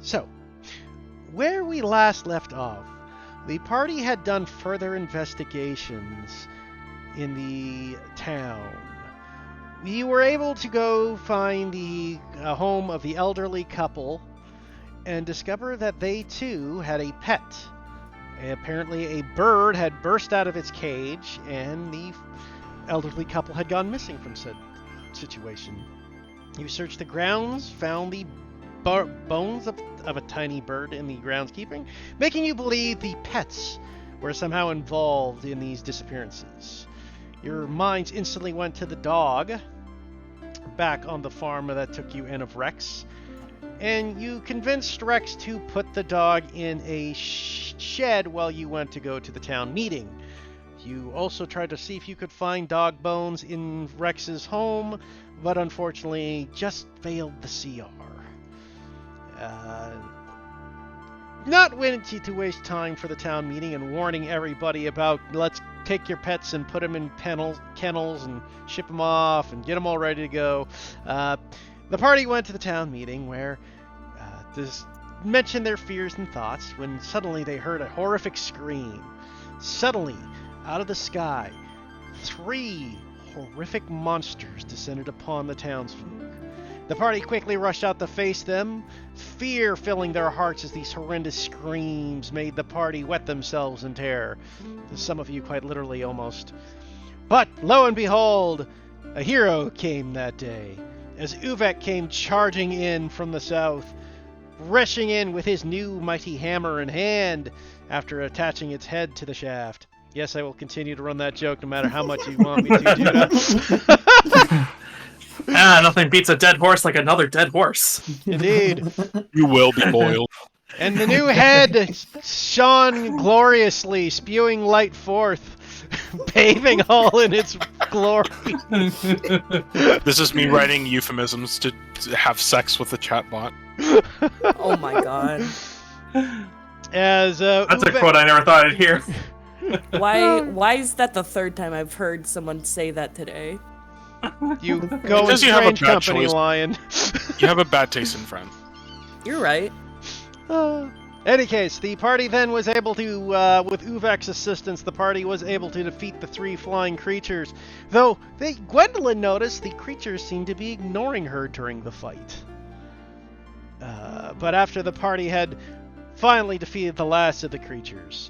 So, where we last left off, the party had done further investigations in the town. We were able to go find the home of the elderly couple and discover that they too had a pet. Apparently, a bird had burst out of its cage, and the elderly couple had gone missing from said situation. You searched the grounds, found the bones of a tiny bird in the groundskeeping, making you believe the pets were somehow involved in these disappearances. Your minds instantly went to the dog back on the farm that took you in of Rex, and you convinced Rex to put the dog in a shed while you went to go to the town meeting. You also tried to see if you could find dog bones in Rex's home, but unfortunately just failed the CR. Not wanting to waste time for the town meeting and warning everybody about let's take your pets and put them in kennels and ship them off and get them all ready to go. The party went to the town meeting where this mentioned their fears and thoughts when suddenly they heard a horrific scream. Suddenly, out of the sky, 3 horrific monsters descended upon the townsfolk. The party quickly rushed out to face them, fear filling their hearts as these horrendous screams made the party wet themselves in terror. Some of you quite literally almost. But lo and behold, a hero came that day, as Uvek came charging in from the south, rushing in with his new mighty hammer in hand after attaching its head to the shaft. Yes, I will continue to run that joke no matter how much you want me to, Judah. Nothing beats a dead horse like another dead horse. Indeed. You will be boiled. And the new head shone gloriously, spewing light forth, bathing all in its glory. This is me writing euphemisms to have sex with the chatbot. Oh my god. As That's a quote I never thought I'd hear. Why is that the third time I've heard someone say that today? You go in Because you have a strange bad company, choice. Lion. You have a bad taste in friends. You're right. Any case, the party then was able to, with Uvek's assistance, the party was able to defeat the 3 flying creatures. Though, Gwendolyn noticed the creatures seemed to be ignoring her during the fight. But after the party had finally defeated the last of the creatures,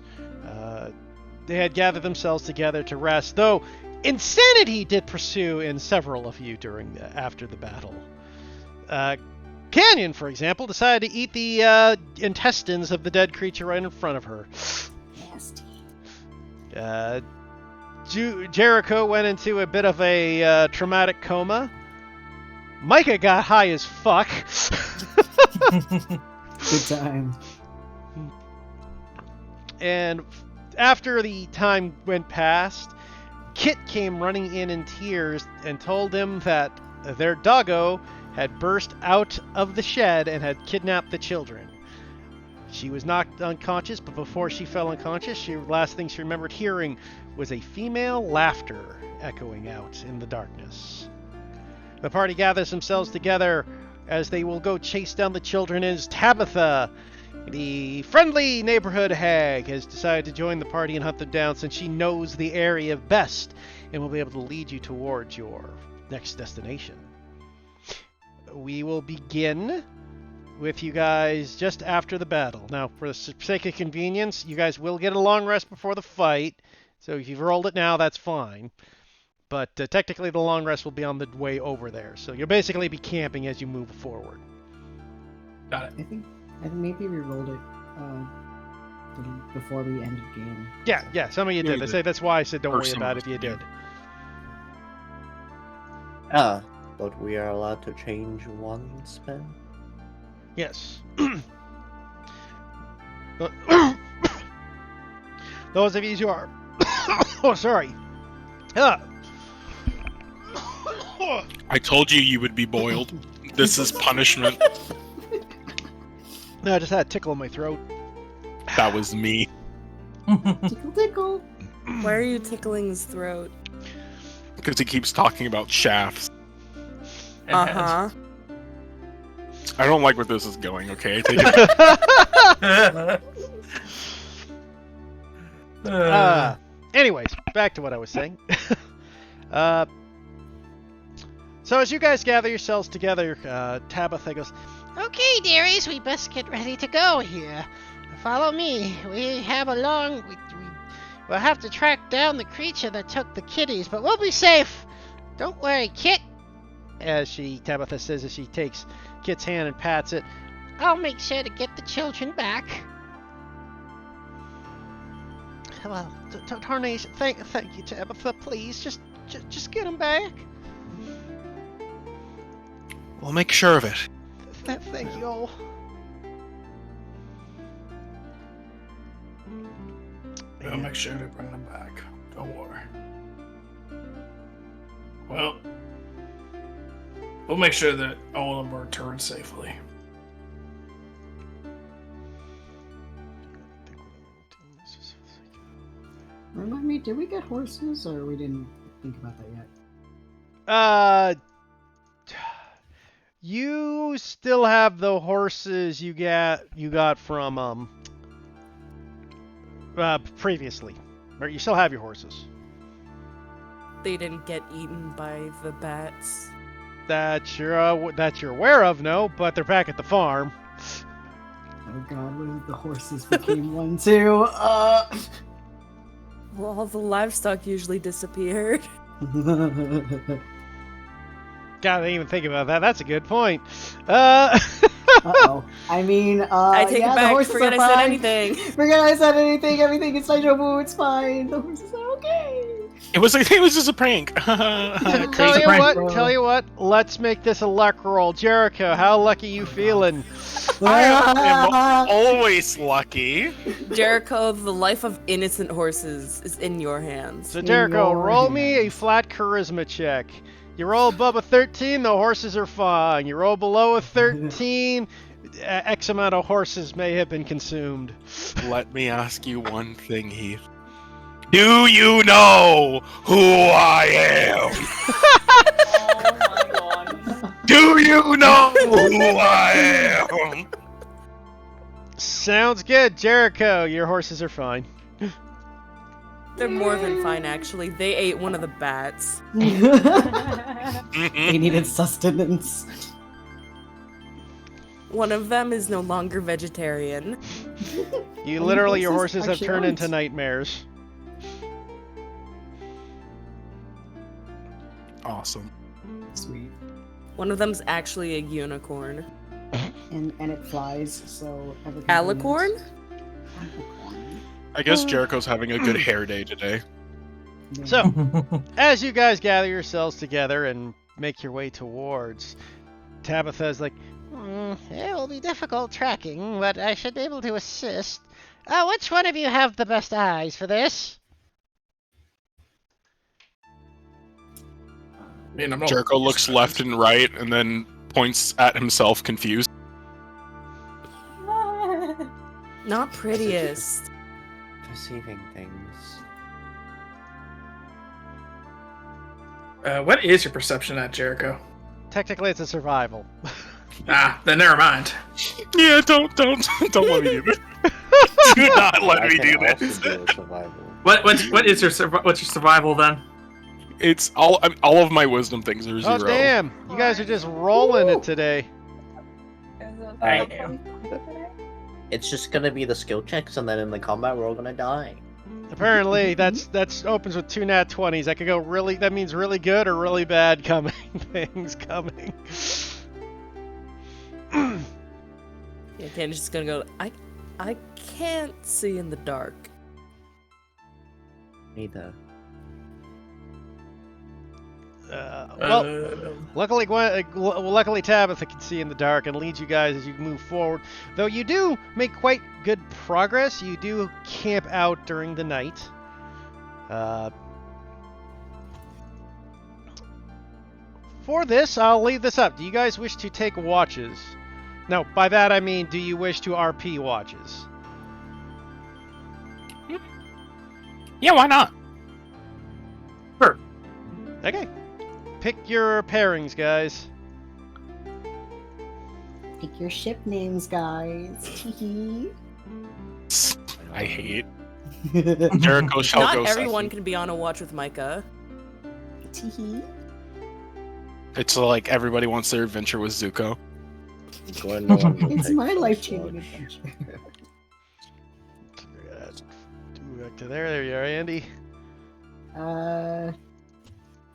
they had gathered themselves together to rest, though insanity did pursue in several of you after the battle. Canyon, for example, decided to eat the intestines of the dead creature right in front of her. Nasty. Jericho went into a bit of a traumatic coma. Micah got high as fuck. Good time. And after the time went past, Kit came running in tears and told them that their doggo had burst out of the shed and had kidnapped the children. She was knocked unconscious, but before she fell unconscious, the last thing she remembered hearing was a female laughter echoing out in the darkness. The party gathers themselves together as they will go chase down the children as Tabitha, the friendly neighborhood hag, has decided to join the party and hunt them down since she knows the area best and will be able to lead you towards your next destination. We will begin with you guys just after the battle. Now, for the sake of convenience, you guys will get a long rest before the fight, so if you've rolled it now, that's fine. But technically, the long rest will be on the way over there, so you'll basically be camping as you move forward. Got it. I think maybe we rolled it before we ended game. Yeah, some of you Yeah, did. we They did. say that's why I said don't Or worry some about of it if you us did. But we are allowed to change one spell? Yes. But those of you who are... oh, sorry. I told you would be boiled. This is punishment. No, I just had a tickle in my throat. That was me. Tickle, tickle. Why are you tickling his throat? Because he keeps talking about shafts. Uh-huh. I don't like where this is going. Okay, I take it. Anyways, back to what I was saying. So as you guys gather yourselves together, Tabitha goes, Okay, dearies, we best get ready to go here. Follow me. We'll have to track down the creature that took the kitties, but we'll be safe. Don't worry, Kit. Tabitha says as she takes Kit's hand and pats it. I'll make sure to get the children back. Well, Tarnation, thank you, Tabitha. Please, just get them back. We'll make sure of it. Thank you all. We'll make sure to bring them back. Don't worry. Well, we'll make sure that all of them are returned safely. Remind me, did we get horses, or we didn't think about that yet? You still have the horses you got from previously, or you still have your horses. They didn't get eaten by the bats. That you're aware of, no, but they're back at the farm. Oh god, what if the horses became one too? Well, all the livestock usually disappeared. God, I didn't even think about that. That's a good point. Uh-oh. I mean, I take yeah, it the back. horses Forget are I said fine. anything. Forget I said anything. Everything is deja vu. It's fine. The horses are okay. It was just a prank. Tell you what. Let's make this a luck roll. Jericho, how lucky you feeling? I am always lucky. Jericho, the life of innocent horses is in your hands. So Jericho, your roll me a hands. flat charisma check. You roll above a 13, the horses are fine. You roll below a 13, X amount of horses may have been consumed. Let me ask you one thing, Heath. Do you know who I am? Oh my god. Do you know who I am? Sounds good, Jericho. Your horses are fine. They're more than fine, actually. They ate one of the bats. They needed sustenance. One of them is no longer vegetarian. You literally, your horses horses have actually turned aren't. into nightmares. Awesome. Sweet. One of them's actually a unicorn. And it flies, so everything. Alicorn? I guess Jericho's having a good hair day today. So, as you guys gather yourselves together and make your way towards, Tabitha's like, It will be difficult tracking, but I should be able to assist. Which one of you have the best eyes for this? I mean, I'm not Jericho looks left and right and then points at himself confused. Not prettiest. Perceiving things. What is your perception at, Jericho? technically it's a survival. Then never mind. Yeah, don't let me do this. Do not let I me can do also this. do a survival. What's your survival then? It's all of my wisdom things are Oh 0. damn! You guys are just rolling it today. I am. It's just gonna be the skill checks, and then in the combat we're all gonna die. Apparently, that's opens with 2 nat 20s. That could go really. That means really good or really bad coming. Things coming. Yeah, Candace is gonna go. I can't see in the dark. Neither. Well, luckily Tabitha can see in the dark and leads you guys as you move forward. Though you do make quite good progress. You do camp out during the night. For this, I'll leave this up. Do you guys wish to take watches? No, by that I mean, do you wish to RP watches? Yeah, why not? Okay. Pick your pairings, guys. Pick your ship names, guys. Teehee. I hate. Jericho shall Not go everyone second. can be on a watch with Micah. Teehee. It's like everybody wants their adventure with Zuko. Gwendolyn will It's take my first life-changing watch. adventure. Back to there you are, Andy.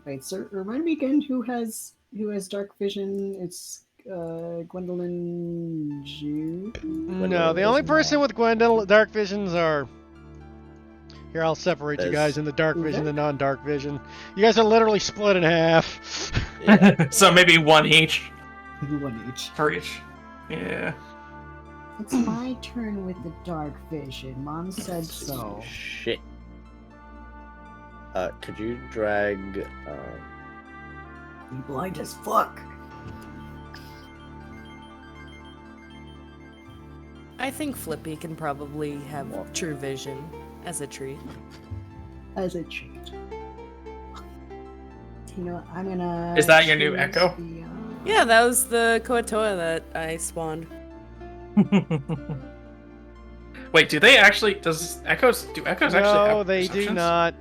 Wait, so remind me again who has dark vision? It's Gwendolyn Jude? No, the only person with Gwendolyn dark visions are. Here, I'll separate you guys in the dark vision and non-dark vision. You guys are literally split in half. Yeah. So maybe one each One each. for each. Yeah. It's my turn with the dark vision. Mom said so. Shit. Could you drag? You blind as fuck. I think Flippy can probably have true vision as a treat. As a treat. You know what? I'm gonna. Is that your new choose Echo? the, Yeah, that was the Koatoa that I spawned. Wait, do they actually? Do echoes actually No, have they do perceptions? not.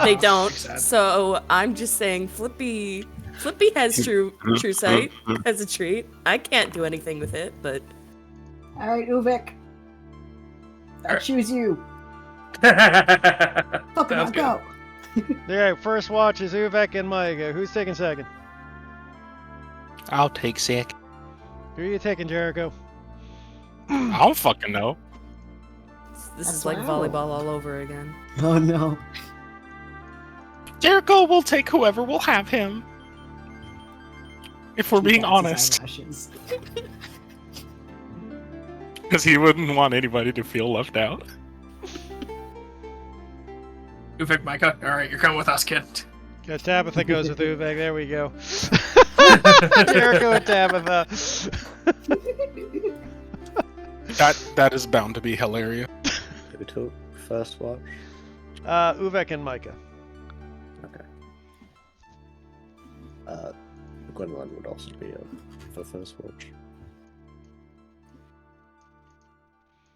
They don't. sad. So I'm just saying, Flippy has true sight as a treat. I can't do anything with it, but All right, Uvek. I Alright. choose you. Sounds Fucking good. go. Alright, first watch is Uvek and Micah. Who's taking second? I'll take sick. Who are you taking, Jericho? I don't fucking know. this is like Wow. volleyball all over again. Oh no. Jericho will take whoever will have him. If we're being honest. Eyelashes. Because he wouldn't want anybody to feel left out. Uvek, Micah. All right, you're coming with us, kid. Yeah, Tabitha goes with Uvek. There we go. Jericho and Tabitha. That is bound to be hilarious. Who took first watch? Uvek and Micah. Okay. Gwendolyn would also be for first watch.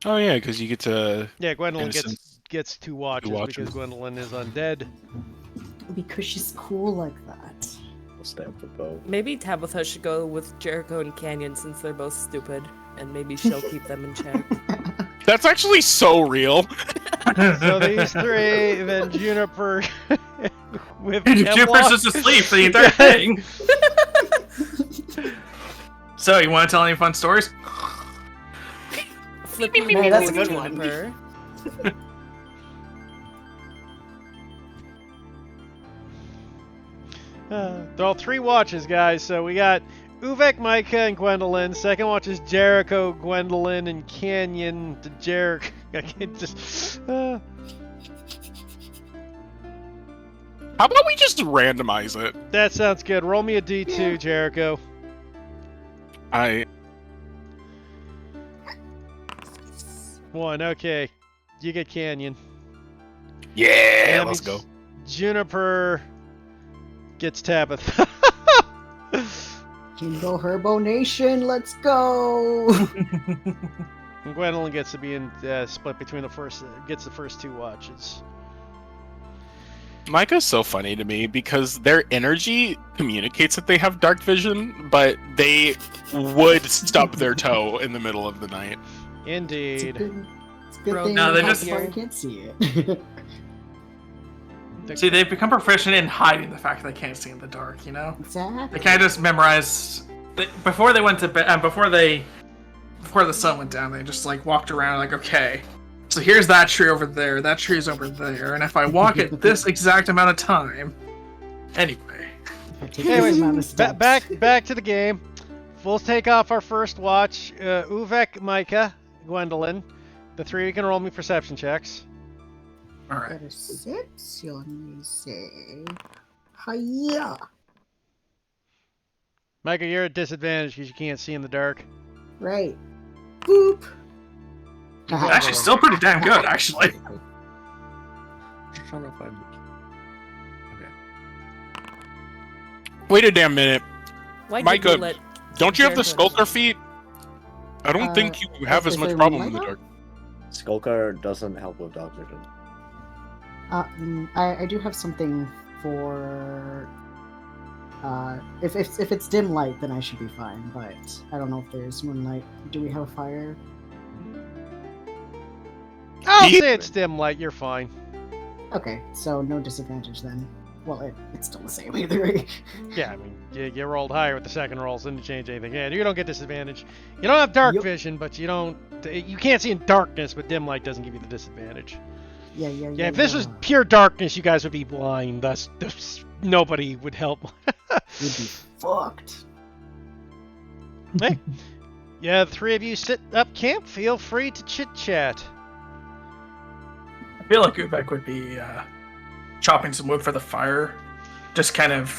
Oh yeah, because you get to. Yeah, Gwendolyn Innocent. gets two watches, watches. because Gwendolyn is undead. Because she's cool like that. We'll stay up the boat. Maybe Tabitha should go with Jericho and Canyon since they're both stupid, and maybe she'll keep them in check. That's actually so real. So these three, then Juniper with Juniper's just asleep the entire thing. So, you want to tell any fun stories? Flippy Hey, will that's go a with good one. Juniper. They're all three watches, guys. So we got Uvek, Micah, and Gwendolyn. Second watch is Jericho, Gwendolyn, and Canyon to Jericho. I can't just. How about we just randomize it? That sounds good. Roll me a D2, Jericho. I 1, okay. You get Canyon. yeah, That let's means go. Juniper gets Tabitha. Jingle Herbo Nation, let's go! And Gwendolyn gets to be in split between the first two watches. Micah's so funny to me because their energy communicates that they have dark vision, but they would stub their toe in the middle of the night. It's a Indeed. good Bro, thing no, they the just- party can't see it. See, they've become proficient in hiding the fact that they can't see in the dark, you know? They Exactly. kind of just memorized... Before they went to bed... before the sun went down, they just, like, walked around like, okay, so here's that tree over there, that tree's over there, and if I walk it this exact amount of time... Anyway. Take Anyways, this amount of steps. back to the game. We'll take off our first watch. Uvek, Micah, Gwendolyn. The three of you can roll me perception checks. Alright. Got a 6, let me say. Hiya! Micah, you're at disadvantage because you can't see in the dark. Right. Boop! Actually, still pretty damn good, actually. Just trying to find. Wait a damn minute. Why did Micah, we let Don't you have the Jericho- skulker feat? I don't think you have is as much there problem in the moonlight dark. Skulker doesn't help with dark vision. I do have something for. If it's dim light, then I should be fine. But I don't know if there's moonlight. Do we have a fire? I'll say it's dim light. You're fine. Okay, so no disadvantage then. Well, it's still the same either way. Yeah, I mean, you rolled higher with the second roll, so didn't change anything. Yeah, you don't get disadvantage. You don't have dark vision, but you don't. You can't see in darkness, but dim light doesn't give you the disadvantage. Yeah. Yeah, if this was pure darkness, you guys would be blind. Thus nobody would help. We'd be fucked. Hey, yeah, the three of you sit up camp. Feel free to chit chat. I feel like Ubek would be chopping some wood for the fire, just kind of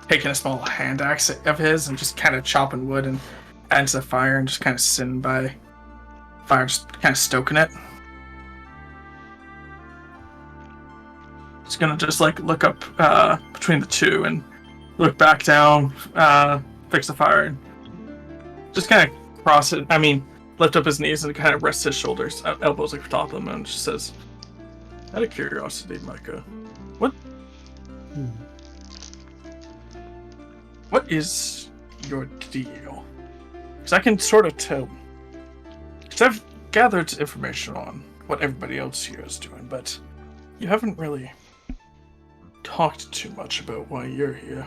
taking a small hand axe of his and just kind of chopping wood and adding to the fire and just kind of sitting by fire, just kind of stoking it. He's gonna just like look up between the two and look back down, fix the fire, and just kind of cross it. I mean, lift up his knees and kind of rest his shoulders, elbows like top of them, and just says, "Out of curiosity, Micah, what is your deal? Because I can sort of tell. Because I've gathered information on what everybody else here is doing, but you haven't really talked too much about why you're here."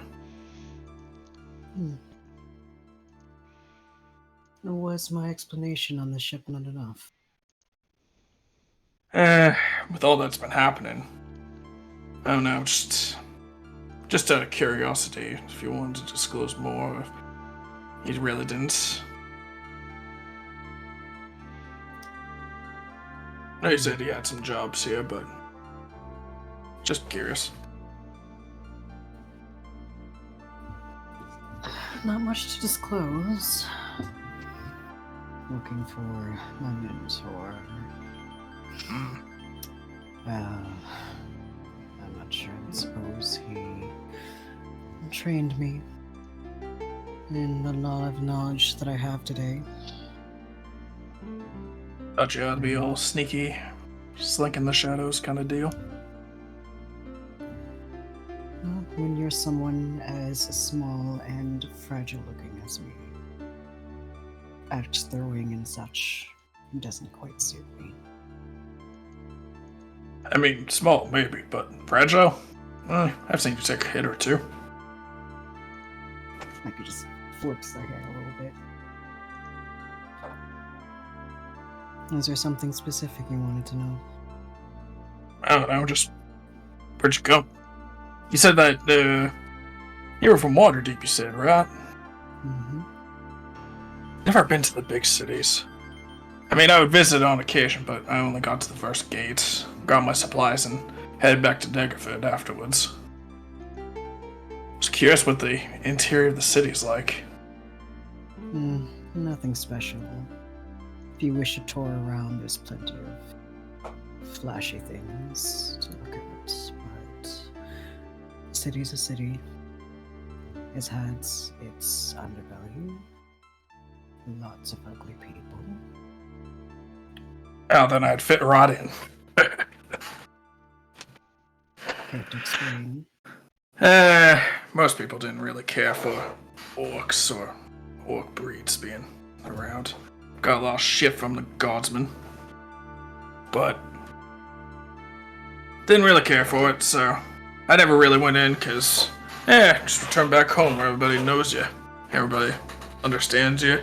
Was my explanation on the ship not enough? With all that's been happening, I don't know, just out of curiosity, if you wanted to disclose more, you really didn't. I know you said he had some jobs here, but just curious. Not much to disclose. Looking for my mentor. I'm not sure. I suppose he trained me in the lot of knowledge that I have today. Thought you ought to be all sneaky, slink in the shadows kind of deal. Well, when you're someone as small and fragile looking as me, axe throwing and such doesn't quite suit me. I mean, small maybe, but fragile? I've seen you take a hit or two. Like he just flips the hair a little bit. Is there something specific you wanted to know? I don't know, just where'd you go? You said that you were from Waterdeep, you said, right? Mm-hmm. Never been to the big cities. I mean, I would visit on occasion, but I only got to the first gate, got my supplies, and headed back to Daggerford afterwards. Just curious what the interior of the city's like. Nothing special. If you wish to tour around, there's plenty of flashy things to look at, but city's a city. It has its underbelly. Lots of ugly people. Oh, then I'd fit right in. Can't explain. Most people didn't really care for orcs or orc breeds being around. Got a lot of shit from the guardsmen. But didn't really care for it, so I never really went in, because, just return back home where everybody knows you. Everybody understands you.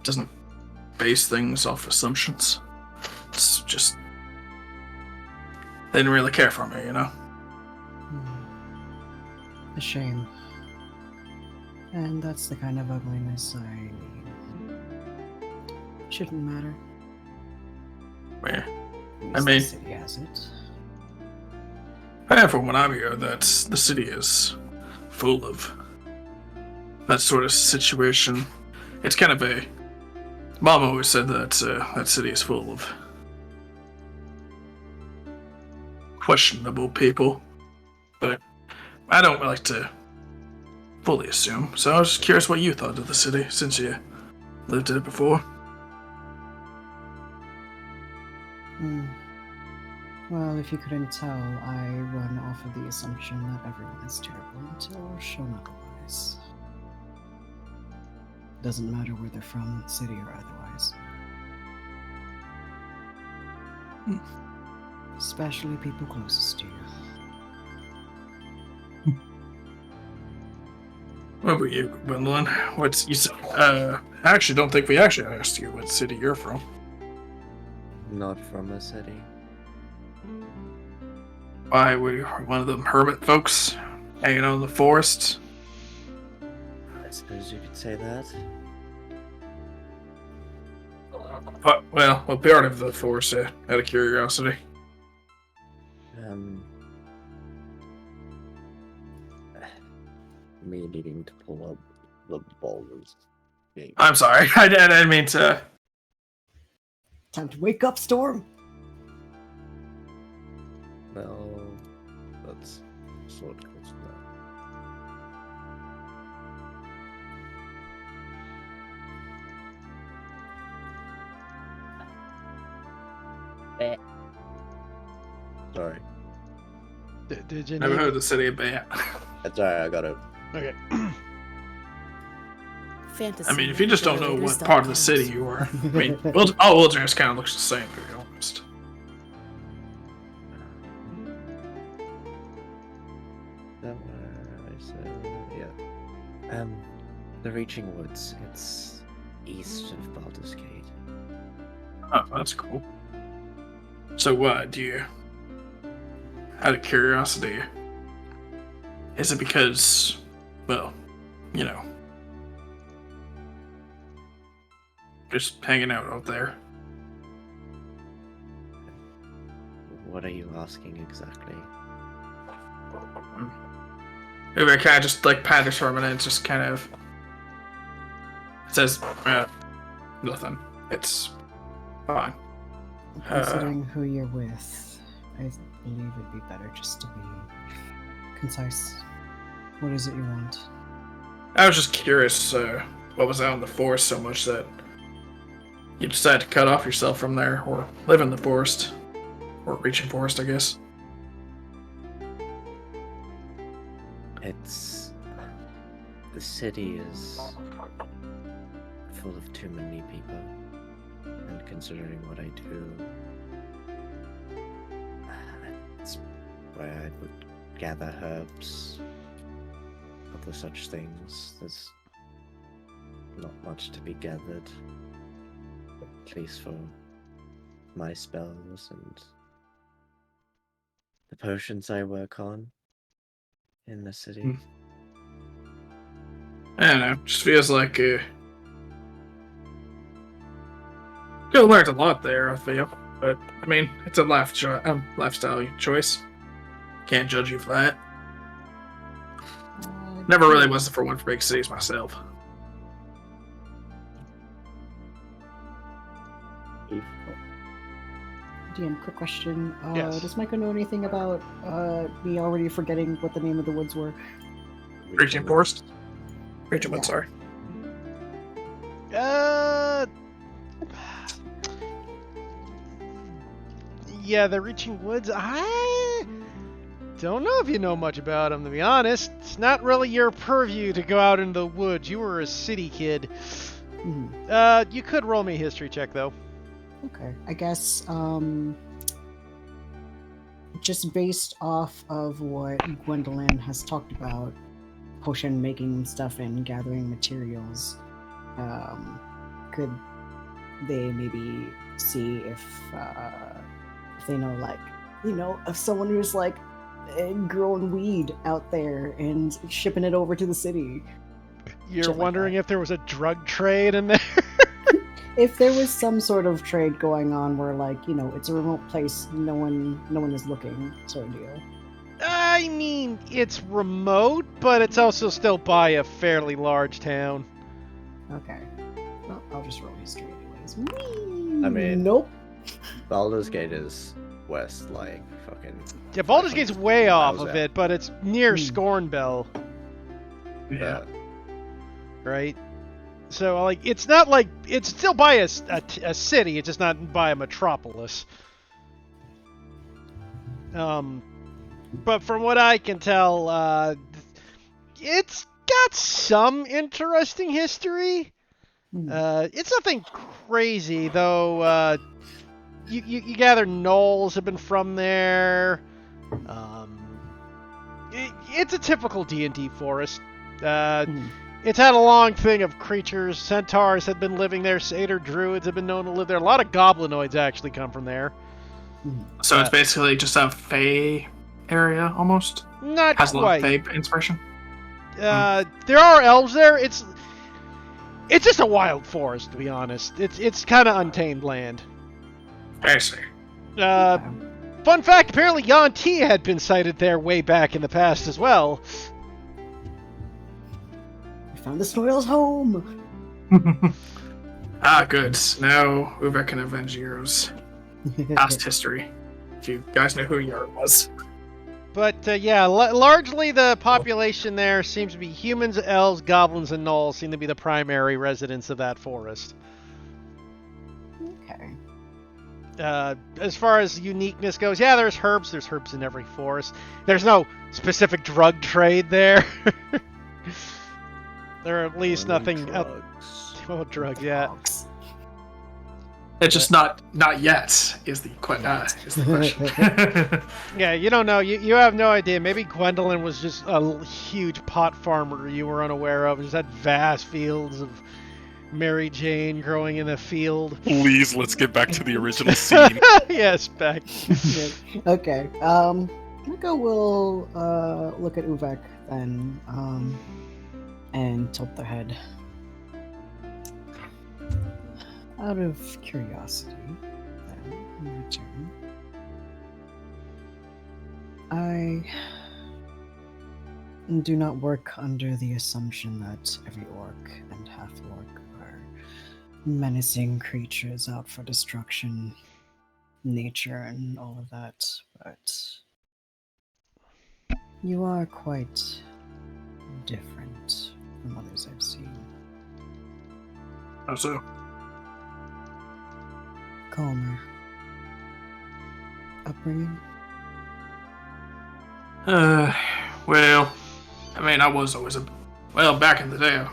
Doesn't base things off assumptions. It's just, they didn't really care for me, you know? A shame. And that's the kind of ugliness I need. Shouldn't matter. Yeah. At I least mean- the city has it. From what I'm hearing, that the city is full of that sort of situation. It's kind of a... Mom always said that that city is full of questionable people. But I don't like to fully assume. So I was just curious what you thought of the city, since you lived in it before. Well, if you couldn't tell, I run off of the assumption that everyone is terrible until shown otherwise. Doesn't matter where they're from, city or otherwise. Especially people closest to you. What about you, Gwendolyn? What's you said? I actually don't think we actually asked you what city you're from. Not from a city. Why were you one of them hermit folks hanging out in the forest? I suppose you could say that. Well, what part of the forest? Out of curiosity. Me needing to pull up the boulders. I'm sorry. I didn't mean to. Time to wake up, Storm! No, that's sort of close to that. Sorry. Did you Never name heard it? of the city of Bat. That's alright, I got it. Okay. Fantasy. I mean, if you just don't know what elevators part of the dot city com. you are, I mean, Wilderness kind of looks the same, to be honest. That where I said, yeah. The Reaching Woods. It's east of Baldur's Gate. Oh, that's cool. So, do you, out of curiosity, is it because, well, you know, just hanging out there? What are you asking exactly? Maybe I kind of just like pat this for a minute. It's just kind of it says nothing. It's fine. Considering who you're with, I believe it'd be better just to be concise. What is it you want? I was just curious what was out in the forest so much that you decided to cut off yourself from there, or live in the forest, or reaching forest, I guess. It's... The city is full of too many people, and considering what I do, it's where I would gather herbs, other such things. There's not much to be gathered, at least for my spells and the potions I work on in the city. I don't know. Just feels like you learned a lot there, I feel. But I mean, it's a lifestyle choice. Can't judge you for that. Never really was for one for big cities myself. DM, quick question. Yes. Does Micah know anything about me already forgetting what the name of the woods were? Reaching forest. Reaching wood, sorry. Yeah, the Reaching Woods. I don't know if you know much about them, to be honest. It's not really your purview to go out into the woods. You were a city kid. You could roll me a history check, though. Okay, I guess just based off of what Gwendolyn has talked about, potion making stuff and gathering materials, could they maybe see if they know, like, you know, of someone who's like growing weed out there and shipping it over to the city? You're Shit like wondering that. if there was a drug trade in there? If there was some sort of trade going on where, like, you know, it's a remote place, no one is looking, sort of deal. I mean, it's remote, but it's also still by a fairly large town. Okay. Well, I'll just roll history anyways. I mean- Nope. Baldur's Gate is west, like, fucking... Yeah, Baldur's Gate's way off miles of out. it, but it's near Scornbell, Yeah. right? So, like, it's not like it's still by a city. It's just not by a metropolis. But from what I can tell, it's got some interesting history. It's nothing crazy, though. You gather gnolls have been from there. It's a typical D&D forest. It's had a long thing of creatures. Centaurs have been living there. Satyr druids have been known to live there. A lot of goblinoids actually come from there. So it's basically just a Fey area, almost? Not Has quite. a lot of Fey inspiration? There are elves there. It's just a wild forest, to be honest. It's kind of untamed land. I see. Fun fact, apparently Yuan-Ti had been sighted there way back in the past as well. I found the Snoil's home. Good. Now Uvek can avenge Euro's past history. If you guys know who Euro was. But yeah, largely the population there seems to be humans, elves, goblins, and gnolls seem to be the primary residents of that forest. Okay. As far as uniqueness goes, yeah, there's herbs. There's herbs in every forest. There's no specific drug trade there. There are at least nothing. Oh, drugs, yeah. It's just not yet is the question. Yeah, you don't know. You have no idea. Maybe Gwendolyn was just a huge pot farmer you were unaware of. Just had vast fields of Mary Jane growing in a field. Please, let's get back to the original scene. Yes, back. Okay. Miko will look at Uvek then, and tilt the head. Out of curiosity, then, in return, I do not work under the assumption that every orc and half-orc are menacing creatures out for destruction, nature, and all of that, but you are quite different from others I've seen. How so? Calmer. Upbringing? Well, I mean, I was always well, back in the day,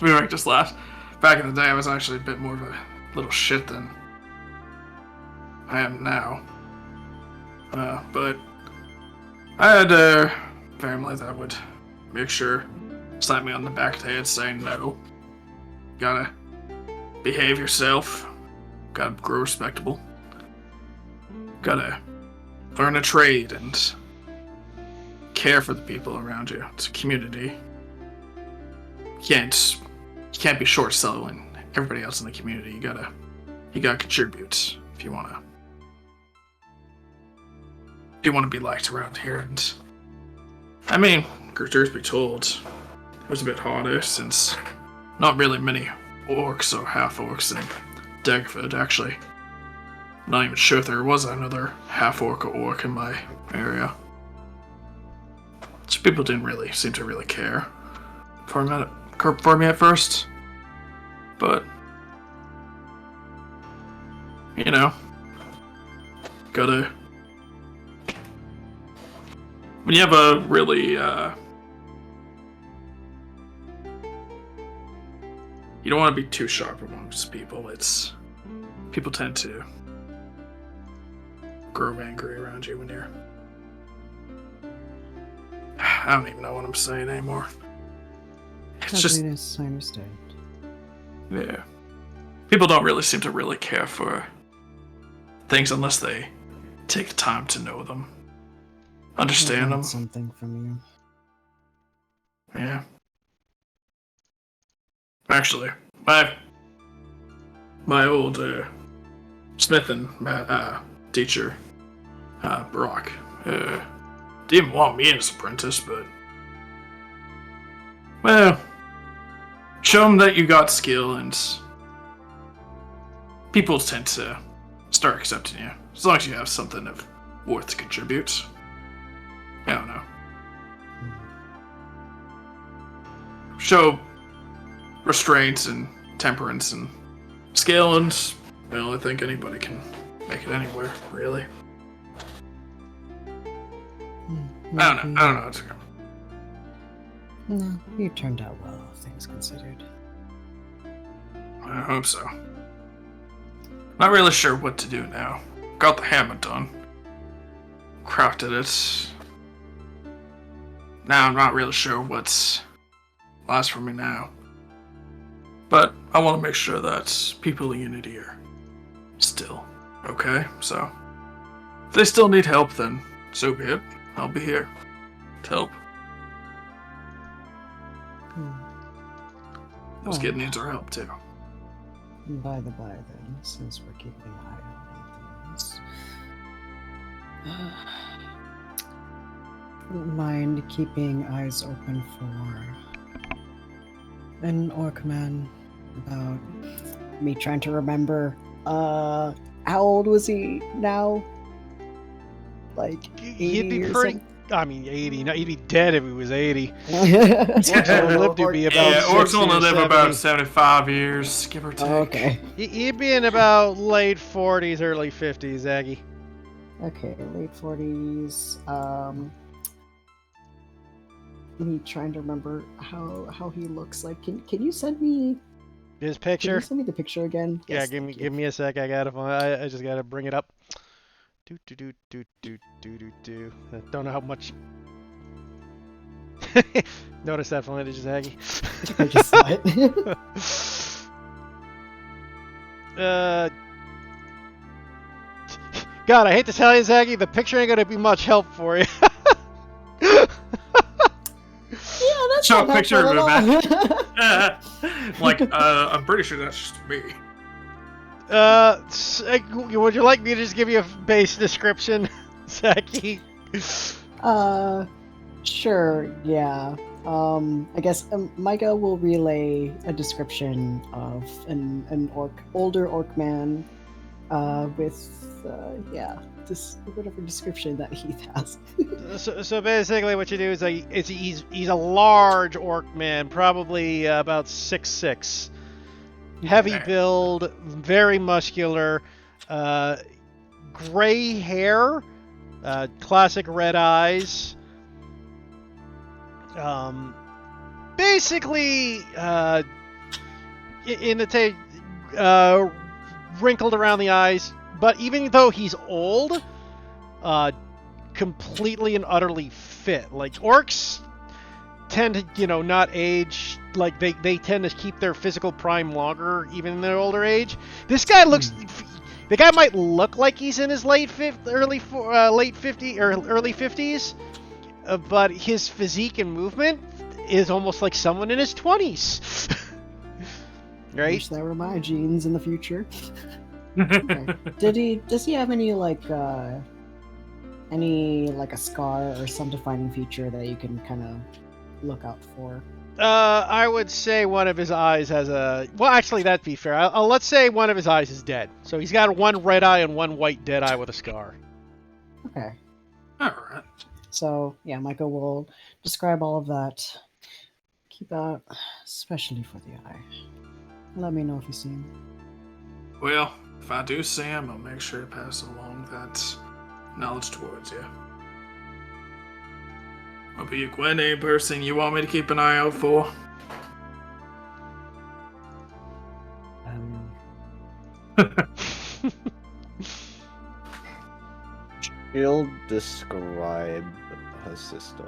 we might just laugh. Back in the day, I was actually a bit more of a little shit than I am now. But I had a family that would make sure, slap me on the back of the head saying, no, gotta behave yourself, gotta grow respectable, gotta learn a trade and care for the people around you. It's a community. You can't be short selling everybody else in the community. You gotta contribute if you wanna be liked around here. And I mean, truth be told, it was a bit harder since not really many orcs or half orcs in Dagford, actually. I'm not even sure if there was another half orc or orc in my area. So people didn't really seem to really care for me at first. But you know, gotta, when you have a really you don't want to be too sharp amongst people. People tend to grow angry around you when you're, I don't even know what I'm saying anymore. It's just, Ugliness, I understand. yeah. People don't really seem to really care for things unless they take the time to know them, understand I them. want something from you. Yeah. Actually, my old Smith and teacher, Brock, didn't want me as apprentice, but well, show them that you got skill, and people tend to start accepting you as long as you have something of worth to contribute. I don't know. Show restraint and temperance and skill, and well, I think anybody can make it anywhere, really. I don't know. It's okay. No, you turned out well, things considered. I hope so. Not really sure what to do now. Got the hammer done. Crafted it. Now I'm not really sure what's last for me now. But I want to make sure that people in Unity are still okay. So if they still need help, then so be it. I'll be here to help. Those kid needs our help too. By the by, then, since we're keeping an eye on things, wouldn't mind keeping eyes open for an orc man about me trying to remember. How old was he now? Like, He'd 80 be or pretty. something? I mean, 80. No, he'd be dead if he was 80. Orcs only lived to be about Yeah, orcs 60 only or live 70. about 75 years, give or take. Okay. He'd be in about late 40s, early 50s, Aggie. Okay, late 40s. Me trying to remember how he looks like. Can you send me? His Can you picture. send me the picture again? Yeah, Yes, give thank me a sec. I gotta find. I just gotta bring it up. Do. I don't know how much. Notice that finally, just Aggie. I just saw it. God, I hate to tell you, Zaggy, the picture ain't gonna be much help for you. Yeah, that's Show not a picture helpful of at it, like, I'm pretty sure that's just me. Would you like me to just give you a base description, Zaggy? Sure, yeah. I guess Micah will relay a description of an older orc man, with this whatever description that Heath has. So basically, what you do is he's a large orc man, probably about 6'6", heavy build, very muscular, gray hair, classic red eyes. Basically, in the tape, wrinkled around the eyes, but even though he's old, completely and utterly fit. Like, orcs tend to, not age, like, they tend to keep their physical prime longer, even in their older age. This guy looks... The guy might look like he's in his late 50s, or early 50s, but his physique and movement is almost like someone in his 20s. Right? Wish that were my genes in the future. Okay. Does he have any a scar or some defining feature that you can kind of look out for? I would say one of his eyes has a... Well, actually, that'd be fair. Let's say one of his eyes is dead. So he's got one red eye and one white dead eye with a scar. Okay. Alright. So, yeah, Michael will describe all of that. Keep out, especially for the eye. Let me know if you see him. Well, if I do see him, I'll make sure to pass along that knowledge towards you. I'll be a Gwen name person you want me to keep an eye out for. She'll describe her sister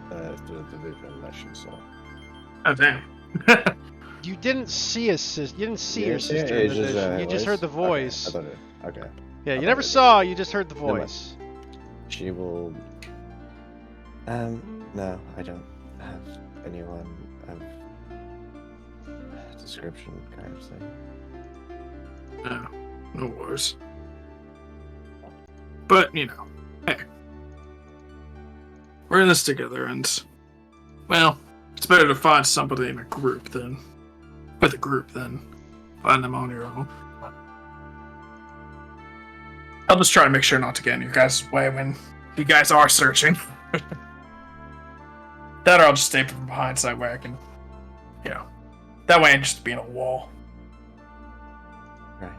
through the vision that she saw. Oh, damn. You didn't see his sister. You didn't see your Yeah, sister it's in the just, vision. You just heard the voice. Okay, I thought it. Okay. Yeah, I you thought never it saw. You just heard the Never mind. voice. She will. No, I don't have anyone of description kind of thing. No, no worries. But, hey. We're in this together, and, well, it's better to find somebody in a group than find them on your own. I'll just try to make sure not to get in your guys' way when you guys are searching. That or I'll just stay from behind so that way I can, That way, I'm just being a wall. Right.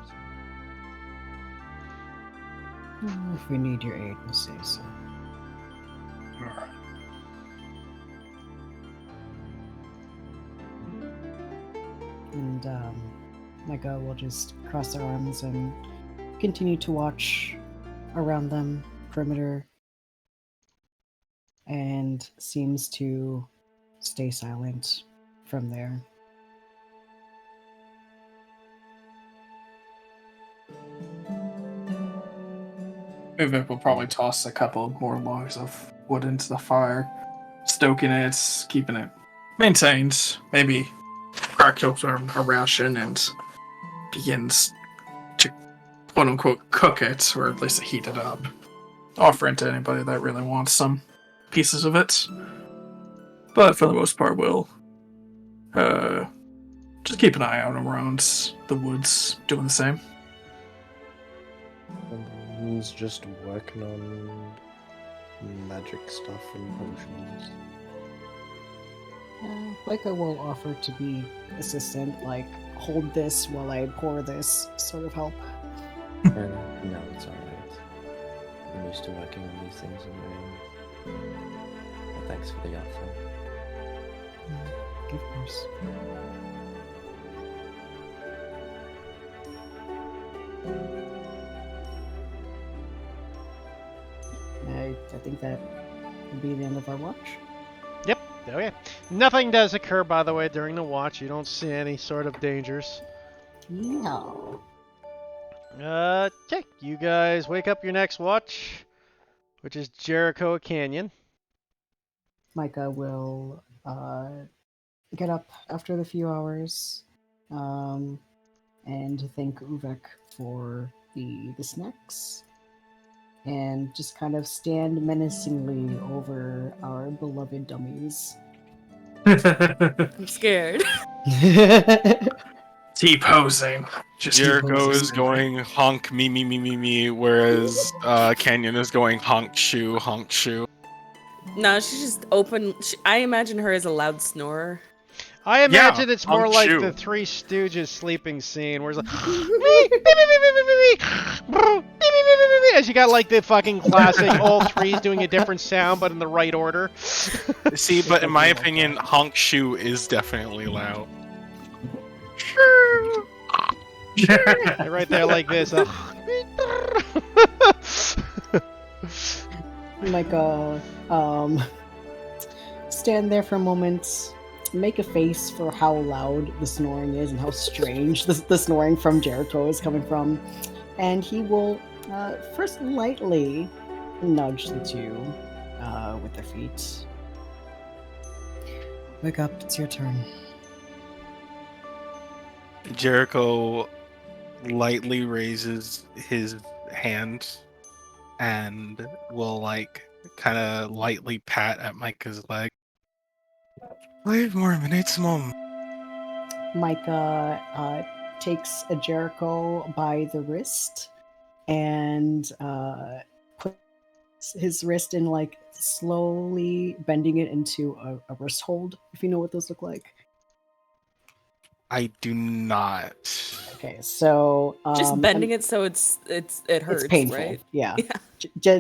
If we need your aid, we'll say so. Alright. And Micah will just cross their arms and continue to watch around them, perimeter, and seems to stay silent from there. Uvik will probably toss a couple more logs of wood into the fire, stoking it, keeping it maintained, maybe crack open a ration and begins to quote unquote cook it, or at least heat it up. Offer it to anybody that really wants some pieces of it. But for the most part, we'll just keep an eye out around the woods, doing the same. He's just working on magic stuff and potions. Micah will offer to be assistant, like hold this while I pour this, sort of help. No, it's alright. I'm used to working on these things on my own. Well, thanks for the offer. Of course. I think that would be the end of our watch. Yep. Okay. Nothing does occur, by the way, during the watch. You don't see any sort of dangers. No. Okay. You guys wake up your next watch, which is Jericho Canyon. Micah will get up after the few hours and thank Uvek for the snacks and just kind of stand menacingly over our beloved dummies. I'm scared. T-posing. Just Jericho T-posing. is going honk me me me me me, whereas Canyon is going honk shoe honk shoe. No, she's just open. I imagine her as a loud snorer. I imagine Yeah, it's more I'm like Chew. the Three Stooges sleeping scene, where it's like, as you got like the fucking classic, all threes doing a different sound, but in the right order. See, but in my opinion, honk shoe is definitely loud. They're right there like this. Micah stand there for a moment, make a face for how loud the snoring is and how strange the snoring from Jericho is coming from, and he will first lightly nudge the two with their feet. Wake up, it's your turn. Jericho lightly raises his hand and will like kind of lightly pat at Micah's leg. 5 more minutes, Mom. Micah takes a Jericho by the wrist and puts his wrist in, like, slowly bending it into a wrist hold, if you know what those look like. I do not. Okay, so Just bending it so it hurts, it's painful. right? Yeah. Yeah.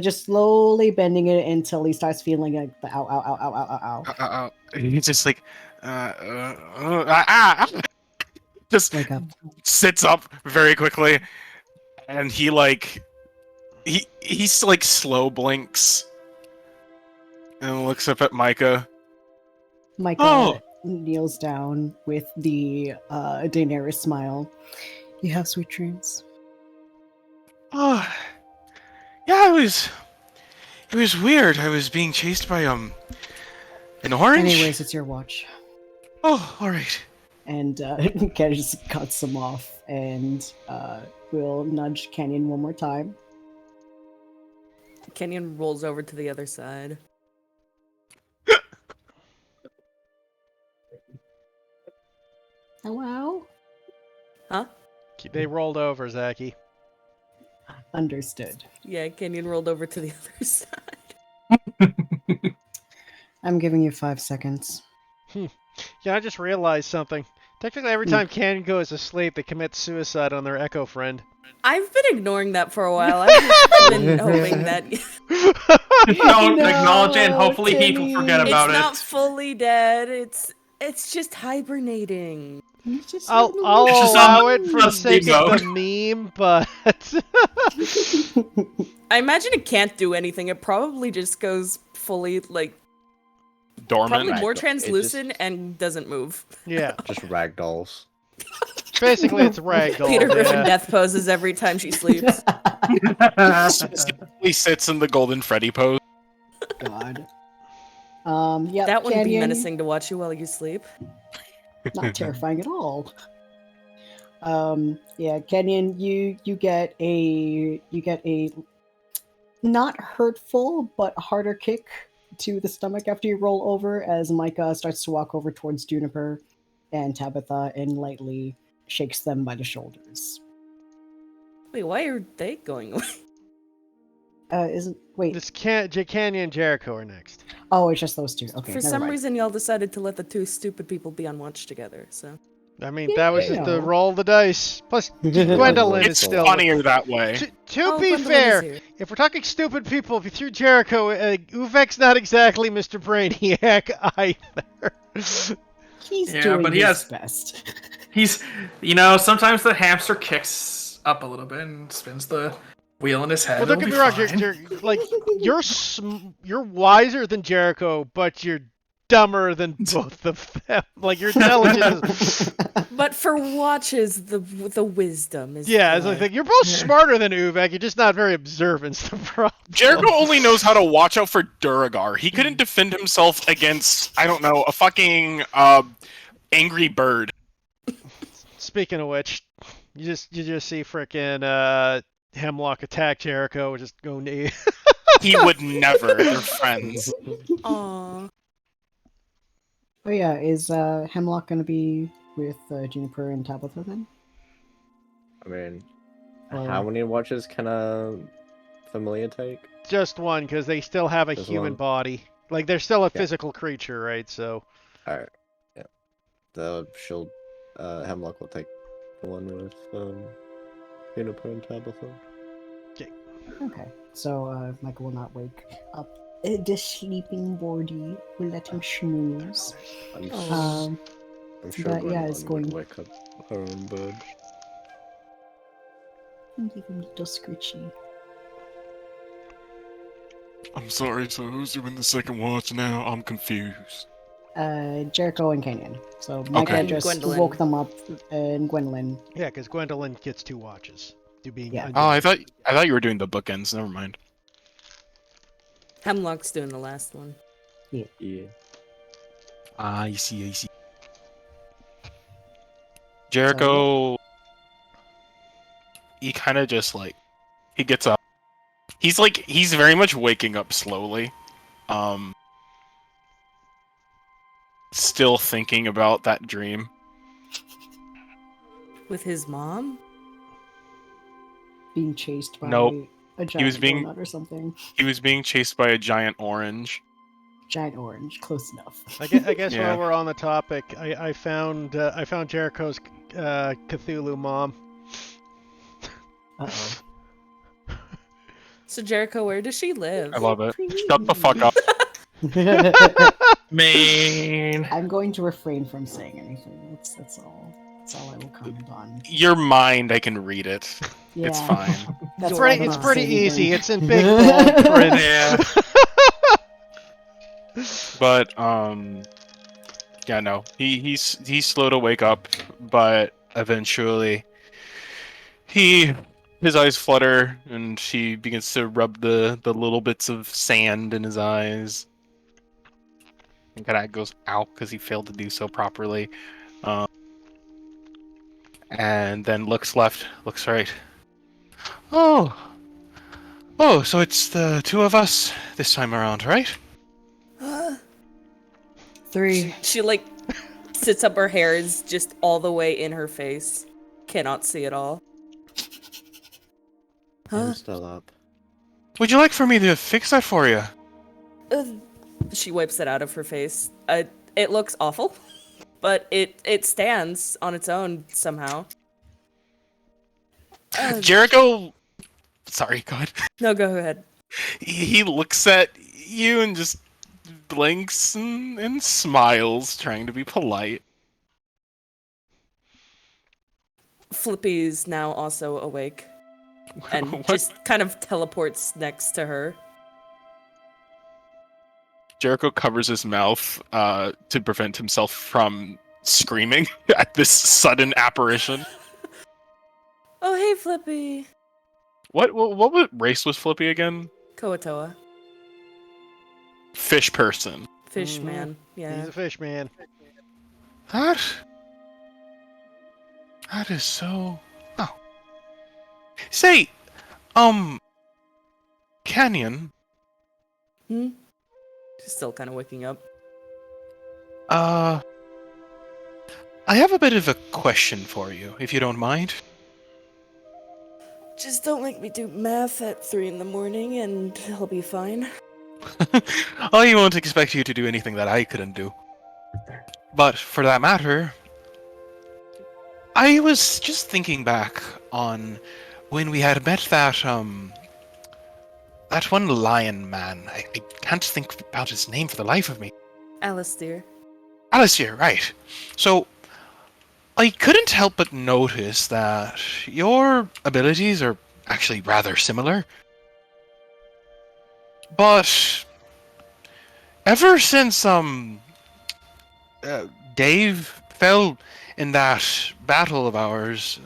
Just slowly bending it until he starts feeling like the ow, ow, ow, ow, ow, ow, ow. He's just like, just Wake up. sits up very quickly, and he like, he's like slow blinks, and looks up at Micah. Micah kneels down with the Daenerys smile. You have sweet dreams. Oh, yeah, it was weird. I was being chased by an orange. Anyways, it's your watch. Oh, all right. And Ken just cuts him off and will nudge Canyon one more time. Kenyon rolls over to the other side. Hello? Huh? They rolled over, Zachy. Understood. Yeah, Kenyon rolled over to the other side. I'm giving you 5 seconds. Yeah, I just realized something. Technically, every time Canyon goes to sleep, they commit suicide on their Echo friend. I've been ignoring that for a while. I've just been hoping that Don't acknowledge it, and hopefully he will forget it's about not it. fully dead. It's just hibernating. I'll It's just allow on it for the sleep sake of mode. the meme, but I imagine it can't do anything. It probably just goes fully like Dormant. probably more It just- translucent and doesn't move. yeah. Just ragdolls. Basically, it's ragdoll. Peter Griffin yeah. death poses every time she sleeps. He sits in the Golden Freddy pose. God. Yeah, That wouldn't be Canyon, menacing to watch you while you sleep. Not terrifying at all. Yeah, Kenyon, you get a not hurtful but harder kick to the stomach after you roll over as Micah starts to walk over towards Juniper and Tabitha and lightly shakes them by the shoulders. Wait, why are they going away? Wait? This Canyon and Jericho are next. Oh, it's just those two. Okay. For never some mind. reason, y'all decided to let the two stupid people be on watch together. So I mean, that was just the Yeah. roll of the dice. Plus, Gwendolyn is It's still. funnier that way. To Oh, be Gwendolyn is fair, here. if we're talking stupid people, if you threw Jericho, Uvek's not exactly Mr. Brainiac either. He's Yeah, doing but he his has- best. He's, sometimes the hamster kicks up a little bit and spins the wheel in his head. Well, don't get It'll me wrong, be fine. you're wiser than Jericho, but you're dumber than both of them. Like your intelligence is, but for watches, the wisdom is. yeah, it's good. like you're both smarter than Uvek. You're just not very observant's the problem. Jericho only knows how to watch out for Duragar. He couldn't defend himself against, I don't know, a fucking angry bird. Speaking of which, you just see frickin' Hemlock attack Jericho, just go knee. He would never. They're friends. Aw. Oh yeah, is Hemlock gonna be with Juniper and Tabitha then? I mean, Or- how many watches can a familiar take? Just one, because they still have a Just human one. body. Like they're still a Yeah. physical creature, right? So Alright, yeah. She'll, Hemlock will take the one with, Juniper and Tabitha. Okay, so Michael will not wake up the sleeping body. We'll let him snooze. I'm, Um, I'm sure but yeah, it's Gwendolyn would going- wake up her own bird. and give him a little scritchy. I'm sorry, so who's doing the second watch now? I'm confused. Jericho and Canyon. So Micah Okay. just Gwendolyn. woke them up, and Gwendolyn. yeah, because Gwendolyn gets 2 watches. Do being Yeah. Oh, I thought you were doing the bookends. Never mind. Hemlock's doing the last one. Yeah. I see. Jericho, he kind of just like, he gets up. He's very much waking up slowly. Still thinking about that dream. With his mom? Being chased by Nope. a giant was being- donut or something. He was being chased by a giant orange. Giant orange, close enough. I guess Yeah. while we're on the topic, I found Jericho's Cthulhu mom. Uh-oh. So Jericho, where does she live? I love it. Shut the fuck up. Main. I'm going to refrain from saying anything. That's all. That's all I will comment on. Your mind, I can read it. Yeah. It's fine. That's Your all I It's can pretty say easy. then. It's in big bold print. Yeah. But yeah, no. He's slow to wake up, but eventually his eyes flutter and he begins to rub the little bits of sand in his eyes. And kind of goes out because he failed to do so properly. And then looks left, looks right. Oh, so it's the two of us this time around, right? 3. She like sits up, her hair is just all the way in her face. Cannot see it all. Huh? I'm still up. Would you like for me to fix that for you? She wipes it out of her face. It looks awful. but it stands on its own somehow. Jericho. Sorry, go ahead. No, go ahead. He looks at you and just blinks and smiles, trying to be polite. Flippy's now also awake and What? just kind of teleports next to her. Jericho covers his mouth to prevent himself from screaming at this sudden apparition. Oh, hey, Flippy. What race was Flippy again? Koatoa. Fish person. Fish man. Yeah. He's a fish man. That is so. Oh. Say, Canyon. Hmm? She's still kind of waking up. I have a bit of a question for you, if you don't mind. Just don't make me do math at 3 in the morning and I'll be fine. I won't expect you to do anything that I couldn't do. But for that matter, I was just thinking back on when we had met that one lion man. I can't think about his name for the life of me. Alistair. Alistair, right. So, I couldn't help but notice that your abilities are actually rather similar. But ever since Dave fell in that battle of ours,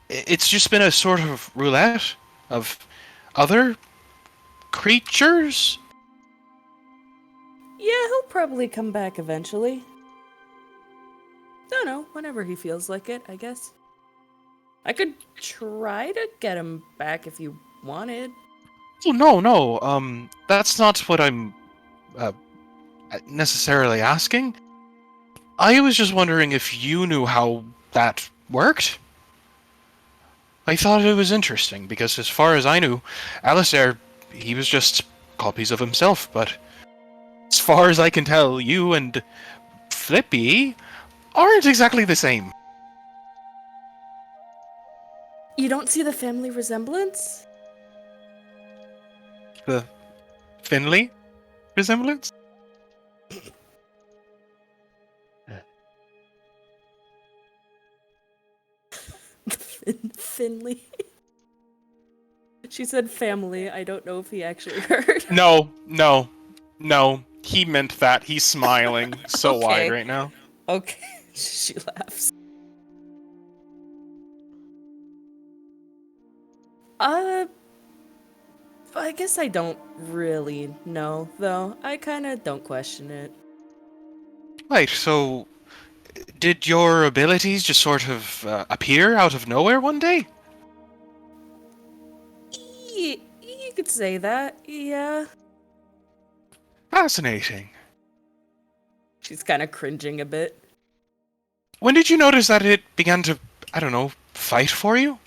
it's just been a sort of roulette of other creatures. Yeah, he'll probably come back eventually. Don't know, whenever he feels like it, I guess. I could try to get him back if you wanted. Oh, no. That's not what I'm necessarily asking. I was just wondering if you knew how that worked. I thought it was interesting, because as far as I knew, Alistair, he was just copies of himself, but as far as I can tell, you and Flippy aren't exactly the same. You don't see the family resemblance? The Finley resemblance? Finley. She said family. I don't know if he actually heard. No. He meant that. He's smiling so Okay. wide right now. Okay. She laughs. I guess I don't really know, though. I kind of don't question it. Right, so did your abilities just sort of appear out of nowhere one day? You could say that, yeah. Fascinating. She's kind of cringing a bit. When did you notice that it began to, I don't know, fight for you?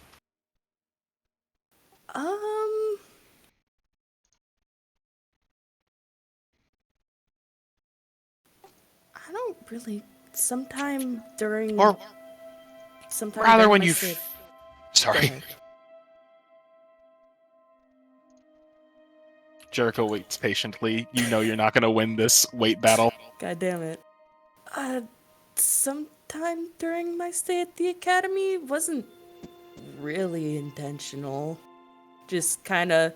I don't really. Sometime during. Or sometime rather during when my you... stay- Go Sorry. ahead. Jericho waits patiently. You know you're not going to win this weight battle. God damn it. Sometime during my stay at the academy wasn't really intentional. Just kind of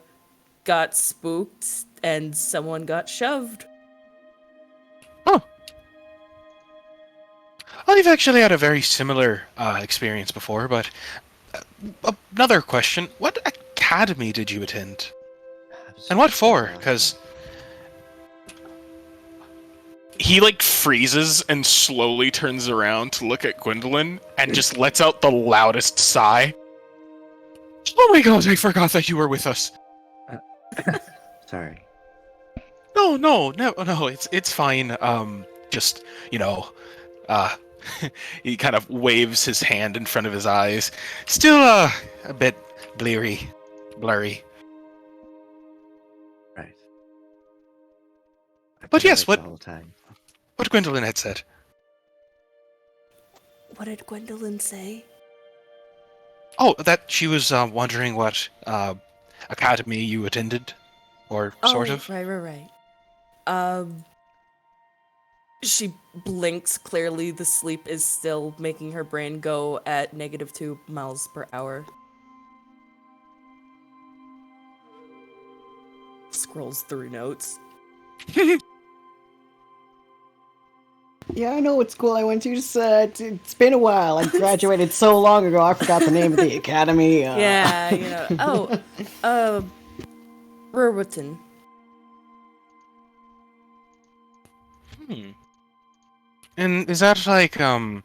got spooked and someone got shoved. Oh. I've actually had a very similar experience before, but another question. What academy did you attend? And what for? Because he like freezes and slowly turns around to look at Gwendolyn and just lets out the loudest sigh. Oh my god, I forgot that you were with us. Sorry. No, it's fine. Just, he kind of waves his hand in front of his eyes. Still, a bit blurry. Right. I But feel yes, like what- the whole time. What Gwendolyn had said. What did Gwendolyn say? Oh, that she was wondering what academy you attended, or sort of. Right. She blinks. Clearly, the sleep is still making her brain go at -2 miles per hour. Scrolls through notes. Yeah, I know what school I went to. Just, it's been a while. I graduated so long ago, I forgot the name of the academy. Yeah, you know. Rurwitton. And is that like a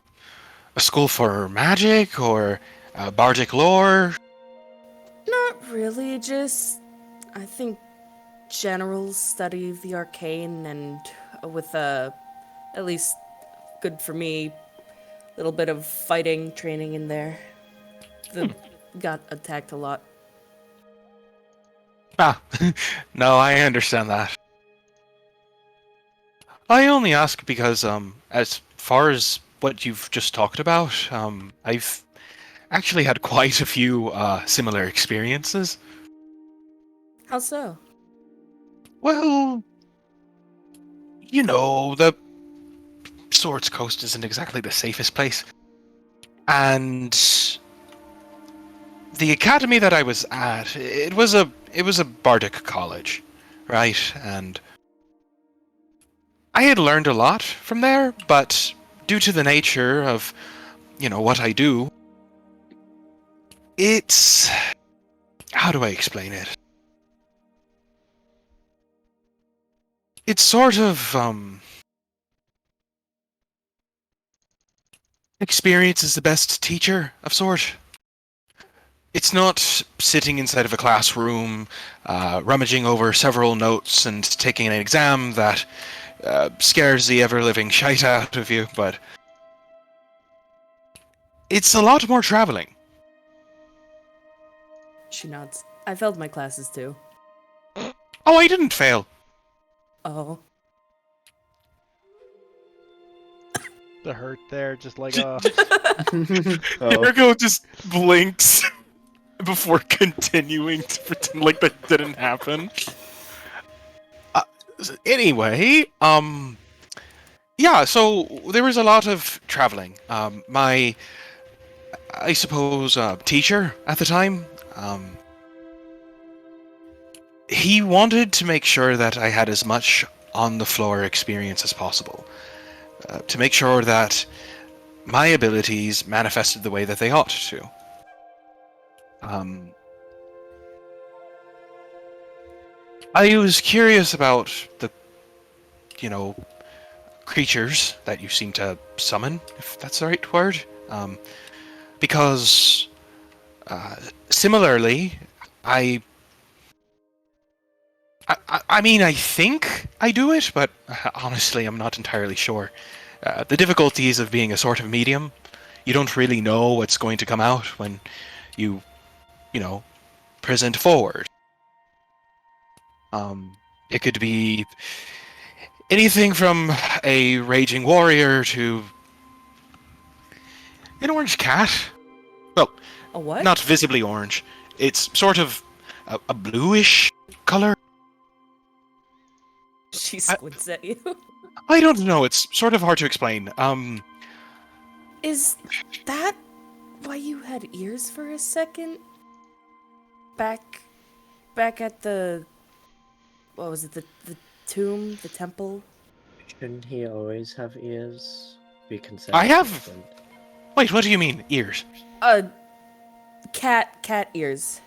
school for magic or bardic lore? Not really, just I think general study of the arcane and with at least good for me, little bit of fighting training in there. Got attacked a lot. Ah, no, I understand that. I only ask because, as far as what you've just talked about, I've actually had quite a few similar experiences. How so? Well, you know, the Swords Coast isn't exactly the safest place. And the academy that I was at, it was a bardic college, right? And I had learned a lot from there, but due to the nature of, what I do, it's... how do I explain it? It's sort of, experience is the best teacher of sort. It's not sitting inside of a classroom, rummaging over several notes and taking an exam that scares the ever-living shite out of you, but it's a lot more traveling. She nods. I failed my classes too. Oh, I didn't fail. Oh. The hurt there, just like Jericho just blinks before continuing to pretend like that didn't happen. Anyway, yeah, so there was a lot of traveling. My, I suppose, teacher at the time, he wanted to make sure that I had as much on-the-floor experience as possible. To make sure that my abilities manifested the way that they ought to. I was curious about the, creatures that you seem to summon, if that's the right word. Because, similarly, I mean, I think I do it, but honestly, I'm not entirely sure. The difficulties of being a sort of medium, you don't really know what's going to come out when you present forward. It could be anything from a raging warrior to an orange cat. Well, A what? not visibly orange. It's sort of a bluish color. She squints at you. I don't know. It's sort of hard to explain. Is that why you had ears for a second? Back at the... what was it? The tomb? The temple? Shouldn't he always have ears? We can say I have- different. Wait, what do you mean, ears? Cat ears.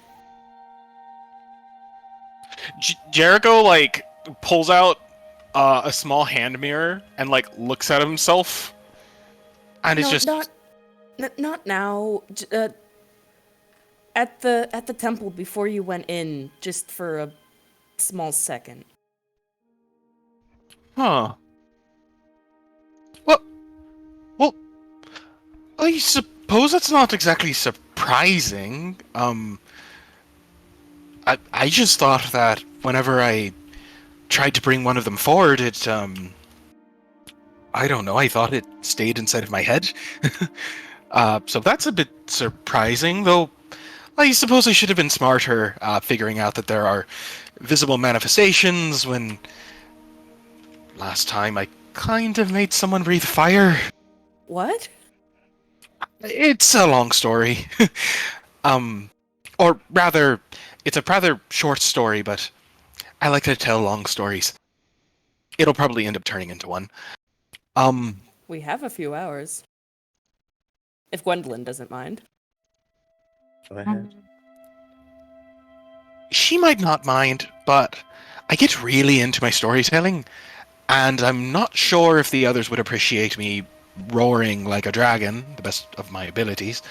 Jericho pulls out a small hand mirror and looks at himself, and it's just Not now. At the temple before you went in, just for a small second. Huh. Well, I suppose that's not exactly surprising. I just thought that whenever I tried to bring one of them forward, it I don't know. I thought it stayed inside of my head. So that's a bit surprising, though. I suppose I should have been smarter, figuring out that there are visible manifestations when last time I kind of made someone breathe fire. What? It's a long story. Or rather, it's a rather short story, but I like to tell long stories. It'll probably end up turning into one. We have a few hours. If Gwendolyn doesn't mind. Go ahead. She might not mind, but I get really into my storytelling, and I'm not sure if the others would appreciate me roaring like a dragon, the best of my abilities,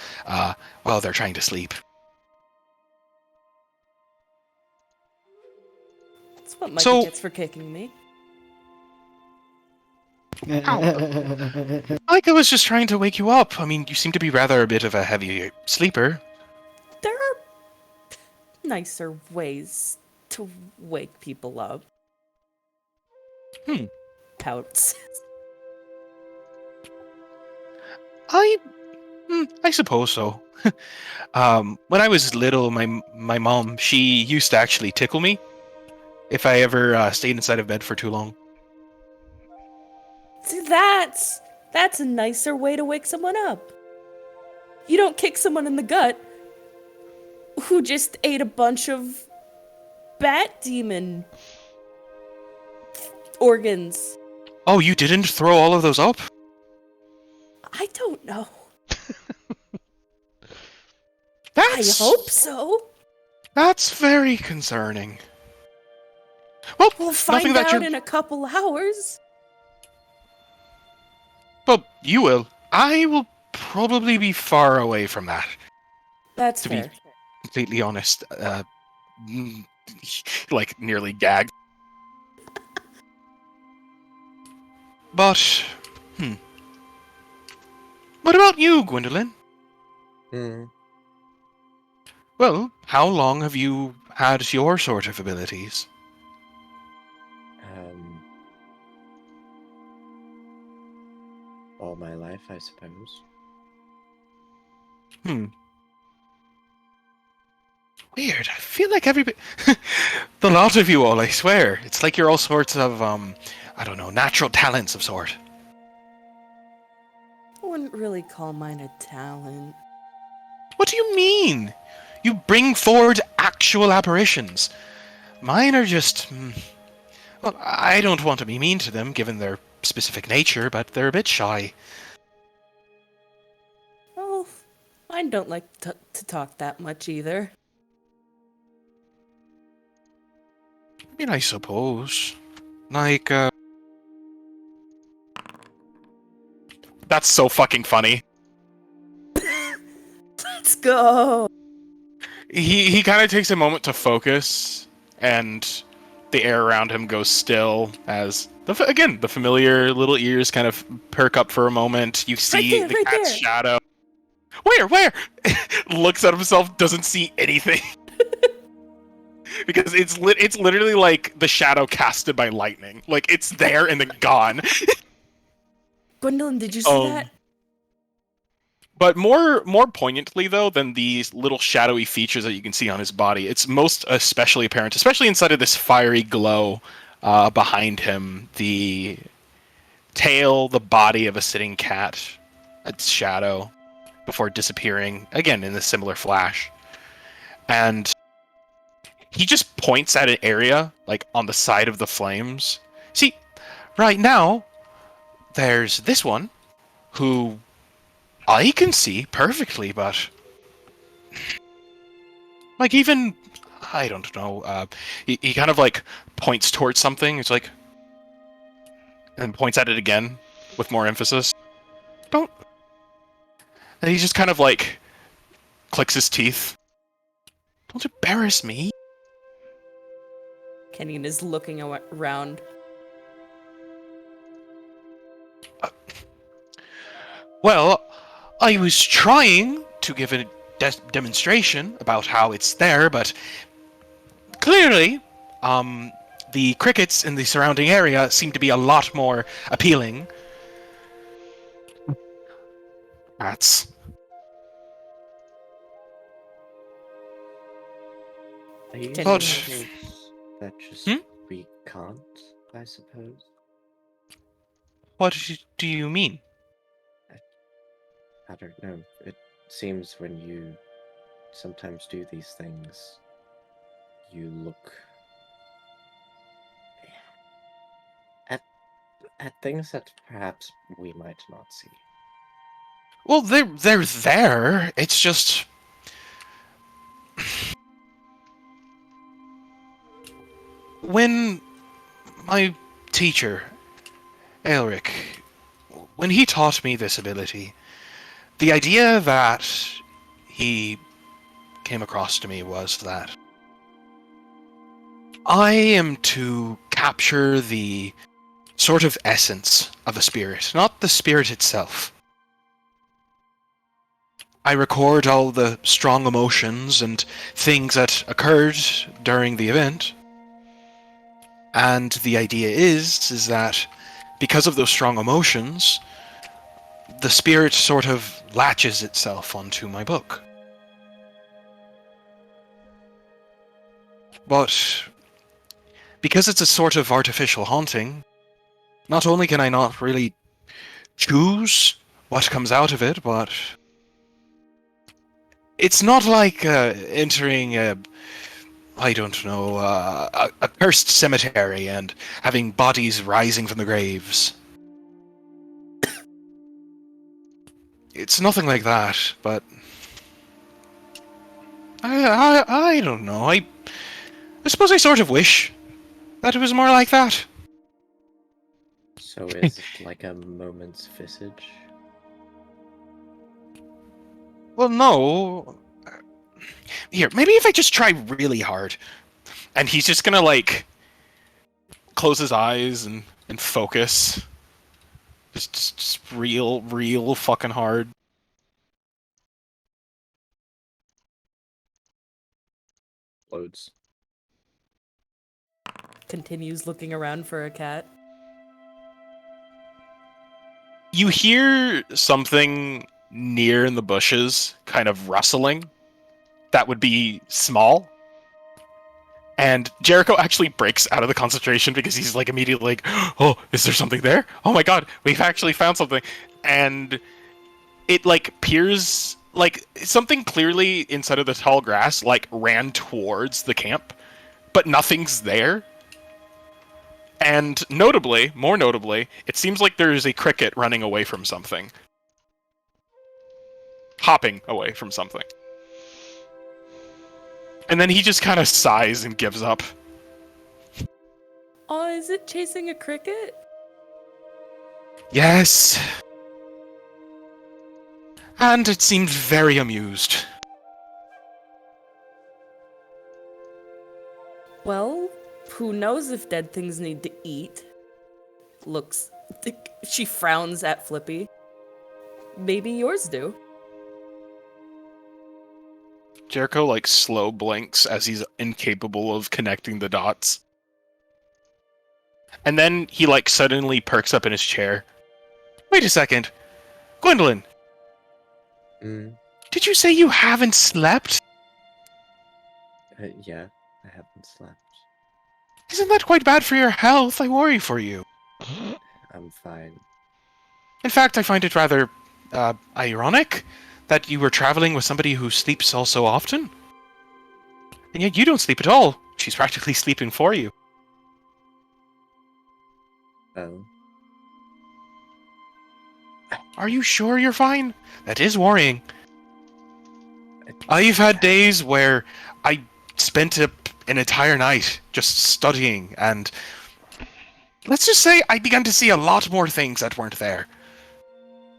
while they're trying to sleep. That's what Mikey gets for kicking me. Like I was just trying to wake you up. I mean, you seem to be rather a bit of a heavy sleeper. There are nicer ways to wake people up. Pouts. I suppose so. When I was little, my mom, she used to actually tickle me if I ever stayed inside of bed for too long. See, that's a nicer way to wake someone up. You don't kick someone in the gut who just ate a bunch of bat demon organs. Oh, you didn't throw all of those up? I don't know. I hope so. That's very concerning. Well, We'll find out in a couple hours. Well, you will. I will probably be far away from that. That's to fair. be completely honest. Like, nearly gagged. But, what about you, Gwendolyn? Well, how long have you had your sort of abilities? All my life, I suppose. Weird. I feel like everybody... The lot of you all, I swear. It's like you're all sorts of, I don't know, natural talents of sort. I wouldn't really call mine a talent. What do you mean? You bring forward actual apparitions. Mine are just... Well, I don't want to be mean to them, given their specific nature, but they're a bit shy. Well, mine don't like to talk that much either. I mean, I suppose. Like, That's so fucking funny. Let's go! He kind of takes a moment to focus, and the air around him goes still as the familiar little ears kind of perk up for a moment. You see the cat's shadow. Where? Looks at himself, doesn't see anything. Because it's literally like the shadow casted by lightning. Like, it's there and then gone. Gwendolyn, did you see that? But more poignantly, though, than these little shadowy features that you can see on his body, it's most especially apparent, especially inside of this fiery glow behind him, the tail, the body of a sitting cat, its shadow, before disappearing, again, in a similar flash. And he just points at an area, like, on the side of the flames. See, right now, there's this one, who I can see perfectly, but... Like, even... I don't know, he kind of, like, points towards something, it's like... And points at it again, with more emphasis. Don't... And he just kind of, like, clicks his teeth. Don't embarrass me. Kenyon is looking around. Well, I was trying to give a demonstration about how it's there, but clearly, the crickets in the surrounding area seem to be a lot more appealing. Rats. Are you Can But- saying that just Hmm? we can't, I suppose? What do you mean? I don't know. It seems when you sometimes do these things, you look at things that perhaps we might not see. Well, they're there. It's just when my teacher, Elric, when he taught me this ability, the idea that he came across to me was that I am to capture the sort of essence of a spirit, not the spirit itself. I record all the strong emotions and things that occurred during the event. And the idea is that because of those strong emotions, the spirit sort of latches itself onto my book. But because it's a sort of artificial haunting, not only can I not really choose what comes out of it, but it's not like entering a cursed cemetery and having bodies rising from the graves. It's nothing like that, but I don't know. I suppose I sort of wish that it was more like that. So is it like a moment's visage? Well, no. Here, maybe if I just try really hard. And he's just gonna, like, close his eyes and focus. Just real fucking hard. Loads. Continues looking around for a cat. You hear something near in the bushes, kind of rustling. That would be small. And Jericho actually breaks out of the concentration because he's like immediately like, oh, is there something there? Oh my god, we've actually found something. And it like peers, like something clearly inside of the tall grass like ran towards the camp, but nothing's there. And more notably, it seems like there's a cricket running away from something. Hopping away from something. And then he just kind of sighs and gives up. Oh, is it chasing a cricket? Yes. And it seemed very amused. Well, who knows if dead things need to eat? She frowns at Flippy. Maybe yours do. Jericho like slow blinks as he's incapable of connecting the dots. And then he like suddenly perks up in his chair. Wait a second. Gwendolyn, did you say you haven't slept? Yeah, I haven't slept. Isn't that quite bad for your health? I worry for you. I'm fine. In fact, I find it rather ironic that you were traveling with somebody who sleeps all so often. And yet you don't sleep at all. She's practically sleeping for you. Oh. Are you sure you're fine? That is worrying. I've had days where I spent an entire night just studying, and let's just say I began to see a lot more things that weren't there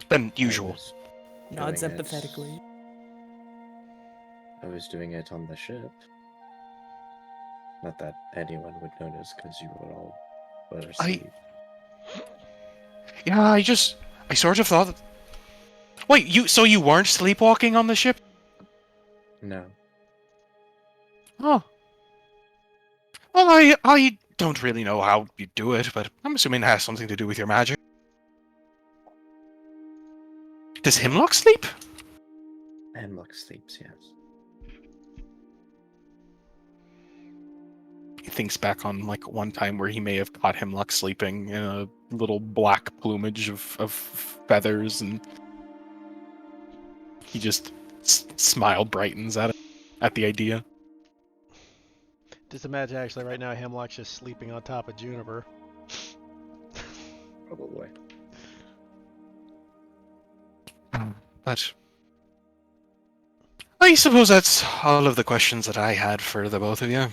than usual. Nods Doing it. empathetically. I was doing it on the ship. Not that anyone would notice because you were all asleep. Yeah, I sort of thought... Wait, so you weren't sleepwalking on the ship? No. Oh. Well, I don't really know how you do it, but I'm assuming it has something to do with your magic. Does Hemlock sleep? Hemlock sleeps, yes. He thinks back on like one time where he may have caught Hemlock sleeping in a little black plumage of feathers, and he just smile brightens at the idea. Just imagine actually right now Hemlock's just sleeping on top of Juniper. Probably. But I suppose that's all of the questions that I had for the both of you.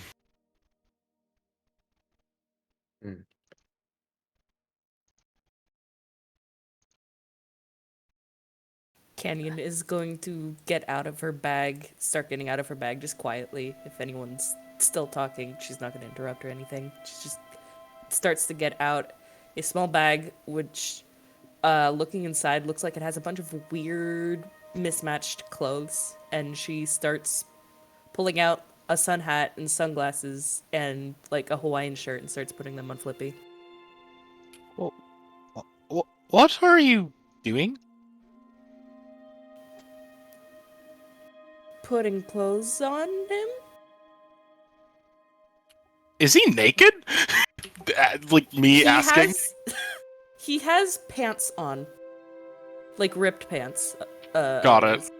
Canyon is going to get out of her bag, start getting out of her bag just quietly. If anyone's still talking, she's not going to interrupt or anything. She just starts to get out a small bag, which, looking inside, looks like it has a bunch of weird, mismatched clothes. And she starts pulling out a sun hat and sunglasses and, like, a Hawaiian shirt and starts putting them on Flippy. Well, what are you doing? Putting clothes on him? Is he naked? Like me asking? He has pants on. Like ripped pants. Got it.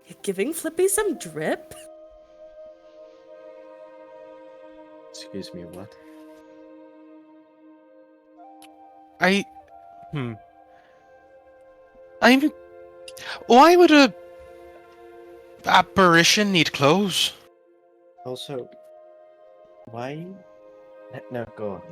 You're giving Flippy some drip? Excuse me, what? Why would a apparition need clothes? Also, why? No, go on.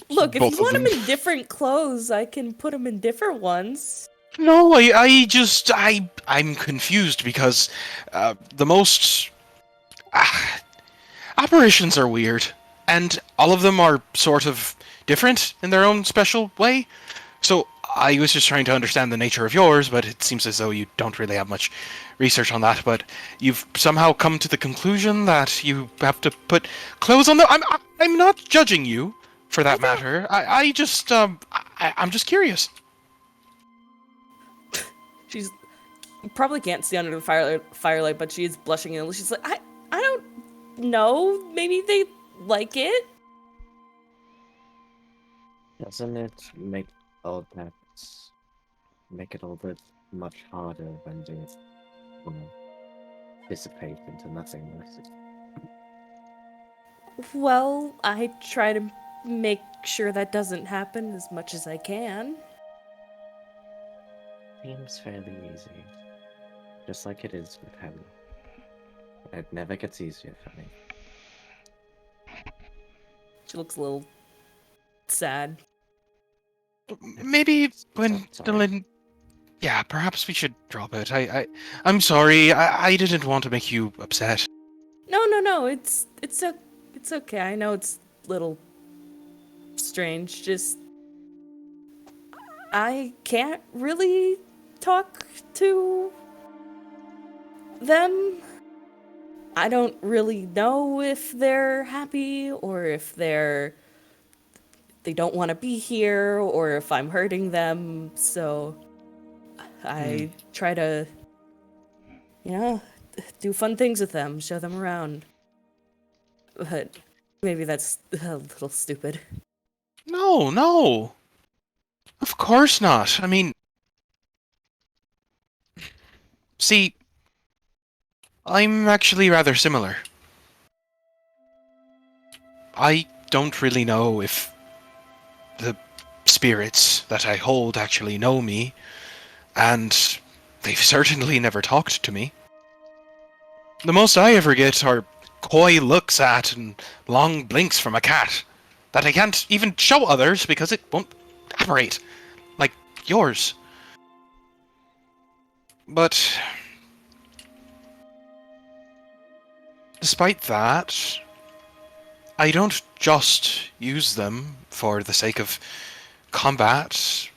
Look, if both you of want him them. in different clothes, I can put him in different ones. No, I'm confused because the most apparitions are weird, and all of them are sort of different in their own special way. So I was just trying to understand the nature of yours, but it seems as though you don't really have much research on that. But you've somehow come to the conclusion that you have to put clothes on them. I'm not judging you for that matter. I'm just curious. She's you probably can't see under the firelight, but she is blushing and she's like, I don't know. Maybe they like it. Doesn't it make all that make it all bit much harder when they, dissipate into nothingness? Well, I try to make sure that doesn't happen as much as I can. Seems fairly easy. Just like it is with Helen. It never gets easier for me. She looks a little sad. Maybe when Sorry. Dylan... Yeah, perhaps we should drop it. I'm sorry. I didn't want to make you upset. No. It's okay. I know it's a little strange. Just I can't really talk to them. I don't really know if they're happy or if they don't want to be here or if I'm hurting them. So I try to, do fun things with them, show them around. But maybe that's a little stupid. No. Of course not. I mean... See... I'm actually rather similar. I don't really know if the spirits that I hold actually know me, and they've certainly never talked to me. The most I ever get are coy looks at and long blinks from a cat that I can't even show others because it won't apparate, like yours. But despite that, I don't just use them for the sake of combat.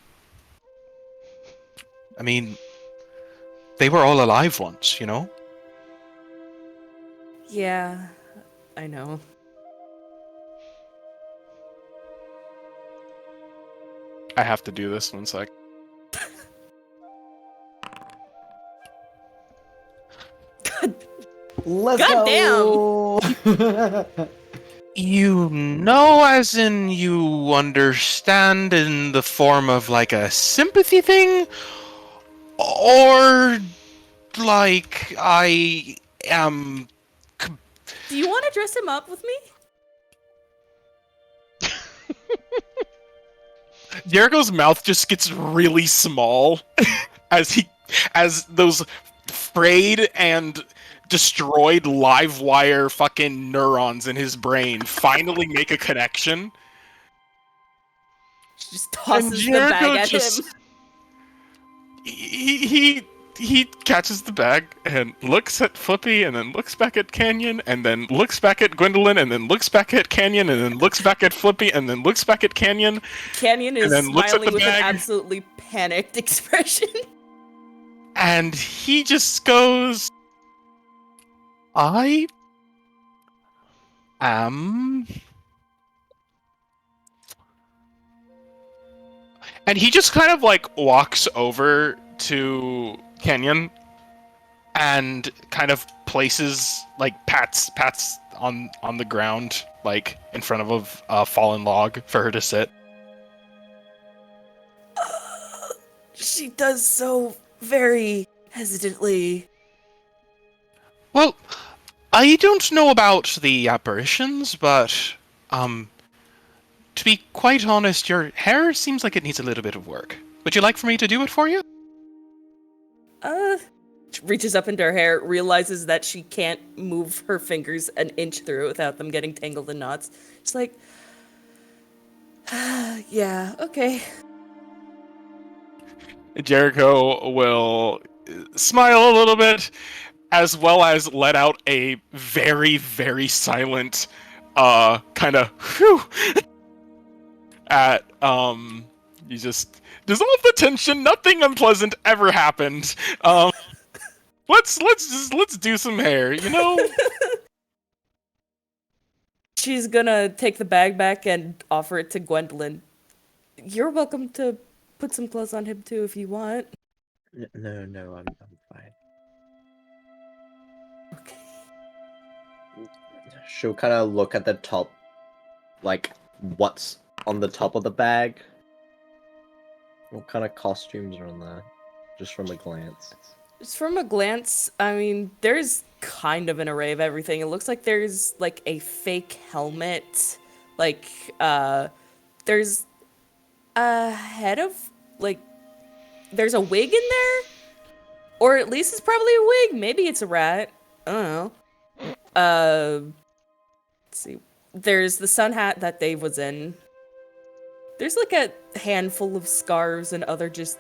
I mean, they were all alive once, you know? Yeah, I know. I have to do this 1 sec. Let's Goddamn. go! You know, as in you understand in the form of like a sympathy thing? Or like I am. Do you want to dress him up with me? Jericho's mouth just gets really small as those frayed and destroyed live wire fucking neurons in his brain finally make a connection. She just tosses the bag at him. He catches the bag and looks at Flippy and then looks back at Canyon and then looks back at Gwendolyn and then looks back at Canyon and then looks back at Flippy and then looks back at Canyon. Canyon is then looks at smiling the with an bag. absolutely panicked expression. And he just goes, I am... And he just kind of like walks over to Canyon and kind of places, like pats on the ground, like in front of a fallen log for her to sit. She does so very hesitantly. Well, I don't know about the apparitions, but to be quite honest, your hair seems like it needs a little bit of work. Would you like for me to do it for you? She reaches up into her hair, realizes that she can't move her fingers an inch through it without them getting tangled in knots. She's like, yeah, okay. Jericho will smile a little bit, as well as let out a very, very silent, kind of whew at you just dissolve the tension. Nothing unpleasant ever happened. Let's do some hair, you know. She's gonna take the bag back and offer it to Gwendolyn. You're welcome to put some clothes on him too if you want. No, I'm fine. Okay. She'll kind of look at the top, like what's on the top of the bag. What kind of costumes are on there? Just from a glance. Just from a glance, I mean, there's kind of an array of everything. It looks like there's like a fake helmet, like there's a head of like there's a wig in there, or at least it's probably a wig. Maybe it's a rat. I don't know. Let's see. There's the sun hat that Dave was in. There's like a handful of scarves and other just...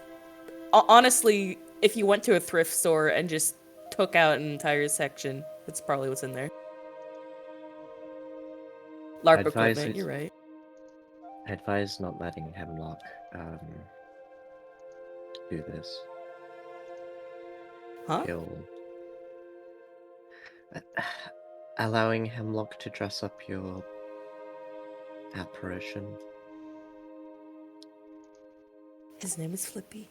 Honestly, if you went to a thrift store and just took out an entire section, that's probably what's in there. LARP equipment, you're right. I advise not letting Hemlock do this. Huh? Allowing Hemlock to dress up your apparition. His name is Flippy.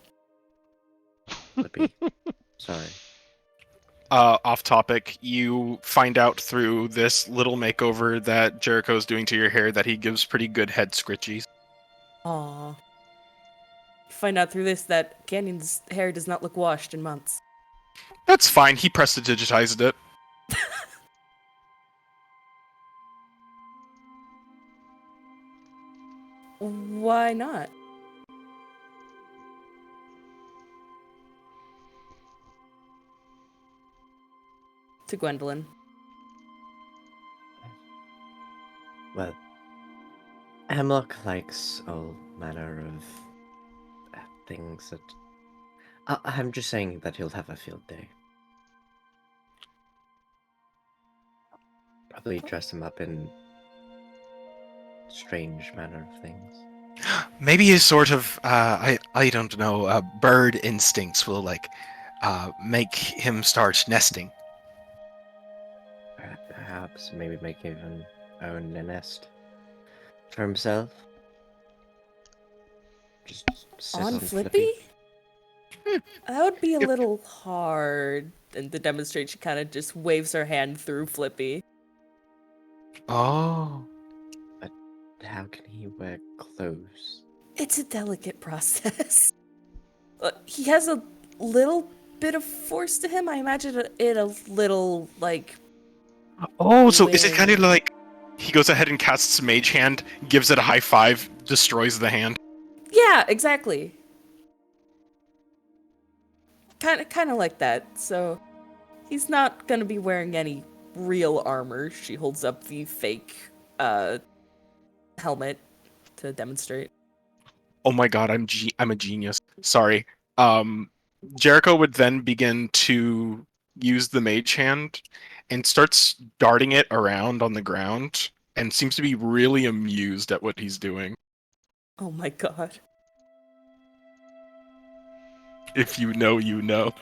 Flippy. Sorry. Off topic, you find out through this little makeover that Jericho's doing to your hair that he gives pretty good head scritchies. Aww. Find out through this that Canyon's hair does not look washed in months. That's fine, he prestidigitized it. Why not? To Gwendolyn. Well, Hemlock likes all manner of things that... I'm just saying that he'll have a field day. Probably dress him up in strange manner of things. Maybe his sort of, I don't know, bird instincts will, like, make him start nesting. Perhaps, maybe make even own a nest for himself. Just sit On Flippy? That would be a little hard. And to demonstrate, she kind of just waves her hand through Flippy. Oh. But how can he wear clothes? It's a delicate process. He has a little bit of force to him. I imagine it a little, like... Oh, so is it Weird. kind of like he goes ahead and casts Mage Hand, gives it a high five, destroys the hand? Yeah, exactly. Kind of like that. So he's not gonna be wearing any real armor. She holds up the fake helmet to demonstrate. Oh my god, I'm a genius. Sorry. Jericho would then begin to use the Mage Hand and starts darting it around on the ground and seems to be really amused at what he's doing. Oh my god. If you know, you know.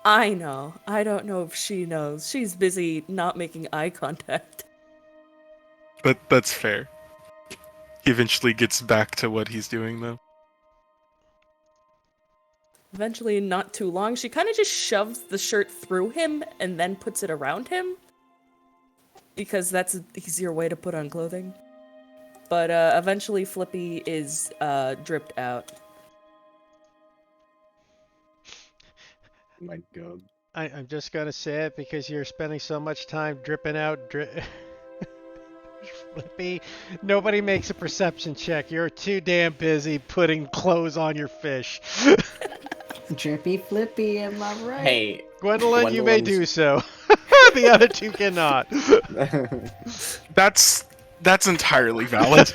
I know. I don't know if she knows. She's busy not making eye contact. But that's fair. He eventually gets back to what he's doing, though. Eventually, not too long, she kind of just shoves the shirt through him and then puts it around him. Because that's an easier way to put on clothing. But eventually, Flippy is dripped out. My god. I'm just gonna say it because you're spending so much time dripping out Flippy. Nobody makes a perception check. You're too damn busy putting clothes on your fish. Drippy Flippy, am I right? Hey, Gwendolyn, you may do so. The other two cannot. That's entirely valid.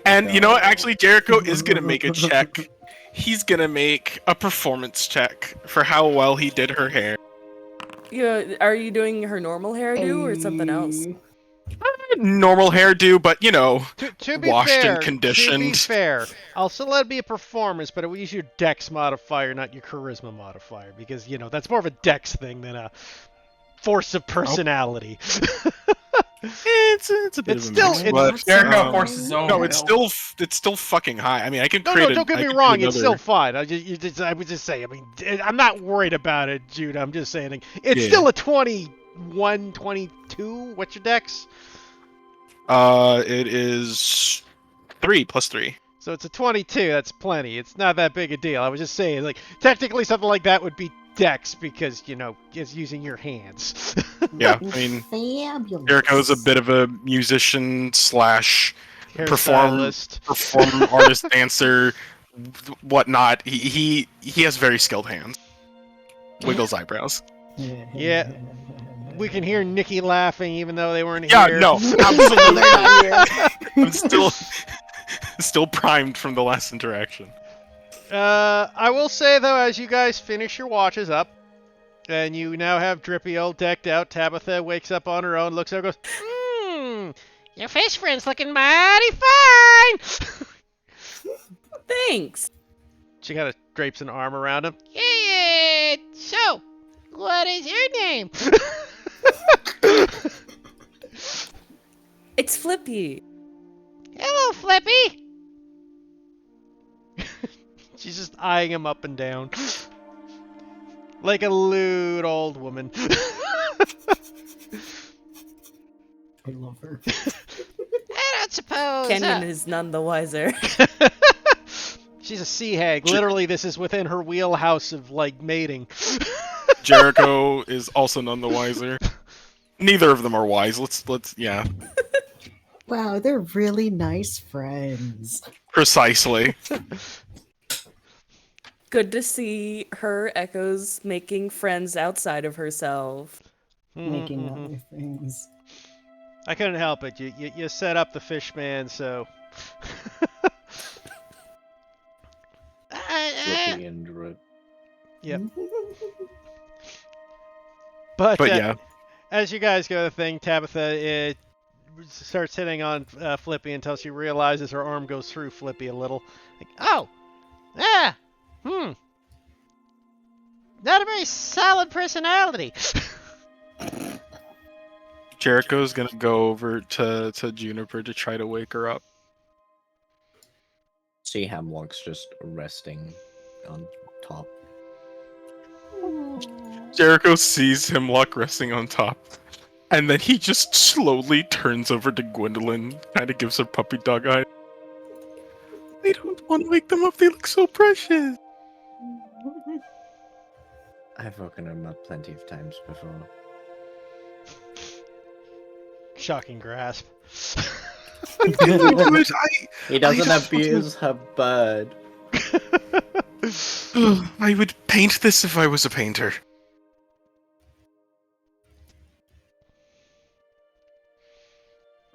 And you know what? Actually, Jericho is gonna make a check. He's gonna make a performance check for how well he did her hair. Are you doing her normal hairdo or something else? Normal hairdo, but you know, To be washed fair, and conditioned. To be fair, I'll still let it be a performance, but it will use your dex modifier, not your charisma modifier, because you know that's more of a dex thing than a force of personality. It's a bit It's of a still- mix, it's- but, Jericho forces his own. no, it's still fucking high. I mean, I can No, create. don't get I me can wrong, create it's still another- fine. I would just say, I mean, I'm not worried about it, Jude. I'm just saying, it's Yeah. still a 21, 22. What's your dex? It is 3 plus 3. So it's a 22. That's plenty. It's not that big a deal. I was just saying, like, technically something like that would be dex because, you know, it's using your hands. Yeah, I mean, Fabulous. Jericho's a bit of a musician slash Hairstylist. perform artist, dancer, whatnot. He has very skilled hands. Wiggles eyebrows. Yeah. We can hear Nikki laughing even though they weren't Yeah, here. no, absolutely. I'm still primed from the last interaction. I will say, though, as you guys finish your watches up, and you now have Drippy all decked out, Tabitha wakes up on her own, looks at her, goes, Your fish friend's looking mighty fine. Thanks. she kind of drapes an arm around him. Yeah. So, what is your name? It's Flippy. Hello, Flippy. She's just eyeing him up and down. Like a lewd old woman. I love her. I don't suppose. Kenyon is none the wiser. She's a sea hag. Literally, this is within her wheelhouse of, like, mating. Jericho is also none the wiser. Neither of them are wise. Let's yeah. Wow, they're really nice friends. Precisely. Good to see her Echoes making friends outside of herself. Making other things. I couldn't help it. You set up the fish man, so... Drippy and drip. Yep. But yeah. as you guys go to the thing, Tabitha starts hitting on Flippy until she realizes her arm goes through Flippy a little. Like, Oh. Not a very solid personality. Jericho's gonna go over to Juniper to try to wake her up. see Hemlock's just resting on top. Jericho sees Hemlock resting on top, and then he just slowly turns over to Gwendolyn, kind of gives her puppy dog eye. I don't want to wake them up. They look so precious. I've woken him up plenty of times before. Shocking grasp. He doesn't just abuse her bird. I would paint this if I was a painter.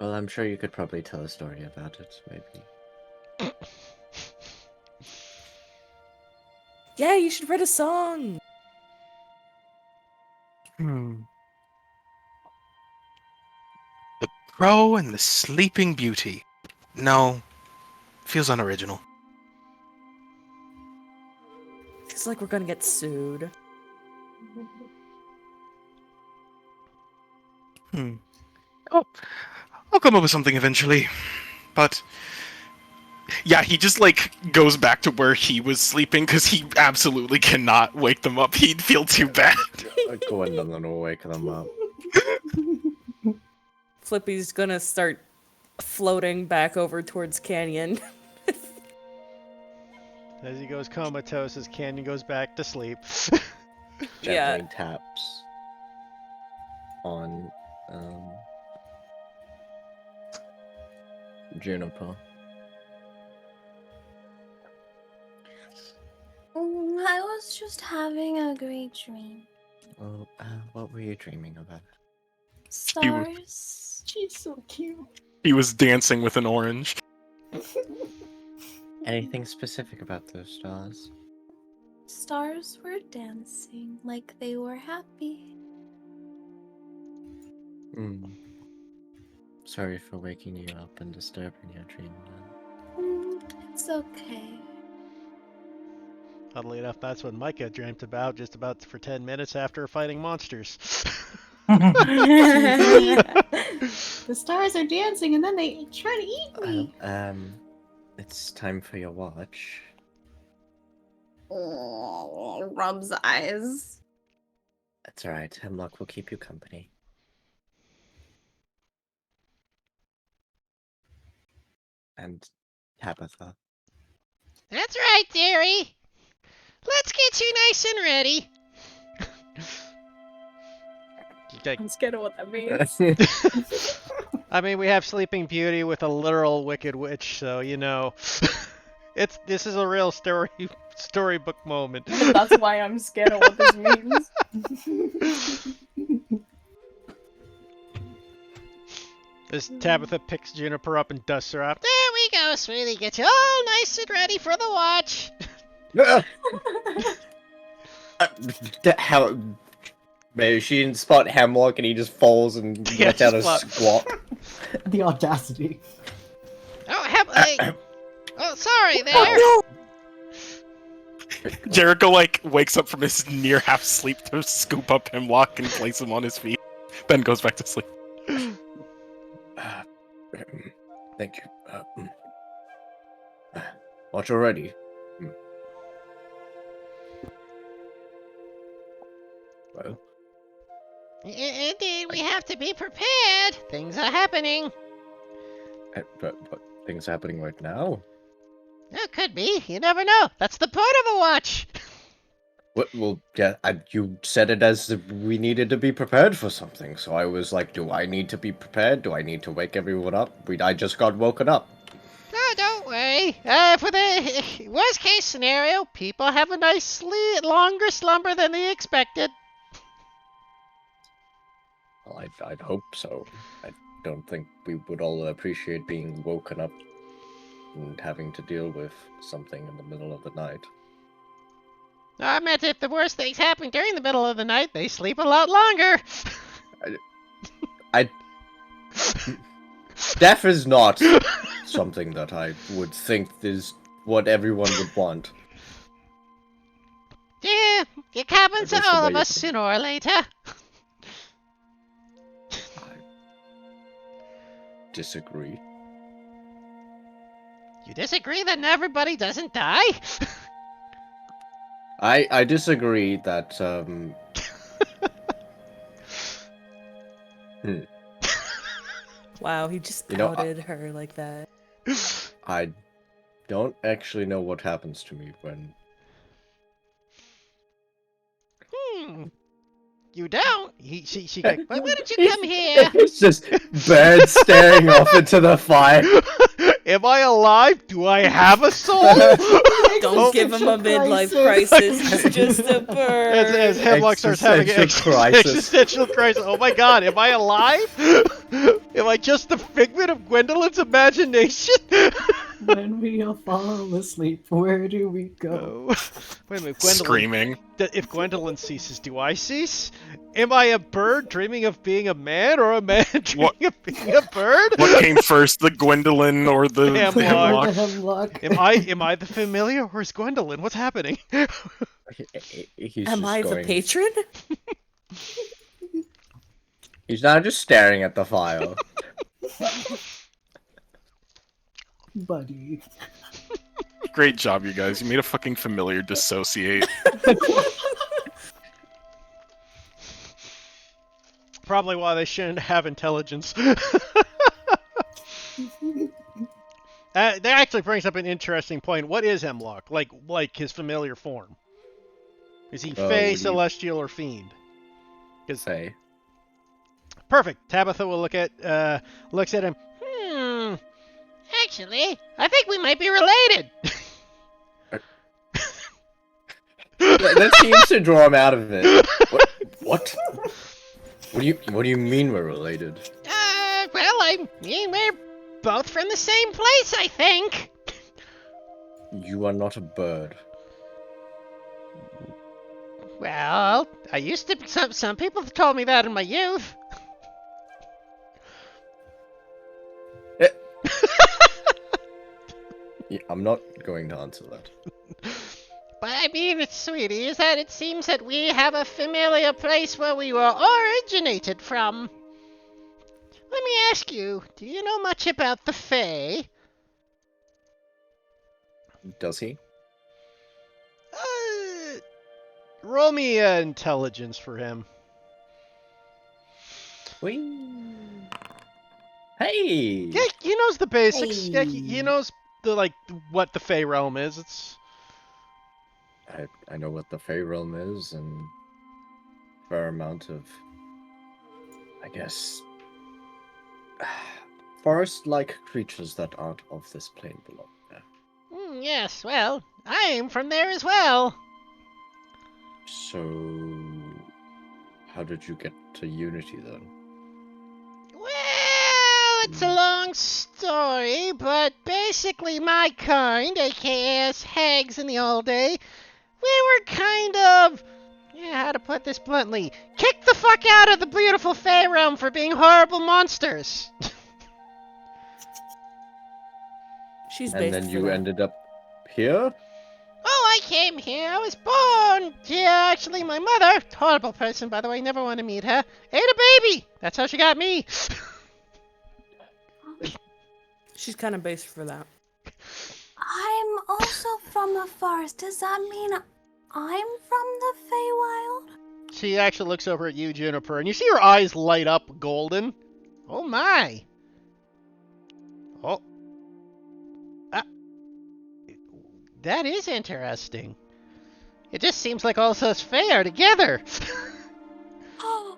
Well, I'm sure you could probably tell a story about it, maybe. Yeah, you should write a song. The Crow and the Sleeping Beauty. No, feels unoriginal. Feels like we're gonna get sued. Oh, I'll come up with something eventually. But yeah, he just like goes back to where he was sleeping because he absolutely cannot wake them up. He'd feel too bad. Gwendolyn will wake them up. Flippy's gonna start floating back over towards Canyon. As he goes comatose, as Canyon goes back to sleep. Gently taps on Juniper. I was just having a great dream. Well, what were you dreaming about? Stars. She's so cute. He was dancing with an orange. Anything specific about those stars? Stars were dancing like they were happy. Sorry for waking you up and disturbing your dream. Then. It's okay. Oddly enough, that's what Micah dreamt about just about for 10 minutes after fighting monsters. The stars are dancing and then they try to eat me. It's time for your watch. Oh, rubs eyes. That's alright, Hemlock will keep you company. And Tabitha. That's right, dearie. Let's get you nice and ready. I'm scared of what that means. I mean, we have Sleeping Beauty with a literal Wicked Witch, so you know, this is a real storybook moment. That's why I'm scared of what this means. As Tabitha picks Juniper up and dusts her off. There we go, sweetie. Get you all nice and ready for the watch. How? Maybe she didn't spot Hemlock and he just falls and lets out a squat. The audacity. Oh, oh, sorry there. Jericho like wakes up from his near half sleep to scoop up Hemlock and place him on his feet. Then goes back to sleep. Thank you. Watch already. Well. Indeed, we have to be prepared. Things are happening. But things happening right now? It could be. You never know. That's the point of a watch. What? Well, yeah, you said it as if we needed to be prepared for something, so I was like, do I need to be prepared? Do I need to wake everyone up? I just got woken up. No, don't worry. For the worst case scenario, people have a nice longer slumber than they expected. Well, I'd hope so. I don't think we would all appreciate being woken up and having to deal with something in the middle of the night. I meant if the worst things happen during the middle of the night, they sleep a lot longer. Death is not something that I would think is what everyone would want. Yeah, it happens to Just the all way of you us think. sooner or later. Disagree. You disagree that everybody doesn't die? I disagree that Wow, he just You know, outed her like that. I don't actually know what happens to me when You don't? She goes, why didn't you come here? it's just birds staring off into the fire. Am I alive? Do I have a soul? Don't give him a midlife crisis. He's just a bird. As Hemlock starts having an Existential crisis. existential crisis. Oh my god, am I alive? Am I just the figment of Gwendolyn's imagination? When we all fall asleep, where do we go? Wait a minute, Gwendolyn. Screaming. If Gwendolyn ceases, do I cease? Am I a bird dreaming of being a man, or a man dreaming of being a bird? What came first, the Gwendolyn or the Hemlock. Hemlock? Am I the familiar, or is Gwendolyn? What's happening? Am I the patron? He's now just staring at the fire. Buddy. Great job, you guys. You made a fucking familiar dissociate. Probably why they shouldn't have intelligence. That actually brings up an interesting point. What is Hemlock? Like his familiar form? Is he Fey, Celestial, or Fiend? Fey. Perfect. Tabitha will looks at him. Actually, I think we might be related. That seems to draw him out of it. What? What do you mean we're related? Well, I mean, we're both from the same place, I think. You are not a bird. Well, I used to. Some people have told me that in my youth. Yeah, I'm not going to answer that. But I mean, sweetie, is that it seems that we have a familiar place where we were originated from. Let me ask you, do you know much about the Fae? Does he? Roll me intelligence for him. Whee! Hey! Yeah, he knows the basics. Hey. Yeah, he knows what the Fey realm is. It's I know what the Fey realm is, and a fair amount of, I guess, forest-like creatures that aren't of this plane belong there. Yes, well, I'm from there as well. So, how did you get to Unity then? Well, it's a long story, but basically my kind, aka us hags in the old day, we were kind of, how to put this bluntly, kicked the fuck out of the beautiful Fey realm for being horrible monsters. She's And based then for you that. ended up here? Oh, I came here. I was born here. Actually, my mother, horrible person, by the way, never want to meet her, ate a baby. That's how she got me. She's kind of based for that. I'm also from a forest. Does that mean I'm from the Feywild? She actually looks over at you, Juniper, and you see her eyes light up golden. Oh my. Oh. That is interesting. It just seems like all of us Fey are together. Oh,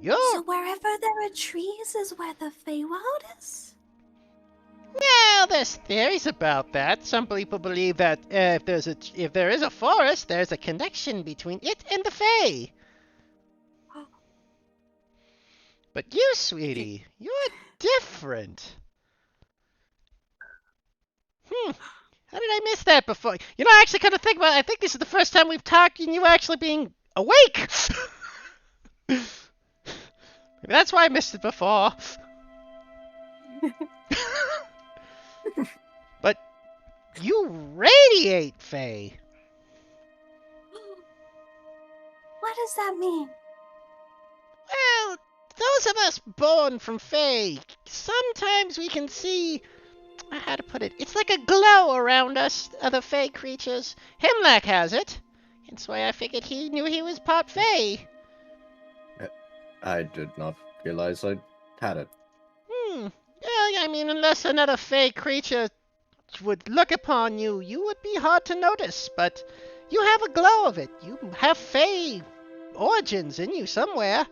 You're... so wherever there are trees is where the Feywild is? Well, there's theories about that. Some people believe that if there is a forest, there's a connection between it and the Fae. But you, sweetie, you're different. How did I miss that before? You know, I actually kind of think about it. I think this is the first time we've talked and you actually being awake. Maybe that's why I missed it before. But you radiate, Faye. What does that mean? Well, those of us born from Fae, sometimes we can see know how to put it. It's like a glow around us, other Fey creatures. Hemlock has it. That's why I figured he knew he was part Fey. I did not realize I had it. Yeah, I mean, unless another Fey creature would look upon you, you would be hard to notice, but you have a glow of it. You have Fey origins in you somewhere.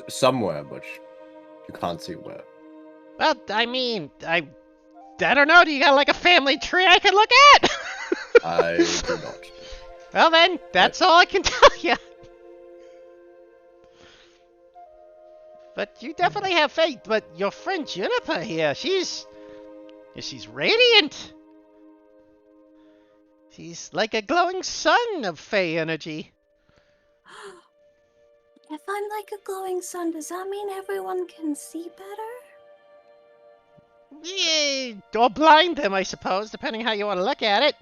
Somewhere, but you can't see where. Well, I mean, I don't know. Do you got like a family tree I can look at? I do not. Well then, that's all I can tell you. But you definitely have faith. But your friend Juniper here, she's radiant. She's like a glowing sun of Fey energy. If I'm like a glowing sun, does that mean everyone can see better? Yeah, or blind them, I suppose, depending how you want to look at it.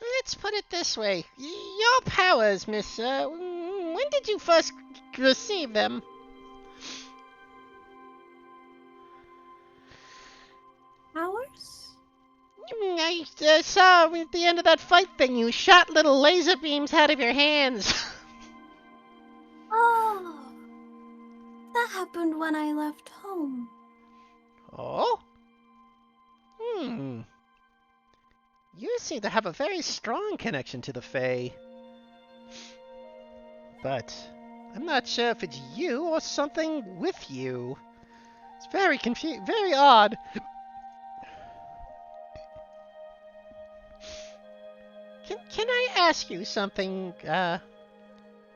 Let's put it this way. Your powers, Miss, when did you first receive them? Powers? I saw at the end of that fight thing, you shot little laser beams out of your hands. Oh, that happened when I left home. Oh? You seem to have a very strong connection to the Fae. But I'm not sure if it's you or something with you. It's very very odd. Can I ask you something,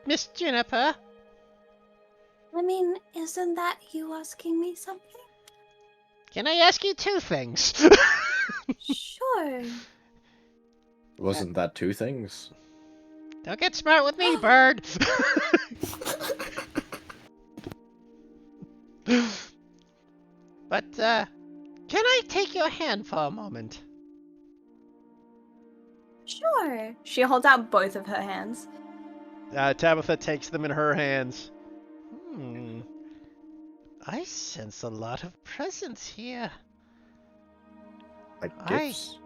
Miss Juniper? I mean, isn't that you asking me something? Can I ask you two things? Sure. Wasn't that two things? Don't get smart with me, bird! But, can I take your hand for a moment? Sure. She holds out both of her hands. Tabitha takes them in her hands. I sense a lot of presence here. Like gifts?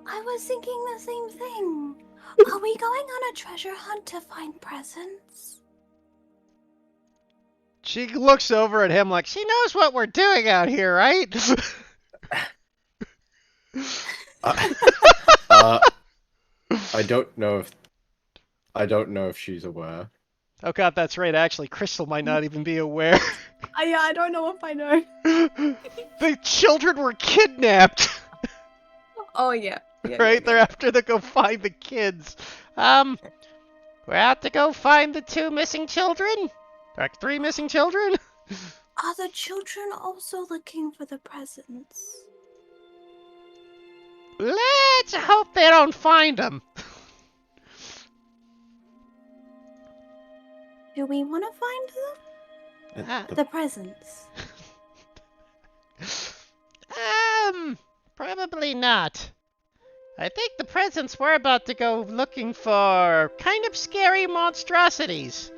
I was thinking the same thing. Are we going on a treasure hunt to find presents? She looks over at him like, she knows what we're doing out here, right? I don't know if she's aware. Oh god, that's right. Actually, Crystal might not even be aware. Yeah, I don't know if I know. The children were kidnapped. Oh yeah. Right? They're after to go find the kids. We're out to go find the 2 missing children? Or 3 missing children? Are the children also looking for the presents? Let's hope they don't find them. Do we want to find them? The presents. Probably not. I think the presents we're about to go looking for kind of scary monstrosities.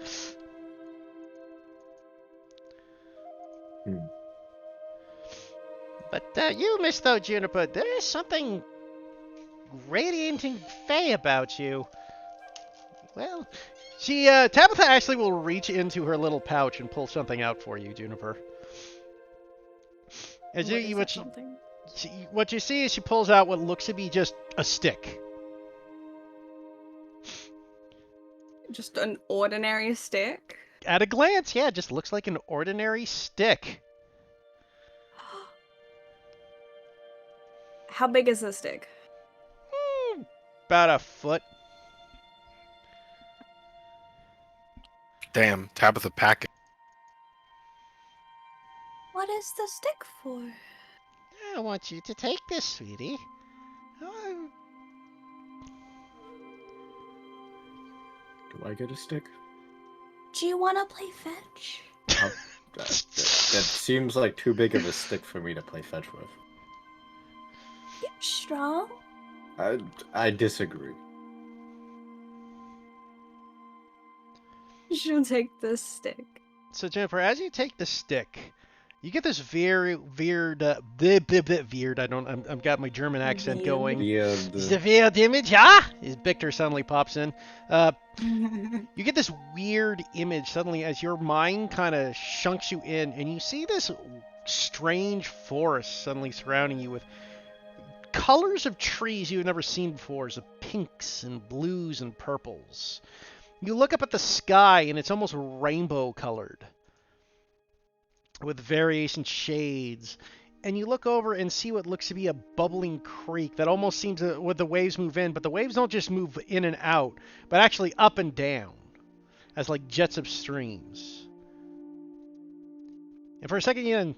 But you, Miss Though Juniper, there is something radiating Fey about you. Well, Tabitha actually will reach into her little pouch and pull something out for you, Juniper. What you see is she pulls out what looks to be just a stick. Just an ordinary stick? At a glance, yeah, it just looks like an ordinary stick. How big is the stick? About a foot. Damn, Tabitha packing. What is the stick for? I want you to take this, sweetie. Do I get a stick? Do you want to play fetch? That seems like too big of a stick for me to play fetch with. You're strong. I disagree. She'll take the stick. So Jennifer, as you take the stick, you get this very weird, weird. I've got my German accent going. It's the weird image, ah! As Victor suddenly pops in. You get this weird image suddenly as your mind kind of shunks you in, and you see this strange forest suddenly surrounding you with colors of trees you've never seen before, so pinks and blues and purples. You look up at the sky, and it's almost rainbow colored, with variation shades. And you look over and see what looks to be a bubbling creek that almost seems to, with the waves move in, but the waves don't just move in and out, but actually up and down, as like jets of streams. And for a second,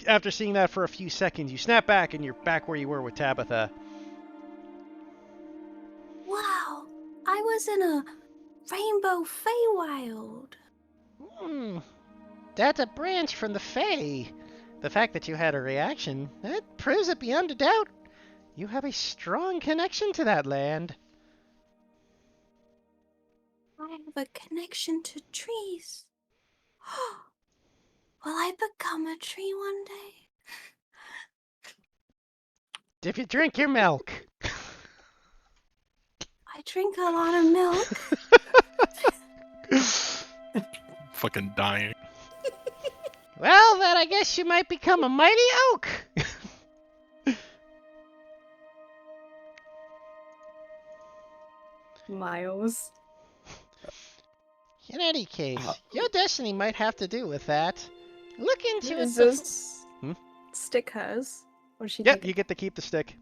after seeing that for a few seconds, you snap back and you're back where you were with Tabitha. Wow, I was in a rainbow Feywild. That's a branch from the Fae. The fact that you had a reaction, that proves it beyond a doubt. You have a strong connection to that land. I have a connection to trees. Will I become a tree one day? If you drink your milk. I drink a lot of milk. Fucking dying. Well, then I guess you might become a mighty oak. Miles. In any case, your destiny might have to do with that. Look into Is it. this stick hers? Or does she Yep, take you get to keep the stick.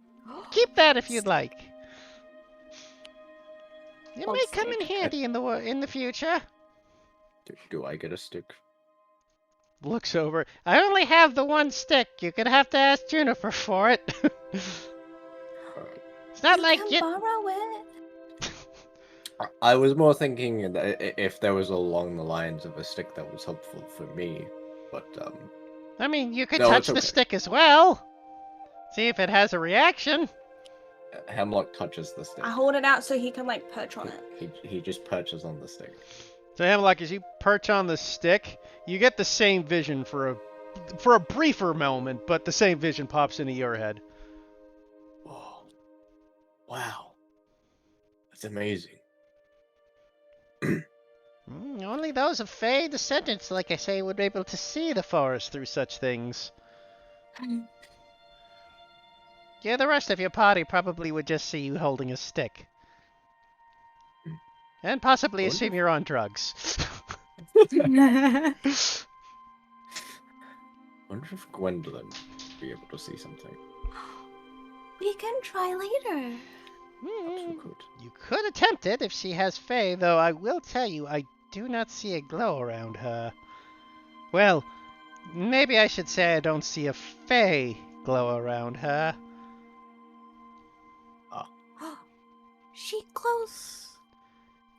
Keep that if you'd like. It Old might come in stick. handy in the future. Do I get a stick? Looks over. I only have the one stick. You're gonna have to ask Juniper for it. It's not like can you. borrow it. I was more thinking that if there was along the lines of a stick that was helpful for me, but I mean, you could No, touch it's the okay. stick as well. See if it has a reaction. Hemlock touches the stick. I hold it out so he can like perch on it. He just perches on the stick. So Hemlock, as you perch on the stick, you get the same vision for a briefer moment, but the same vision pops into your head. Whoa. Wow. That's amazing. Only those of Fey descendants, like I say, would be able to see the forest through such things. Yeah, the rest of your party probably would just see you holding a stick. And possibly assume you're on drugs. Wonder if Gwendolyn would be able to see something. We can try later. You could attempt it if she has Fey, though I will tell you, I do not see a glow around her. Well, maybe I should say I don't see a Fey glow around her. She glows.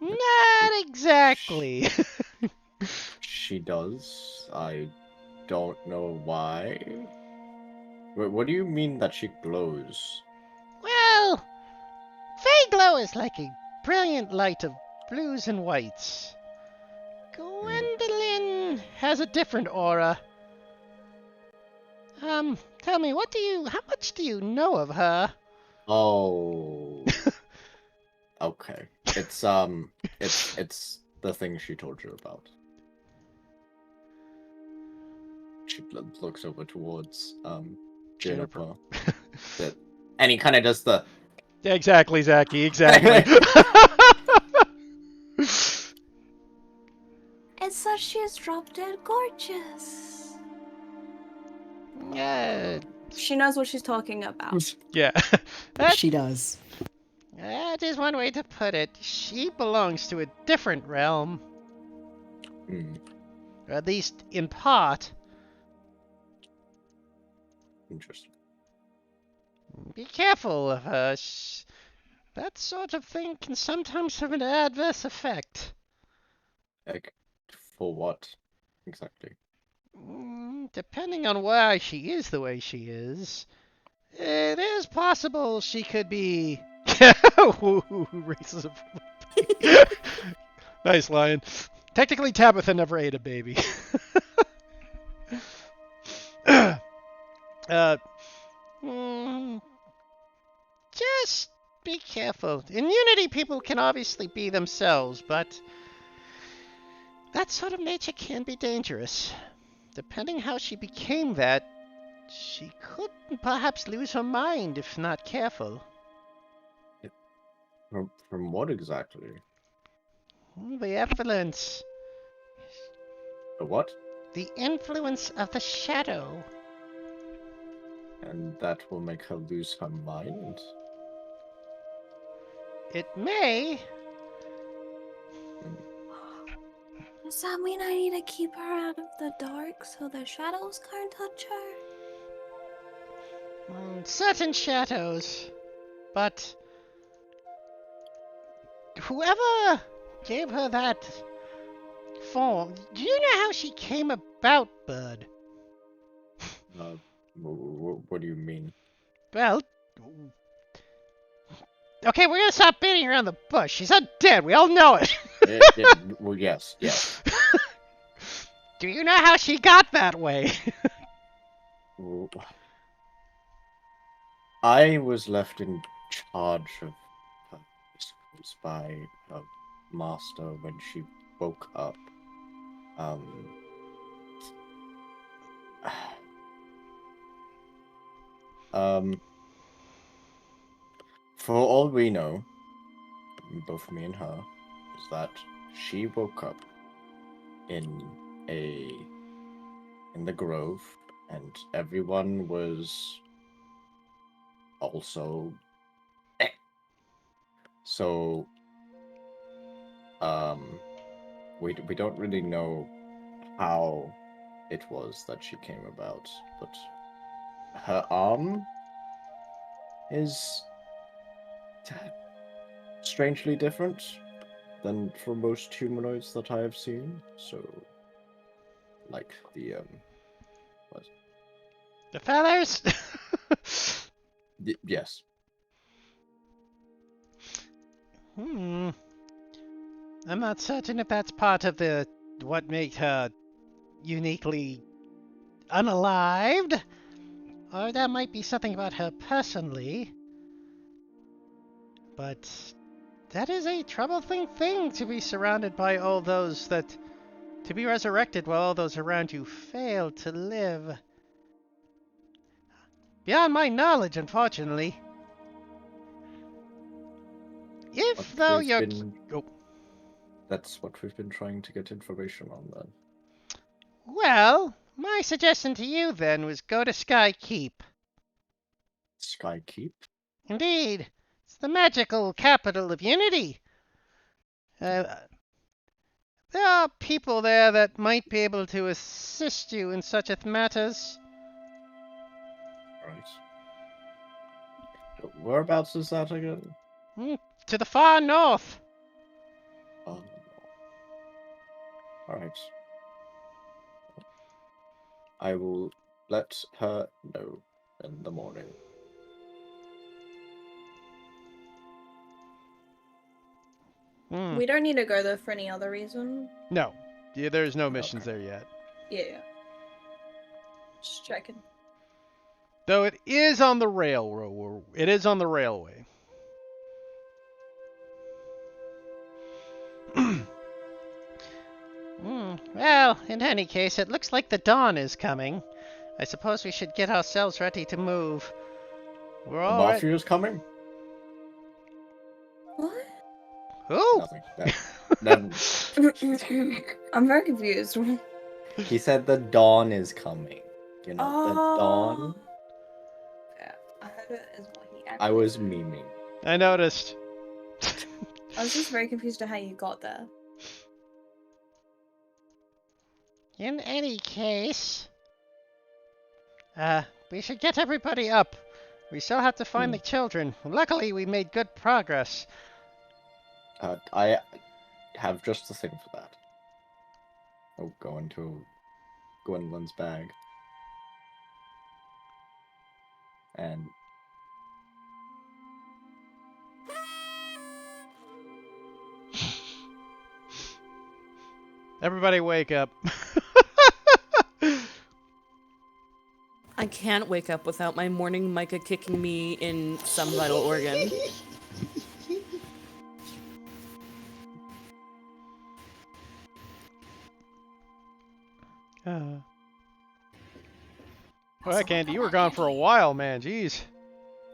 Not exactly. She does. I don't know why. What do you mean that she glows? Well, Fey glow is like a brilliant light of blues and whites. Gwendolyn has a different aura. Tell me, how much do you know of her? Oh. Okay. It's the thing she told you about. She looks over towards Juniper. And he kind of does the Exactly, Zachy, exactly. It's such she's drop dead gorgeous. She knows what she's talking about. Yeah. She does. That is one way to put it. She belongs to a different realm. Or at least in part. Interesting. Be careful of her. That sort of thing can sometimes have an adverse effect. Like, for what exactly? Depending on why she is the way she is, it is possible she could be... Racism. Nice, Lion. Technically, Tabitha never ate a baby. Just be careful. In Unity, people can obviously be themselves, but that sort of nature can be dangerous. Depending how she became that, she could perhaps lose her mind if not careful. From what exactly? The influence. The what? The influence of the shadow. And that will make her lose her mind? It may. Does that mean I need to keep her out of the dark so the shadows can't touch her? Certain shadows. But whoever gave her that form, do you know how she came about, Bird? What do you mean? Well, okay, we're gonna stop beating around the bush. She's undead. We all know it. Well, yes. Do you know how she got that way? Well, I was left in charge of her schools by her master when she woke up. For all we know, both me and her, is that she woke up in the grove, and everyone was also so we don't really know how it was that she came about, but her arm is strangely different than from most humanoids that I have seen. So, like the what? The feathers? Yes. I'm not certain if that's part of what made her uniquely unalived, or that might be something about her personally. But that is a troubling thing to be surrounded by all those to be resurrected while all those around you fail to live. Beyond my knowledge, unfortunately. If though you're... That's what we've been trying to get information on then. Well, my suggestion to you then was go to Sky Keep. Sky Keep? Indeed. It's the magical capital of Unity. There are people there that might be able to assist you in such matters. Right. Whereabouts is that again? To the far north. Oh. Alright. I will let her know in the morning. We don't need to go there for any other reason. No. Yeah, there's no missions there yet. Yeah. Just checking. Though it is on the railroad. It is on the railway. Well, in any case, it looks like the dawn is coming. I suppose we should get ourselves ready to move. We're all The Mafia's coming? What? Who? Nothing. I'm very confused. He said the dawn is coming. You know, the dawn. Yeah, I heard it as what he I was memeing. I noticed. I was just very confused to how you got there. In any case, we should get everybody up. We still have to find the children. Luckily, we made good progress. I have just the thing for that. Oh, go into Gwendolyn's bag. And Everybody wake up. I can't wake up without my morning Micah kicking me in some vital organ. Well, Candy, you were gone for a while, man. Jeez.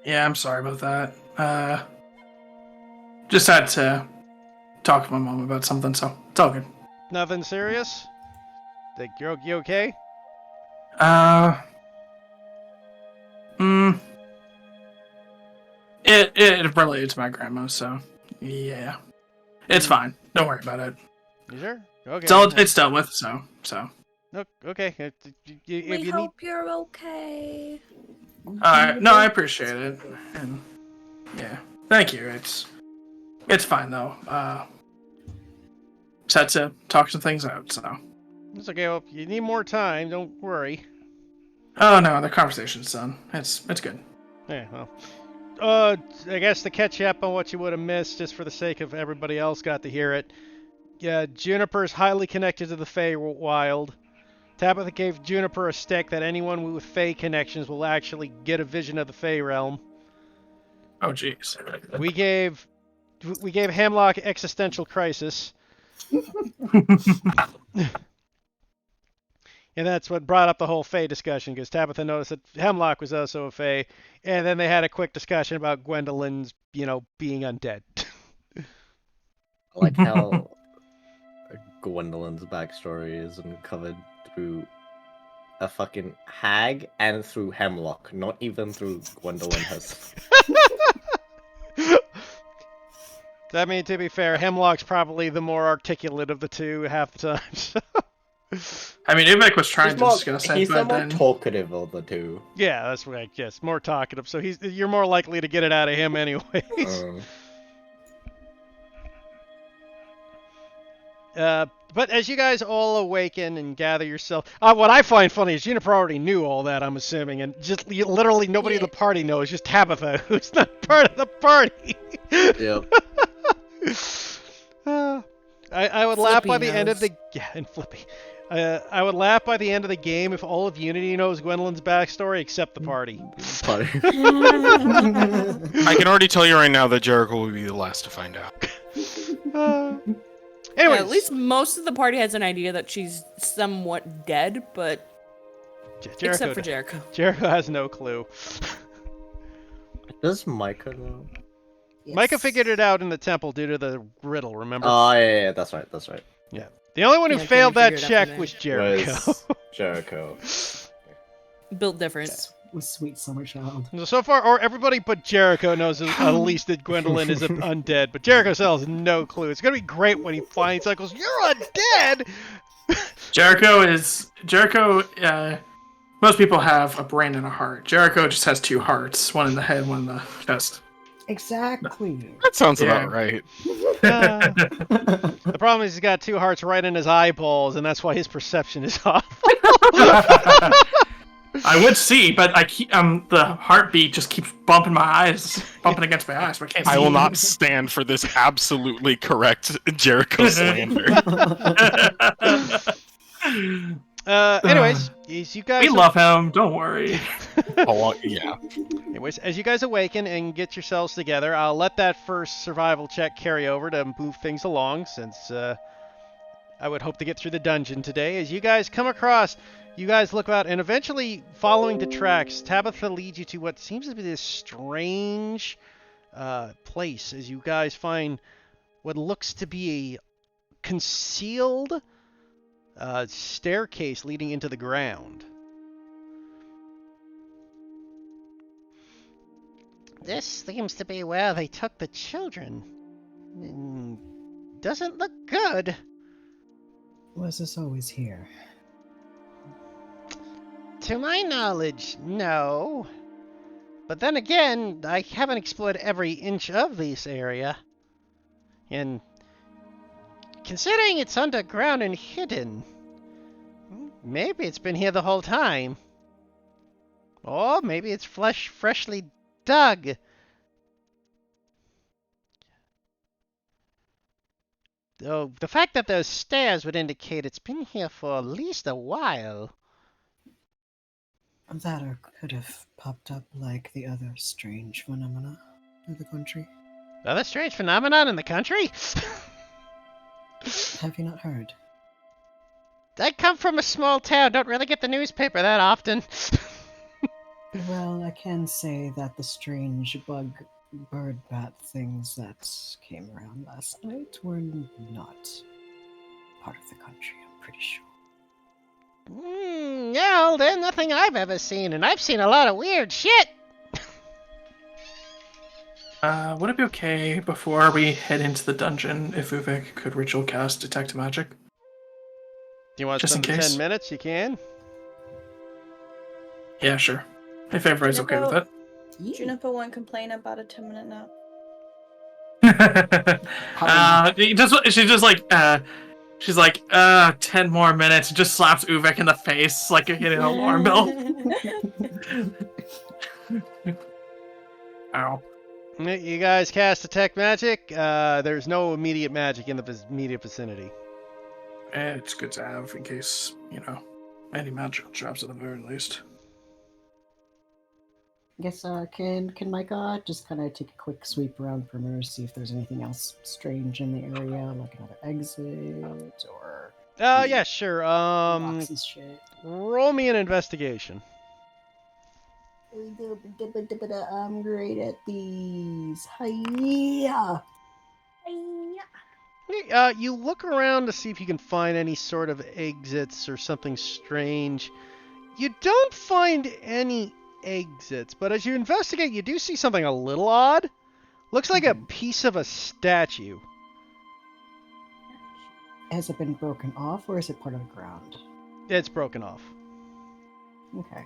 Yeah, I'm sorry about that. Just had to talk to my mom about something, so it's all good. Nothing serious? Think you okay? It related to my grandma, so yeah, it's fine. Don't worry about it. You sure? Okay. It's dealt with, so. Okay. If We you hope you're okay. No, I appreciate it, and yeah, thank you. It's fine though. Just had to talk some things out, so. It's okay. Well, if you need more time, don't worry. Oh no, the conversation's done. It's good. Yeah, well. I guess to catch you up on what you would have missed, just for the sake of everybody else got to hear it. Yeah, Juniper's highly connected to the Feywild. Tabitha gave Juniper a stick that anyone with Fey connections will actually get a vision of the Fey realm. Oh jeez. We gave Hemlock existential crisis. And that's what brought up the whole Fey discussion, because Tabitha noticed that Hemlock was also a Fey, and then they had a quick discussion about Gwendolyn's, being undead. I like how Gwendolyn's backstory is uncovered through a fucking hag and through Hemlock, not even through Gwendolyn herself. I mean, to be fair, Hemlock's probably the more articulate of the two half the time. So. I mean, Ivek was trying to discuss it, He's the but more then talkative of the two. Yeah, that's what I guess. More talkative, so you're more likely to get it out of him anyways. But as you guys all awaken and gather yourself, what I find funny is Juniper already knew all that, I'm assuming, and just literally nobody in the party knows, just Tabitha, who's not part of the party. Yep. I would laugh by the end of knows. and Flippy. I would laugh by the end of the game if all of Unity knows Gwendolyn's backstory except the party. Party. I can already tell you right now that Jericho will be the last to find out. Anyways, At least most of the party has an idea that she's somewhat dead, but except for Jericho. Jericho has no clue. Does Micah know? Yes. Micah figured it out in the temple due to the riddle, remember? Oh, yeah, that's right. Yeah. The only one who Yeah, failed that Kenny figured it out check from was there. Jericho. Was Jericho. Built different. Was sweet summer child. So far, or everybody but Jericho knows at least that Gwendolyn is undead, but Jericho still has no clue. It's gonna be great when he finds out, goes, "You're undead!" Jericho, most people have a brain and a heart. Jericho just has two hearts, one in the head, one in the chest. Exactly. That sounds Yeah. about right. The problem is he's got two hearts right in his eyeballs, and that's why his perception is off. I would see, but I keep the heartbeat just keeps bumping against my eyes. But I can't see. I will not stand for this absolutely correct Jericho slander. Anyways, as you guys We love him. Don't worry. Oh, yeah. Anyways, as you guys awaken and get yourselves together, I'll let that first survival check carry over to move things along, since I would hope to get through the dungeon today. As you guys come across, you guys look out, and eventually, following the tracks, Tabitha leads you to what seems to be this strange place, as you guys find what looks to be a concealed staircase leading into the ground. This seems to be where they took the children. Doesn't look good. Was this always here? To my knowledge, no. But then again, I haven't explored every inch of this area. And considering it's underground and hidden, maybe it's been here the whole time. Or maybe it's freshly dug. though the fact that those stairs would indicate it's been here for at least a while. That or could have popped up like the other strange phenomena of the country. Other strange phenomenon in the country? Have you not heard? I come from a small town, don't really get the newspaper that often. Well, I can say that the strange bird bat things that came around last night were not part of the country, I'm pretty sure. No, they're nothing I've ever seen, and I've seen a lot of weird shit. Would it be okay before we head into the dungeon if Uvik could ritual cast Detect Magic? Do you want to Just in spend the case. 10 minutes? You can. Yeah, sure. If everybody's okay with it. Juniper won't complain about a 10-minute nap. She's like, 10 more minutes. Just slaps Uvik in the face like you're hitting an alarm bell. Ow. You guys cast Detect Magic. There's no immediate magic in the immediate vicinity. It's good to have in case, any magical traps at the very least. I guess, can Micah just kind of take a quick sweep around perimeter, see if there's anything else strange in the area, like another exit, or... Yeah, sure. boxes shit. Roll me an investigation. I'm great at these. Hiya! You look around to see if you can find any sort of exits or something strange. You don't find any exits, but as you investigate, you do see something a little odd. Looks like a piece of a statue. Has it been broken off, or is it part of the ground? It's broken off. Okay.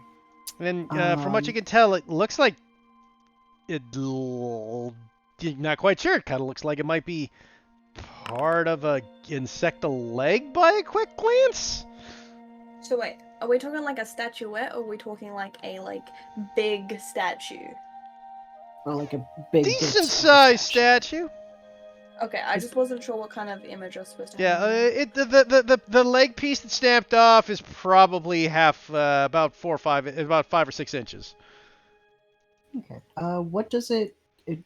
And from what you can tell, it looks like you're not quite sure. It kind of looks like it might be part of a insectal leg by a quick glance. So wait, are we talking like a statuette, or are we talking like a big statue? Or like a big decent sized statue. Okay, I just wasn't sure what kind of image I was supposed to Yeah, have. the leg piece that's stamped off is probably about 5 or 6 inches. Okay. What does it?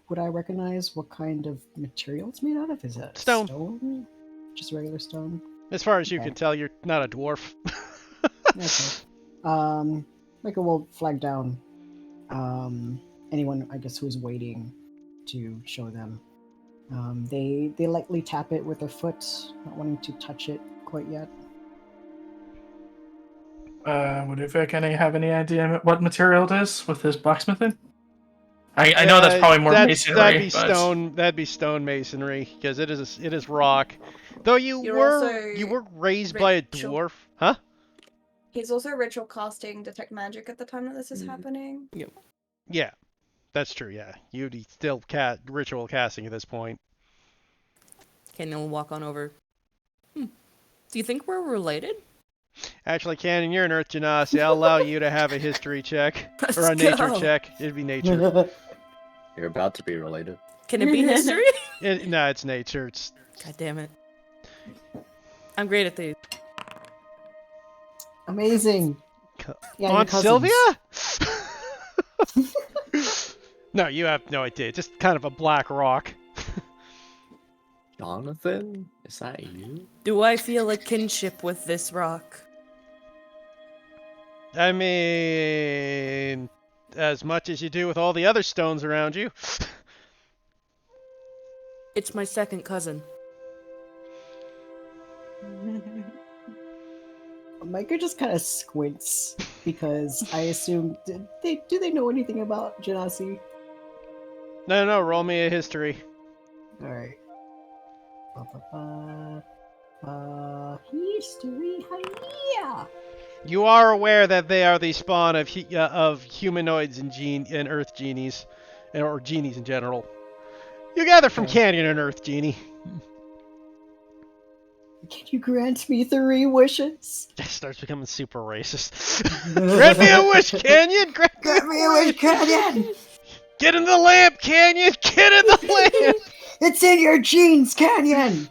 Would I recognize what kind of material it's made out of? Is it Stone. Stone? Just regular stone? As far as you Okay. can tell, you're not a dwarf. Okay. Micah will flag down anyone, I guess, who's waiting to show them. They lightly tap it with their foot, not wanting to touch it quite yet. Would Uvik have any idea what material it is with his blacksmithing? I know that's probably more masonry. That'd be stone masonry, because it is rock. Though you were raised by a dwarf, huh? He's also ritual casting Detect Magic at the time that this is happening. Yep. Yeah, that's true. Yeah, you'd be still ritual casting at this point. Canyon will walk on over. Do you think we're related? Actually, Canyon, you're an Earth Genasi. I'll allow you to have a history check or a nature check. It'd be nature. You're about to be related. Can it be history? No, it's nature. It's... God damn it. I'm great at these. Amazing. Yeah, Aunt Sylvia? No, you have no idea. Just kind of a black rock. Jonathan? Is that you? Do I feel a kinship with this rock? I mean, as much as you do with all the other stones around you. It's my second cousin. Micah just kind of squints because I assume do they know anything about Genasi? No, roll me a history. All right. History, hiya! You are aware that they are the spawn of humanoids and Earth genies, or genies in general. You gather from Canyon and Earth genie. Can you grant me 3 wishes? It starts becoming super racist. Grant me a wish, Canyon! Grant me a wish, Canyon! Get in the lamp, Canyon! Get in the lamp! It's in your genes, Canyon!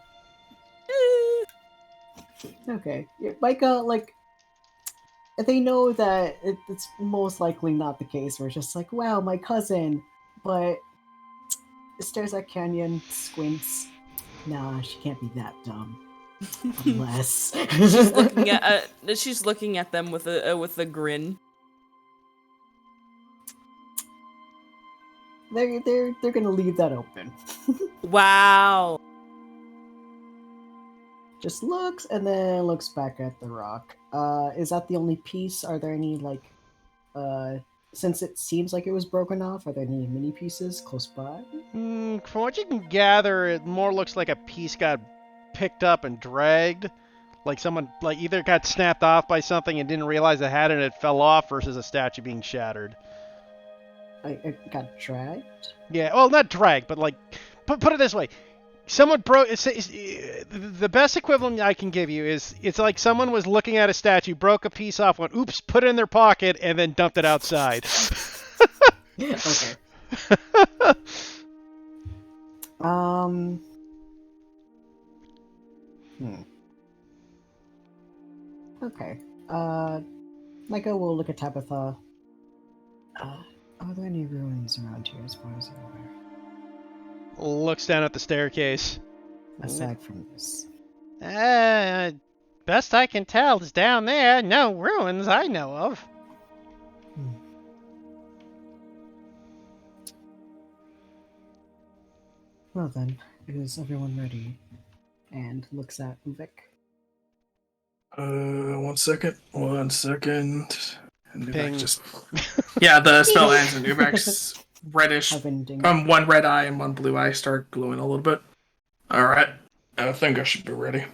Okay. Yeah, Micah, like, they know that it's most likely not the case. We're just like, wow, my cousin. But stares at Canyon, squints. Nah, she can't be that dumb. Unless she's looking at them with a grin. They're gonna leave that open. Wow. Just looks and then looks back at the rock. Is that the only piece? Are there any like since it seems like it was broken off, are there any mini pieces close by? From what you can gather, it more looks like a piece got picked up and dragged. Like someone like either got snapped off by something and didn't realize they had it and it fell off versus a statue being shattered. It got dragged? Yeah, well, not dragged, but like, put it this way. Someone broke. The best equivalent I can give you is it's like someone was looking at a statue, broke a piece off, went oops, put it in their pocket, and then dumped it outside. Okay. Okay. Micah will look at Tabitha. Are there any ruins around here as far as you're aware? Looks down at the staircase. Aside from this. Best I can tell is down there. No ruins I know of. Well then, is everyone ready? And looks at Uvik. 1 second. 1 second. And Ping. Uvek just... Yeah, the spell ends and Uvek's reddish. One red eye and one blue eye start glowing a little bit. Alright. I think I should be ready.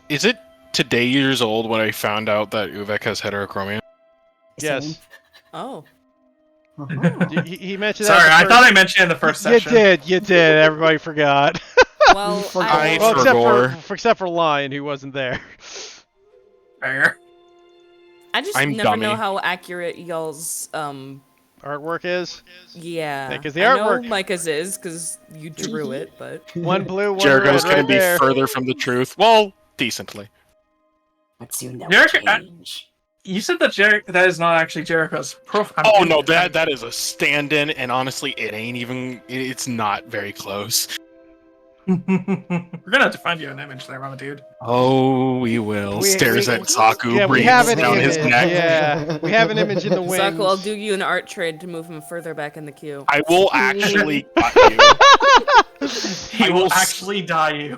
Is it today years old when I found out that Uvek has heterochromia? Yes. Oh. He mentioned Sorry, that. I thought I mentioned it in the first session. You did. Everybody forgot. Well, except for Lion, who wasn't there. Fair. I just I'm never dummy. know how accurate y'all's artwork is. Yeah, because the I artwork know Micah's is because you drew it, but one blue, one Jericho's red going right to be there. further from the truth. Well, decently. But soon that Jericho, will change. you said that that is not actually Jericho's profile. Oh no, that is a stand-in, and honestly, it ain't even. It's not very close. We're gonna have to find you an image there, Mama Dude. Oh, we will. Stares at Saku, Yeah, we breathes have an down image. his neck. Yeah, we have an image in the wings. Saku, I'll do you an art trade to move him further back in the queue. I will actually cut you. He will actually die you.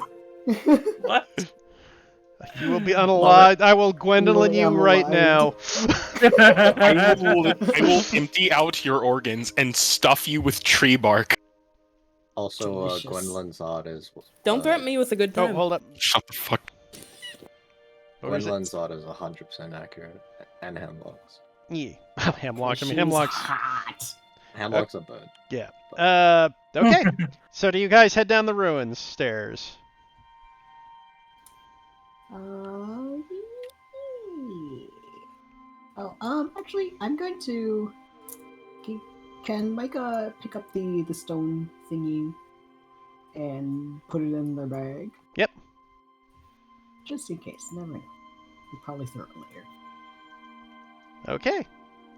What? You will be unalive. I will Gwendolyn you right now. I will empty out your organs and stuff you with tree bark. Also, Gwendolyn Zod is. Don't threaten me with a good time. Oh, hold up. Shut the fuck. Gwendolyn Zod is 100% accurate, and Hemlock's. Yeah, Hemlocks. I mean, Hemlocks. Hemlock's a bird. Yeah. Okay. So do you guys head down the ruins stairs? Actually, I'm going to. Can Micah pick up the stone thingy and put it in their bag? Yep. Just in case. Never know. We'll probably throw it later. Okay.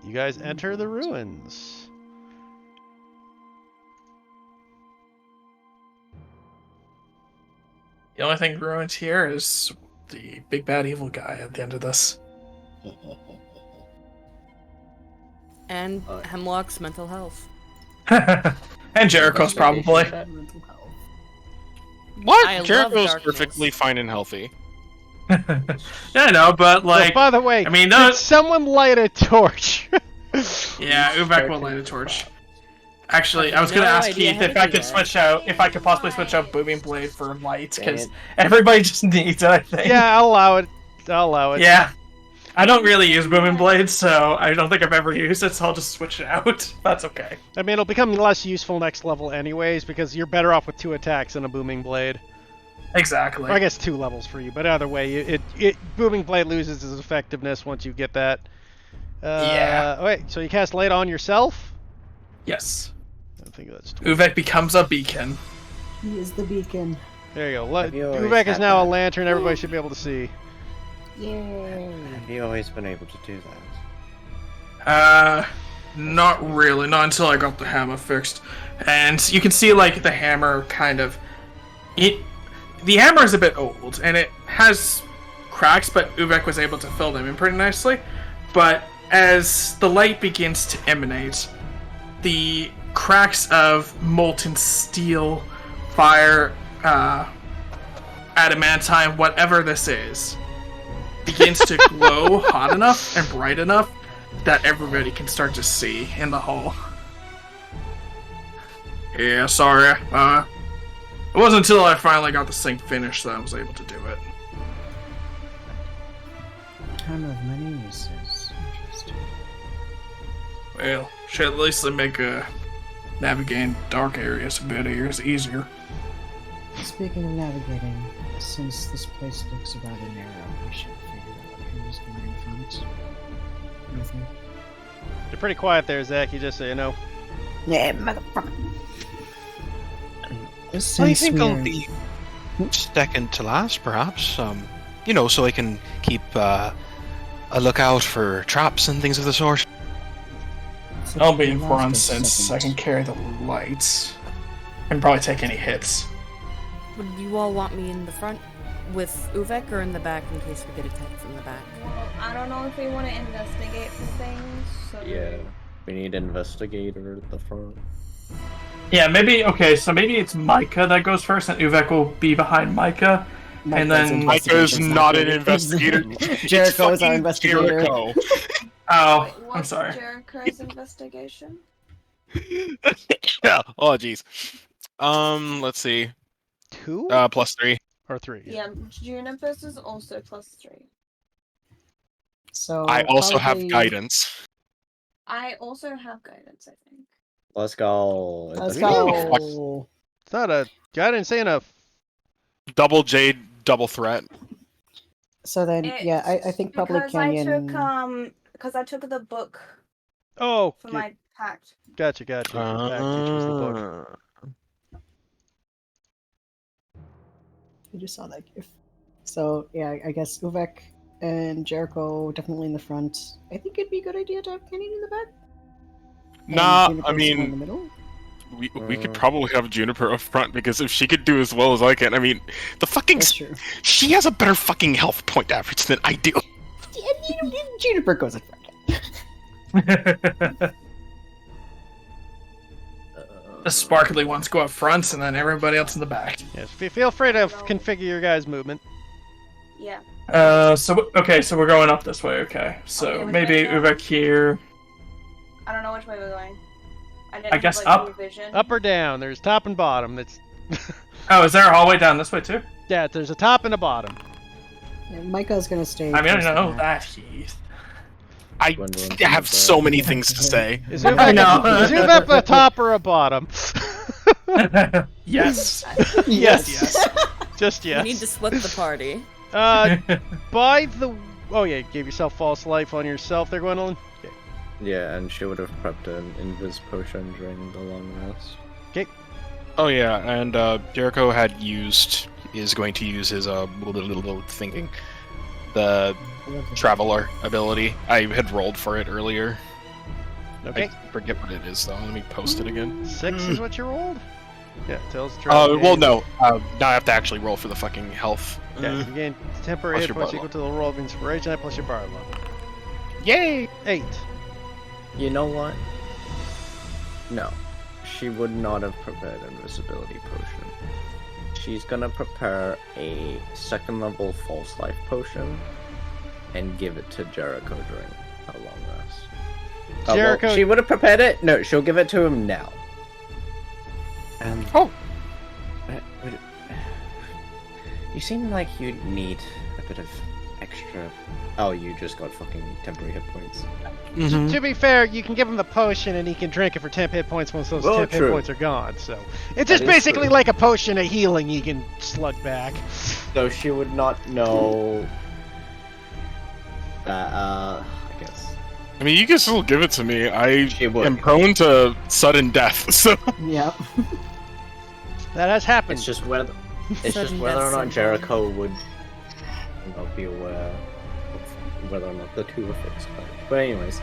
You guys enter the ruins. The only thing ruined here is the big bad evil guy at the end of this. And Hemlock's mental health. And Jericho's probably. What? I love Jericho's darkness. perfectly fine and healthy. Yeah, I know, but like. Oh, by the way, I mean, did someone light a torch? Yeah, Uvek will light a torch. Actually, I was No gonna ask idea Keith how if to I do could that. switch out, if I could possibly switch out Booming Blade for light, Dang because it. everybody just needs it, I think. Yeah, I'll allow it. I'll allow it. Yeah. I don't really use Booming Blade, so I don't think I've ever used it, so I'll just switch it out. That's okay. I mean, it'll become less useful next level anyways, because you're better off with 2 attacks than a Booming Blade. Exactly. Or I guess 2 levels for you, but either way, Booming Blade loses its effectiveness once you get that. Yeah. Wait, so you cast Light on yourself? Yes. I think that's Uvek becomes a beacon. He is the beacon. There you go. Have you always Uvek is had now a that? lantern. Everybody should be able to see. Yay. Have you always been able to do that? Not really. Not until I got the hammer fixed. And you can see, like, the hammer kind of... The hammer is a bit old, and it has cracks, but Uvek was able to fill them in pretty nicely. But as the light begins to emanate, the cracks of molten steel, fire, adamantine, whatever this is, begins to glow hot enough and bright enough that everybody can start to see in the hall. Yeah, sorry. It wasn't until I finally got this thing finished that I was able to do it. Time of many uses. Interesting. Well, should at least make navigating dark areas a bit easier. Speaking of navigating, since this place looks rather narrow, we should figure out who's going in front. With me. You're pretty quiet there, Zach. You just so you know. Yeah, motherfucker. I think I'll be second to last, perhaps. You know, so I can keep a lookout for traps and things of the sort. I'll be in front since I can carry the lights and probably take any hits. Would you all want me in the front with Uvek or in the back in case we get attacked from the back? Well, I don't know if we want to investigate for things, so... Yeah, we need an investigator at the front. Yeah, maybe, okay, so maybe it's Micah that goes first, and Uvek will be behind Micah, and then... Micah's not an investigator. Jericho is our investigator. Oh, Wait, I'm what's sorry. Jericho's investigation? Yeah. Oh, jeez. Let's see. 2 +3. or 3? Yeah, Juniper's is also +3. So I also have probably- guidance. I also have guidance, I think. Let's go. Let's go. go. It's not a guidance ain't a. Double Jade, double threat. So then, yeah, I think Public Because Canyon. because I took the book Oh, for my pact. gotcha. Back to choose the book. I just saw that gif. So yeah, I guess Uvek and Jericho definitely in the front. I think it'd be a good idea to have Kenny in the back. And Nah, Juniper I somewhere in the mean, middle. we could probably have Juniper up front because if she could do as well as I can, I mean, the fucking That's true. she has a better fucking health point average than I do. And Juniper goes in front. The sparkly ones go up front, and then everybody else in the back. Yes, feel free to configure your guys' movement. Yeah. So we're going up this way, okay. So Okay, maybe which way Uvek here. I don't know which way we're going. I guess have, up? any vision. Up or down? There's top and bottom. That's Oh, is there a hallway down this way too? yeah. There's a top and a bottom. Yeah, Micah's gonna stay. I mean, I close to know the that, Heath. I have so many things to say. Is Uvek a top or a bottom? Yes. Yes. Just yes. We need to split the party. By the oh yeah, you gave yourself false life on yourself there, Gwendolyn. Okay. Yeah, and she would have prepped an invis potion during the long rest. Okay. Oh yeah, and Jericho is going to use his thinking, the Traveler ability. I had rolled for it earlier. Okay. I forget what it is though. Let me post it again. 6 is what you rolled. Yeah, tells the travel. Well, no. Now I have to actually roll for the fucking health. Yeah, you gain temporary Plus hit your points bar equal to the roll of inspiration and plus your bar level. Yay! 8. You know what? No. She would not have prepared an invisibility potion. She's gonna prepare a second level false life potion and give it to Jericho during a long rest. Jericho- she would have prepared it? No, she'll give it to him now. Oh. You seem like you need a bit of extra... Oh, you just got fucking temporary hit points. Mm-hmm. To be fair, you can give him the potion and he can drink it for 10 hit points once those 10 hit true. points are gone. So it's That just is basically true. like a potion of healing you can slug back. So she would not know that, I guess. I mean, you can still give it to me. I She would. am prone to sudden death, so Yeah. That has happened. It's just whether It's just Sudden whether or death not syndrome. Jericho would be aware of whether or not the two are fixed. But anyways,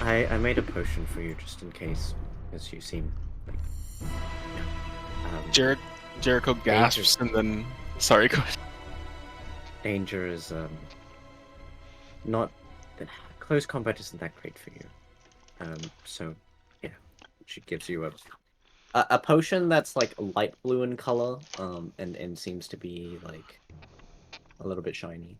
I made a potion for you just in case, because you seem like Jericho gasps and then. Sorry, go ahead. danger is not close combat isn't that great for you. So yeah, she gives you a potion that's like light blue in color, and seems to be like a little bit shiny.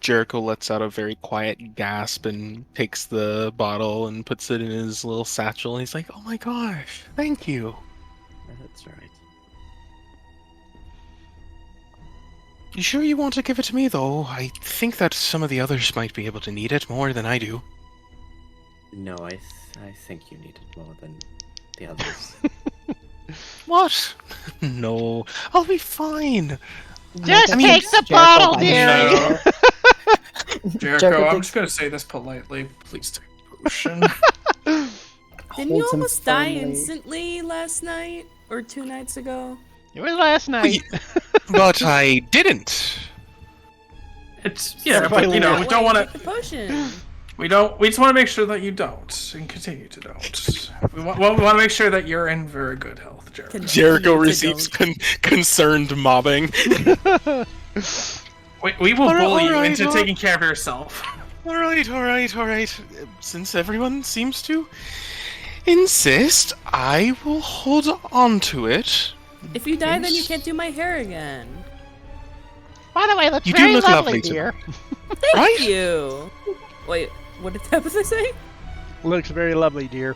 Jericho lets out a very quiet gasp and takes the bottle and puts it in his little satchel. He's like, "Oh my gosh, thank you." That's right. You sure you want to give it to me, though? I think that some of the others might be able to need it more than I do. No, I think you need it more than the others. What? No, I'll be fine. Just I mean, take the Jericho bottle, by dearie. No. Jericho, Jericho I'm takes- just gonna say this politely. Please take the potion. Didn't you Holds him almost die firmly. instantly last night or 2 nights ago? It was last night. But I didn't. It's yeah, Sorry, but you know, Lou. we don't want Take to. the potion. We just want to make sure that you don't, and continue to don't. We want to make sure that you're in very good health, Jericho. Jericho to receives concerned mobbing. We will bully you alright, into well- taking care of yourself. All right. Since everyone seems to insist, I will hold on to it. If you die, then you Yes. can't do my hair again. By the way, looks You do very look lovely, lovely dear. Thank Right? you. Wait, what did Tabitha say? Looks very lovely, dear.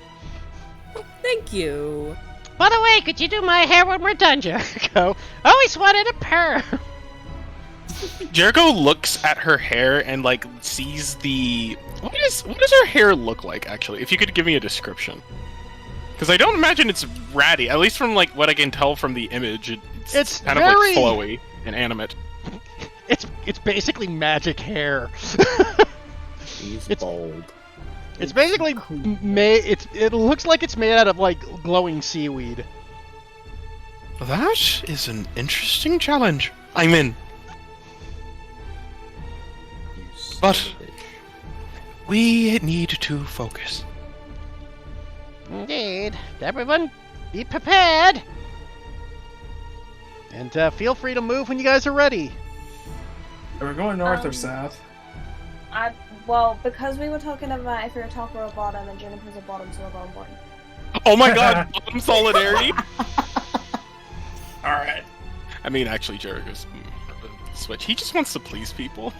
Thank you. By the way, could you do my hair when we're done, Jericho? Always wanted a perm. Jericho looks at her hair and like sees the what does her hair look like actually? If you could give me a description, because I don't imagine it's ratty. At least from like what I can tell from the image, it's kind of very- like flowy and animate. It's basically magic hair. He's It's- bold. It's basically it looks like it's made out of like glowing seaweed. That is an interesting challenge. I'm in. You son But- of a bitch. We need to focus. Indeed. Everyone, be prepared. And feel free to move when you guys are ready. Are we going north or Um, south? Well, because we were talking about if you're a top or a bottom, and Juniper's a bottom, so we're going bottom. Oh my god, bottom solidarity. All right. I mean, actually, Jericho's switch. He just wants to please people.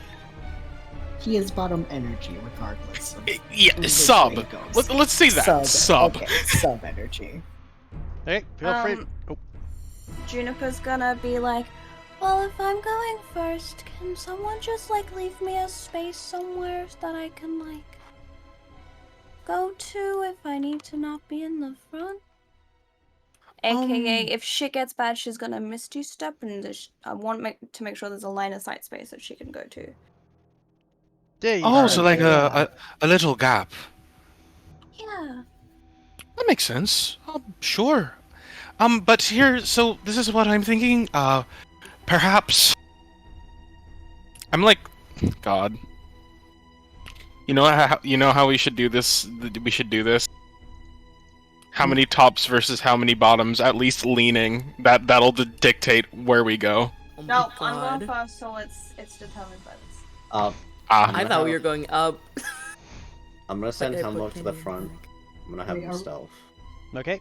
He is bottom energy, regardless. Of Yeah, which sub. way it goes. Let's say that. Sub. Okay, sub energy. Hey, feel free. Oh, Juniper's gonna be like, Well, if I'm going first, can someone just like leave me a space somewhere that I can like go to if I need to not be in the front? AKA, if shit gets bad, she's gonna misty step, and I want to make sure there's a line of sight space that she can go to. there you Oh, go. so like a little gap. Yeah. That makes sense. Sure. But here, so this is what I'm thinking. Perhaps I'm like, God. You know how we should do this. We should do this. How many tops versus how many bottoms? At least leaning. That'll dictate where we go. Oh my No, god. I'm going first, so it's determined by this. I thought we were going up. I'm gonna send Like I put Hemlock to the Kenny in front. back. I'm gonna have Wait, him are- stealth. Okay.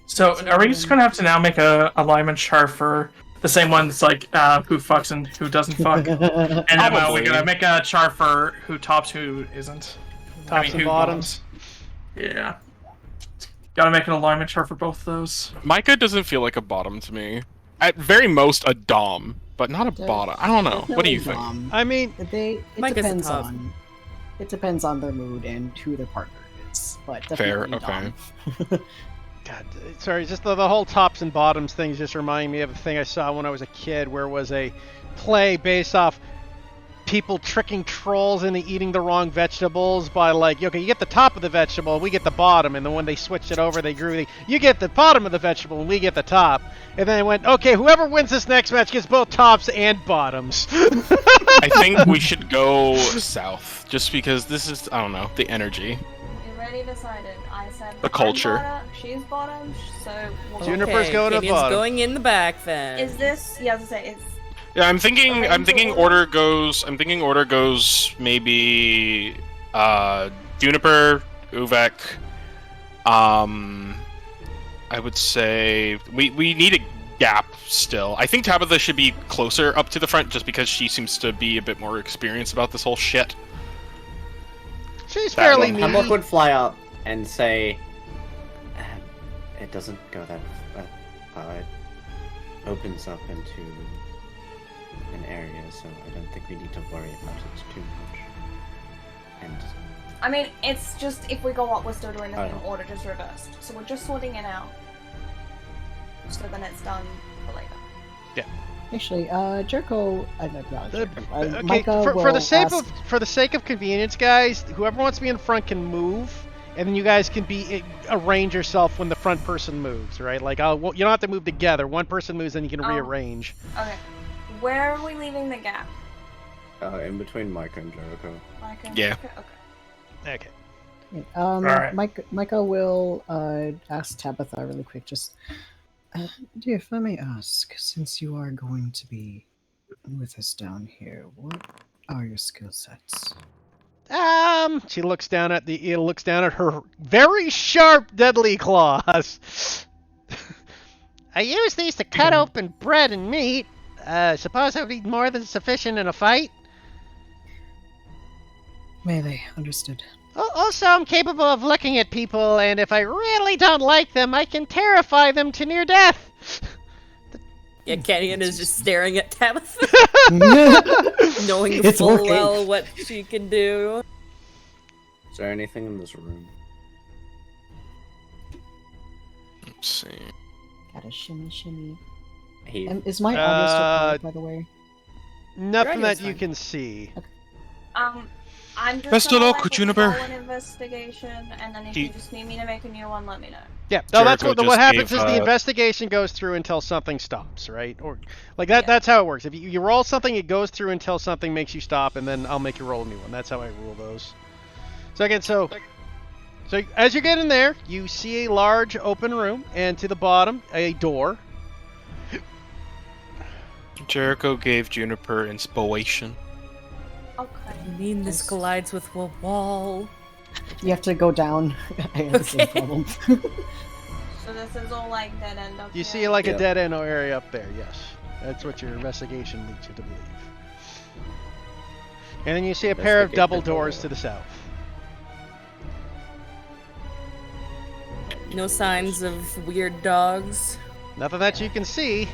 So, are we just gonna have to now make a alignment chart for the same ones like who fucks and who doesn't fuck? And then we're Probably. gonna make a chart for who tops, who isn't. Tops and who bottoms. Yeah. Gotta make an alignment chart for both of those. Micah doesn't feel like a bottom to me. At very most, a dom, but not a bottom. I don't know. What do you think? I mean, It Mike is a depends top. on. It depends on their mood and who their partner is, but Fair, definitely okay. Dom. God, sorry, just the whole tops and bottoms thing just reminding me of a thing I saw when I was a kid, where it was a play based off people tricking trolls into eating the wrong vegetables by like, okay, you get the top of the vegetable, we get the bottom, and then when they switched it over, they grew you get the bottom of the vegetable, and we get the top. And then it went, okay, whoever wins this next match gets both tops and bottoms. I think we should go south, just because this is, I don't know, the energy. We already decided. I said The culture. I'm bottom, she's bottom, so we'll go. Juniper's going to Kenyon's bottom. going in the back then. Is this? Yeah, I was gonna say it's. Yeah, I'm thinking order goes maybe Juniper, Uvek. I would say we need a gap still. I think Tabitha should be closer up to the front just because she seems to be a bit more experienced about this whole shit. She's fairly mean. Hemlock would fly up and say, "It doesn't go that far. It opens up into an area, so I don't think we need to worry about it too much." And I mean, it's just if we go up, we're still doing the I same know. order, just reversed. So we're just sorting it out, so then it's done for later. Actually, Jericho, Okay, Micah for the sake ask, for the sake of convenience, guys, whoever wants to be in front can move, and then you guys can arrange yourself when the front person moves, right? Like, you don't have to move together. One person moves, then you can rearrange. Okay. Where are we leaving the gap? in between Micah and Jericho. Micah? Yeah. Okay. Okay. Micah will ask Tabitha really quick. Just, dear, if I may ask, since you are going to be with us down here, what are your skill sets? She looks down at her very sharp, deadly claws. I use these to cut open bread and meat. Suppose that would be more than sufficient in a fight. Melee, understood. Also, I'm capable of looking at people, and if I really don't like them, I can terrify them to near death. Yeah, Kenyon is just staring at Tabitha, knowing It's full working. well what she can do. Is there anything in this room? Let's see. Gotta shimmy, shimmy. He Is my audio still correct, by the way? Nothing Radio's that you fine. can see. I'm just Best of gonna luck, like Juniper. roll an investigation, and then if you just need me to make a new one, let me know. Yeah, no, that's Jericho what just happens gave, is the investigation goes through until something stops, right? Or like that. That's how it works. If you roll something, it goes through until something makes you stop, and then I'll make you roll a new one. That's how I rule those. So again, so as you get in there, you see a large open room, and to the bottom a door. Jericho gave Juniper inspiration. Okay. I mean, this collides with a wall. You have to go down. I have the same problem. So this is all like dead end up You here. see like Yeah. a dead end area up there. Yes, that's what your investigation leads you to believe. And then you see a pair of Investigate double the door. doors to the south. No signs of weird dogs. Nothing that you can see.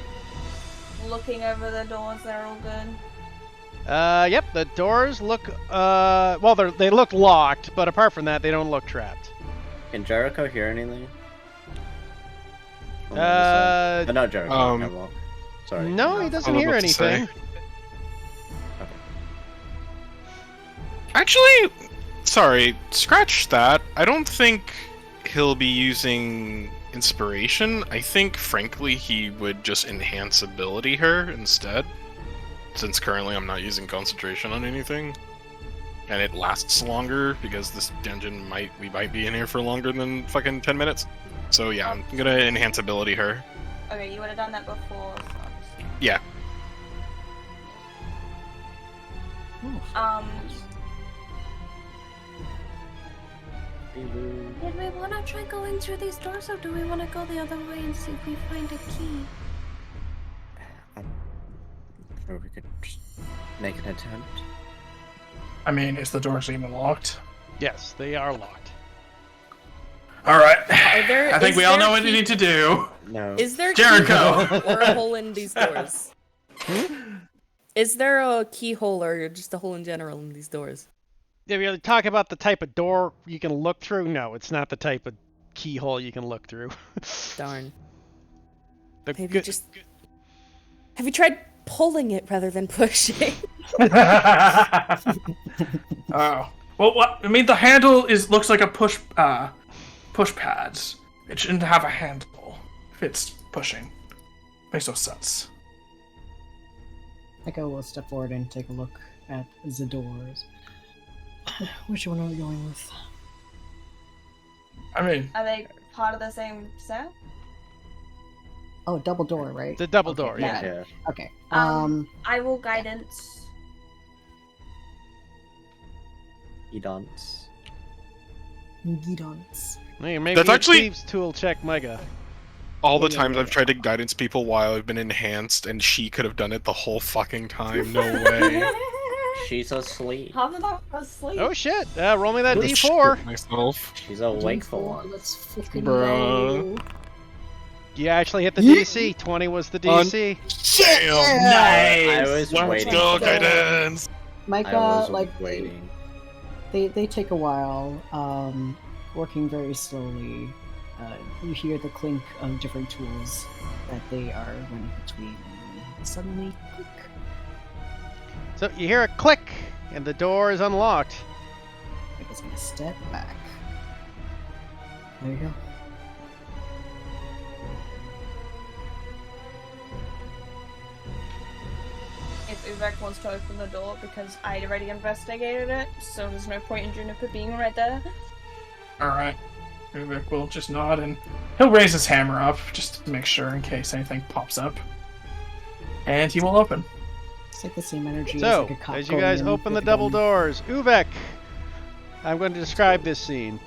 Looking over the doors, they're all good. Yep, the doors look, well, they look locked, but apart from that, they don't look trapped. Can Jericho hear anything? On the other side? Not Jericho. Hemlock. Sorry. No, he doesn't I was hear about to say. anything. Actually, sorry, scratch that. I don't think he'll be using inspiration. I think, frankly, he would just enhance ability her instead. Since currently I'm not using concentration on anything. And it lasts longer because this dungeon we might be in here for longer than fucking 10 minutes. So yeah, I'm gonna enhance ability her. Okay, you would have done that before. So obviously. Yeah. Did we want to try going through these doors, or do we want to go the other way and see if we find a key? Or we could just make an attempt. I mean, is the doors even locked? Yes, they are locked. All right. I think we all know what we need to do. No. Is there Jericho. keyhole or a hole in these doors? Is there a keyhole or just a hole in general in these doors? If you talk about the type of door you can look through, no, it's not the type of keyhole you can look through. Darn. The Maybe good- just. Have you tried pulling it rather than pushing. Oh. Well, what? I mean, the handle looks like a push pads. It shouldn't have a handle if it's pushing. Makes no sense. Echo will step forward and take a look at the doors. Which one are we going with? I mean, Are they part of the same set? Oh, double door, right? The double door, yeah. Yeah. Okay. I will guidance. Edons. Gidons. Maybe That's actually- Steve's tool check Mega. All the times I've tried to guidance people while I've been enhanced, and she could have done it the whole fucking time. No way. She's asleep. How did I asleep? Oh shit! Roll me that Let's D4. shit myself. She's awake for once. Let's fucking Bruh. go. You actually hit the DC. 20 was the DC. Damn. I was Let's waiting. go, for that. guidance. I Micah, was like waiting. they take a while, working very slowly. You hear the clink of different tools that they are running between. And suddenly, click. So you hear a click, and the door is unlocked. Micah's gonna step back. There you go. If Uvek wants to open the door because I'd already investigated it, so there's no point in Juniper being right there. alright. Uvik will just nod and he'll raise his hammer up just to make sure in case anything pops up. And he will open. It's like the same energy So, as like a cop as you guys going in open the with a double gun. doors, Uvek, I'm going to describe this scene.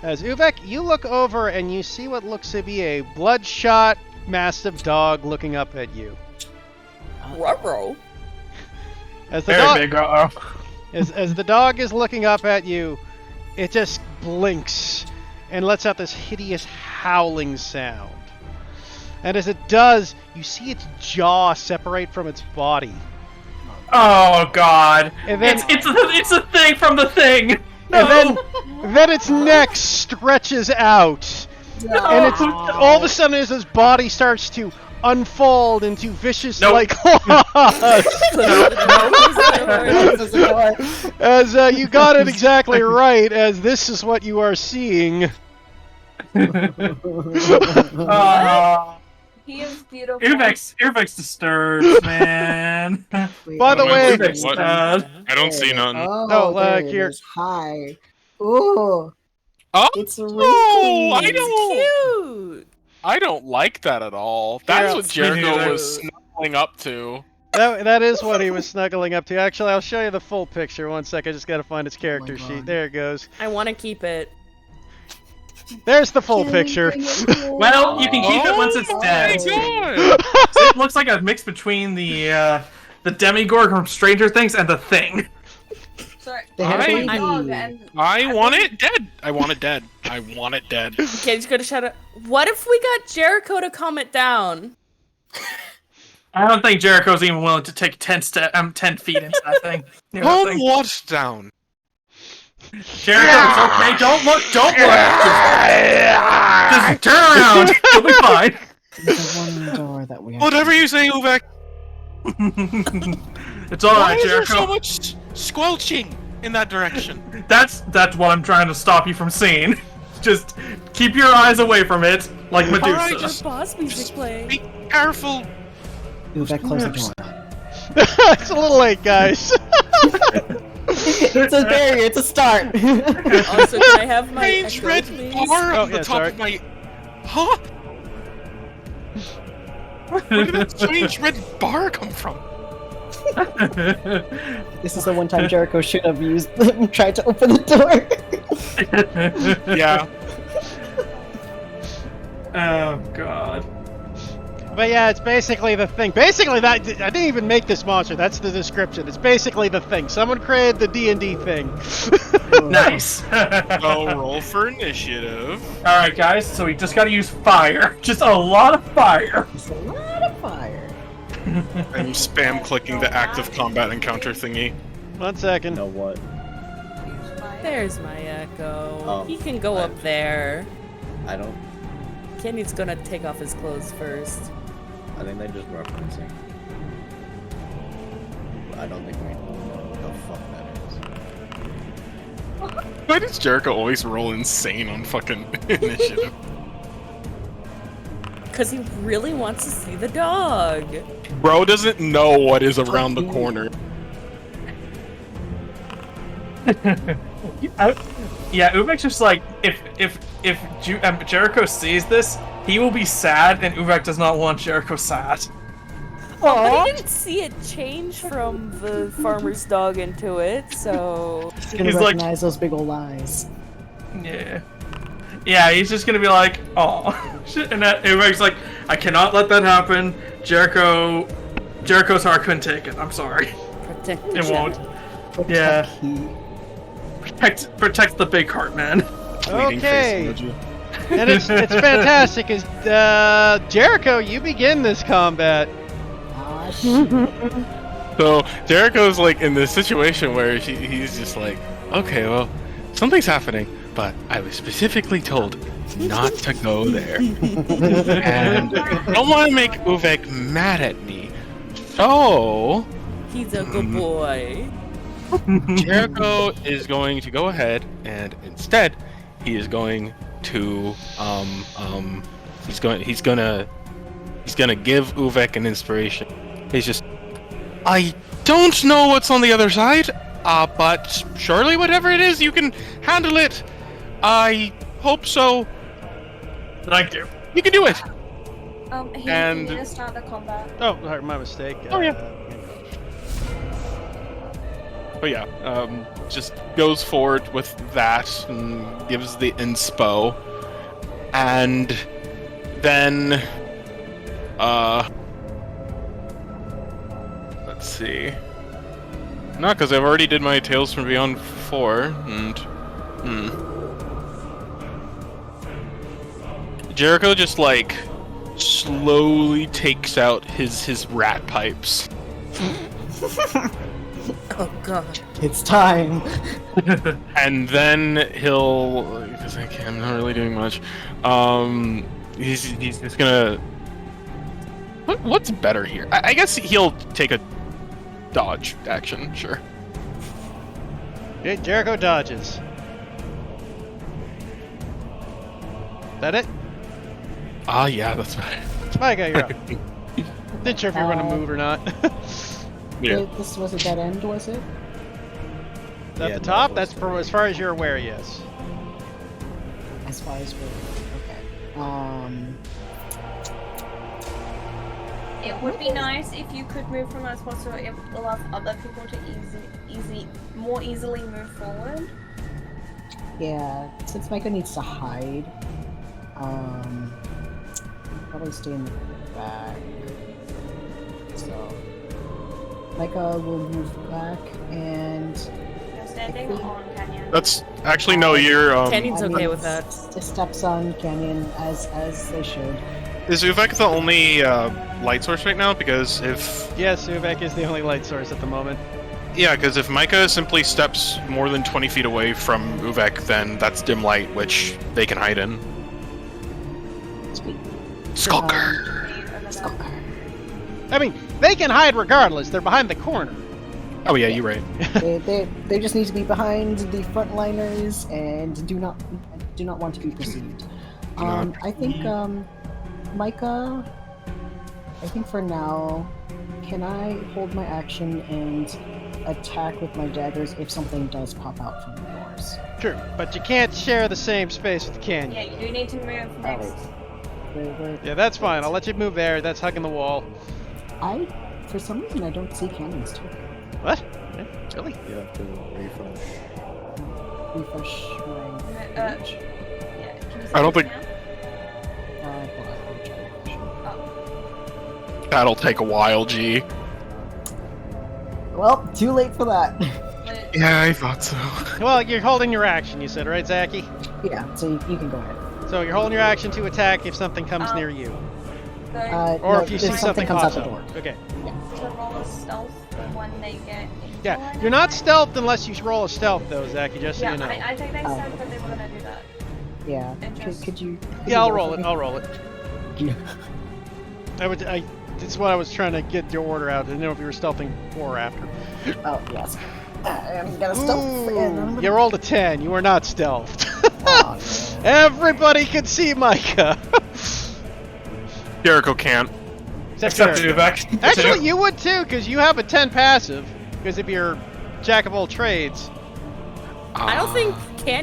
As Uvek, you look over and you see what looks to be a bloodshot, massive dog looking up at you. Ruh-roh. As the Very dog, big, uh-oh. as the dog is looking up at you, it just blinks and lets out this hideous howling sound. And as it does, you see its jaw separate from its body. Oh god. And then- It's a thing from the thing! And then its neck stretches out. And it's all of a sudden as his body starts to unfold into vicious like claws. As you got it exactly right, as this is what you are seeing. He is beautiful. Uvek's disturbed, man. By the way, What? I don't see none. No, there it here. is. Hi. Ooh. Oh, It's wrinkly. I don't. Cute. I don't like that at all. That's what Me Jericho neither. was snuggling up to. That is what he was snuggling up to. Actually, I'll show you the full picture. One sec, I just gotta find its character God. sheet. There it goes. I want to keep it. There's the full picture. Well, you can keep it once it's dead. God. It looks like a mix between the Demigorg from Stranger Things and the Thing. Sorry. They had a I- baby. I want it dead. I want it dead. I want it dead. Okay, just gonna shout out. What if we got Jericho to calm it down? I don't think Jericho's even willing to take 10 feet into that thing. You know, that Calm thing. what down? Jericho, it's okay. Don't look. Just turn around. You'll be fine. There's one door that we have. Whatever you say, Uvek. It's all Why right, is there Jericho. so much squelching in that direction? That's what I'm trying to stop you from seeing. Just keep your eyes away from it, like Medusa. Alright, just- Boss music playing. Be careful. Uvek, close the door. It's a little late, guys. It's a barrier. It's a start. Also, can I have my Strange echo, red please? bar Oh, on the yeah, top sorry. of my. Huh? Where did that strange red bar come from? This is the one time Jericho should have used tried to open the door. Yeah. Oh god. But yeah, it's basically the thing. Basically, that I didn't even make this monster. That's the description. It's basically the thing. Someone created the D&D thing. Nice. So roll for initiative. All right, guys. So we just got to use fire. Just a lot of fire. It's a lot of fire. I'm spam clicking the active combat encounter thingy. 1 second. You know what? There's my echo. Oh, He can go up there. I don't. Kenny's gonna take off his clothes first. I think they're just referencing. I don't think we know what the fuck that is. Why does Jericho always roll insane on fucking initiative? Because he really wants to see the dog. Bro doesn't know what is around the corner. Yeah, Uvek's just like, if Jericho sees this, he will be sad, and Uvek does not want Jericho sad. But he didn't see it change from the farmer's dog into it, so... He's gonna He's like- recognize those big old eyes. Yeah. Yeah, he's just gonna be like, oh. And Uvek's like, I cannot let that happen. Jericho's heart couldn't take it. I'm sorry. Protect It the won't. Protect Yeah. he. Protect the big heart, man. Bleeding face Okay. emoji. And it's fantastic. Is Jericho, you begin this combat. Ah, shit. So Jericho's like in this situation where he's just like, okay, well, something's happening, but I was specifically told not to go there, and I don't want to make Uvek mad at me. So He's a good boy. Jericho is going to go ahead and instead he is going to he's gonna give Uvek an inspiration. He's just, I don't know what's on the other side, but surely whatever it is you can handle it. I hope so. Thank you. You can do it. He And- need to start the combat. Oh, my mistake. Oh, yeah. But yeah, just goes forward with that and gives the inspo. And then, let's see. No, because I've already did my Tales from Beyond 4, and, Jericho just, like, slowly takes out his rat pipes. Oh god. It's time. And then he'll, because I'm not really doing much. He's just gonna. What's better here? I guess he'll take a dodge action. Sure. Okay, Jericho dodges. That it? Ah, yeah, that's better. Micah, you're up. Not sure if you're going to move or not. Yeah. This was a dead end, was it? At Yeah, the no, top, it that's was- for as far as you're aware, yes. As far as we're okay. It would be nice if you could move from that spot so it allows other people to more easily move forward. Yeah, since Micah needs to hide, probably stay in the back. So Micah will move back and You're standing on Canyon. That's actually no. You're. Canyon's okay with that. The steps on Canyon as they should. Is Uvek the only light source right now? Because if Yes, Uvek is the only light source at the moment. yeah, because if Micah simply steps more than 20 feet away from Uvek, then that's dim light, which they can hide in. Sweet. Skulker. Skulker. I mean, they can hide regardless. They're behind the corner. Oh yeah, you're right. They just need to be behind the frontliners and do not want to be perceived. I think Micah, I think for now, can I hold my action and attack with my daggers if something does pop out from the doors? True, but you can't share the same space with the canyon. Yeah, you do need to move next. Yeah, that's fine. I'll let you move there. That's hugging the wall. For some reason, I don't see cannons too. What? Really? You have to refresh. Refresh my page. Yeah, can you I don't see think- it Hold on, let me try refreshing. That'll take a while, G. Well, too late for that. now? Yeah, I thought so. Well, you're holding your action, you said, right, Zaki? Yeah, so you can go ahead. So you're holding your action to attack if something comes near you. Or No, if you see something comes pops out the up. door. Okay. To roll a stealth when they get into Yeah, line you're of not sight? stealthed unless you roll a stealth, though, Zaki, just so Yeah, you know. I think they Oh. said that they were gonna do that. Yeah. It just- Could you? Yeah, I'll roll for it. me? I'll roll it. Yeah. That's what I was trying to get your order out. I didn't know if you were stealthing before or after. Oh, yes. I'm gonna stealth again. You rolled a 10. You were not stealthed. Oh, no. Everybody can see Micah. Jericho can't. Except Jericho. Uvek. Actually, you would too, because you have a 10 passive. Because of your jack of all trades. I don't think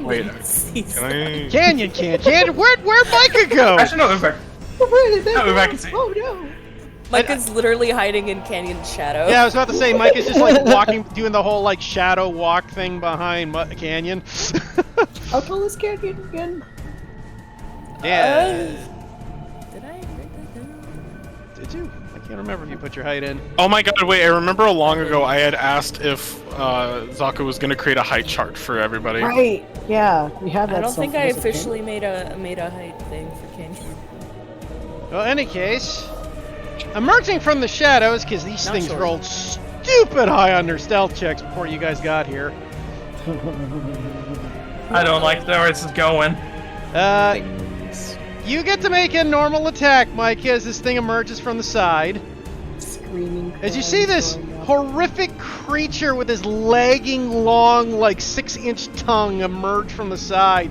Wait, Canyon sees Can I? Canyon can't. Canyon, where'd Micah go? Actually, no, Uvek. Where did that No, go? Uvek can see. Oh no! Micah's literally hiding in Canyon's shadow. Yeah, I was about to say, Micah's just like walking, doing the whole like shadow walk thing behind Canyon. How tall is Canyon again? Yeah. Did I write that down? Did you? I can't remember if you put your height in. Oh my god, wait, I remember long ago I had asked if Zaku was gonna create a height chart for everybody. Right. Yeah, we have that. I don't stuff think I as a kid. officially made a height thing for Canyon. Well, in any case, emerging from the shadows, because these Not things short. rolled stupid high on their stealth checks before you guys got here. I don't like where this is going. You get to make a normal attack, Micah, as this thing emerges from the side. Screaming. As you cries see this going up. horrific creature with his lagging, long, like 6-inch tongue emerge from the side,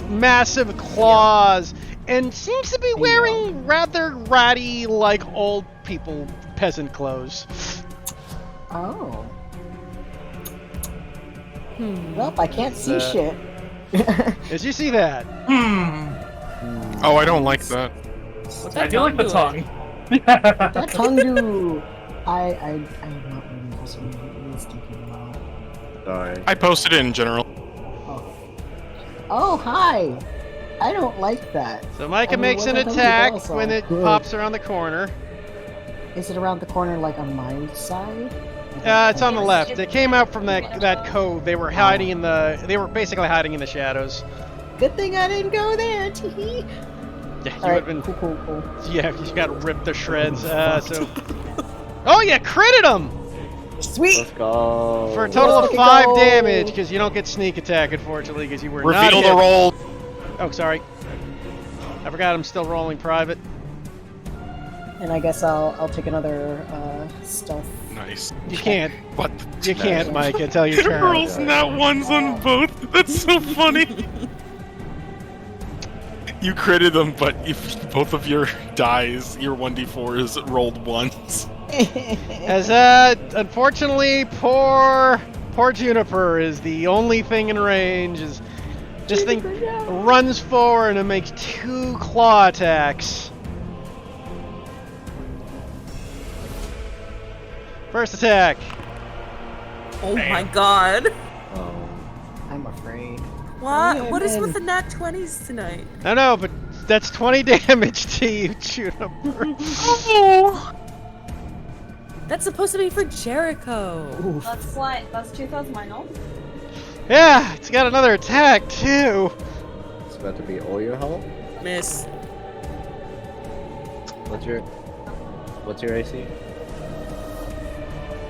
massive claws, and seems to be wearing rather ratty, like old people peasant clothes. Oh. Hmm. Well, I can't see shit. As you see that, Oh, I don't like that. What's I that do like the doing? tongue. That tongue do. I'm not really listening to what he's thinking about. Sorry. I posted it in general. Oh, hi! I don't like that. so Micah I mean, makes what an the hell is attack also when it good? pops around the corner. Is it around the corner, like on my side? It's on the left. It came out from that cove. They were hiding in the. They were basically hiding in the shadows. Good thing I didn't go there. Tee. Yeah, you All right, would have been. cool. Yeah, you got ripped to shreds. So. Oh, you critted him Sweet. Let's go. for a total of Let's 5 go. damage because you don't get sneak attack, unfortunately, because you were not Reveal hit. the roll. Oh, sorry. I forgot I'm still rolling private. And I guess I'll take another stealth. Nice. You can't. What? You can't, Mike. Until your turn. Rolls nat ones on both. That's so funny. You critted them, but if both of your dies, your 1d4s rolled once. As unfortunately, poor Juniper is the only thing in range. Is this thing runs forward and makes 2 claw attacks. First attack. Oh my god. I'm afraid. What? What is with the nat 20s tonight? I know, but that's 20 damage to you, Juniper. That's supposed to be for Jericho. That's what? That's 2,000 minus. Yeah, it's got another attack too. It's about to be all your health. Miss. What's your AC?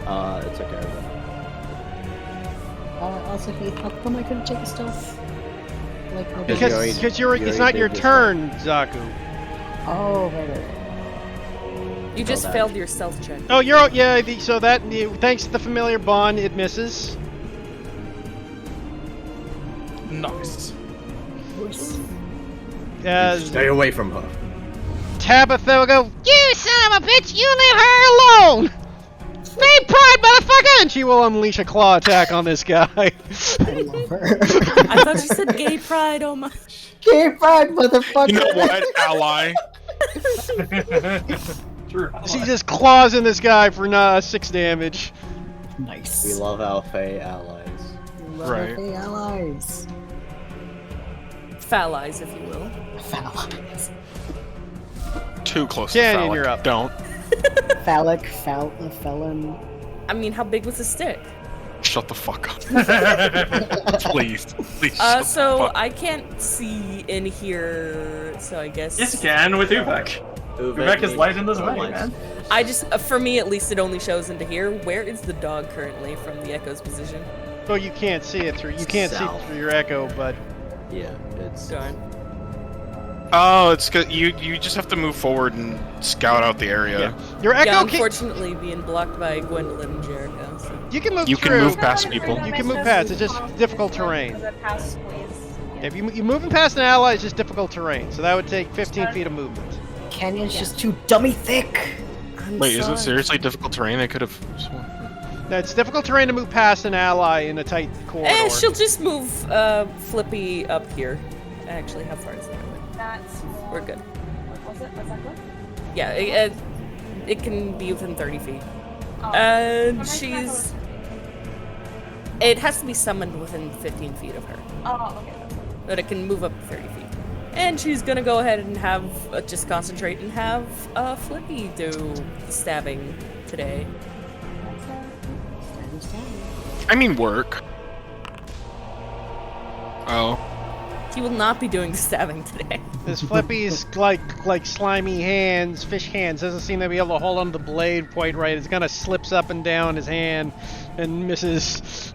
It's okay. Also, Heath, how come I couldn't take a stealth? Like my Because base? Because you it's not already your did this turn, Zaku. Oh, right. You just that. failed your stealth check. Oh, you're yeah. So that thanks to the familiar bond, it misses. Nice. Stay away from her. Tabitha will go. You son of a bitch, you leave her alone! Stay pride, motherfucker! And she will unleash a claw attack on this guy. I love her. I thought you said gay pride, oh my. Gay pride, motherfucker! You know what, ally? True. She just claws in this guy for 6 damage. Nice. We love our Fey allies. We love Right. our Fey allies. Phalize, if you will. Allies. Too close Canyon, to phallic. you're up. Don't. Phallic, felon. I mean, how big was the stick? Shut the fuck up. Please. Please shut the So fuck. I can't see in here, so I guess. Yes, you can with Uvek. Uvek is lighting this way, man. I just, for me at least, it only shows into here. Where is the dog currently from the Echo's position? Oh, you can't see it through. You can't see South. it through your echo, but Yeah, it's. Darn. Oh, it's good. You just have to move forward and scout out the area. Yeah. Your echo Yeah, can, unfortunately, being blocked by Gwendolyn and Jericho. So. you can move You through. can move past people. You can move past. It's just difficult terrain. Past squeeze. If you moving past an ally, it's just difficult terrain. So that would take 15 feet of movement. Canyon's just too dummy thick. I'm Wait, is sorry. it seriously difficult terrain? I could have. No, it's difficult terrain to move past an ally in a tight corridor. She'll just move Flippy up here. Actually, how far is that? That's more... We're good. What was it? Was that good? Yeah, it can be within 30 feet. Oh. And How many she's... It has to be summoned within 15 feet of her. Oh, okay. But it can move up to 30 feet. And she's gonna go ahead and have, just concentrate and have Flippy do the stabbing today. I mean, work. Oh. He will not be doing the stabbing today. This Flippy's like slimy hands, fish hands, doesn't seem to be able to hold on to the blade quite right. It kind of slips up and down his hand and misses.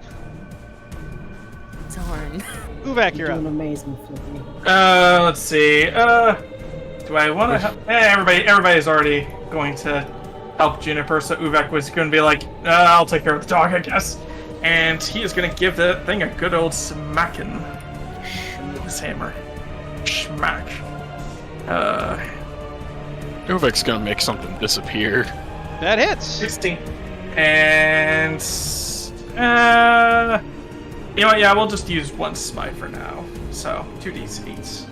Darn. Uvak, you're You're doing up. amazing, Flippy. Let's see. Do I want to help? Everybody's already going to help Juniper, so Uvak was going to be like, I'll take care of the dog, I guess. And he is going to give the thing a good old smacking with his hammer. Schmack. Uvek's gonna make something disappear. That hits. 16. And... you know what, yeah, we'll just use one smite for now. So, 2d8.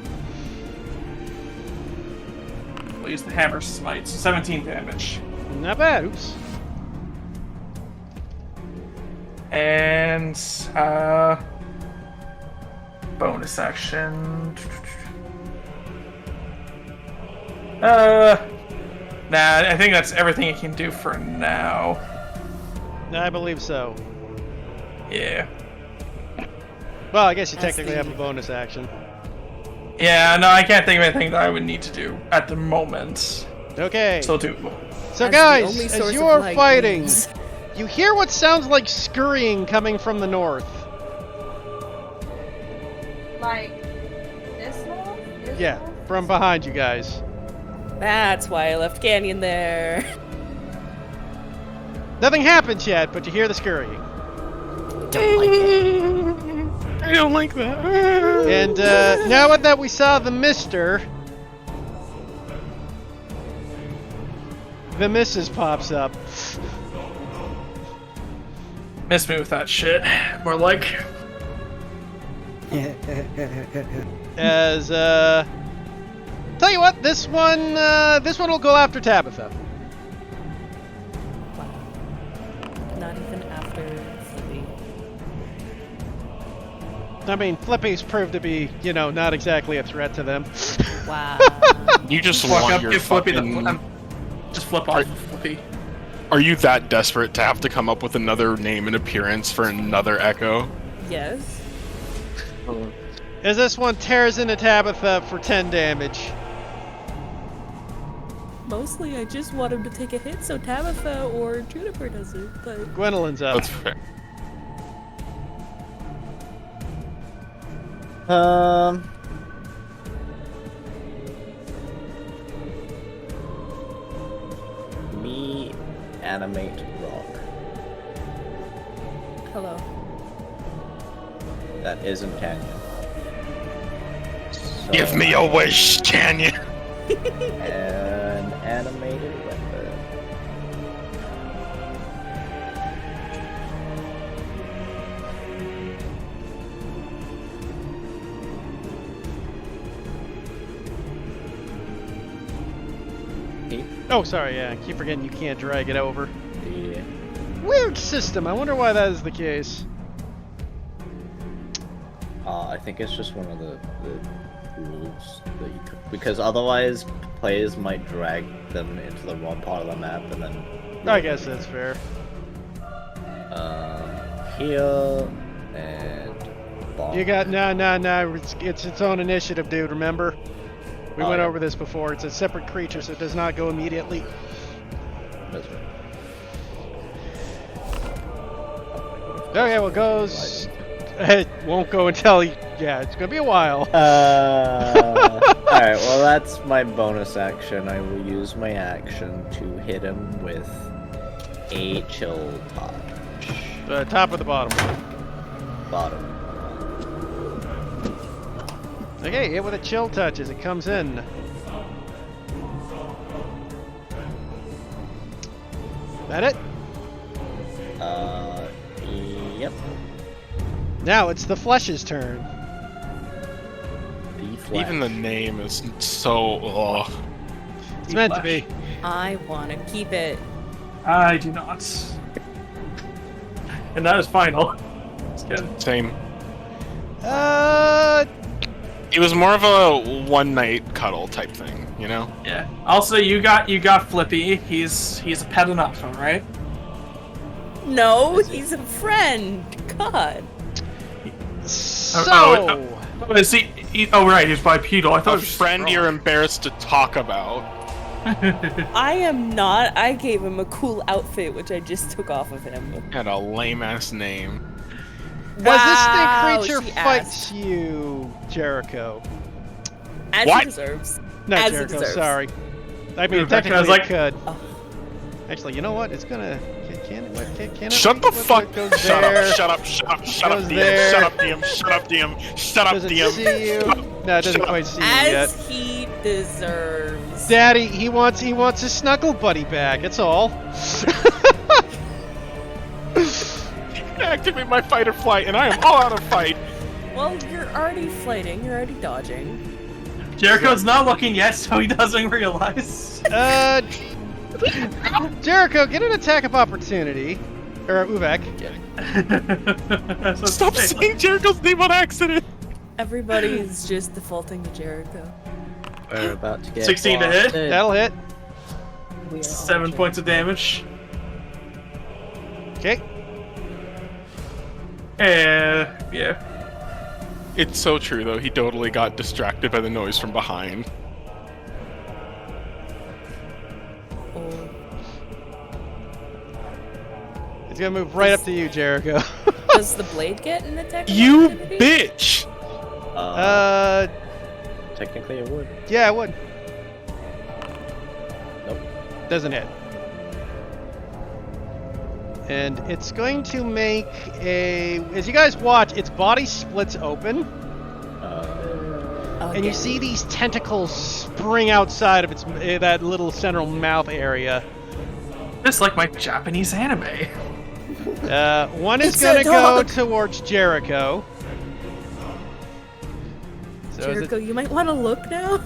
We'll use the hammer smite, so 17 damage. Not bad. Oops. And, bonus action. Nah, I think that's everything it can do for now. I believe so. Yeah. Well, I guess you That's technically the- have a bonus action. Yeah, no, I can't think of anything that I would need to do at the moment. Okay. So do. So That's the guys, only as source you of are light fighting, means- you hear what sounds like scurrying coming from the north. Like this one? Yeah, from behind you guys. That's why I left Canyon there. Nothing happens yet, but you hear the scurrying. I don't like that. And now that we saw the Mister, the Mrs. pops up. Miss me with that shit. More like. As tell you what, this one will go after Tabitha. Not even after Flippy. I mean, Flippy's proved to be, not exactly a threat to them. Wow. You just Walk want up, your give Flippy fucking... just flip off of Flippy. Are you that desperate to have to come up with another name and appearance for another Echo? Yes. As this one tears into Tabitha for 10 damage. Mostly I just want him to take a hit so Tabitha or Juniper doesn't, but... Gwendolyn's up. That's fair. Me animate rock. Hello. That isn't Canyon. So, Give me a wish, can you? an animated weapon. Oh, sorry, yeah. I keep forgetting you can't drag it over. Yeah. Weird system. I wonder why that is the case. I think it's just one of the rules that you could, because otherwise players might drag them into the wrong part of the map and then. I guess that's fair. Here and. Bomb. You got no. It's its own initiative, dude. Remember? We went yeah. over this before. It's a separate creature, so it does not go immediately. That's right. Okay, well, it goes. It won't go until Yeah, it's gonna be a while. Alright, well that's my bonus action. I will use my action to hit him with a chill touch. The top or the bottom? Bottom. Okay, hit with a chill touch as it comes in. That it? Yep. Now it's the flesh's turn. The flesh. Even the name is so. Ugh. It's meant to be. I want to keep it. I do not. And that is final. It's good. Same. Uh, It was more of a one night cuddle type thing, you know? Yeah. Also, you got Flippy. He's a pet enough, all right? No, he's a friend. God. so. Is he? Oh, right. He's bipedal. I thought A it was friend just you're embarrassed to talk about. I am not. I gave him a cool outfit, which I just took off of him. Had a lame ass name. Wow, As this thing creature she fights asked. you, Jericho. As What? he deserves. No, As it Jericho, deserves. sorry. I mean, Rebecca, technically I was like- it could. Oh. Actually, you know what? It's gonna. Can it? Shut the What fuck goes Shut there? up, shut up, shut up, shut up, Goes DM, there. shut up, DM, shut up, DM, shut up, Does it DM. see you? No, it doesn't Shut up. quite see you yet. As he deserves. Daddy, he wants his snuggle buddy back. That's all. Activate my fight or flight, and I am all out of fight. Well, you're already fighting. You're already dodging. Jericho's not looking yet, so he doesn't realize. Jericho, get an attack of opportunity. Or Uvek. Stop saying Jericho's name on accident. Everybody's just defaulting to Jericho. We're about to get 16 to hit. blasted. That'll hit. We are 7 points of damage. Okay. Yeah. It's so true, though. He totally got distracted by the noise from behind. Oh. It's gonna move right up to you, Jericho. Does the blade get an attack? of You opportunity? bitch! Technically it would. Yeah, it would. Nope. Doesn't hit. And it's going to make a. As you guys watch, its body splits open, and you Again. see these tentacles spring outside of its that little central mouth area. Just like my Japanese anime. One is It's gonna a go dog. towards Jericho. So is it- Jericho, you might want to look now.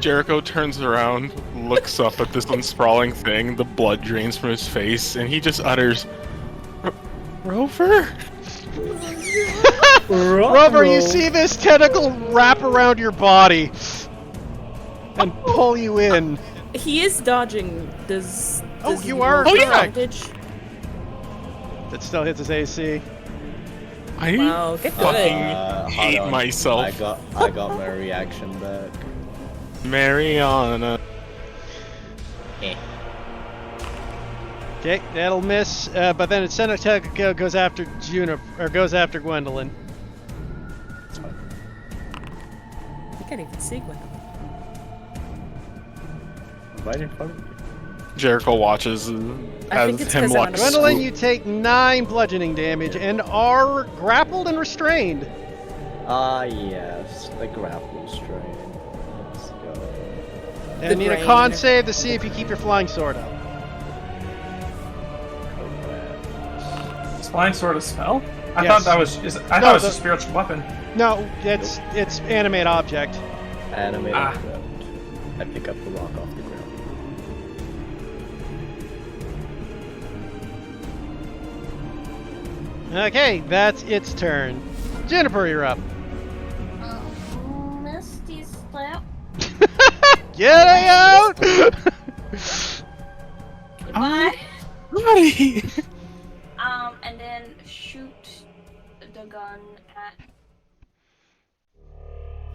Jericho turns around, looks up at this unsprawling thing, the blood drains from his face, and he just utters, Rover? Rover, you see this tentacle wrap around your body and pull you in. He is dodging. Does Oh, he you are roll for correct. advantage? That still hits his AC. I Wow, get good. fucking Hold hate on. myself. I got my reaction back. Mariana. Eh. Okay, that'll miss. But then its center attack goes after goes after Gwendolyn. You can't even see Gwendolyn. Right in front of me. Jericho watches I as think it's him 'cause I'm watch. on a Gwendolyn, you take 9 bludgeoning damage and are grappled and restrained. Ah, yes, the grapple strain. Let's go. And I need a con save to see if you keep your flying sword up. Is flying sword a spell? I Yes. thought that was. I thought it was a spiritual weapon. No, it's animate object. Animated Ah. ground. I pick up the rock off the ground. Okay, that's its turn. Juniper, you're up. Misty step. Get out! Goodbye. Buddy! And then shoot the gun at.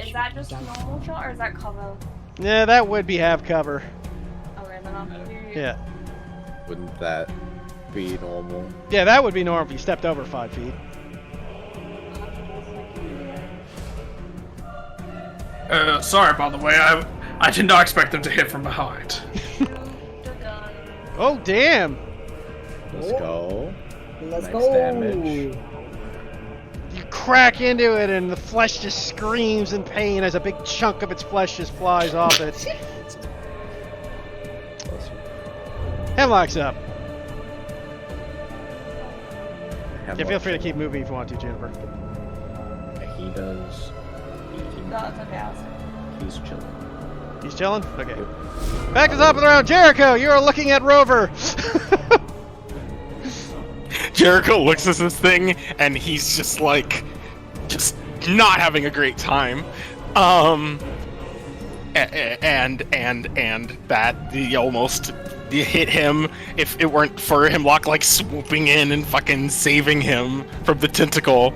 Is that just normal shot or is that cover? Yeah, that would be half cover. Okay, then I'll do. Yeah. Wouldn't that be normal? Yeah, that would be normal if you stepped over 5 feet. Sorry, by the way. I did not expect them to hit from behind. Oh, damn! Let's go. Let's Max go. damage. You crack into it, and the flesh just screams in pain as a big chunk of its flesh just flies off it. Hemlock's up. Yeah, feel free to keep moving if you want to, Juniper. He does. No, it's okay. He's chilling. He's chilling? Okay. Back to the top of the round. Jericho, you are looking at Rover. Jericho looks at this thing and he's just like, just not having a great time. And that he almost hit him if it weren't for Hemlock like swooping in and fucking saving him from the tentacle.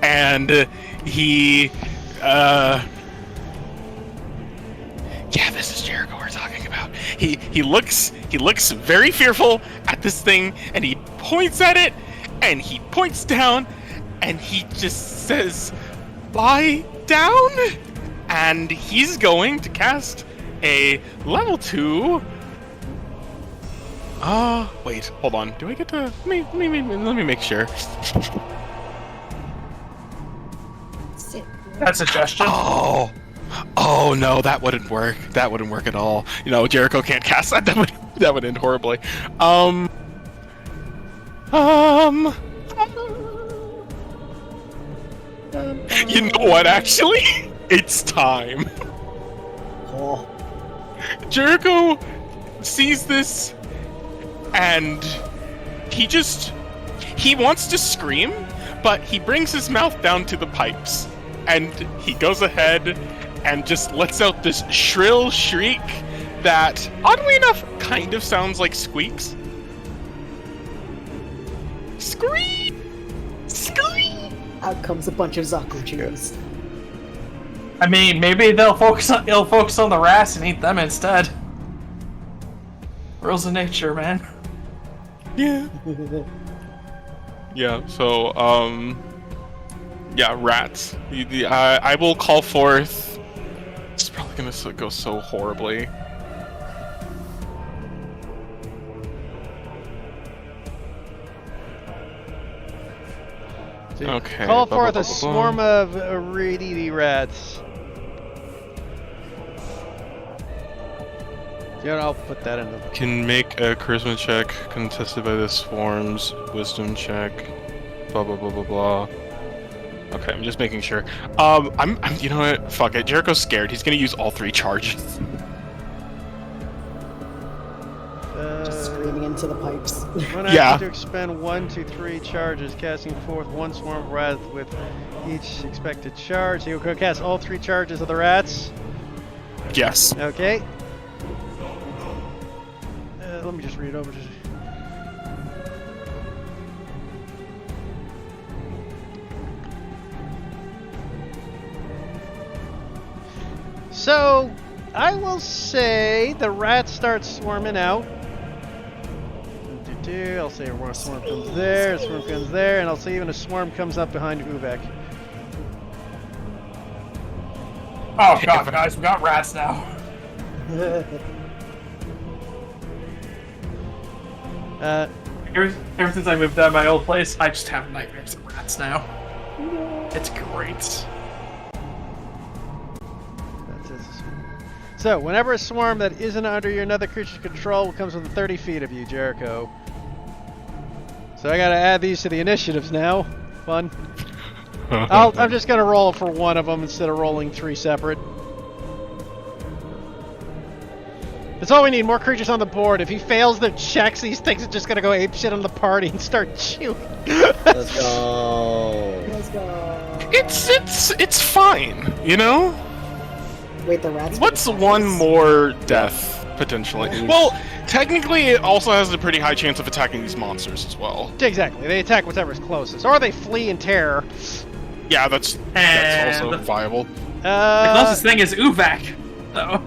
And he, yeah, this is Jericho we're talking about. He looks very fearful at this thing, and he points at it, and he points down, and he just says, "Lie down," and he's going to cast a level 2. Wait, hold on. Do I get to? Let me make sure. That suggestion. Oh no, that wouldn't work. That wouldn't work at all. You know, Jericho can't cast that. That would end horribly. You know what? Actually, it's time. Oh. Jericho sees this, and he wants to scream, but he brings his mouth down to the pipes, and he goes ahead and just lets out this shrill shriek that, oddly enough, kind of sounds like squeaks. Scream! Scream! Out comes a bunch of Zaku cheers. I mean, maybe he'll focus on the rats and eat them instead. Rules of nature, man. Yeah. Yeah, so, yeah, rats. I will call forth... It's probably gonna go so horribly. Okay. Call forth a swarm of Reedy rats. Yeah, I'll put that in the... Can make a charisma check contested by the swarms, wisdom check, blah blah blah blah blah. Okay, I'm just making sure. I'm you know what? Fuck it. Jericho's scared. He's gonna use all 3 charges. Just screaming into the pipes. One action to expend 1 to 3 charges, casting forth 1 swarm of rats with each expected charge. So you'll cast all 3 charges of the rats? Yes. Okay. Let me just read it over. So, I will say the rats start swarming out. I'll say a swarm comes there, a swarm comes there, and I'll say even a swarm comes up behind Uvek. Oh god, guys, we got rats now. Ever since I moved out of my old place, I just have nightmares of rats now. It's great. So, whenever a swarm that isn't under your another creature's control comes within 30 feet of you, Jericho. So I gotta add these to the initiatives now. Fun. I'm just gonna roll for one of them instead of rolling 3 separate. That's all we need, more creatures on the board. If he fails their checks, these things are just gonna go apeshit on the party and start chewing. Let's go. Let's go. It's fine, you know? Wait, the rats. What's one more death, potentially? Well, technically, it also has a pretty high chance of attacking these monsters as well. Exactly. They attack whatever's closest. Or they flee in terror. Yeah, that's also viable. The closest thing is Uvek, though.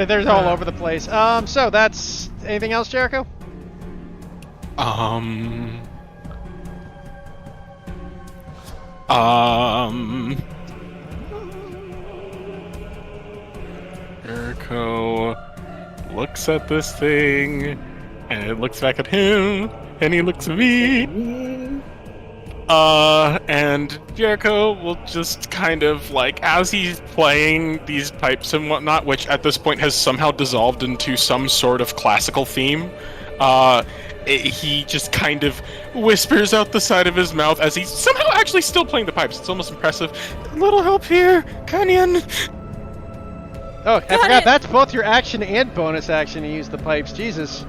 They're all over the place. So that's... Anything else, Jericho? Jericho looks at this thing, and it looks back at him, and he looks at me. And Jericho will just kind of like, as he's playing these pipes and whatnot, which at this point has somehow dissolved into some sort of classical theme, he just kind of whispers out the side of his mouth as he's somehow actually still playing the pipes. It's almost impressive. A little help here, Canyon. Oh, I forgot, that's both your action and bonus action to use the pipes. Jesus.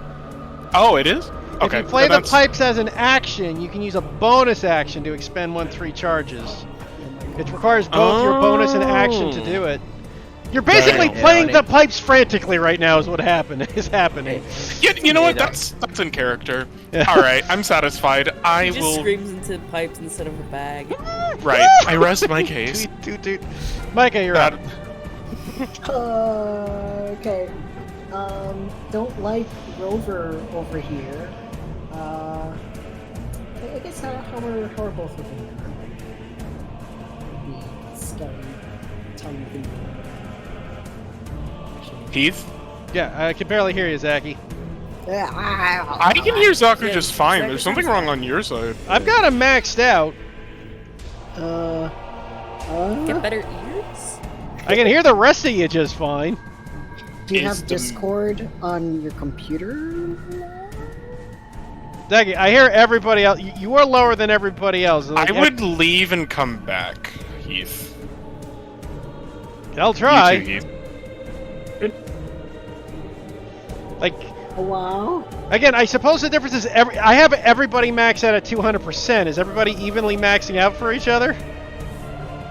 Oh, it is? Okay. If you play the pipes as an action, you can use a bonus action to expend 1/3 charges. It requires both your bonus and action to do it. You're basically playing the pipes frantically right now is what is happening. You know what? That's in character. Alright, I'm satisfied. He just screams into pipes instead of a bag. Right. I rest my case. Toot. Micah, you're up. Okay. Don't like Rover over here. I guess how are both of them? The scary tongue thing. Heath? Yeah, I can barely hear you, Zachy. I can hear Zaku just fine. There's something wrong on your side. I've got him maxed out. Get better ears? I can hear the rest of you just fine. Do you have Discord on your computer? Zachy, I hear everybody else. You are lower than everybody else. I would leave and come back, Heath. I'll try. You too, Heath. Like, wow. Again, I suppose the difference is I have everybody maxed out at 200%. Is everybody evenly maxing out for each other?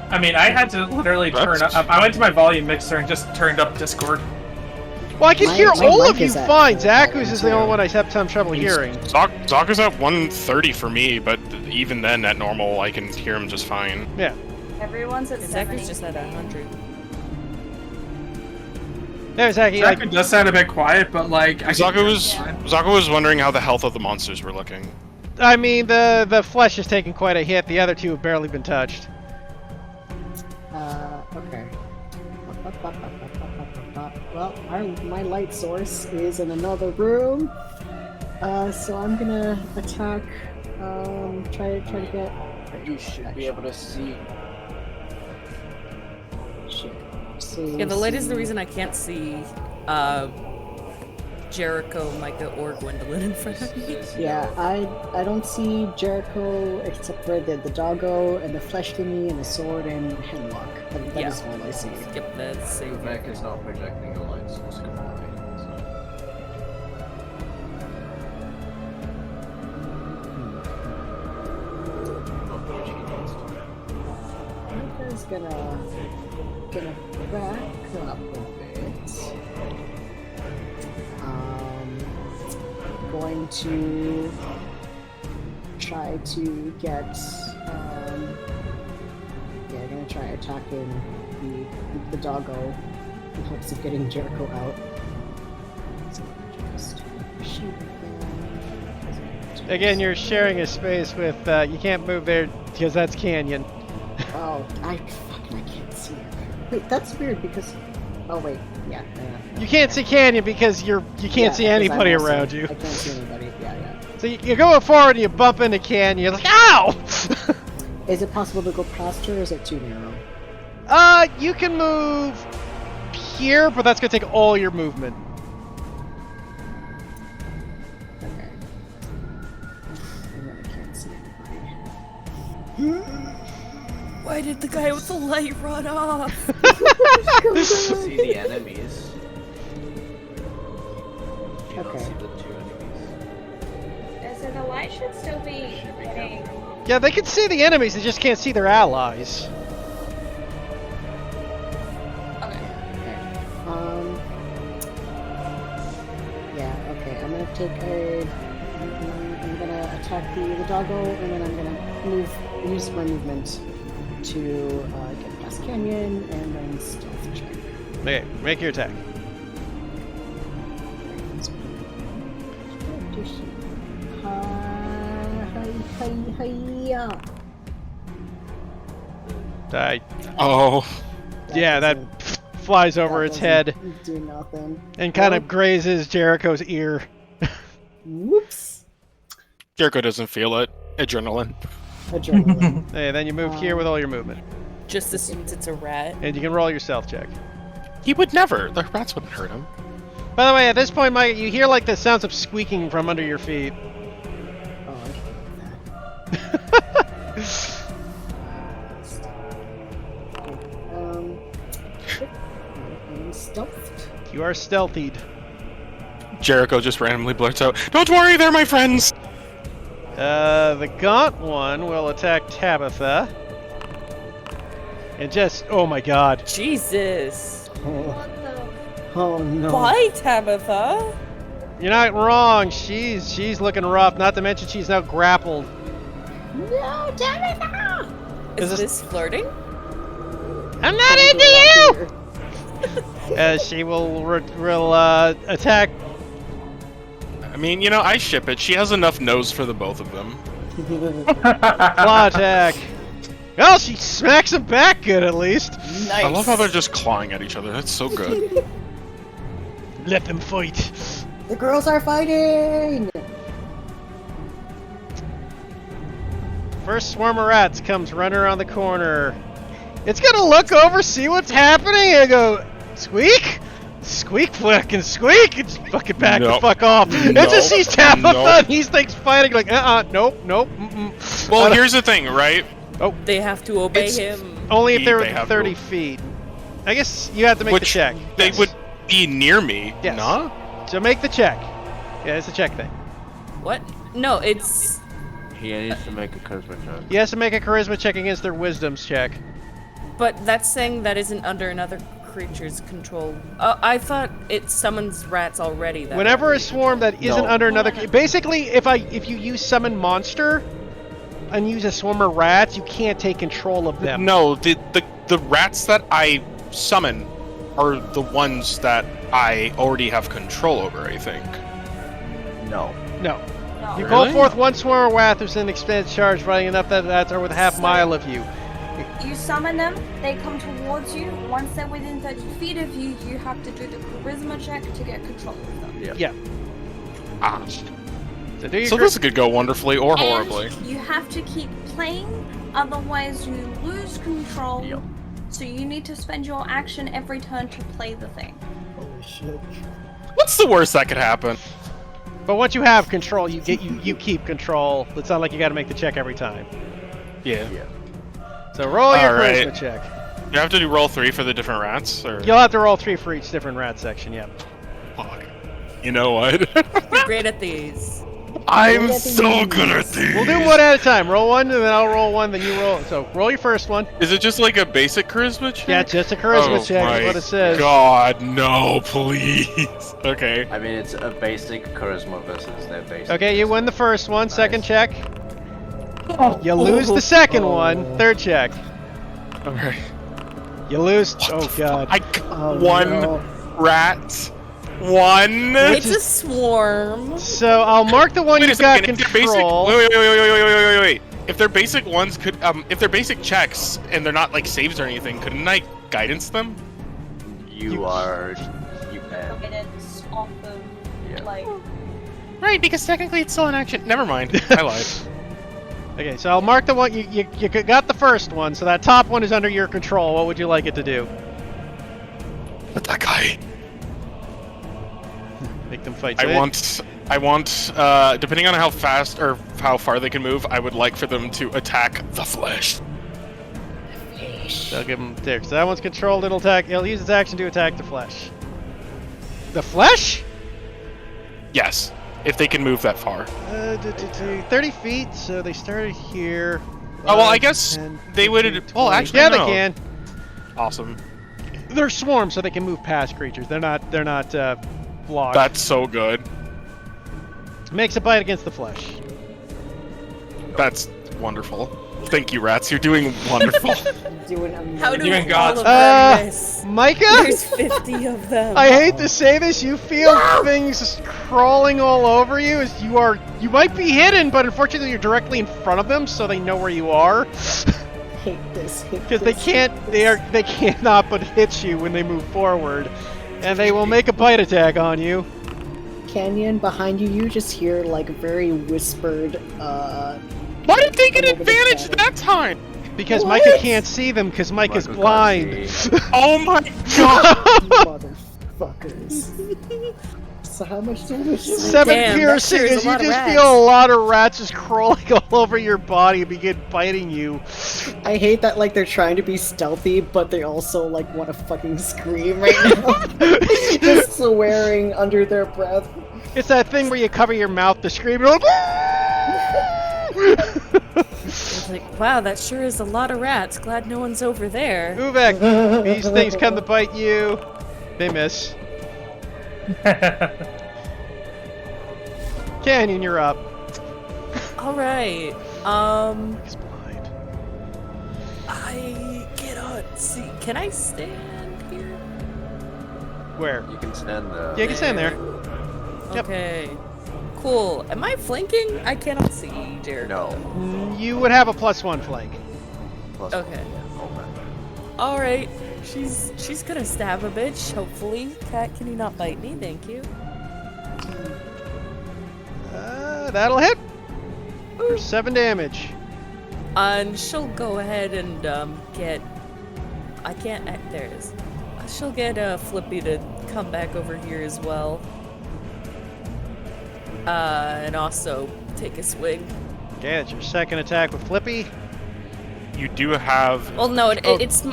I mean, I had to literally turn up. I went to my volume mixer and just turned up Discord. Well, I can hear all of you fine. Zaku's is the only one I have some trouble hearing. Zaku's at 130 for me, but even then, at normal, I can hear him just fine. Yeah. Everyone's at 70. Zaku's just at 100. No, Zachy, Zaku does sound a bit quiet, but like Zaku was wondering how the health of the monsters were looking. I mean, the flesh has taken quite a hit. The other two have barely been touched. Okay. Well, my light source is in another room, so I'm gonna attack. Try to get. You should be able to see. Yeah, the light is the reason I can't see Jericho, Micah, or Gwendolyn in front of me. Yeah, I don't see Jericho except for the doggo and the flesh thingy and the sword and Hemlock. That is all I see. Yep, that's the same. Vivek is not projecting a light source completely. I'm just gonna back up a bit. Going to try to get I'm gonna try attacking the doggo in hopes of getting Jericho out. So just shoot Again, you're sharing a space with, you can't move there because that's Canyon. Oh, I can't see it. Wait, that's weird because, oh wait, yeah. You can't see Canyon because you can't see anybody around you. I can't see anybody, yeah. So you're going forward and you bump into Canyon, you're like, ow! Is it possible to go past her or is it too narrow? You can move here, but that's gonna take all your movement. Okay. I can't see anybody. Why did the guy with the light run off? See the enemies. Okay. See the two enemies. So the light should still be hitting. Yeah, they can see the enemies, they just can't see their allies. Yeah, okay. I'm gonna take I'm gonna attack the doggo, and then I'm gonna use my movement to get past Canyon, and then stealth check. Okay, make your attack. Die. Oh. Yeah, that flies over That its doesn't head Do nothing. and kind of grazes Jericho's ear. Whoops. Jericho doesn't feel it. Adrenaline. Adrenaline. Hey, then you move here with all your movement. Just assumes it's a rat. And you can roll your stealth check. He would never. The rats wouldn't hurt him. By the way, at this point, Mike, you hear like the sounds of squeaking from under your feet. Oh, I hate that. I'm stealthed. You are stealthied. Jericho just randomly blurts out, "Don't worry, they're my friends." The gaunt one will attack Tabitha. And just, oh my god. Jesus. Oh no. Why, Tabitha? You're not wrong. She's looking rough. Not to mention she's now grappled. No, Tabitha! Is this flirting? I'm not into you! As she will attack. I mean, you know, I ship it. She has enough nose for the both of them. Claw attack. Well, she smacks him back good at least. Nice. I love how they're just clawing at each other. That's so good. Let them fight. The girls are fighting! First swarm of rats comes running around the corner. It's gonna look over, see what's happening, and go, squeak? Squeak, fucking squeak! It's fucking back the Nope. fuck off. It Nope. just sees Tabitha, Nope. and he thinks fighting, like, nope, mm-mm. Well, here's the thing, right? Oh, They have to obey It's- him. only if they're They within have 30 to- feet. I guess you have to make the check. They Yes. would be near me. Yes. Nah? So make the check. Yeah, it's a check thing. What? No, it's. He needs to make a charisma check. He has to make a charisma check against their wisdoms check. But that's saying that isn't under another creature's control. I thought it summons rats already. That Whenever are a swarm that isn't No. under another, basically, if you use summon monster and use a swarm of rats, you can't take control of them. No, the rats that I summon are the ones that I already have control over, I think. No. No. No. You call Really? forth one swarm of rats with an extended charge running enough that rats are within half mile of you. You summon them, they come towards you. Once they're within 30 feet of you, you have to do the charisma check to get control of them. Yeah. Yeah. Ah. So do your So this could go wonderfully or And horribly. you have to keep playing, otherwise you lose control. Yep. So you need to spend your action every turn to play the thing. Holy shit. What's the worst that could happen? But once you have control, you keep control. It's not like you got to make the check every time. Yeah. So roll your Alright. charisma check. You have to do roll 3 for the different rats, or You'll have to roll 3 for each different rat section. Yep. fuck. You know what? You're great at these. I'm so good at these. We'll do one at a time. Roll one, and then I'll roll one. Then you roll. So roll your first one. Is it just like a basic charisma check? Yeah, just a charisma Oh check. my Is what it says. God, no, please. Okay. I mean, it's a basic charisma versus their basic. Okay, you win the first one. Nice. Second check. You lose the second one. Third check. Okay. You lose. Oh god. One no. rat. One. It's a swarm. So I'll mark the one Wait a you've got second. If they're basic, control. wait. If they're basic ones, if they're basic checks and they're not like saves or anything, couldn't I guidance them? You can. Guidance off of, Yeah. like, Right, because technically it's still in action. Never mind. I lied. Okay, so I'll mark the one you got the first one. So that top one is under your control. What would you like it to do? But that guy. Make them fight. I So want, depending on how fast or how far they can move, I would like for them to attack the flesh. So I'll give him there. So that one's controlled. It'll attack. He'll use its action to attack the flesh. The flesh? Yes, if they can move that far. 30 feet. So they started here. Oh, well, I 5, guess 10, they 15, would. Well, 20. actually, yeah, no. they can. Awesome. They're swarms, so they can move past creatures. They're not blocked. That's so good. Makes a bite against the flesh. That's wonderful. Thank you, rats. You're doing wonderful. Doing amazing. How do Doing all God's of them miss? Micah? There's 50 of them. I hate to say this, you feel things crawling all over you as you might be hidden, but unfortunately you're directly in front of them, so they know where you are. Hate this. this. Because they cannot but hit you when they move forward, and they will make a bite attack on you. Canyon, behind you, you just hear like very whispered. Why did they get advantage that time? Because What? Micah can't see them because Micah's Michael blind. can't see. Oh my god! Motherfuckers. So how much damage? 7 Damn, that piercing sure is as a you lot of just rats. feel a lot of rats just crawling all over your body and begin biting you. I hate that like they're trying to be stealthy, but they also like want to fucking scream right now. Just swearing under their breath. It's that thing where you cover your mouth to scream. You're like, It's like, wow, that sure is a lot of rats. Glad no one's over there. Uvek, these things come to bite you. They miss. Canyon, you're up. All right. He's blind. I cannot see. Can I stand here? Where? You can stand there. Yeah, you can stand there. Yep. Okay. Cool. Am I flanking? I cannot see, Jared. No. You would have a +1 flank. Plus Okay. yeah, oh, man. All right. She's gonna stab a bitch. Hopefully, cat, can you not bite me? Thank you. That'll hit. For 7 damage. And she'll go ahead and get. I can't. There it is. She'll get Flippy to come back over here as well. And also take a swing. Okay, that's your second attack with Flippy. You do have. Well, no, Oh. it's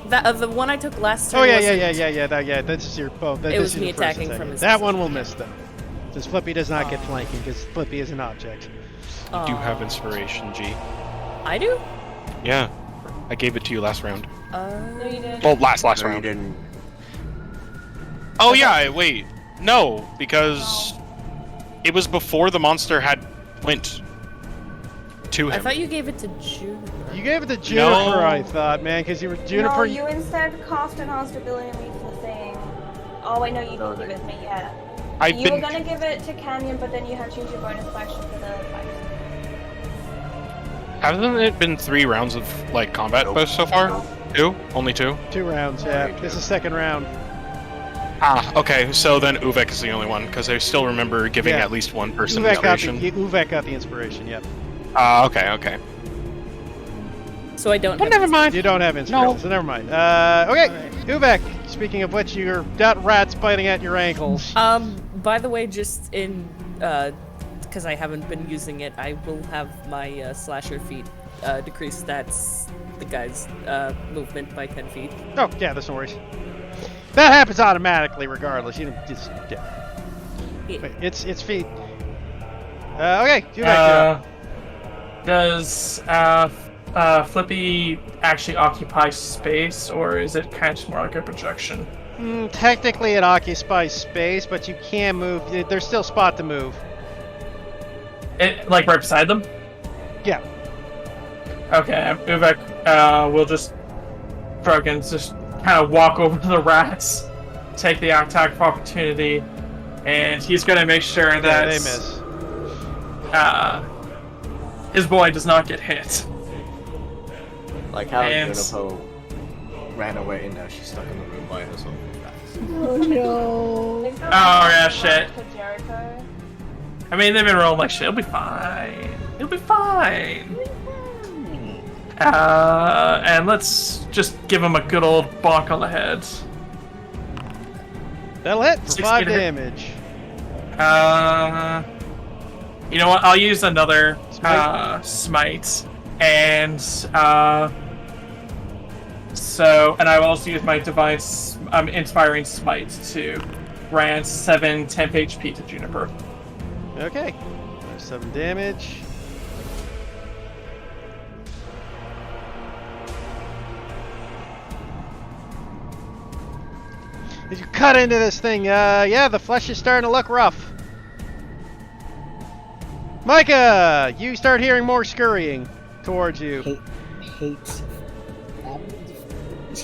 that the one I took last turn. Oh yeah, wasn't- yeah. This is your. Oh, this It was is me the first attacking attack. from his That one position, will yeah. miss though, since Flippy does not get Aw. flanking because Flippy is an object. You do have Aw. inspiration, G. I do. Yeah, I gave it to you last round. No, you didn't. Well, last No, you round. didn't. Oh yeah, wait. No, because it was before the monster had went to I him. thought you gave it to Juniper. You gave it to Juniper, No. I thought, man, because you were Juniper. No, you instead cast enhanced ability and lethal thing. Oh, I know you No, can give they- it to me, yeah. I've You were been. gonna give it to Canyon, but then you had to use your bonus action for the fight. Hasn't it been 3 rounds of like combat Nope. so far? Nope. 2? Only 2? 2 rounds, yeah. Alright, This yeah. is second round. Ah, okay. So then Uvek is the only one because I still remember giving Yeah. at least one person Uvek got, the, inspiration. Uvek got the inspiration, yep. Okay. So I don't. Well, have never mind. You don't have inspiration, so never mind. Okay, Uvek, speaking of which, you're got rats biting at your ankles. By the way, just in because I haven't been using it, I will have my slasher feet decrease that's the guy's movement by 10 feet. Oh, yeah, that's no worries. That happens automatically regardless. You don't just, yeah. Yeah. Wait, it's feet. Okay, Uvek, you're up. Does Flippy actually occupy space, or is it kind of just more like a projection? Technically, it occupies space, but you can move. There's still spot to move. It like right beside them? Yeah. Okay, Uvek will just just kind of walk over to the rats, take the attack of opportunity, and he's gonna make sure Yeah, that they miss. His boy does not get hit. Like how And- Juniper ran away and now she's stuck in the room by herself. Oh no. Oh yeah, shit. For Jericho. I mean, they've been rolling like shit. It'll be fine. It'll be fine. And let's just give him a good old bonk on the head. That'll hit for 16 5 to hit. damage. You know what? I'll use another Smite? smite, and and I will also use my divine inspiring smite to grant 7 temp HP to Juniper. Okay. 7 damage. As you cut into this thing, yeah, the flesh is starting to look rough. Micah, you start hearing more scurrying towards you. Hate.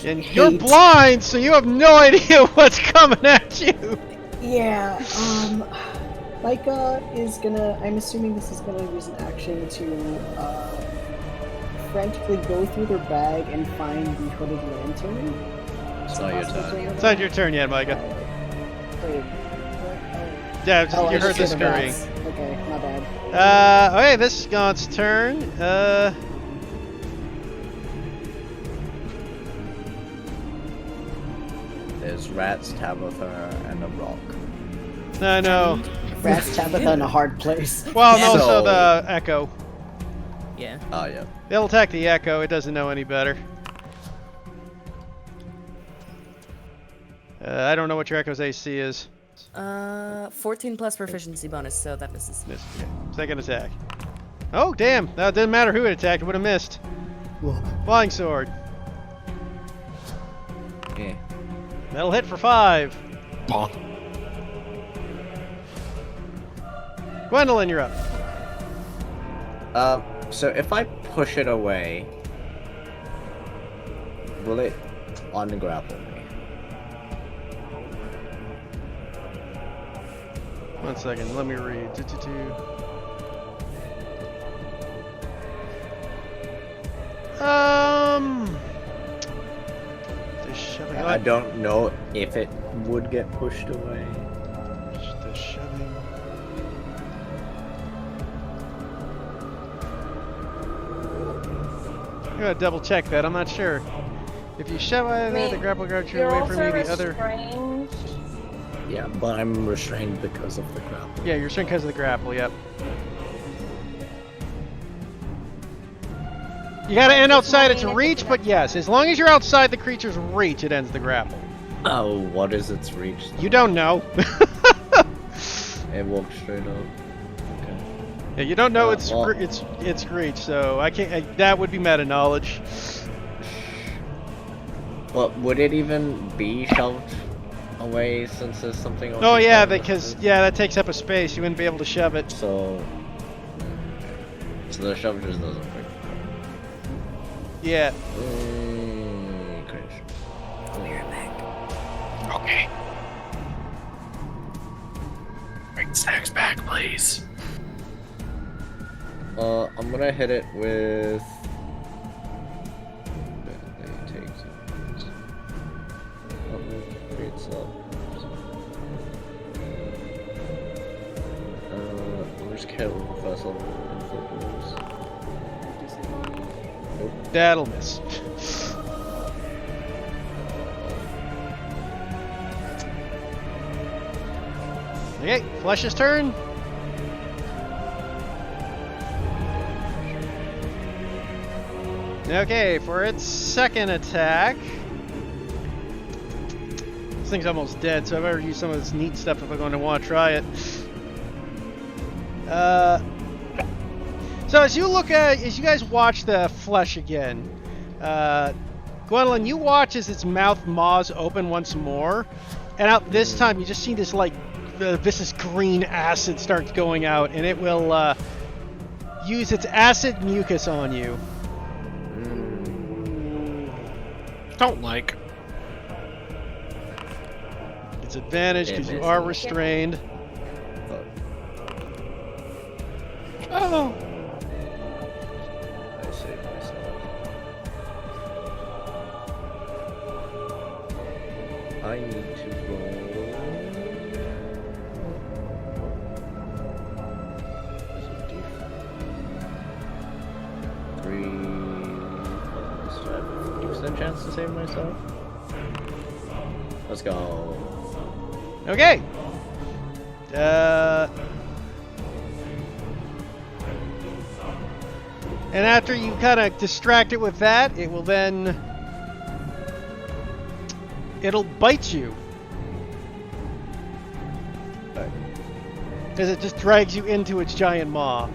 And you're blind, so you have no idea what's coming at you. Yeah, Micah is gonna, I'm assuming this is gonna use an action to frantically go through their bag and find the hooded lantern? It's not your turn. It's not your turn yet, Micah. Wait. Yeah, Oh, you I heard the should have scurrying. asked. Okay, my bad. Okay, this is Gaunt's turn. There's rats, Tabitha, and a rock. No. Rats Tabitha in a hard place. Well, and also So- the Echo. Yeah. Oh, yeah. They'll attack the Echo. It doesn't know any better. I don't know what your Echo's AC is. 14 plus proficiency bonus, so that misses. Missed. Okay. Second attack. Oh, damn. That didn't matter who it attacked. It would have missed. Flying Sword. Yeah. That'll hit for 5. Bonk. Gwendolyn, you're up. So if I push it away, will it ungrapple me? 1 second. Let me read. The shoving. I don't know if it would get pushed away. The shoving. I'm gonna double check that. I'm not sure. If you shove either the grapple guard you You're away also from you, the other. restrained. Yeah, but I'm restrained because of the grapple. Yeah, you're restrained because of the grapple. Yep. You gotta end outside its reach, but yes, as long as you're outside the creature's reach, it ends the grapple. Oh, what is its reach? You don't know. It walks straight up. Okay. Yeah, you don't know its well- its reach, so I can't. That would be meta knowledge. Well, would it even be shoved away since there's something on Oh the yeah, side of because it? that takes up a space. You wouldn't be able to shove it. So the shove just doesn't work. Yeah. Great. I'll be right back. Okay. Bring snacks back, please. I'm gonna hit it with. Where's Kettle with the first level? Nope. That'll miss. Okay, Flesh's turn. Okay, for its second attack. This thing's almost dead, so I better use some of this neat stuff if I'm going to want to try it. So as you guys watch the flesh again, Gwendolyn, you watch as its mouth maws open once more, and out this time you just see this viscous green acid starts going out, and it will use its acid mucus on you. Don't like. It's advantage because you are restrained. Oh. I saved myself. I need to roll. So I have a 50% chance to save myself. Let's go. Okay. And after you kind of distract it with that, it will then... It'll bite you. Because it just drags you into its giant maw.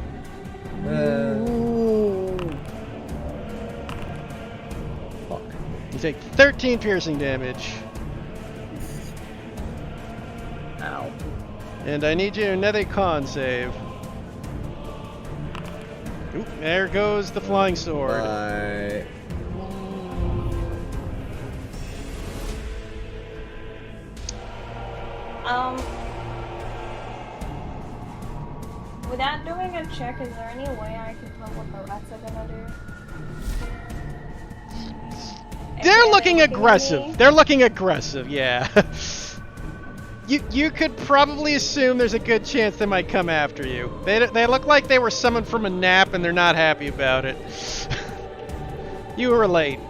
Fuck. You take 13 piercing damage. Ow. And I need you to another con save. Oop, there goes the flying sword. Without doing a check, is there any way I can tell what the rats are gonna do? They're Okay, looking at me. aggressive. They're looking aggressive, yeah. You could probably assume there's a good chance they might come after you. They look like they were summoned from a nap and they're not happy about it. You were late.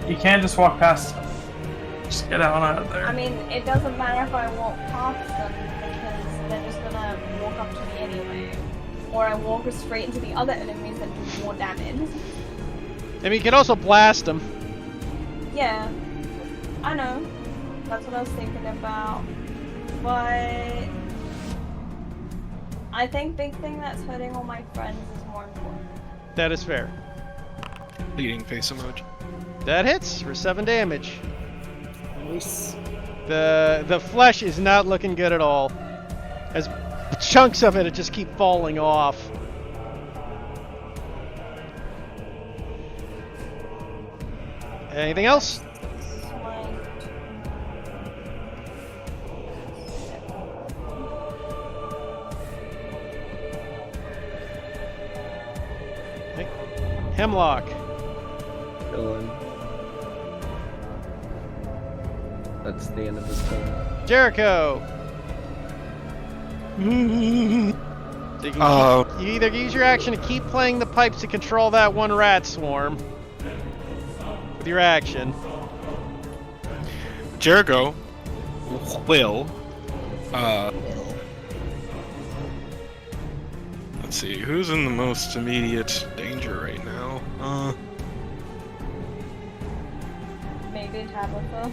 You can't just walk past them. Just get out of there. I mean, it doesn't matter if I walk past them because they're just gonna walk up to me anyway. Or I walk straight into the other enemies and do more damage. I mean, you can also blast them. Yeah, I know. That's what I was thinking about. But I think big thing that's hurting all my friends is more important. That is fair. Leading face emoji. That hits for 7 damage. Nice. The flesh is not looking good at all. As chunks of it just keep falling off. Anything else? Okay. Hemlock. Chilling. That's the end of his turn. Jericho. You either use your action to keep playing the pipes to control that one rat swarm. With your action. Jericho will. Let's see, who's in the most immediate danger right now? Maybe Tabitha.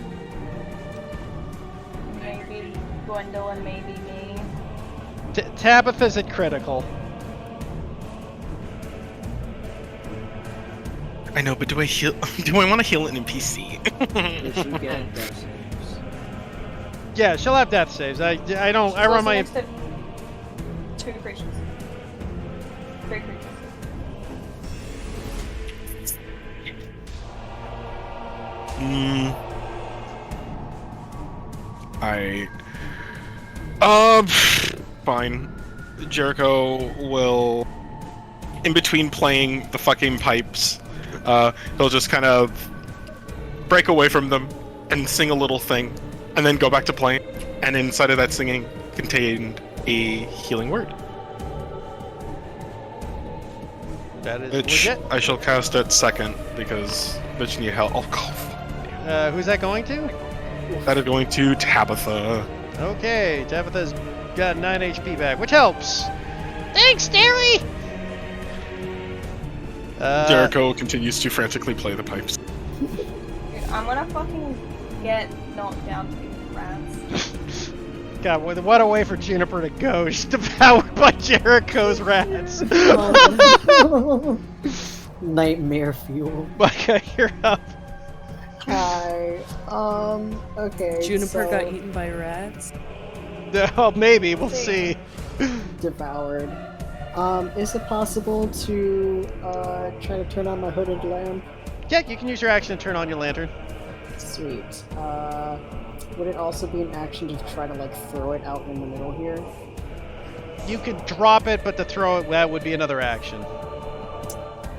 Maybe Gwendolyn, maybe me. Tabitha's at critical. I know, but do I heal? Do I want to heal an NPC? If you get death saves. Yeah, she'll have death saves. I don't. I run my. Next to 2 creatures. 3 creatures. Fine. Jericho will, in between playing the fucking pipes, he'll just kind of break away from them and sing a little thing, and then go back to playing. And inside of that singing contained a healing word, That is which legit. I shall cast at second because bitch need help. Oh god. Who's that going to? That is going to Tabitha. Okay, Tabitha's got 9 HP back, which helps. Thanks, Derry! Jericho continues to frantically play the pipes. Dude, I'm gonna fucking get knocked down to these rats. God, what a way for Juniper to go. She's devoured by Jericho's rats. Nightmare fuel. Micah, you're up. Hi. Okay. Juniper so got eaten by rats. Oh, maybe. We'll see. devoured. Is it possible to try to turn on my hooded lamp? Yeah, you can use your action to turn on your lantern. Sweet. Would it also be an action to try to like throw it out in the middle here? You could drop it, but to throw it, that would be another action.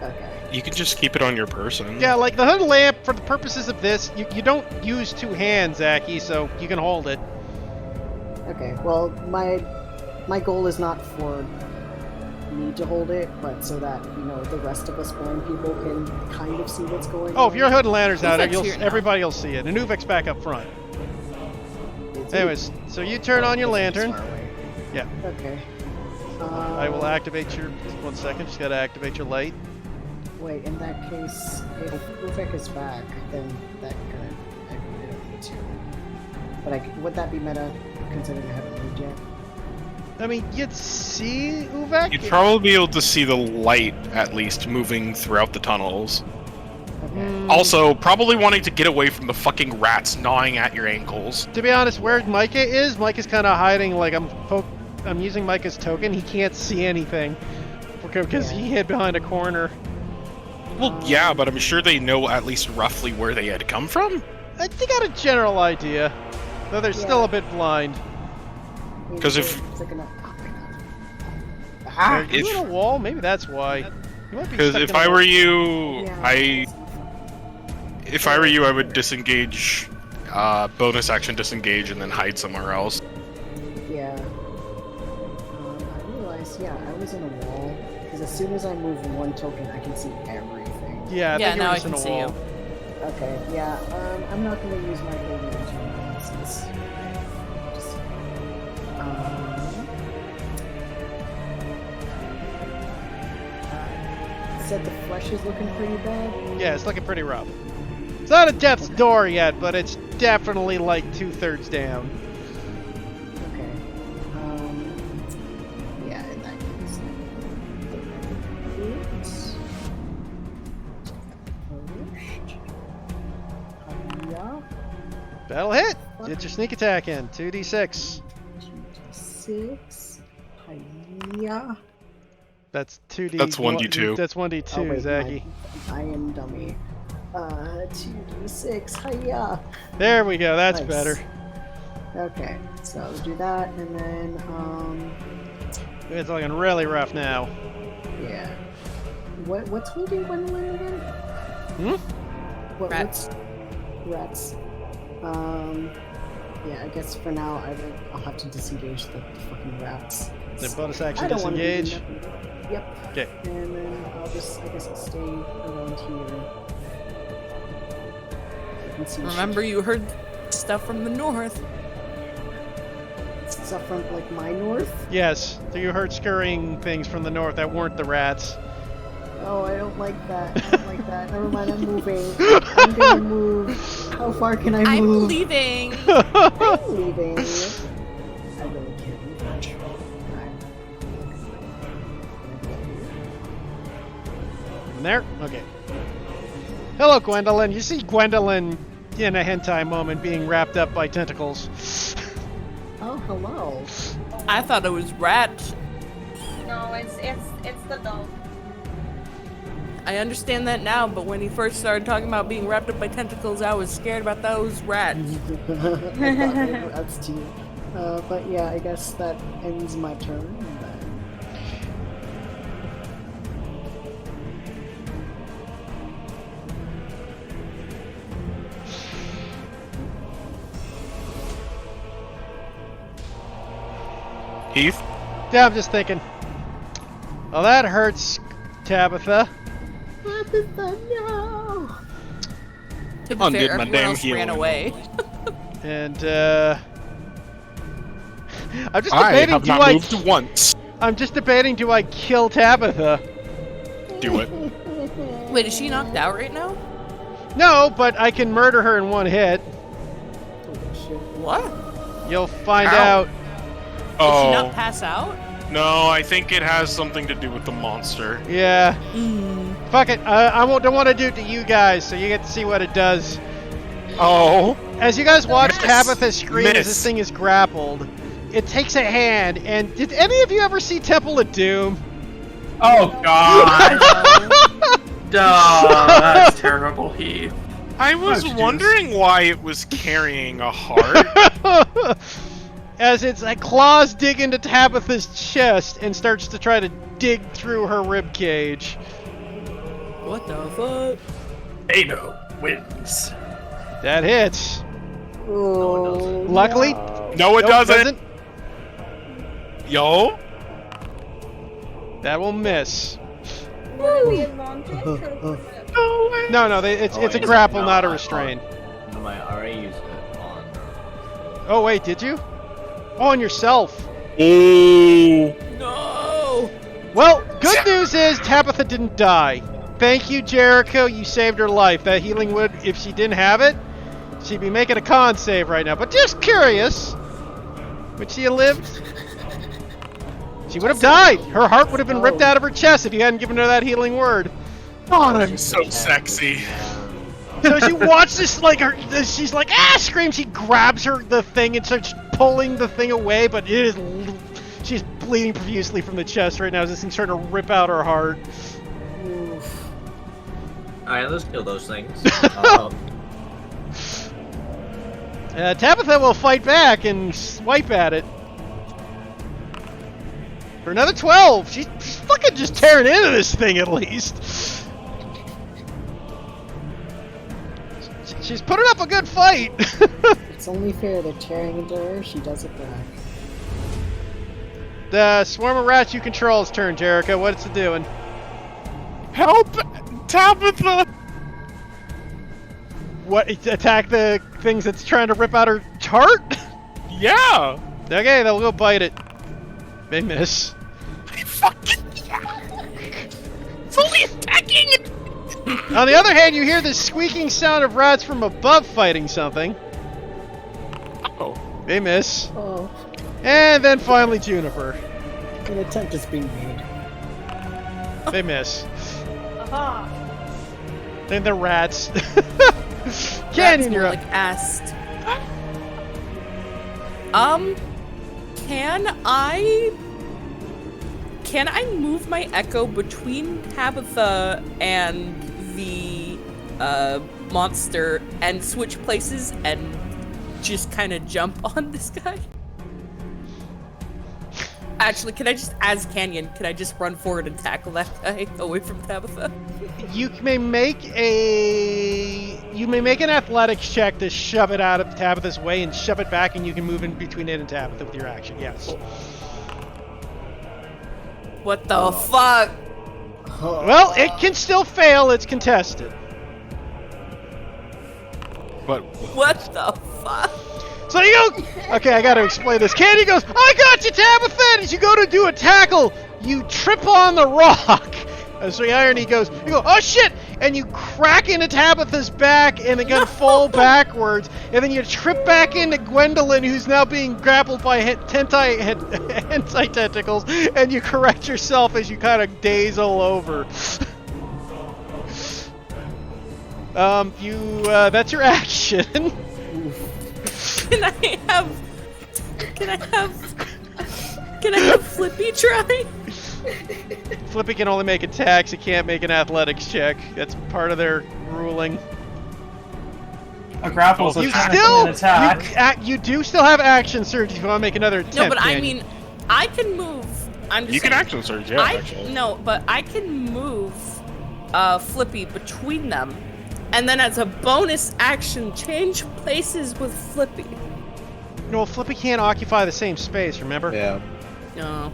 Okay. You can just keep it on your person. Yeah, like the hood lamp, for the purposes of this, you don't use 2 hands, Zaki, so you can hold it. Okay. Well, my goal is not for me to hold it, but so that the rest of us blind people can kind of see what's going on. Oh, if your hood and lantern's out, Uvek's here now. everybody will see it. And Uvek's back up front. Anyways, so you turn on your lantern. Yeah. Okay. I will activate your... 1 second, just gotta activate your light. Wait, in that case, if Uvek is back, then that could... I don't need to. But would that be meta, considering I haven't moved yet? I mean, you'd see Uvek? You'd probably be able to see the light, at least, moving throughout the tunnels. Okay. Also, probably wanting to get away from the fucking rats gnawing at your ankles. To be honest, where Micah is, Micah's kind of hiding, like, I'm using Micah's token. He can't see anything. Because he hid behind a corner. Well, yeah, but I'm sure they know at least roughly where they had come from. They got a general idea. Though they're still a bit blind. Because if It's like an- Are you if- in a wall? Maybe that's why. You might be because stuck if in a I wall. were you, Yeah. if I were you, I would disengage, bonus action disengage, and then hide somewhere else. Yeah. I realized, yeah, I was in a wall. Because as soon as I move one token, I can see everything. Yeah, I Yeah, think you now were I just in can a see wall. you. Okay, yeah, I'm not gonna use my gold lantern analysis. Just, said the flesh is looking pretty bad. Yeah, it's looking pretty rough. It's not a death's door yet, but it's definitely like 2/3 down. Okay. Yeah, in that case. Yeah. That'll hit. Get your sneak attack in. 2d6. 2d6. Hiya. That's 2d. That's 1d2. That's 1d2, Oh, wait, Zaggy. I am dummy. 2d6. Hiya. There we go. That's Nice. better. Okay, so do that, and then It's looking really rough now. yeah. What's holding Gwendolyn again? Rats. Rats. Yeah, I guess for now I'll have to disengage the fucking rats. Then bonus I action don't wanna be disengage. doing nothing. Yep. Okay. And then I guess I'll stay around here. I can see Remember, you heard stuff from the north. stuff from like my north. Yes. So you heard scurrying things from the north that weren't the rats. Oh, I don't like that. I don't like that. Never mind, I'm moving. I'm gonna move. How far can I I'm move? leaving. I'm leaving. I really can't move much. From there? Okay. Hello, Gwendolyn. You see Gwendolyn in a hentai moment being wrapped up by tentacles. Oh, hello. I thought it was rats. No, it's the dog. I understand that now, but when he first started talking about being wrapped up by tentacles, I was scared about those rats. I thought they were rats too. But yeah, I guess that ends my turn. And then... Heath? Yeah, I'm just thinking. Well, that hurts, Tabitha. Tabitha, no! To be Undid fair, my everyone damn else ran healing. away. And, I'm just I debating, have do not I... moved once. I'm just debating, do I kill Tabitha? Do it. Wait, is she knocked out right now? No, but I can murder her in one hit. What? You'll find Ow. out. Did she Oh, not pass out? no, I think it has something to do with the monster. Yeah. Mm. Fuck it. Don't want to do it to you guys, so you get to see what it does. Oh. As you guys watch Miss. Tabitha scream as Miss. this thing is grappled, it takes a hand, and did any of you ever see Temple of Doom? Oh god. Oh, that's terrible, Heath. I was Oh, jeez. wondering why it was carrying a heart. As its claws dig into Tabitha's chest and starts to try to dig through her rib cage. What the fuck? Ado wins. That hits. Oh, Luckily, no. No, it nope, doesn't. Yo. That will miss. Would it be advantage or No, it's a grapple, not a restrain. No, I already used it on. Oh wait, did you? Oh, on yourself. Oh. No! Well, good news is Tabitha didn't die. Thank you, Jericho. You saved her life. That healing would, if she didn't have it, she'd be making a con save right now. But just curious, would she have lived? She would have died. Her heart would have been ripped out of her chest if you hadn't given her that healing word. God, I'm so sexy. So she watched this, she's like, screams. She grabs the thing and starts pulling the thing away, but she's bleeding profusely from the chest right now as this thing's trying to rip out her heart. Oof. Alright, let's kill those things. Tabitha will fight back and swipe at it. For another 12. She's fucking just tearing into this thing at least. She's putting up a good fight. It's only fair they're tearing into her, she does it back. The swarm of rats you control's turn, Jericho. What's it doing? Help! Tabitha! What? Attack the things that's trying to rip out her heart? Yeah! Okay, they'll go bite it. They miss. Fucking it's only attacking! On the other hand, you hear the squeaking sound of rats from above fighting something. Oh. They miss. Oh, And then finally Juniper. an attempt is being made. They miss. Aha. And the rats. That's Canyon, more you're like up. asked. Can I move my echo between Tabitha and the monster and switch places and just kind of jump on this guy? Actually, can I just, as Canyon, can I just run forward and tackle that guy away from Tabitha? You may make an athletics check to shove it out of Tabitha's way and shove it back, and you can move in between it and Tabitha with your action. Yes. What the fuck? Well, it can still fail. It's contested. But What the fuck? So you go. Okay, I gotta explain this. Candy goes, I got you, Tabitha! And as you go to do a tackle, you trip on the rock. So the irony goes, you go, oh shit! And you crack into Tabitha's back, and the gun fall backwards. And then you trip back into Gwendolyn, who's now being grappled by hentai tentacles. And you correct yourself as you kind of daze all over. That's your action. Can I have Flippy try? Flippy can only make attacks, it can't make an athletics check. That's part of their ruling. A grapple, so You trying to still, an attack. you do still have action surge if you want to make another attempt. No, but I Canyon. mean, I can move. I'm just you can saying, action surge, yeah, actually. No, but I can move Flippy between them, and then as a bonus action, change places with Flippy. No, Flippy can't occupy the same space, remember? Yeah. No.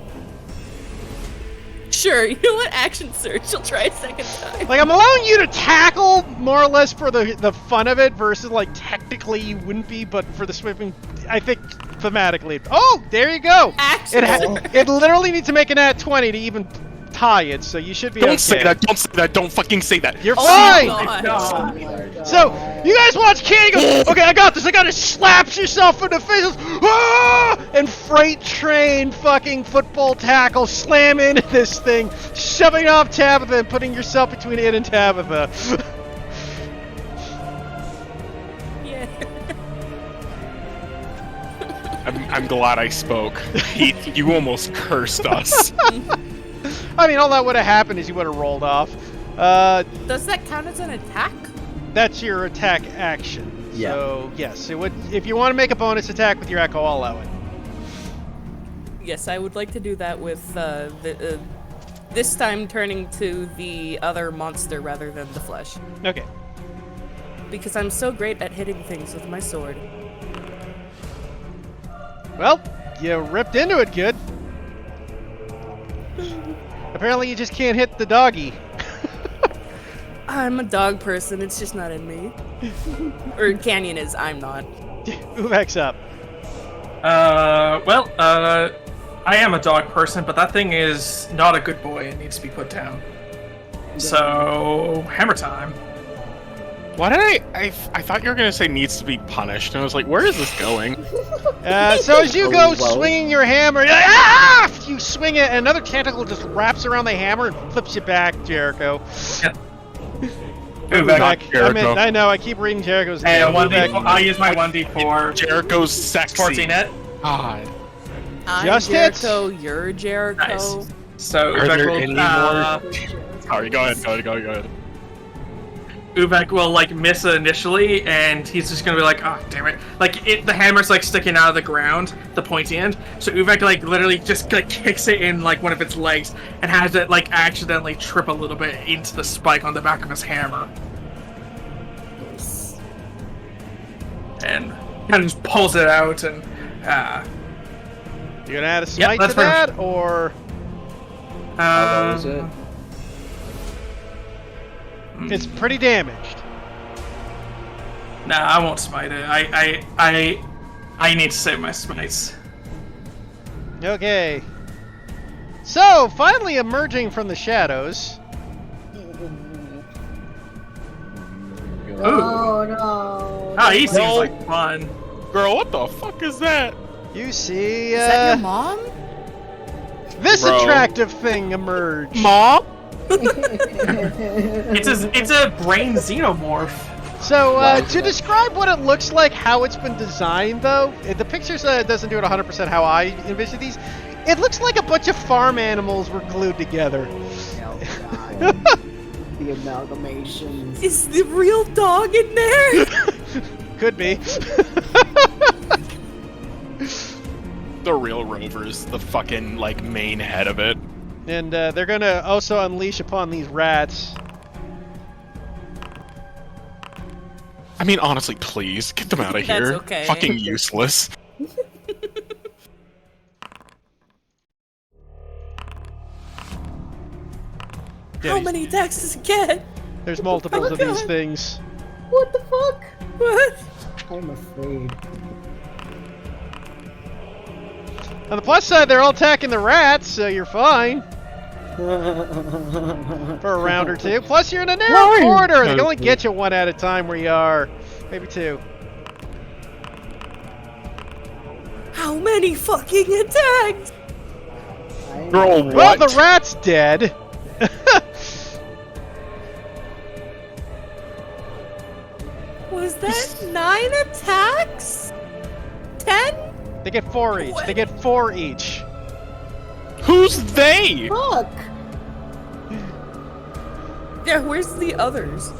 Sure, you know what? Action surge. She'll try a second time. Like, I'm allowing you to tackle more or less for the fun of it versus, like, technically you wouldn't be, but for the sweeping, I think thematically. Oh, there you go! Action It literally needs to make an at 20 to even tie it, so you should be okay. Don't say that, don't say that, don't fucking say that. You're Oh fine! my God. So, you guys watch Candy go, okay, I got this, I got it, slaps yourself in the face, ah! And freight train fucking football tackle, slam into this thing, shoving off Tabitha and putting yourself between it and Tabitha. Yeah. I'm glad I spoke. You almost cursed us. I mean, all that would have happened is you would have rolled off. Does that count as an attack? That's your attack action. Yeah. So, yes, it would. If you want to make a bonus attack with your echo, I'll allow it. Yes, I would like to do that with this time turning to the other monster rather than the flesh. Okay. Because I'm so great at hitting things with my sword. Well, you ripped into it good. Apparently you just can't hit the doggy. I'm a dog person, it's just not in me. Or Canyon is, I'm not. Uvek's up. I am a dog person, but that thing is not a good boy. It needs to be put down. So, hammer time. Why did I thought you were gonna say needs to be punished, and I was like, where is this going? So as you go swinging your hammer, you're like, ah! You swing it, and another tentacle just wraps around the hammer and flips you back, Jericho. Yeah. Uvek. I know, I keep reading Jericho's Hey, name. I'll use my 1d4. Jericho's sexy. 14 hit. God. I'm Just hits? Jericho, you're Jericho. Nice. So, Are there Jekyll, any more? Sorry, go ahead. Uvek will like miss it initially, and he's just gonna be like, "Oh, damn it!" Like the hammer's like sticking out of the ground, the pointy end. So Uvek like literally just like kicks it in like one of its legs and has it like accidentally trip a little bit into the spike on the back of his hammer, and kind of just pulls it out. And You gonna add a smite to that's pretty that, or How low is it? it's pretty damaged? Nah, I won't smite it. I need to save my smites. Okay. So, finally emerging from the shadows. Oh no. Oh, he seems like fun. Girl, what the fuck is that? You see, Is that your mom? this Bro. attractive thing emerge. Mom? It's a brain xenomorph. So, to describe what it looks like, how it's been designed, though, the picture doesn't do it 100% how I envision these. It looks like a bunch of farm animals were glued together. Oh, God. The amalgamations. Is the real dog in there? Could be. The real Rover's the fucking, like, main head of it. And they're gonna also unleash upon these rats. I mean, honestly, please, get them out of That's here. okay. Fucking useless. How many attacks does it get? There's multiples of these things. What the fuck? What? I'm afraid. On the plus side, they're all attacking the rats, so you're fine. For a round or two. Plus, you're in a narrow corridor. They can only get you one at a time where you are. Maybe two. How many fucking attacks? Girl, Well, what? the rat's dead. Was that 9 attacks? 10? They get 4 each. They get 4 each. Who's they? Fuck. Yeah, where's the others?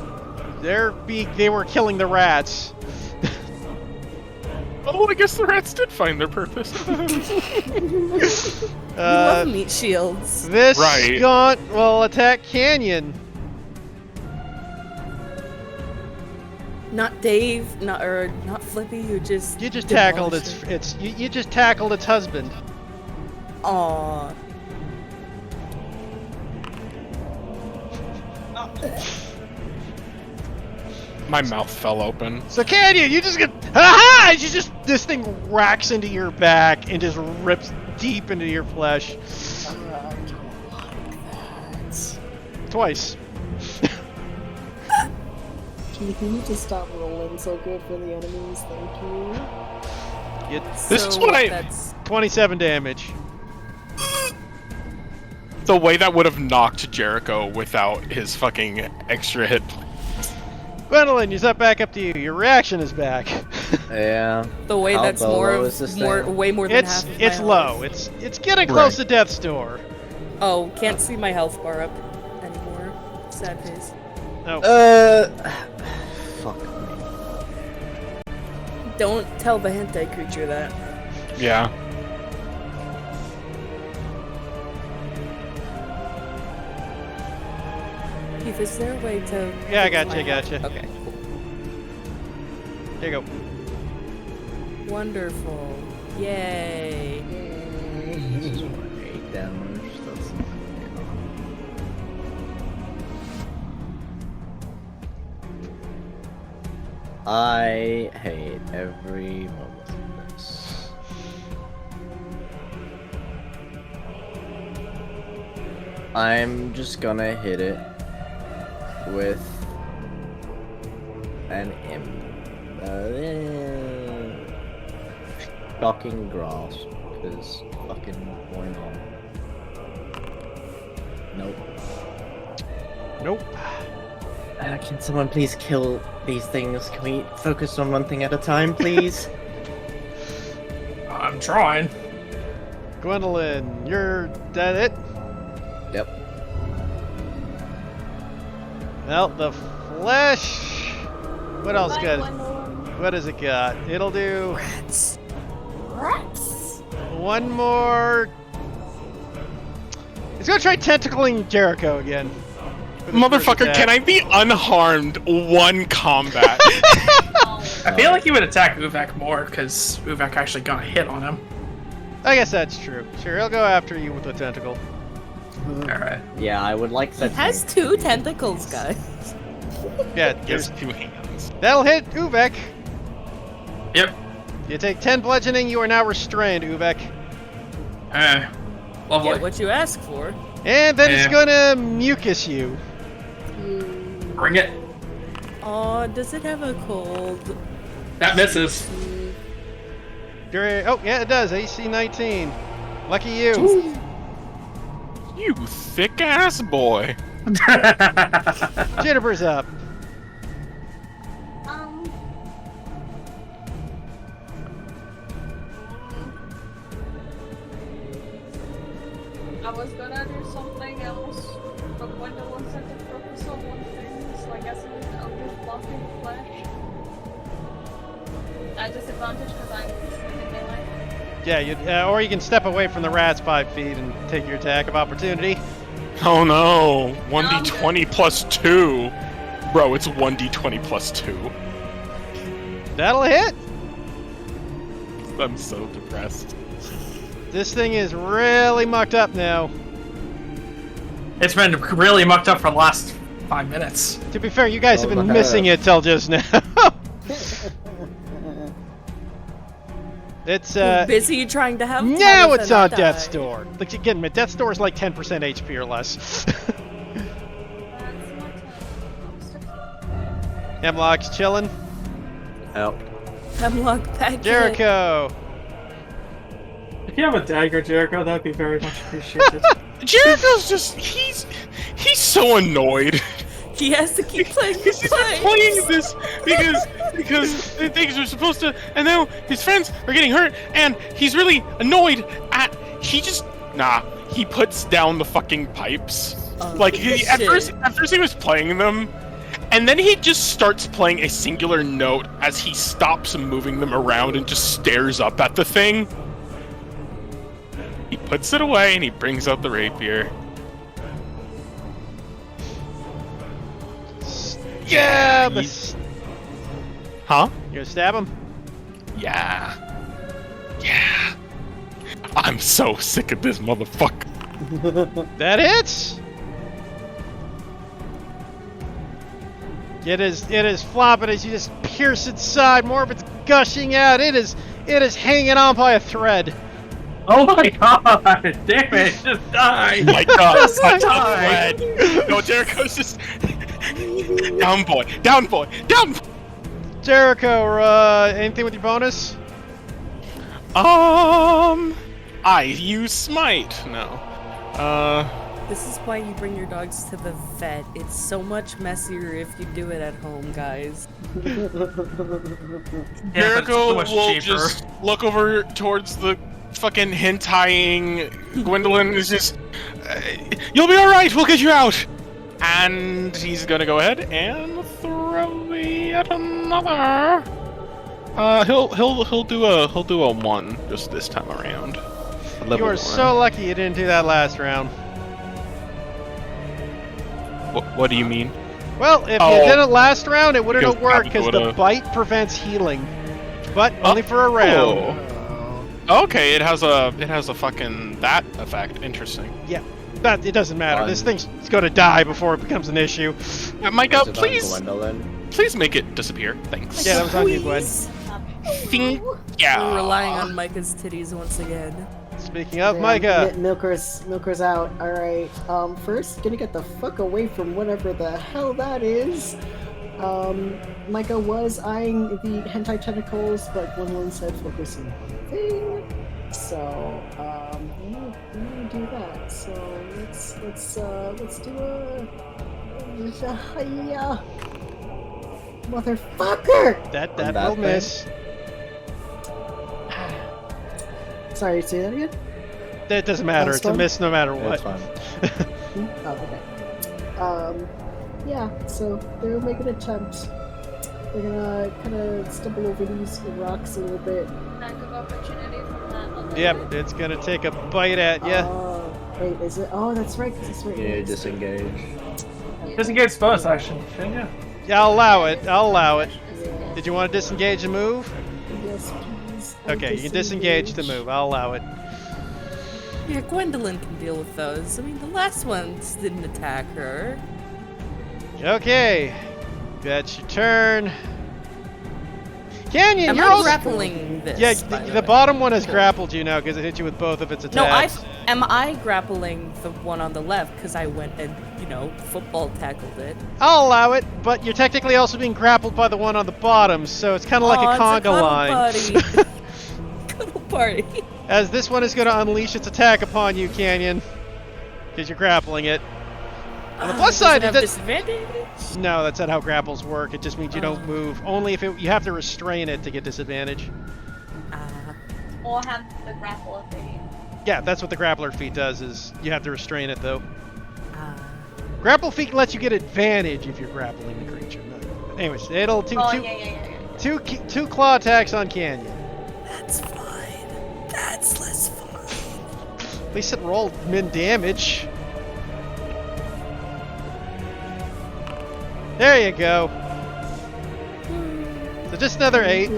They were killing the rats. Oh, I guess the rats did find their purpose. You love meat shields. This Right. skunk will attack Canyon. Not Dave, not Flippy. You just tackled demolished it. you just tackled its husband. Aww. My mouth fell open. So Canyon, you just get ha! This thing racks into your back and just rips deep into your flesh. I don't like that. Twice. Can you just stop rolling so good for the enemies? Thank you. This is what I. That's 27 damage. The way that would have knocked Jericho without his fucking extra hit. Gwendolyn, you're up back up to you. Your reaction is back. Yeah. the way How that's low more is this more thing? way more than It's half. Of my it's low. health. It's getting close to death's door. Oh, can't see my health bar up anymore. Sad face. Oh. Fuck me. Don't tell the hentai creature that. Yeah. Keith, is there a way to? Yeah, I fix gotcha, my health? gotcha. Okay. There you go. Wonderful. Yay. This is 8 damage. That's not enough. I hate every moment of this. I'm just gonna hit it with an shocking grasp, because fucking why not? Nope. Nope. Can someone please kill these things? Can we focus on one thing at a time, please? I'm trying. Gwendolyn, you're that it? Yep. Well, the Flesh. What else Bye, good? Gwendolyn. What does it got? It'll do Rats. one more. It's gonna try tentacling Jericho again. for the first Motherfucker, attack. can I be unharmed one combat? I feel like he would attack Uvek more because Uvek actually got a hit on him. I guess that's true. Sure, he'll go after you with the tentacle. Alright. Yeah, I would like It that. has 2 tentacles, guys. Yeah, Yes, there's, 2 hands. that'll hit Uvek. Yep. You take 10 bludgeoning. You are now restrained, Uvek. Lovely. Get what you ask for. And then it's Yeah. gonna mucus you. Bring it. Oh, does it have a cold? That misses. Oh, yeah, it does. AC 19. Lucky you. You thick ass boy. Jitterber's up. I was gonna do something else, but Gwendolyn said to focus on one thing, so I guess I'm just blocking flesh. At disadvantage because I'm in melee. Yeah, or you can step away from the rats 5 feet and take your attack of opportunity. Oh no. 1d20 plus 2. Bro, it's 1d20 plus 2. That'll hit. I'm so depressed. This thing is really mucked up now. It's been really mucked up for the last 5 minutes. To be fair, you guys have been Oh, missing it till just now. It's Busy trying to have now Tabitha it's on not Death's die. Door. Like again, Death's Door is like 10% HP or less. Hemlock's chilling. Help. Hemlock back in. Jericho. If you have a dagger, Jericho, that'd be very much appreciated. Jericho's just he's so annoyed. He has to keep playing He's the been playing this because the things are supposed to, and now his friends are getting hurt, and he's really annoyed at. He puts down the fucking pipes. Like at first he was playing them, and then he just starts playing a singular note as he stops moving them around and just stares up at the thing. He puts it away and he brings out the rapier. Yeah. Huh? You gonna stab him? Yeah. Yeah. I'm so sick of this motherfucker. That hits. It is flopping as you just pierce its side. More of it's gushing out. It is hanging on by a thread. Oh my god! Damn it! Just die! Oh my god! Just die! No, Jericho's just down, boy, down, boy, down. Jericho, anything with your bonus? I use smite. No. This is why you bring your dogs to the vet. It's so much messier if you do it at home, guys. Jericho much will cheaper. just look over towards the fucking hentai-ing Gwendolyn. Is just, you'll be all right. We'll get you out. And he's gonna go ahead and throw yet another. He'll do a 1 just this time around. You are so lucky you didn't do that last round. What do you mean? Well, if Oh. you did it last round, it wouldn't Because have worked because the Tabitha- bite prevents healing, but only for a round. Okay, it has a fucking that effect. Interesting. Yeah, that it doesn't matter. Fun. This thing's gonna die before it becomes an issue. Micah, Was it on please Gwendolyn? make it disappear. Thanks. Yeah, that was on you, Gwen. Think, yeah. We're relying on Micah's titties once again. Speaking of Yeah, Micah, Milker's out. Alright, first, gonna get the fuck away from whatever the hell that is. Micah was eyeing the hentai tentacles, but Gwendolyn said focus on one thing. So, I'm gonna do that. So, let's do a motherfucker! that that will thing? miss. Sorry, say that again? That doesn't matter. Last It's a one? miss no matter what. It's fine. Oh, okay. Yeah, so they'll make an attempt. They're gonna kind of stumble over these rocks a little bit. Lack of opportunity from that other Yep, it's gonna take a bite at you. Wait, is it? Oh, that's right, because it's right Yeah, next to disengage. Disengage bonus action, shouldn't you? Yeah, I'll allow it. I'll allow it. Did you want to disengage the move? Yes, please. Okay, you can disengage the move. I'll allow it. Yeah, Gwendolyn can deal with those. I mean, the last ones didn't attack her. Okay, that's your turn. Canyon, Am you're I also grappling this? Yeah, by the way? bottom one has grappled you now because it hit you with both of its No, attacks. am I grappling the one on the left because I went and, football tackled it? I'll allow it, but you're technically also being grappled by the one on the bottom, so it's kind of like a conga line. Cuddle party. As this one is going to unleash its attack upon you, Canyon, because you're grappling it. On the plus side, have it disadvantage? No, that's not how grapples work. It just means you don't move. Only if you have to restrain it to get disadvantage. Or have the grappler thing. Yeah, that's what the grappler feat does. Is you have to restrain it though. Grapple feat lets you get advantage if you're grappling the creature. No. Anyways, it'll two claw attacks on Canyon. That's fine. That's less fun. At least it rolled min damage. There you go. So just another 8.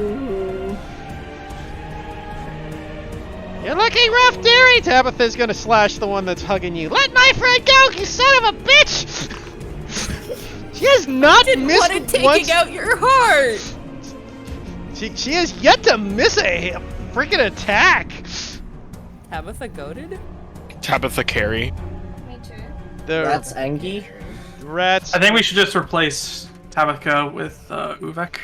You're looking rough, dearie! Tabitha's gonna slash the one that's hugging you. Let my friend go, you son of a bitch! She has not missed wanted taking out your heart! She has yet to miss a freaking attack! Tabitha goaded? Tabitha carry. Me too. That's Angie. Rats. I think we should just replace Tabitha with Uvek.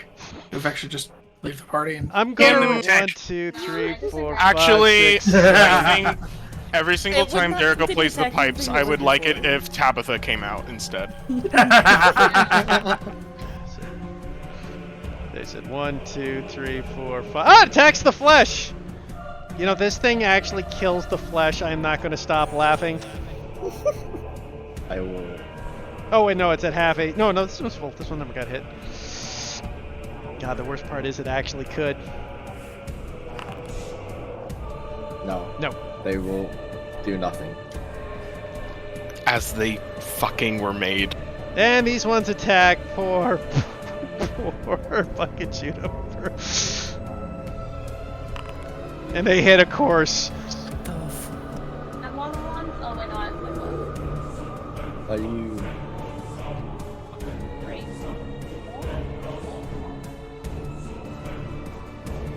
Uvek should just leave the party and I'm going to 1, 2, 3, 4, 5, Actually, 6, every single It would time not Jericho continue plays the attacking pipes, things I would like like it before. if Tabitha came out instead. They said 1, 2, 3, 4, 5. Ah, it attacks the flesh! You know, this thing actually kills the flesh. I'm not going to stop laughing. I will. Oh, wait, no, it's at half 8. No, this one's full. This one never got hit. God, the worst part is it actually could. No. No. They will do nothing. As they fucking were made. And these ones attack for fucking shoot over. And they hit, of course. I'm on one. Oh wait, no, I'm like one. Are you? Great.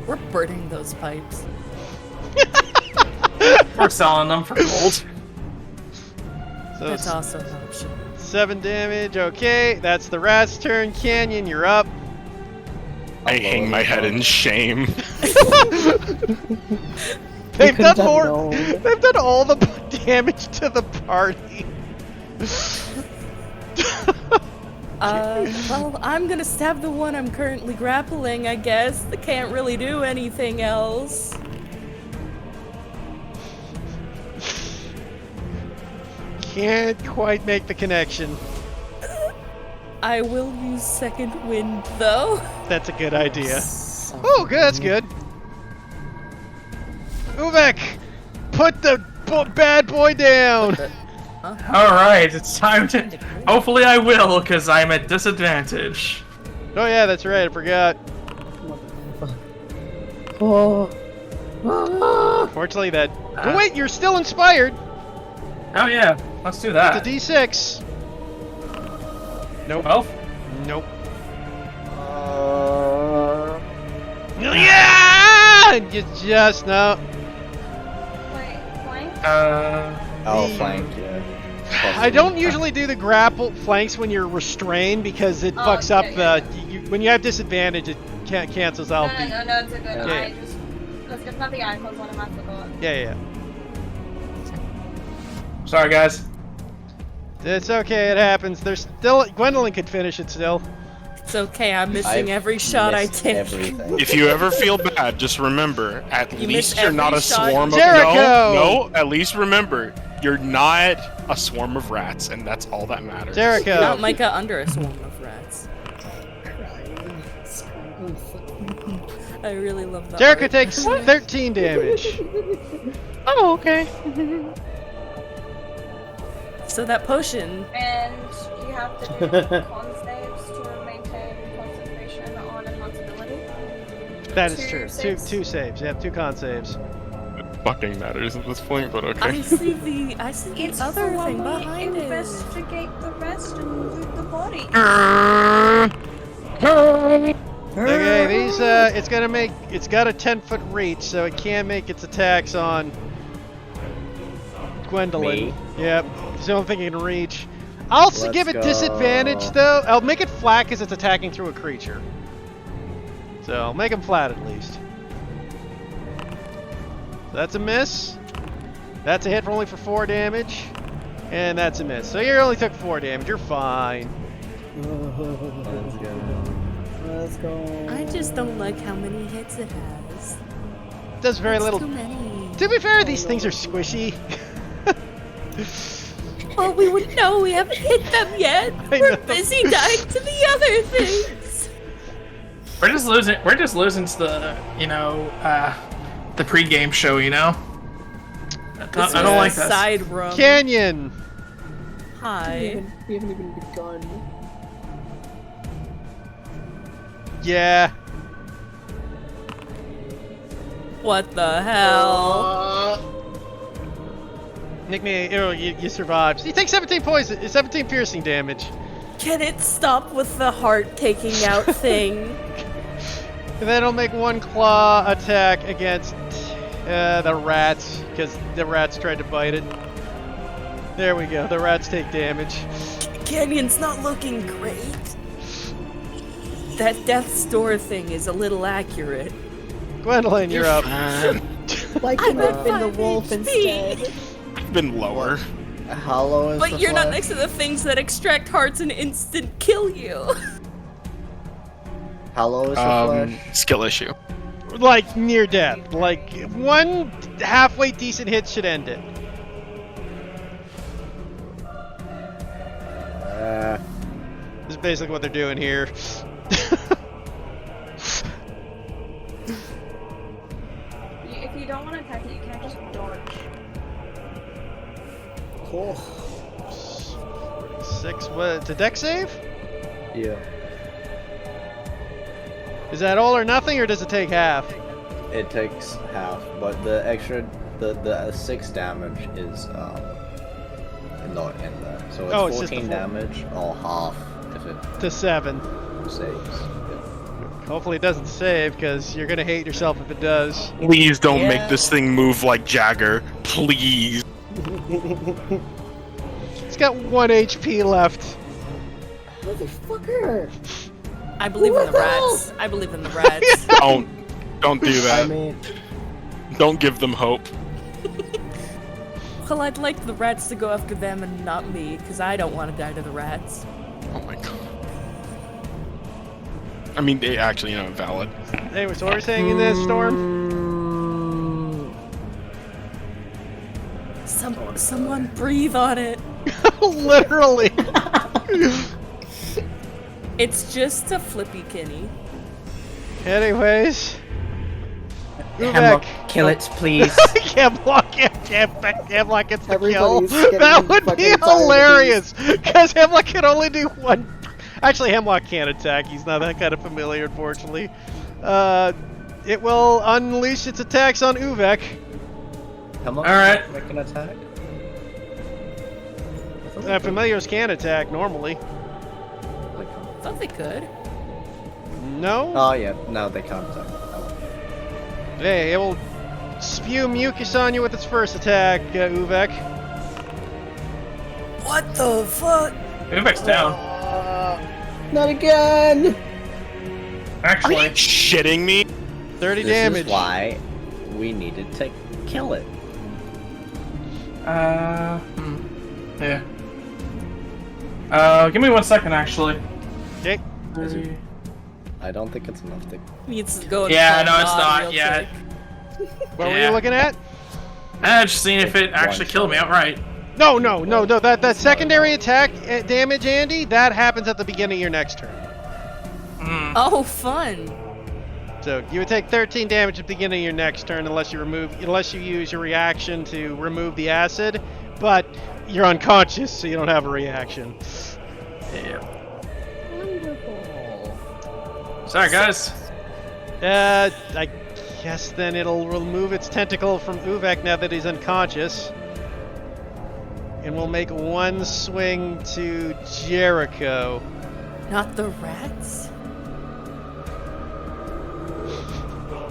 We're burning those pipes. we're selling them for gold. So That's also an option. 7 damage. Okay, that's the rat's turn. Canyon, you're up. I hang my head in shame. They've done have more. known. They've done all the damage to the party. Well, I'm gonna stab the one I'm currently grappling, I guess. I can't really do anything else. Can't quite make the connection. I will use second wind, though. That's a good idea. Oh, good. That's good. Uvek, put the bad boy down. Alright, it's time to. Hopefully, I will, because I'm at disadvantage. Oh yeah, that's right. I forgot. Oh. Fortunately, that. Oh wait, you're still inspired. Oh yeah, let's do that. It's a D6. Nope. 12? Nope. Yeah! You just no. Wait, flank? Oh, The- flank, yeah. I don't usually do the grapple flanks when you're restrained because it fucks up the. When you have disadvantage, it cancels out. No, it's a good. Yeah. I just. Let's get the icons on him, I forgot. Yeah. Sorry, guys. It's okay. It happens. There's still. Gwendolyn could finish it still. It's okay, I'm missing I've every shot I missed take. everything. If you ever feel bad, just remember, at You least miss you're not every a shot. swarm of Jericho! no, at least remember, you're not a swarm of rats, and that's all that matters. Jericho. Not Micah under a swarm of rats. I really love that. Jericho art. takes 13 damage. Oh, okay. So that potion. And you have to do con saves to maintain concentration on enhanced ability. That is Two true. saves. Two saves. You have 2 con saves. Fucking matters at this point, but okay. I see the It's other for thing when we behind it. investigate the rest and loot the body. Okay, these it's got a 10-foot reach, so it can make its attacks on Gwendolyn. Me? Yep, it's the only thing it can reach. I'll give it disadvantage though. I'll make it flat because it's attacking through a creature. So I'll make him flat at least. So that's a miss. That's a hit only for 4 damage. And that's a miss. So you only took 4 damage. You're fine. Let's go. Let's go. I just don't like how many hits it has. Does very That's little. Too many. To be fair, these things are squishy. Well, we would know. We haven't hit them yet. I We're know. busy dying to the other things. We're just losing. We're just losing to the, the pre-game show. I don't like this. Side room. Canyon. Hi. We haven't even begun. Yeah. What the hell? Nick me, you survived. You take 17 poison, 17 piercing damage. Can it stop with the heart taking out thing? And then it'll make 1 claw attack against the rats, because the rats tried to bite it. There we go. The rats take damage. Canyon's not looking great. That death's door thing is a little accurate. Gwendolyn, you're up. Like I'm him at up in the 5 wolf HP. instead. I've been lower. Hollow is But the you're not flesh? next to the things that extract hearts and instant kill you. Hollow is the flesh. Skill issue. Like near death. Like 1 halfway decent hit should end it. This is basically what they're doing here. If you don't want to attack it, you can just dodge. Cool. 6, what? It's a deck save? Yeah. Is that all or nothing, or does it take half? It takes half, but the extra, the 6 damage is not in there. So it's Oh, it's just the 14 four. damage, or half if it To 7. saves. Hopefully it doesn't save, because you're gonna hate yourself if it does. Please don't Yeah. make this thing move like Jagger. Please. It's got 1 HP left. Motherfucker! I believe in the rats. I believe in the rats. Don't do that. I mean, Don't give them hope. Well, I'd like the rats to go after them and not me, because I don't want to die to the rats. Oh my god. I mean, they actually, valid. Anyway, so what we're saying in this storm? Someone breathe on it. Literally. It's just a flippy kitty. Anyways. Hemlock, Uvek. kill it, please. Hemlock gets the kill. Everybody's getting That would be fucking tired of hilarious, because Hemlock can only do 1. Actually, Hemlock can't attack. He's not that kind of familiar, unfortunately. It will unleash its attacks on Uvek. Hemlock, Alright. make an attack. Familiars can attack normally. I thought they could. No? Oh yeah, no, they can't attack. Oh. Hey, it will spew mucus on you with its first attack, Uvek. What the fuck? Uvek's down. Not again! Actually, Are you shitting me? 30 This damage. is why we needed to kill it. yeah. Give me 1 second, actually. Okay. I don't think it's enough to. Needs to go. Yeah, no, it's not. Yeah. What were you looking at? Just seeing if it actually killed me outright. No. That secondary attack damage, Andy, that happens at the beginning of your next turn. Oh, fun. So you would take 13 damage at the beginning of your next turn unless you use your reaction to remove the acid, but you're unconscious, so you don't have a reaction. Yeah. Wonderful. Sorry, guys. I guess then it'll remove its tentacle from Uvek now that he's unconscious. And we'll make one swing to Jericho. Not the rats?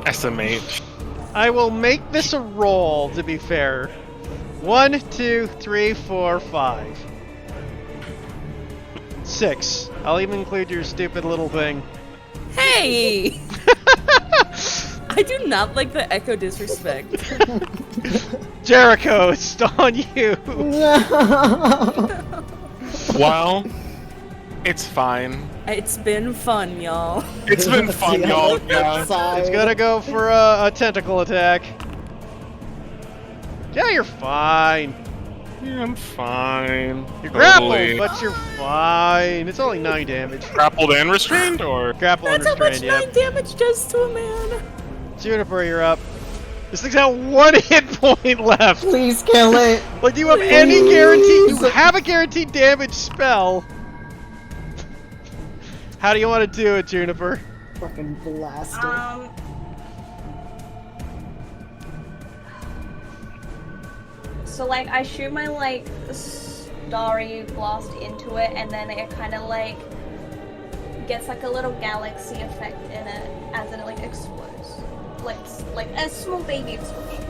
SMH. I will make this a roll, to be fair. 1, 2, 3, 4, 5. 6. I'll even include your stupid little thing. Hey! I do not like the echo disrespect. Jericho, it's on you. Well, it's fine. It's been fun, y'all. It's been fun, y'all. Yeah. It's gonna go for a tentacle attack. Yeah, you're fine. Yeah, I'm fine. You're grappled, Totally. but you're fine. It's only 9 damage. Grappled and restrained, or Grapple and That's how much restrained, 9 damage does to a man. Juniper, you're up. This thing's got 1 hit point left. Please kill it. Like, do you have any guarantee? You have a guaranteed damage spell. How do you want to do it, Juniper? Fucking blast it. So like I shoot my like starry blast into it, and then it kind of like gets like a little galaxy effect in it as it like explodes, like a small baby explosion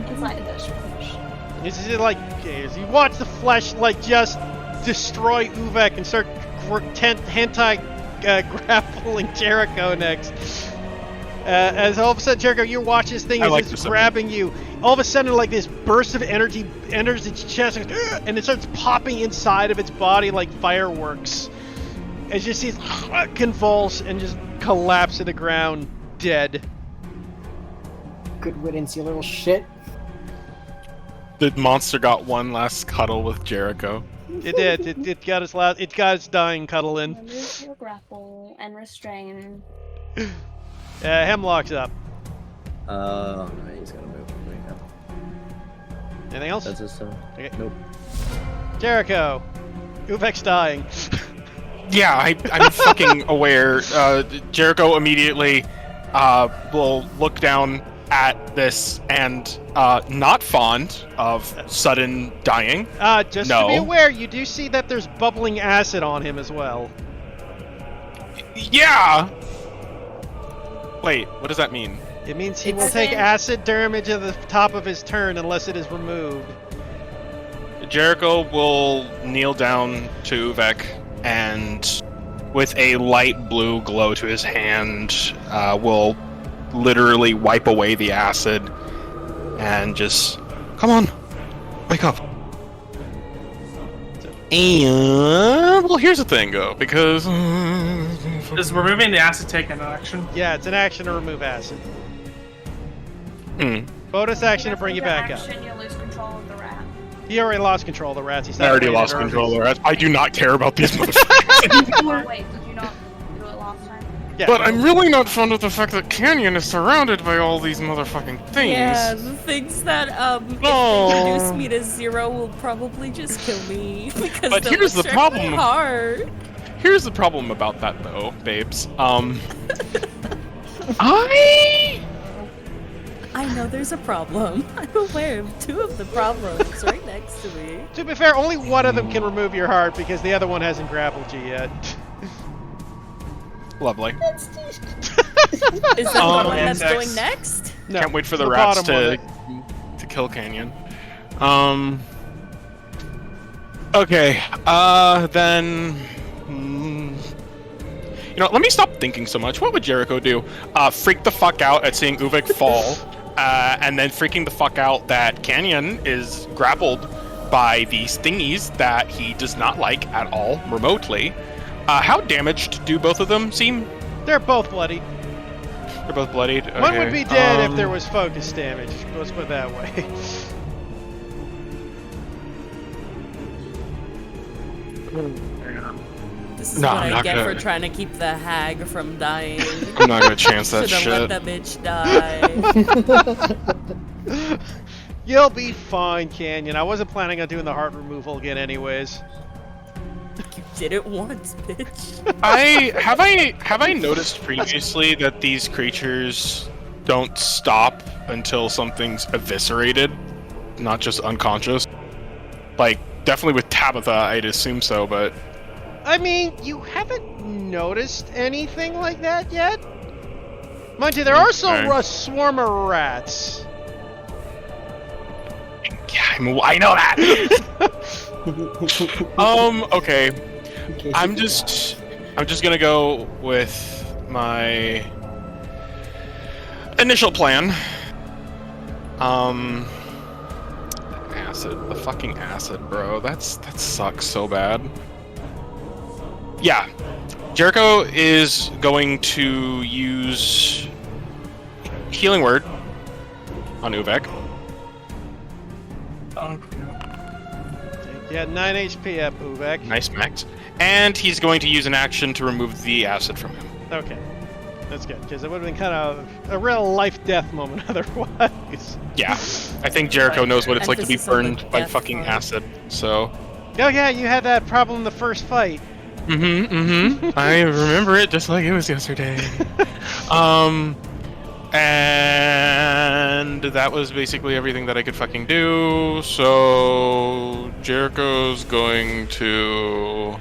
inside the explosion. You see, like, as you watch the flesh, like, just destroy Uvek and start hentai grappling Jericho next. As all of a sudden, Jericho, you watch this thing as it's grabbing you. All of a sudden, like, this burst of energy enters its chest, and it starts popping inside of its body like fireworks. As you see it convulse and just collapse to the ground, dead. Good riddance, you little shit. the monster got one last cuddle with Jericho? It did. It got its last. It got its dying cuddle in. Remove your grapple and restrain. Hemlock's up. No, he's gonna move right now. Anything else? That's his turn. Okay. Nope. Jericho. Uvek's dying. Yeah, I'm fucking aware. Jericho immediately will look down at this and not fond of sudden dying. Just no. to be aware, you do see that there's bubbling acid on him as well. Yeah! Wait, what does that mean? It means he will take acid damage at the top of his turn unless it is removed. Jericho will kneel down to Uvek and with a light blue glow to his hand will literally wipe away the acid and just, come on, wake up. And, well, here's the thing, though, because... Is removing the acid take an action? Yeah, it's an action to remove acid. Hmm. Bonus action to bring you back up. You lose control of the rat. He already lost control of the rats. He's I already lost control of the rats. I do not care about these motherfuckers. Oh, wait, did you not do it last time? Yeah, but I'm really not fond of the fact that Canyon is surrounded by all these motherfucking things. Yeah, the things that if Oh. they reduce me to 0 will probably just kill me because But they'll here's the restrict problem. my heart. Here's the problem about that, though, babes. I know there's a problem. I'm aware of 2 of the problems right next to me. To be fair, only one of them can remove your heart because the other one hasn't grappled you yet. Lovely. Is that the one that's going next? No, Can't wait for the the rats bottom to kill Canyon. Okay. Then. You know, let me stop thinking so much. What would Jericho do? Freak the fuck out at seeing Uvek fall, and then freaking the fuck out that Canyon is grappled by these thingies that he does not like at all, remotely. How damaged do both of them seem? They're both bloodied. They're both bloodied? One Okay. would be dead if there was focus damage. Let's put it that way. This is No, what I'm I not get gonna- for trying to keep the hag from dying. I'm not gonna chance that Should've let shit. that bitch die. You'll be fine, Canyon. I wasn't planning on doing the heart removal again anyways. You did it once, bitch. Have I noticed previously that these creatures don't stop until something's eviscerated, not just unconscious? Like, definitely with Tabitha, I'd assume so, but I mean, you haven't noticed anything like that yet? Mind you, there are still Okay. a swarm of rats. yeah, I know that. Okay. In case I'm you just gonna go with my initial plan. Acid, the fucking acid, bro. That sucks so bad. Yeah, Jericho is going to use Healing Word on Uvek. Yeah, 9 HP up, Uvek. Nice max. And he's going to use an action to remove the acid from him. Okay. That's good, because it would have been kind of a real life-death moment otherwise. Yeah, I think Jericho knows what it's like to be Emphasis on the burned by death fucking part. acid, so... Oh yeah, you had that problem the first fight. I remember it just like it was yesterday. And that was basically everything that I could fucking do, so... Jericho's going to...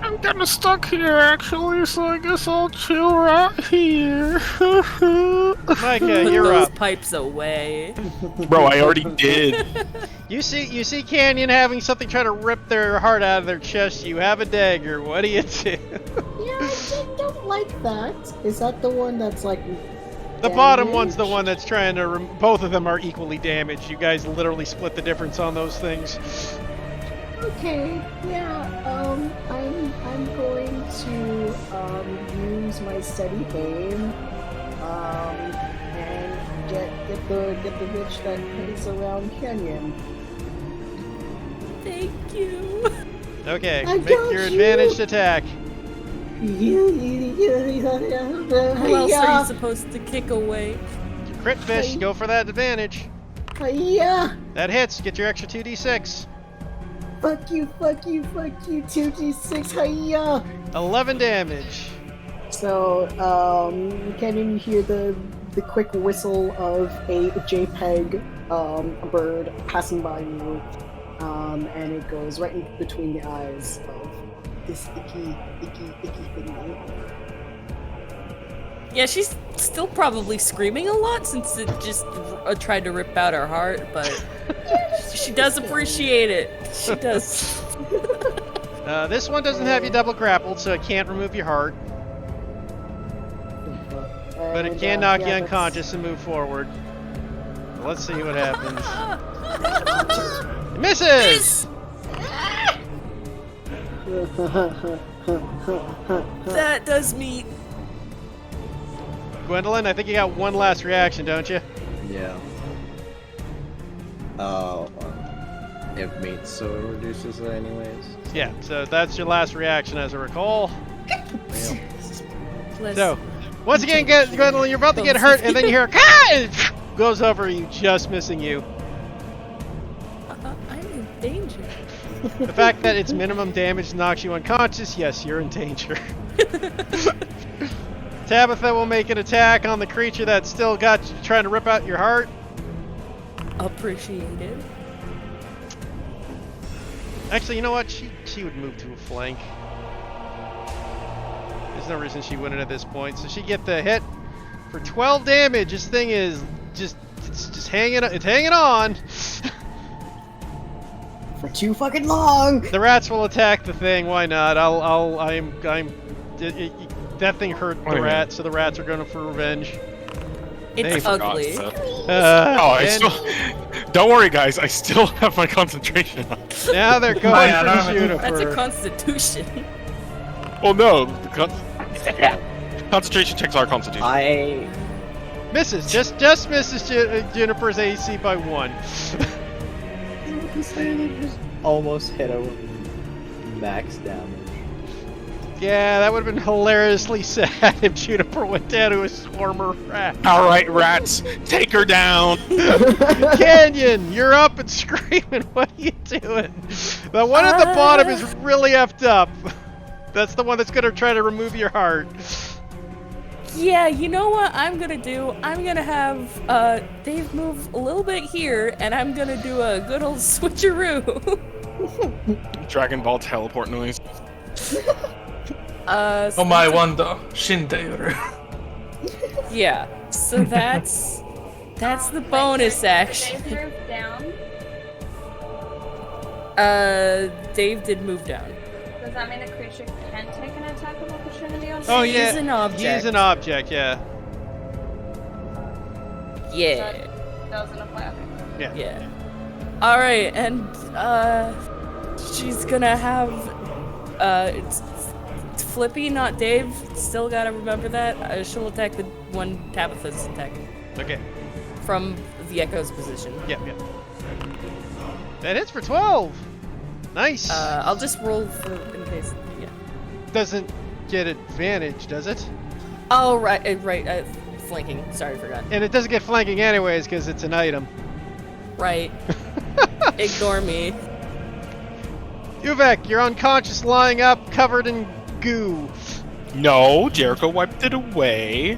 I'm kinda stuck here, actually, so I guess I'll chill right here. Micah, Put you're those up. pipes away. Bro, I already did. You see Canyon having something try to rip their heart out of their chest. You have a dagger. What do you do? Yeah, I don't like that. Is that the one that's like... The bottom damaged? one's the one that's trying to. Both of them are equally damaged. You guys literally split the difference on those things. Okay, yeah, I'm going to use my steady aim and get the bitch that is around Canyon. Thank you. Okay, I make got your you. advantaged attack. Who else are you supposed to kick away? Crit fish. Go for that advantage. Yeah, That hits. Get your extra 2d6. fuck you, 2d6, hiya! 11 damage. So, can you hear the quick whistle of a JPEG bird passing by you, and it goes right in between the eyes of this icky thing. Yeah, she's still probably screaming a lot since it just tried to rip out her heart, but she does appreciate it. She does. This one doesn't have you double grappled, so it can't remove your heart, but it can knock you unconscious and move forward. Let's see what happens. It misses! That does me. Gwendolyn, I think you got one last reaction, don't you? Yeah. It made so it reduces it anyways. Yeah, so that's your last reaction as I recall. Bless So, once again, Gwendolyn, you're about to get hurt, and then you hear a "Ka!" and it goes over you, just missing you. I'm in danger. The fact that its minimum damage knocks you unconscious, yes, you're in danger. Tabitha will make an attack on the creature that's still got you trying to rip out your heart. Appreciated. Actually, you know what? She would move to a flank. There's no reason she wouldn't at this point. So she get the hit for 12 damage. This thing is it's just hanging. It's hanging on. For too fucking long. The rats will attack the thing. Why not? That thing hurt Wait a the minute. rats, so the rats are going for revenge. It's forgot ugly. stuff. I And still. Don't worry, guys. I still have my concentration on. now they're going Yeah, for no, That's a Juniper. constitution. Well, no. Concentration checks are constitution. I Misses. Just misses Juniper's AC by 1. to say that just almost hit her with max damage. Yeah, that would have been hilariously sad if Juniper went down to a swarmer rat. All right, rats, take her down. Canyon, you're up and screaming. What are you doing? The one at the bottom is really effed up. That's the one that's gonna try to remove your heart. Yeah, you know what I'm gonna do? I'm gonna have Dave move a little bit here, and I'm gonna do a good old switcheroo. Dragon Ball teleport noise. Oh my wonder, Shinderu. Yeah, so that's the bonus action. Dave moved down. Dave did move down. Does that mean a creature can take an attack of opportunity on Oh Dave? yeah, He's an object. He's an object. Yeah. Yeah. Doesn't apply. Okay. Yeah. All right, and she's gonna have it's Flippy, not Dave. Still gotta remember that. She'll attack the one Tabitha's attacking Okay. from the Echo's position. Yep. That hits for 12. Nice. I'll just roll for in case. Yeah. Doesn't get advantage, does it? Oh right, flanking. Sorry, forgot. And it doesn't get flanking anyways because it's an item. Right. Ignore me. Uvek, you're unconscious, lying up, covered in goo. No, Jericho wiped it away.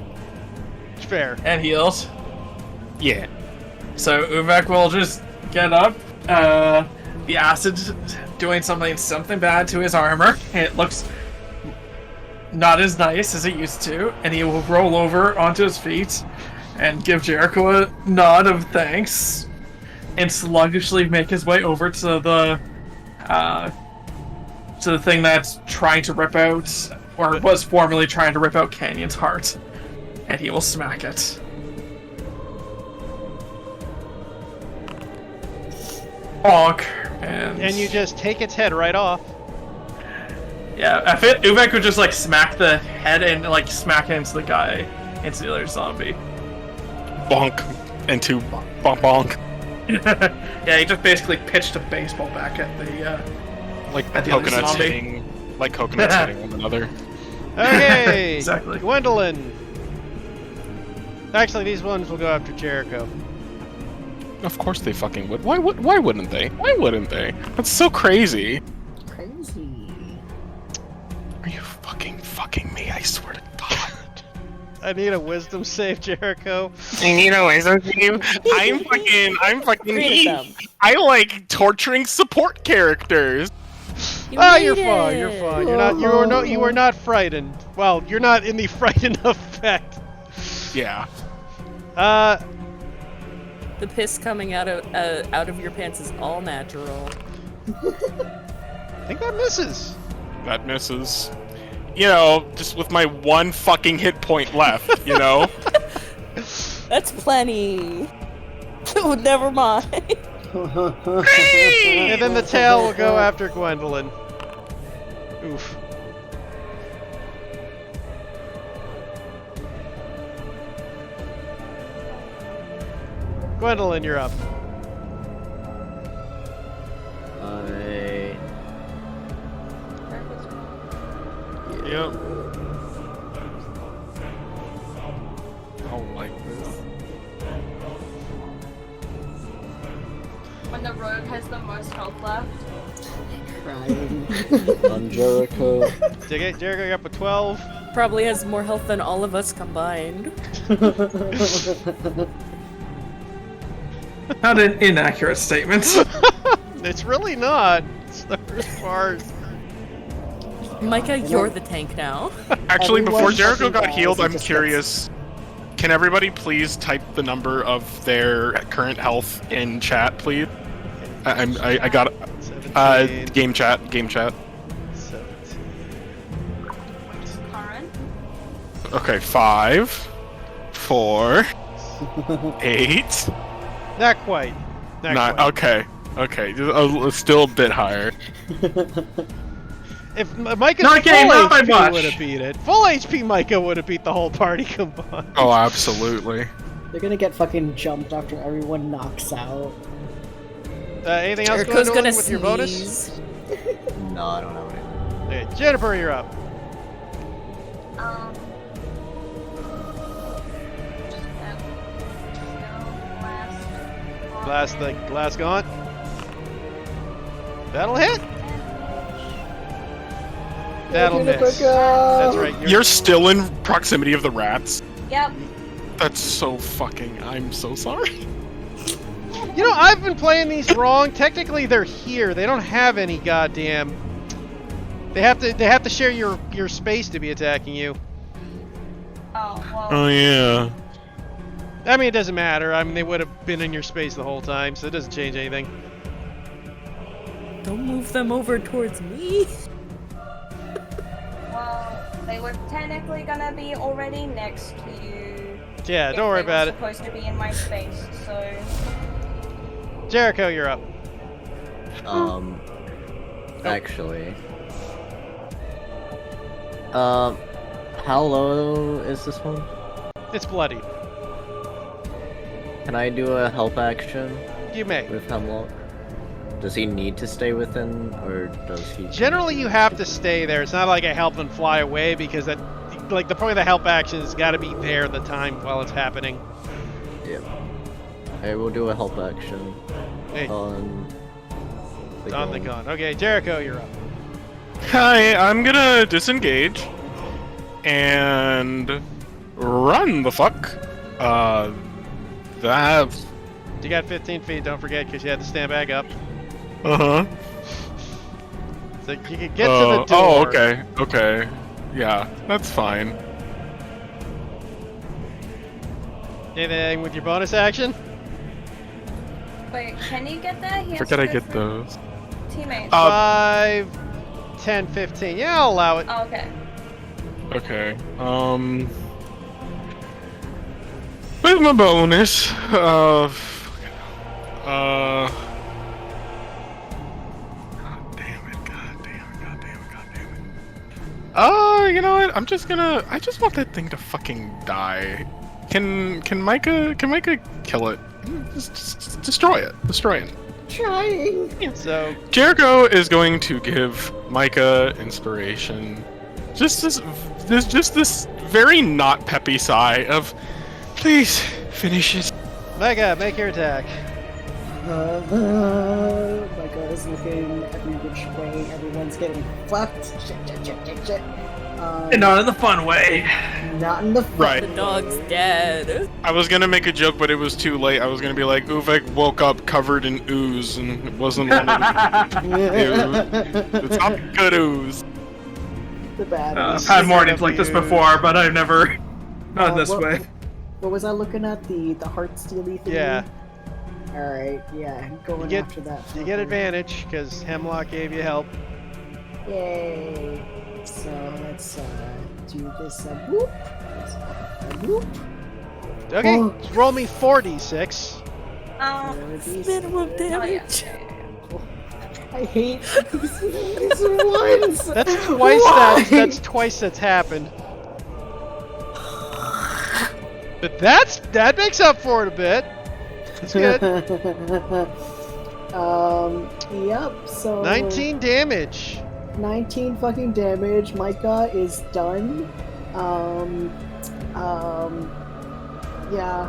Fair. And heals. Yeah. So Uvek will just get up. The acid's doing something bad to his armor. It looks not as nice as it used to, and he will roll over onto his feet and give Jericho a nod of thanks, and sluggishly make his way over to the thing that's trying to rip out, or was formerly trying to rip out Canyon's heart, and he will smack it. Bonk. And you just take its head right off. Yeah, I fit Uvek would just like smack the head and like smack it into the guy, into the other zombie. Bonk. Into bonk bonk. Yeah, he just basically pitched a baseball back at the Like at the other coconuts zombie. hitting, like coconuts hitting one another. Okay. Exactly. Gwendolyn. Actually, these ones will go after Jericho. Of course they fucking would. Why wouldn't they? Why wouldn't they? That's so crazy. Crazy. Are you fucking me? I swear to God. I need a wisdom save, Jericho. I need a wisdom save. I'm Three of them. I like torturing support characters. You Ah, made you're fine. it. You're fine. You are not frightened. Well, you're not in the frightened effect. Yeah. The piss coming out of your pants is all natural. I think that misses. That misses. You know, just with my one fucking hit point left, you know? That's plenty. Oh, never mind. And then the tail will go after Gwendolyn. Oof. Gwendolyn, you're up. Yep. Oh my. When the rogue has the most health left. Crying. On Jericho. Jericho, you're up with 12. Probably has more health than all of us combined. Not an inaccurate statement. It's really not. It's the first part. Micah, you're the tank now. Actually, before Everyone Jericho fucking got healed, dies, it I'm just curious. Can everybody please type the number of their current health in chat, please? I got 17. game chat. 17. Current. Okay, 5, 4, 8, Not quite. Not 9. quite. Okay, still a bit higher. If Micah's Not getting full up by HP much. would have beat it. Full HP Micah would have beat the whole party combined. Oh, absolutely. They're gonna get fucking jumped after everyone knocks out. Anything else Jericho's going on gonna with your bonus? sneeze. No, I don't have anything. Okay, Jennifer, you're up. Just The glass gaunt. That'll hit. That'll miss. That's right. You're still in proximity of the rats. Yep. That's so fucking. I'm so sorry. You know, I've been playing these wrong. Technically, they're here. They don't have any goddamn. They have to share your space to be attacking you. Oh, well. Oh yeah. I mean, it doesn't matter. I mean, they would have been in your space the whole time, so it doesn't change anything. Don't move them over towards me. Well, they were technically gonna be already next to you. Yeah, don't worry about it. Supposed to be in my space, so. Jericho, you're up. Actually. How low is this one? It's bloody. Can I do a help action? You may. With Hemlock? Does he need to stay within, or does he? Generally, you have to stay there. It's not like I help them fly away because that, like, the point of the help action has got to be there the time while it's happening. Yep. I will do a help action. Hey. On the gun. Okay, Jericho, you're up. Hi, I'm gonna disengage and run the fuck. That. You got 15 feet. Don't forget, because you had to stand back up. Uh huh. So you can get to the door. Oh, okay. Okay. Yeah, that's fine. Anything with your bonus action? Wait, can you get there? He has Forget to I go get through those. Teammates. 5, 10, 15. Yeah, I'll allow it. Oh, okay. Okay. With my bonus, God damn it. You know what? I just want that thing to fucking die. Can Micah kill it? Just destroy it. Destroy it. Trying. So Jericho is going to give Micah inspiration. Just this very not peppy sigh of, please finish it. Micah, make your attack. Micah is looking every which way. Everyone's getting fucked. Shit. And not in the fun way. Not in the fun Right. The dog's dead. I was gonna make a joke, but it was too late. I was gonna be like, Uvek woke up covered in ooze, and it wasn't one of It's not good ooze. The bad. I've had mornings like this before, but I've never. Not this way. What was I looking at? The heart steely thing? Yeah. Alright, yeah, going You get- after that. You get advantage because Hemlock gave you help. Yay! So let's do this. Whoop. Whoop. Okay, Oh. roll me 4d6. Minimum damage. I hate these ones. That's twice Why? that's twice that's happened. But that makes up for it a bit. That's good. Yep. So 19 damage. 19 fucking damage. Micah is done. Yeah.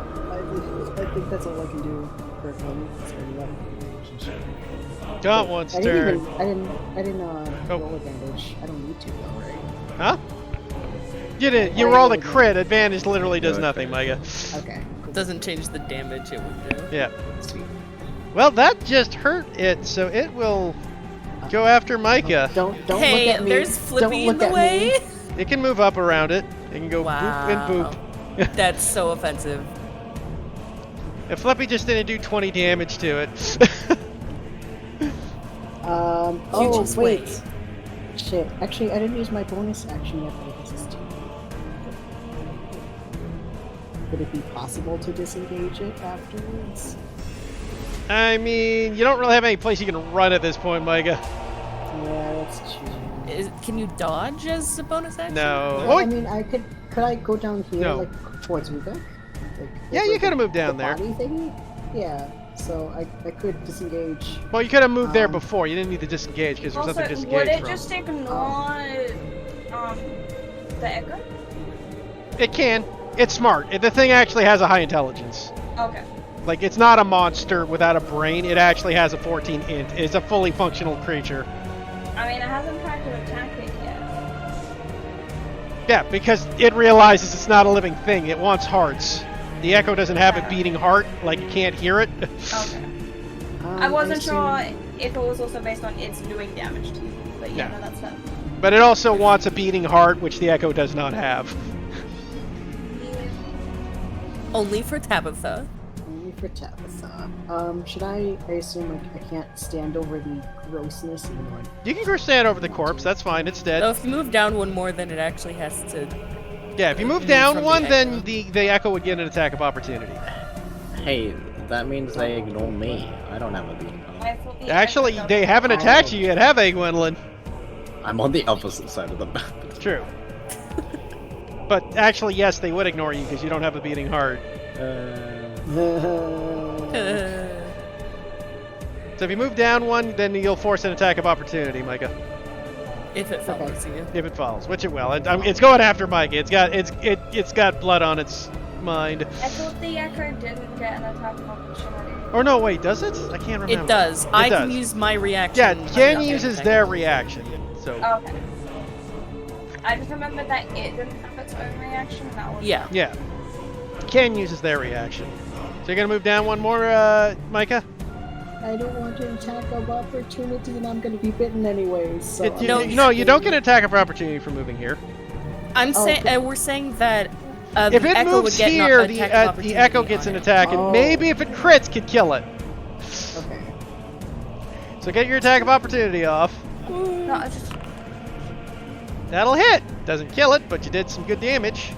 I think that's all I can do for him. Got one I turn. didn't roll advantage. I don't need to though, right? Huh? You didn't. You rolled a crit. Advantage literally does nothing, Micah. Okay. Doesn't change the damage it would do. Yeah. Well, that just hurt it, so it will go after Micah. Don't Hey, look at me. there's Don't Flippy look in the at way. me. It can move up around it. It can go boop and boop. That's so offensive. If Flippy just didn't do 20 damage to it. Oh just wait. wait. Shit. Actually, I didn't use my bonus action yet, but this is too. Would it be possible to disengage it afterwards? I mean, you don't really have any place you can run at this point, Micah. Yeah, that's true. Can you dodge as a bonus action? No. Well, I mean, could I go down here, No. like towards Uvek? Like, Yeah, over you could have moved down the there. body thingy? Yeah. so I could disengage. Well, you could have moved there before. You didn't need to disengage because there's Also, nothing to would disengage it from. just ignore the echo? It can. It's smart. The thing actually has a high intelligence. Okay. Like, it's not a monster without a brain. It actually has a 14 int. It's a fully functional creature. I mean, it hasn't tried to attack it yet. Yeah, because it realizes it's not a living thing. It wants hearts. The Echo doesn't have a beating heart. Like, it can't hear it. Okay. I wasn't sure if it was also based on it's doing damage to you, but yeah, no, that's fine. But it also wants a beating heart, which the Echo does not have. Only for Tabitha. Only for Tabitha. Should I assume like I can't stand over the grossness even though You can go stand over the corpse. That's fine. It's dead. So if you move down one more, then it actually has to... Yeah, if you move down from one, the then the Echo would get an attack of opportunity. Hey, that means they ignore me. I don't have a beating heart. Actually, they haven't attacked you yet, have they, Gwendolyn? I'm on the opposite side of the map. True. But actually, yes, they would ignore you because you don't have a beating heart. So if you move down one, then you'll force an attack of opportunity, Micah. If it follows you. If it follows, which it will. It's going after Micah. It's got blood on its mind. I thought the Echo didn't get an attack of opportunity. Or no, wait, does it? I can't remember. It does. I can use my reaction. Yeah, Ken on uses the their reaction. So. Okay. I just remembered that it didn't have its own reaction. That was Yeah. Yeah. Ken uses their reaction. So you're gonna move down one more, Micah? I don't want an attack of opportunity and I'm gonna be bitten anyways, so... No, you don't get an attack of opportunity for moving here. I'm saying we're saying that If the it Echo moves would get here, an attack of the opportunity Echo gets on an it. attack, and maybe if it crits, could kill it. Okay. So get your attack of opportunity off. No, I just... That'll hit. Doesn't kill it, but you did some good damage.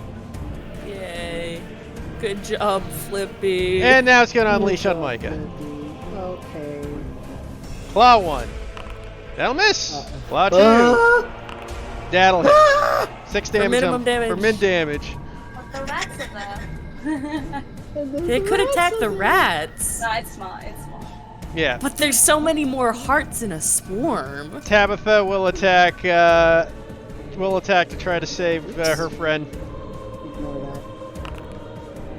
Yay. Good job, Flippy. And now it's gonna unleash on Micah. Okay. Claw 1. That'll miss. Claw 2. That'll hit. 6 damage minimum damage. For mid damage. The rats are there. They could attack the rats. No, it's smart. It's smart. Yeah. But there's so many more hearts in a swarm. Tabitha will attack. To try to save her friend. Ignore that.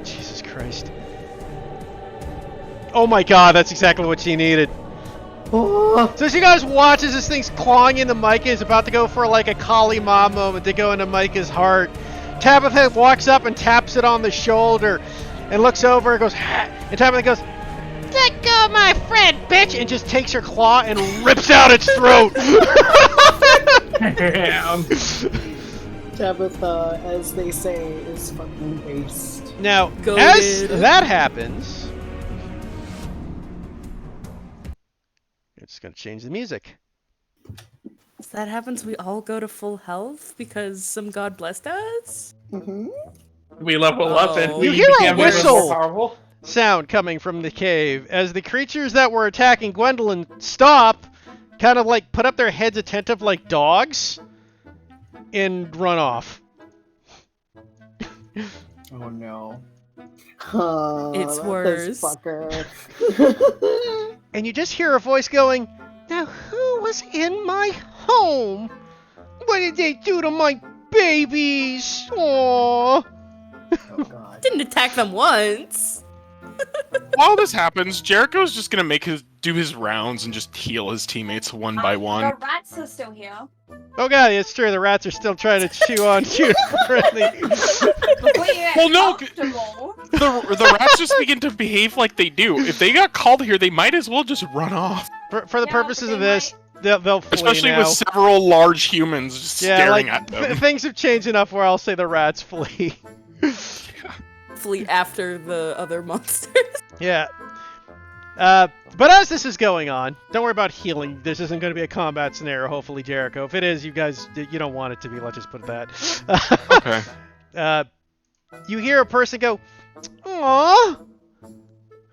Jesus Christ. Oh my God, that's exactly what she needed. So as you guys watch as this thing's clawing into Micah, is about to go for like a Kali Ma moment to go into Micah's heart. Tabitha walks up and taps it on the shoulder and looks over and goes, ha! And Tabitha goes, "Let go of my friend, bitch!" and just takes her claw and rips out its throat. Tabitha, as they say, is fucking based. Now, Goated. as that happens, it's going to change the music. As that happens, we all go to full health because some god blessed us? Mm-hmm. We level up and we You hear a became more whistle powerful. sound coming from the cave as the creatures that were attacking Gwendolyn stop, kind of like put up their heads attentive like dogs, and run off. Oh no. It's This worse. fucker. And you just hear a voice going, "Now who was in my home? What did they do to my babies? Aww." Oh god. Didn't attack them once. While this happens, Jericho's just gonna do his rounds and just heal his teammates one by one. The rats are still here. Oh god, it's true. The rats are still trying to chew on you. Well, no, the rats just begin to behave like they do. If they got called here, they might as well just run off. For the purposes of this, they'll flee Especially now. with several large humans just staring at them. Things have changed enough where I'll say the rats flee. Flee after the other monsters. Yeah. But as this is going on, don't worry about healing. This isn't going to be a combat scenario, hopefully, Jericho. If it is, you guys, you don't want it to be. Let's just put it that. Okay. You hear a person go, "Aww,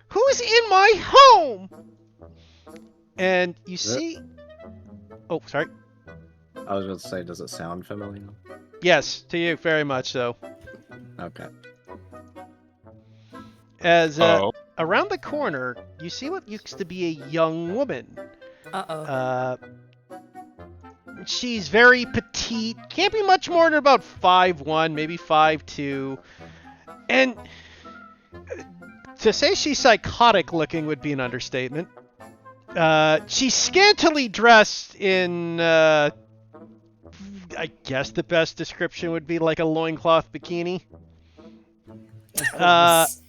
who's in my home?" And you see... Oh, sorry. I was going to say, does it sound familiar? Yes, to you, very much so. Okay. As around the corner, you see what used to be a young woman. Uh-oh. She's very petite, can't be much more than about 5'1", maybe 5'2". And to say she's psychotic looking would be an understatement. She's scantily dressed in, I guess the best description would be like a loincloth bikini. As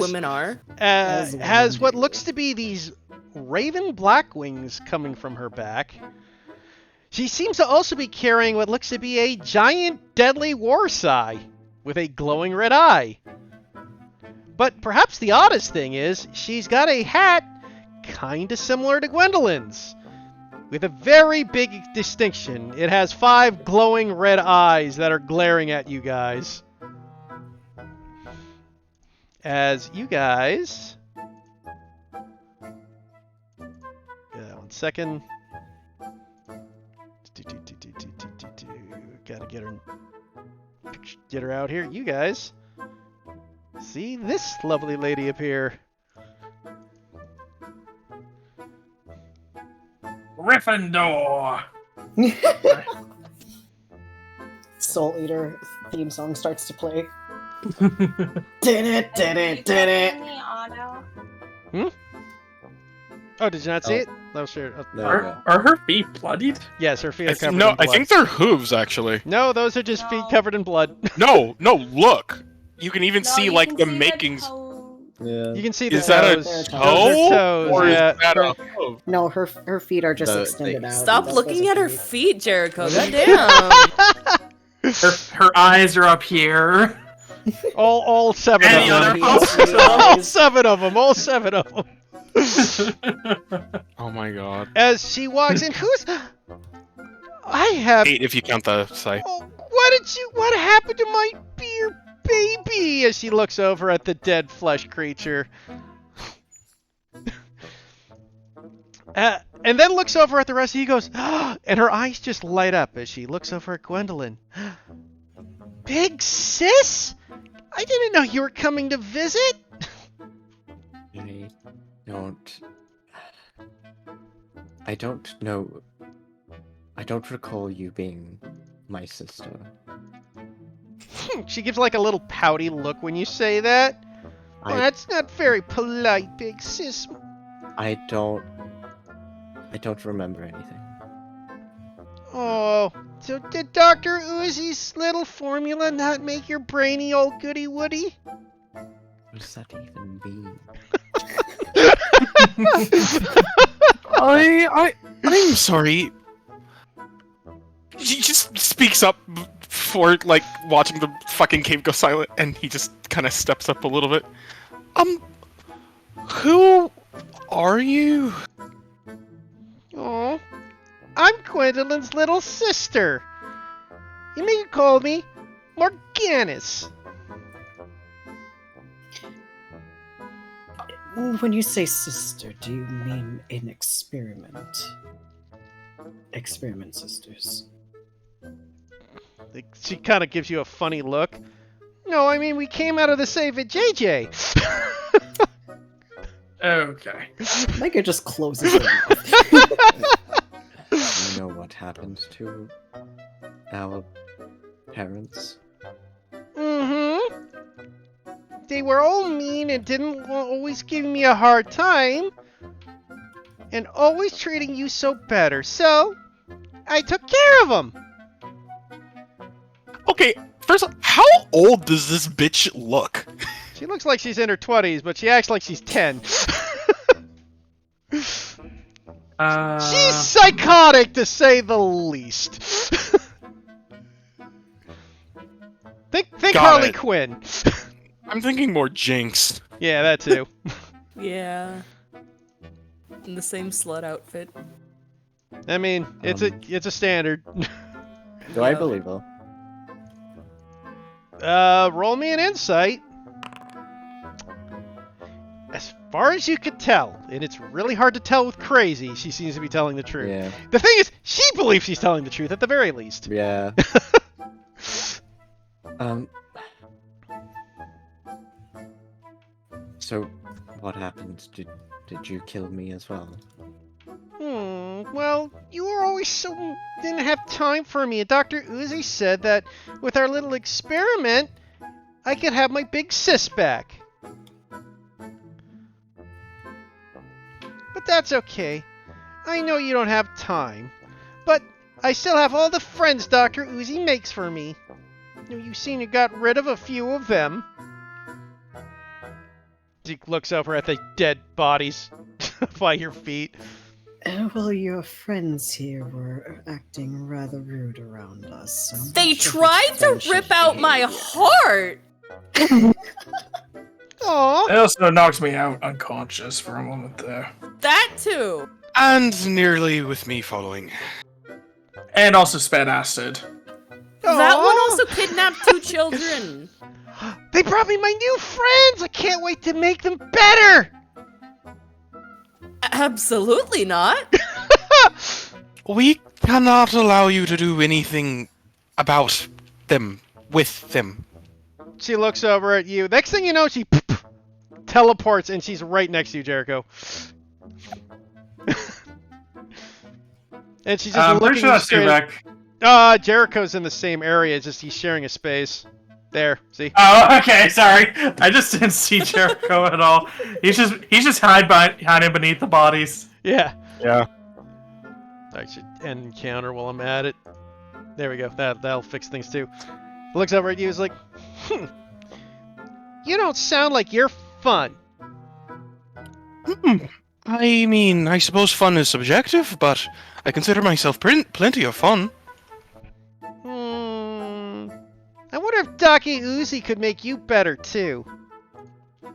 women are. Has what looks to be these raven black wings coming from her back. She seems to also be carrying what looks to be a giant deadly war sai with a glowing red eye. But perhaps the oddest thing is she's got a hat kinda similar to Gwendolyn's, with a very big distinction. It has 5 glowing red eyes that are glaring at you guys. As you guys... one second. Gotta get her out here. You guys see this lovely lady appear. Gryffindor. Soul Eater theme song starts to play. Oh, did you not see it? That was sure. Are her feet bloodied? Yes, her feet are covered in No, blood. I think they're hooves, actually. No, those are just feet covered in blood. No, look. You can even see, you like, can the see the makings. Yeah. You can see the Is that a toes. Those toe? Those are toes, Or yeah. is that a hoof? No, her feet are just The- extended out. Stop That's looking at her basically- feet, Jericho. Goddamn. Her eyes are up here. All 7 Any of other them. house? All 7 of them. All 7 of them. Oh my god. As she walks in, who's... I have... 8 if you count the side. Oh, what happened to my dear baby? As she looks over at the dead flesh creature. And then looks over at the rest of you, goes, and her eyes just light up as she looks over at Gwendolyn. Big sis? I didn't know you were coming to visit. I don't know. I don't recall you being my sister. She gives like a little pouty look when you say that. Well, that's not very polite, big sis. I don't remember anything. Oh, so did Dr. Uzi's little formula not make your brainy old goody woody? What does that even mean? I'm sorry. He just speaks up for, like, watching the fucking cave go silent, and he just kind of steps up a little bit. Who are you? Oh, I'm Gwendolyn's little sister. You may call me Morganis. When you say sister, do you mean an experiment? Experiment sisters. She kind of gives you a funny look. No, I mean, we came out of the save at JJ. Okay. Micah just closes her mouth. You know what happened to our parents? Mm-hmm. They were all mean and didn't always give me a hard time. And always treating you so better. So, I took care of them. Okay, first off, how old does this bitch look? She looks like she's in her 20s, but she acts like she's 10. She's psychotic, to say the least. think Got Harley it. Quinn. I'm thinking more Jinx. Yeah, that too. Yeah. In the same slut outfit. I mean, it's a standard. Do I believe her? Roll me an insight. As far as you could tell, and it's really hard to tell with Crazy, she seems to be telling the truth. Yeah. The thing is, she believes she's telling the truth at the very least. Yeah. So, What happened? Did you kill me as well? Well, you were always didn't have time for me. And Dr. Uzi said that with our little experiment, I could have my big sis back. But that's okay. I know you don't have time. But I still have all the friends Dr. Uzi makes for me. You seem to got rid of a few of them. Zeke looks over at the dead bodies by your feet. Well, your friends here were acting rather rude around us. So They tried to rip out my heart! Aww. It also knocked me out unconscious for a moment there. That too! And nearly with me following. And also spat acid. That one also kidnapped 2 children. They brought me my new friends! I can't wait to make them better! Absolutely not. We cannot allow you to do anything about them, with them. She looks over at you. Next thing you know, she teleports and she's right next to you, Jericho. And she's just I'm looking pretty sure that's straight. Tuvek. Jericho's in the same area. Just he's sharing a space. There, see? Oh, okay, sorry. I just didn't see Jericho at all. He's just hiding beneath the bodies. Yeah. Yeah. I should end encounter while I'm at it. There we go. That'll fix things too. Looks over at you. Is like, you don't sound like you're fun. I mean, I suppose fun is subjective, but I consider myself plenty of fun. I wonder if Daki Uzi could make you better too.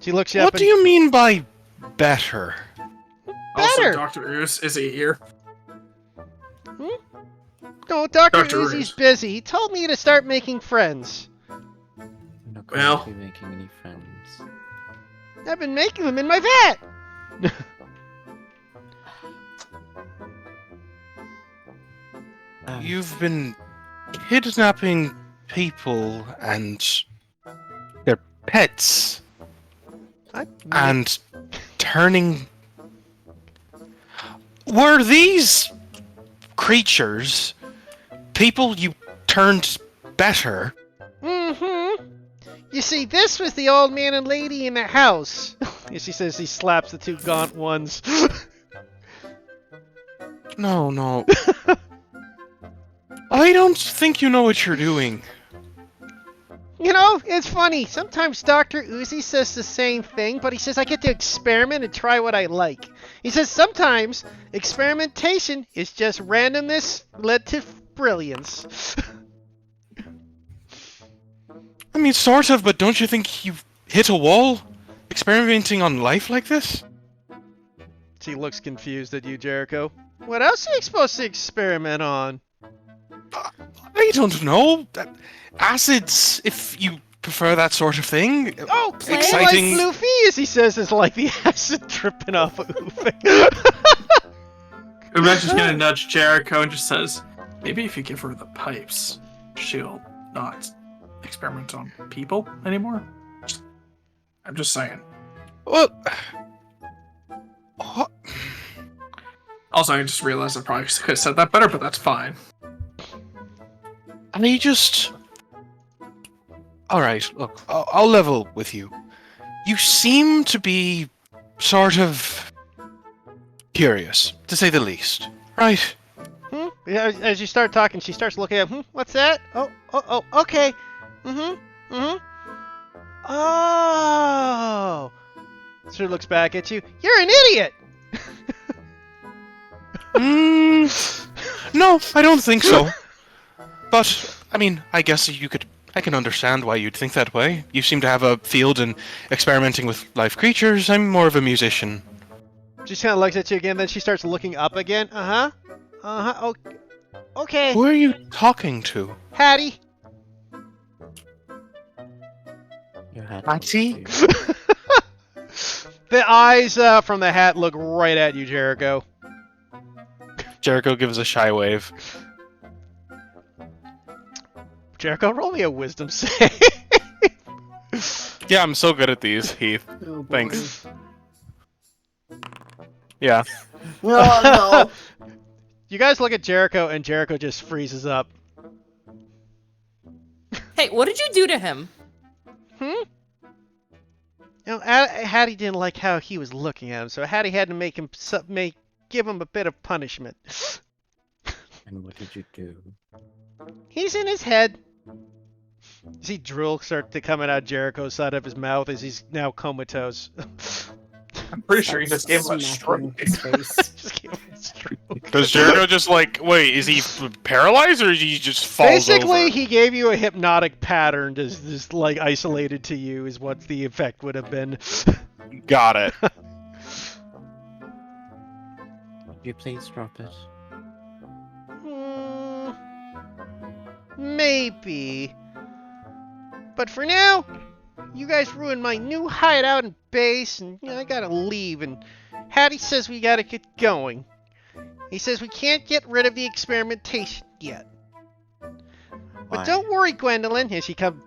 She looks you up. What do you mean by better? Also, Better. Dr. Oos, is he here? No, Dr. Dr. Uzi's Uzi. busy. He told me to start making friends. I'm not going Well. to be making any friends. I've been making them in my vat. You've been kidnapping people and their pets and turning... Were these creatures people you turned better? Mm-hmm. You see, this was the old man and lady in the house. She says he slaps the 2 gaunt ones. No. I don't think you know what you're doing. You know, it's funny. Sometimes Dr. Uzi says the same thing, but he says I get to experiment and try what I like. He says sometimes experimentation is just randomness led to brilliance. I mean, sort of, but don't you think you've hit a wall experimenting on life like this? She looks confused at you, Jericho. What else are you supposed to experiment on? I don't know. Acids, if you prefer that sort of thing. Oh, exciting. like Luffy, he says, is like the acid dripping off of Ufe. Ubex is gonna nudge Jericho and just says, maybe if you give her the pipes, she'll not experiment on people anymore. I'm just saying. Well, Also, I just realized I probably could have said that better, but that's fine. I just... Alright, look, I'll level with you. You seem to be sort of curious, to say the least, right? Yeah, as you start talking, she starts looking at, what's that? Oh, okay. Oh. She looks back at you. You're an idiot! No, I don't think so. But, I mean, I guess I can understand why you'd think that way. You seem to have a field in experimenting with live creatures. I'm more of a musician. She kind of looks at you again, then she starts looking up again. Okay. Who are you talking to? Hattie. Hattie? The eyes from the hat look right at you, Jericho. Jericho gives a shy wave. Jericho, roll me a wisdom save. Yeah, I'm so good at these, Heath. Oh, boy. Thanks. Yeah. Oh You guys look at Jericho, and Jericho just freezes up. Hey, what did you do to him? You know, Hattie didn't like how he was looking at him, so Hattie had to give him a bit of punishment. And what did you do? He's in his head. You see drool start to come out of Jericho's side of his mouth as he's now comatose. I'm pretty sure you just gave him a Smacking stroke. his face. Just give him a stroke. Does Jericho just like wait? Is he paralyzed or is he just falls Basically, over? he gave you a hypnotic pattern, just like isolated to you, is what the effect would have been. Got it. Would you please drop it? Maybe. But for now, you guys ruined my new hideout and base, and I gotta leave, and Hattie says we gotta get going. He says we can't get rid of the experimentation yet. But Why? don't worry, Gwendolyn. Here she comes.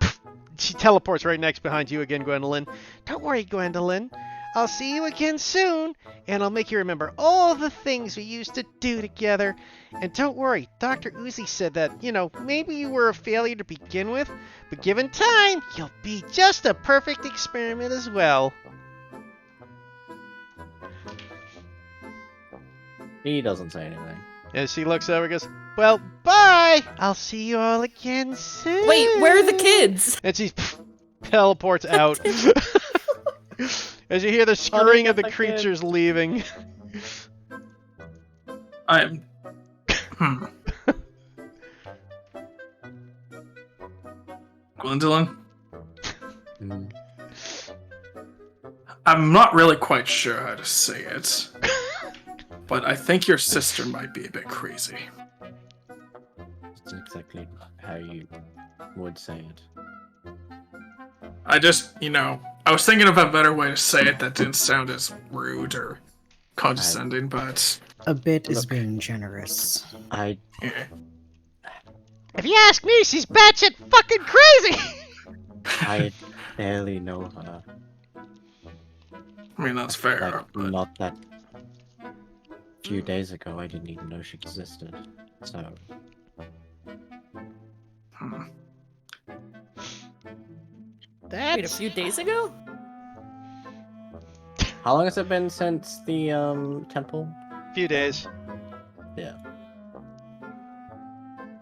She teleports right next behind you again, Gwendolyn. Don't worry, Gwendolyn. I'll see you again soon, and I'll make you remember all the things we used to do together. And don't worry, Dr. Uzi said that, maybe you were a failure to begin with, but given time, you'll be just a perfect experiment as well. He doesn't say anything. As she looks over and goes, well, bye! I'll see you all again soon. Wait, where are the kids? And she teleports out. As you hear the scurrying of the creatures leaving. I am. Gwendolyn, Mm. I'm not really quite sure how to say it, but I think your sister might be a bit crazy. That's exactly how you would say it. I just, I was thinking of a better way to say it that didn't sound as rude or condescending, but A bit is Look. being generous. I If you ask me, she's batshit fucking crazy! I barely know her. I mean, that's fair. Like, But not that few days ago I didn't even know she existed. So hmm. Wait, a That's... few days ago? how long has it been since the temple? Few days. Yeah.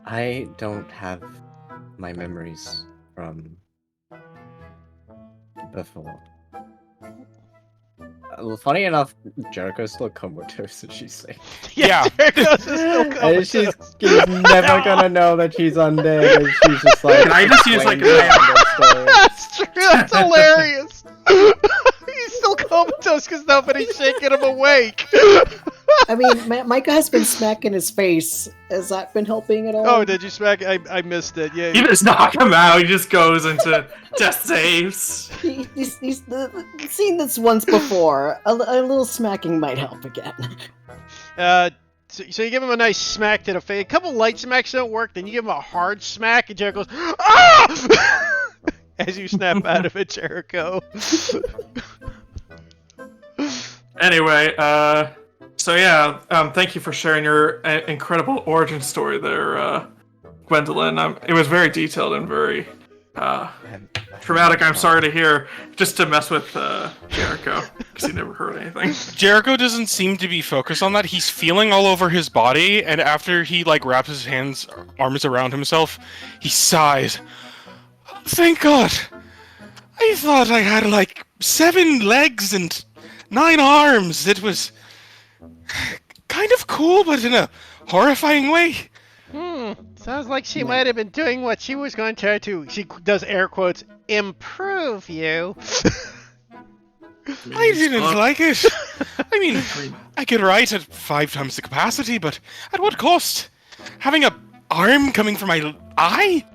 I don't have my memories from before. Well, funny enough, Jericho's still comatose, and she's saying, Yeah. Jericho's is still and comatose. she's never gonna know that she's undead, and she's just like, Can I just use, like, explaining the undead story. That's true. That's hilarious. He's still comatose because nobody's shaking him awake. I mean, Micah has been smacking his face. Has that been helping at all? Oh, did you smack? I missed it. Yeah. You just knock him out, he just goes into death saves. He's seen this once before. A little smacking might help again. So you give him a nice smack to the face. A couple light smacks don't work. Then you give him a hard smack, and Jericho goes, ah! As you snap out of it, Jericho. Anyway, so yeah, thank you for sharing your incredible origin story there, Gwendolyn. It was very detailed and very traumatic. I'm sorry to hear, just to mess with Jericho, because he never heard anything. Jericho doesn't seem to be focused on that. He's feeling all over his body, and after he wraps his arms around himself, he sighs. Oh, thank God! I thought I had 7 legs and 9 arms. It was kind of cool, but in a horrifying way. Sounds like she might have been doing what she was going to try to, she does air quotes, improve you. I didn't like it. I mean, I could write at 5 times the capacity, but at what cost? Having a arm coming from my eye?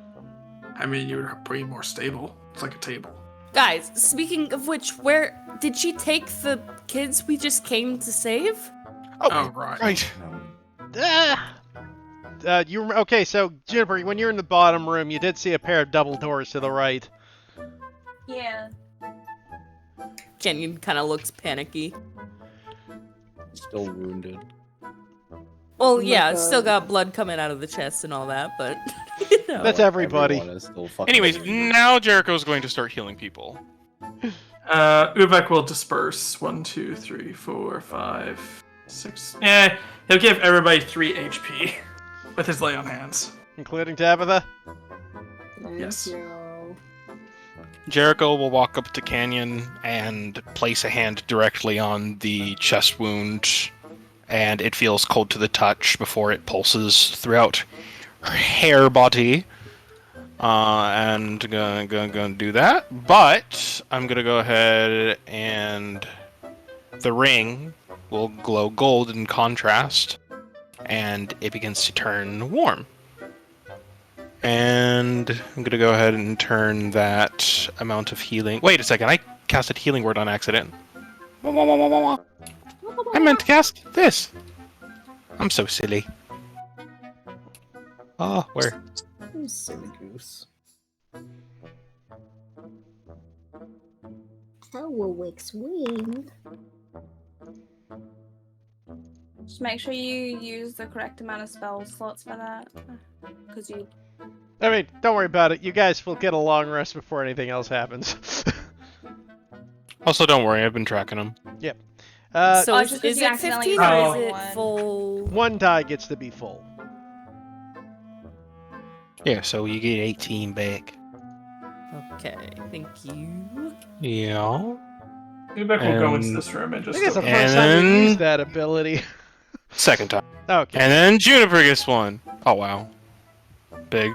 I mean, you're way more stable. It's like a table. Guys, speaking of which, where did she take the kids we just came to save? Oh, right. Right. Okay, so Juniper, when you're in the bottom room, you did see a pair of double doors to the right. Yeah. Kenyon kind of looks panicky. Still wounded. Well, my yeah, God. still got blood coming out of the chest and all that, but you know. That's everybody. Everyone is still fucking Anyways, wounded. now Jericho's going to start healing people. Uvek will disperse. 1, 2, 3, 4, 5, 6. Yeah, he'll give everybody 3 HP with his lay on hands. Including Tabitha? Thank Yes. you. Jericho will walk up to Canyon and place a hand directly on the chest wound, and it feels cold to the touch before it pulses throughout her hair body. And gonna do that, but I'm gonna go ahead and the ring will glow gold in contrast, and it begins to turn warm. And I'm gonna go ahead and turn that amount of healing. Wait a second, I casted healing word on accident. I meant to cast this. I'm so silly. Oh, where? You silly goose. Howwick's wing. Just make sure you use the correct amount of spell slots for that. Because you. I mean, don't worry about it. You guys will get a long rest before anything else happens. Also, don't worry, I've been tracking them. So Oh, is, just 'cause is you it accidentally 15 or rolled is it one. full? one die gets to be full. Yeah, so you get 18 back. Okay, thank you. Yeah. Uvek will go into And- this room and I just. think it's the open- first time you then- used that ability. Second time. Okay. And then Juniper gets one. Oh, wow. Big.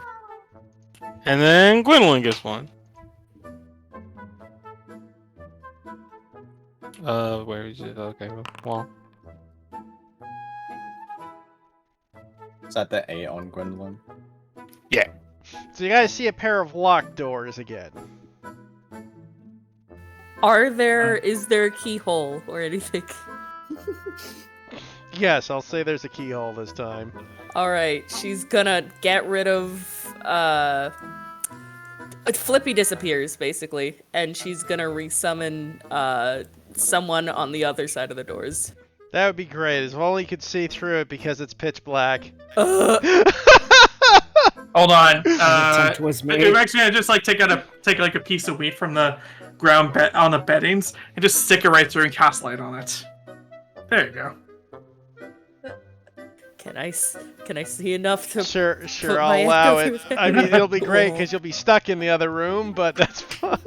And then Gwendolyn gets one. Where is it? Okay, well. Is that the A on Gwendolyn? So you guys see a pair of locked doors again. Is there a keyhole or anything? Yes, I'll say there's a keyhole this time. Alright, she's gonna get rid of, Flippy disappears, basically, and she's gonna resummon, someone on the other side of the doors. That would be great. If only you could see through it because it's pitch black. Hold on. attempt was made. Uvek's gonna just like take like a piece of wheat from the ground on the beddings and just stick it right through and cast light on it. There you go. Can I see enough to... Sure, Put I'll my allow echo it. through I mean, it'll be great Cool. because you'll be stuck in the other room, but that's fine.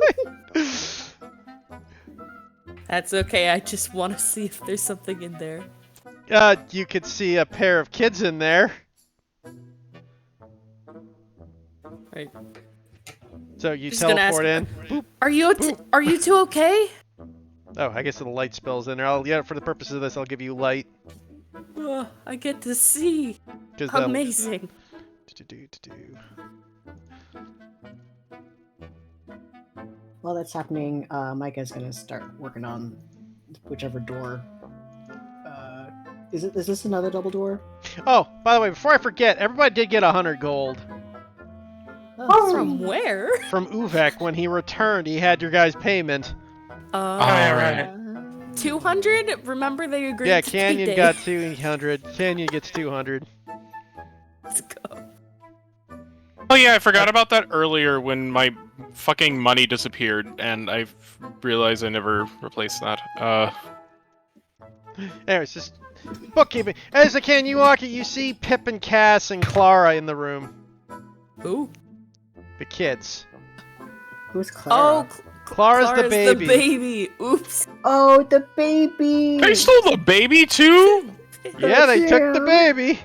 That's okay, I just want to see if there's something in there. You could see a pair of kids in there. Right. So you Just gonna teleport in. ask- Boop. Are you two okay? Oh, I guess the light spell's in there. For the purpose of this, I'll give you light. I get to see. 'Cause that'll- Amazing. While that's happening, Micah's gonna start working on whichever door. Is this another double door? Oh, by the way, before I forget, everybody did get 100 gold From where? from Uvek when he returned. He had your guys' payment. Right. 200? Remember they agreed Yeah, to Canyon 3 got days. 200. Canyon gets 200. Let's go. Oh yeah, I forgot about that earlier when my fucking money disappeared, and I realized I never replaced that. Anyways, just bookkeeping. As a can you walk it, you see Pip and Cass and Clara in the room. Who? The kids. Who's Clara? Oh, Clara's the baby. the baby. Oops. Oh, the baby! They stole the baby too? Yeah, they took the Yeah. baby.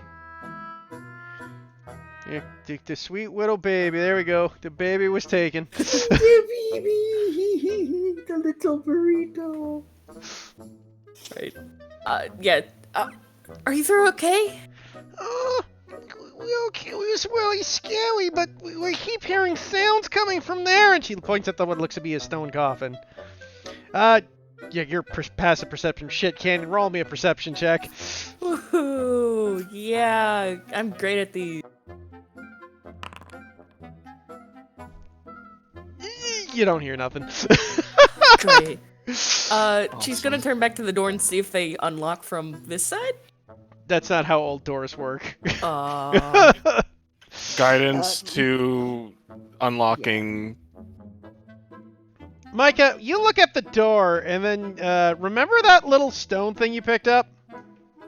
Yeah, the sweet little baby. There we go. The baby was taken. The baby! The little burrito. Right. Yeah. Are you three okay? Okay, it was really scary, but we keep hearing sounds coming from there. And she points at what looks to be a stone coffin. Yeah, your passive perception shit. Can roll me a perception check? Ooh, yeah. I'm great at these. You don't hear nothing. Great. She's gonna turn back to the door and see if they unlock from this side. That's not how old doors work. Guidance to unlocking. Micah, you look at the door, and then remember that little stone thing you picked up?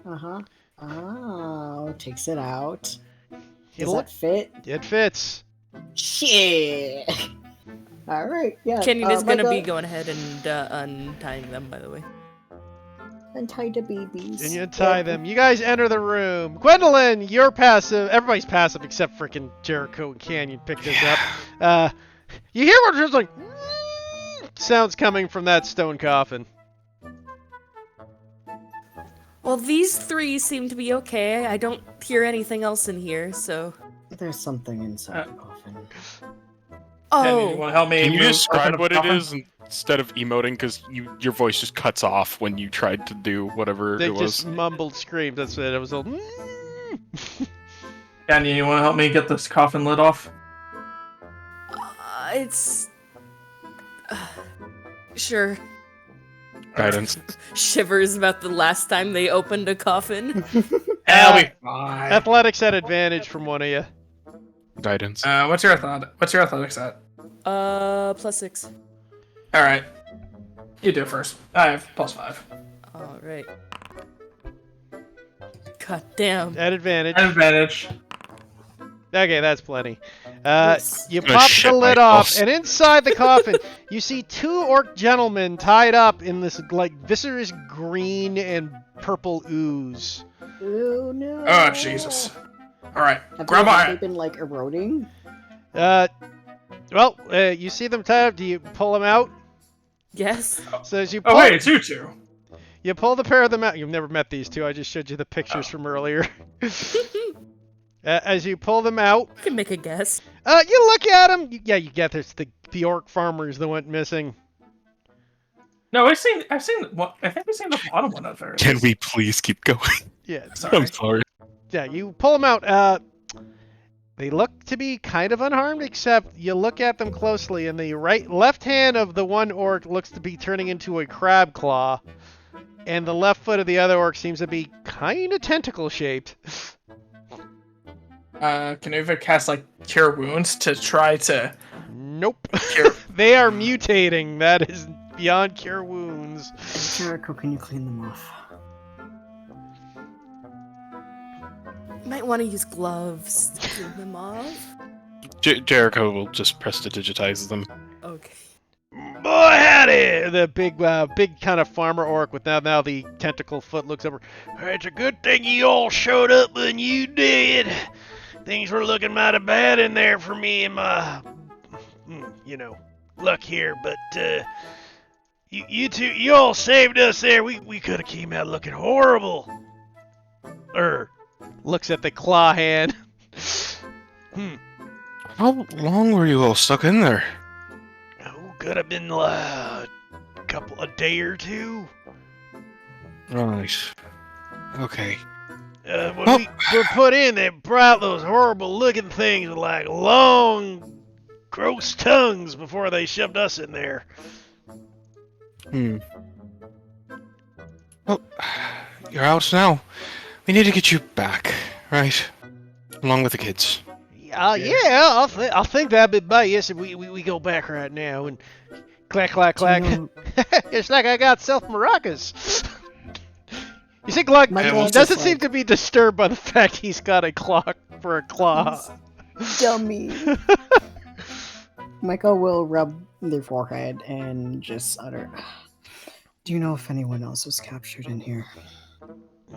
Uh-huh. Oh, takes it out. Does It'll- that fit? It fits. Shit! Alright, yeah. Kenyon is gonna be Micah, going ahead and untying them, by the way. untie the babies. And you untie them. You guys enter the room. Gwendolyn, you're passive. Everybody's passive except freaking Jericho and Canyon picked this up. You hear what just like sounds coming from that stone coffin. Well, these three seem to be okay. I don't hear anything else in here, so. There's something inside the coffin. Kenny, you Oh, want to help me? Can you move- describe open what the it coffin? is instead of emoting? Because your voice just cuts off when you tried to do whatever They it was. just mumbled screams. That's it. It was all. Kenny, you want to help me get this coffin lid off? it's. Sure. Guidance. Shivers about the last time they opened a coffin. I'll be fine. Athletics at advantage from one of you. Guidance. What's your athletics at? +6. All right. You do it first. I have +5. Alright. God damn. At advantage. At advantage. Okay, that's plenty. Nice. You I'm gonna pop shit the lid myself. off, and inside the coffin, you see two orc gentlemen tied up in this like viscerous green and purple ooze. Oh no. Oh Jesus! All right, Have grab they on. been like eroding? You see them tied up. Do you pull them out? Yes. So as you pull, Oh wait, it's you two. you pull the pair of them out. You've never met these two. I just showed you the pictures from earlier. As you pull them out, You can make a guess. you look at them. You get this. The orc farmers that went missing. No, I've seen one. I think we've seen the bottom one at very Can least. we please keep going? Yeah. Sorry. I'm sorry. Yeah, you pull them out. They look to be kind of unharmed, except you look at them closely, and the left hand of the one orc looks to be turning into a crab claw, and the left foot of the other orc seems to be kind of tentacle shaped. Can Uva cast like cure wounds to try to? Nope. Cure. They are mutating. That is beyond cure wounds. Jericho, can you clean them off? You might want to use gloves to clean them off. Jericho will just press to digitize them. Okay. Boy, howdy! The big kind of farmer orc with now the tentacle foot looks over. It's a good thing you all showed up when you did. Things were looking mighty bad in there for me and my, luck here. But you two, you all saved us there. We could have came out looking horrible. Looks at the claw hand. How long were you all stuck in there? Could have been a day or two. Right. Okay. When we were put in, they brought those horrible looking things with like long, gross tongues before they shoved us in there. Well, you're out now. We need to get you back, right? Along with the kids. Yeah, I'll think that'd be best if we go back right now and clack clack clack. It's like I got self maracas. You see, Glug doesn't seem to be disturbed by the fact he's got a claw for a claw. Dummy. Michael will rub their forehead and just utter, "Do you know if anyone else was captured in here?"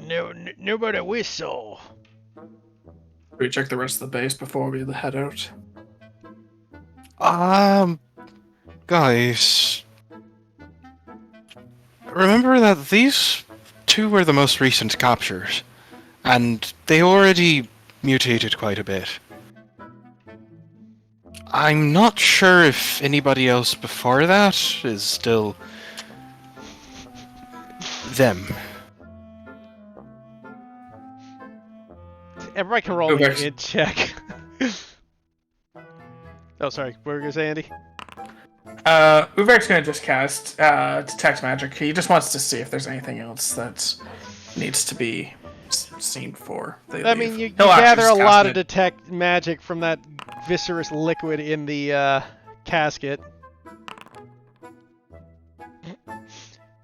No, nobody we saw. We check the rest of the base before we head out. Guys. Remember that these two were the most recent captures, and they already mutated quite a bit. I'm not sure if anybody else before that is still them. Everybody can roll me a check. Oh, sorry. What were you gonna say, Andy? Uvek's gonna just cast detect magic. He just wants to see if there's anything else that needs to be seen for. I mean, you gather a lot of detect magic from that viscerous liquid in the casket.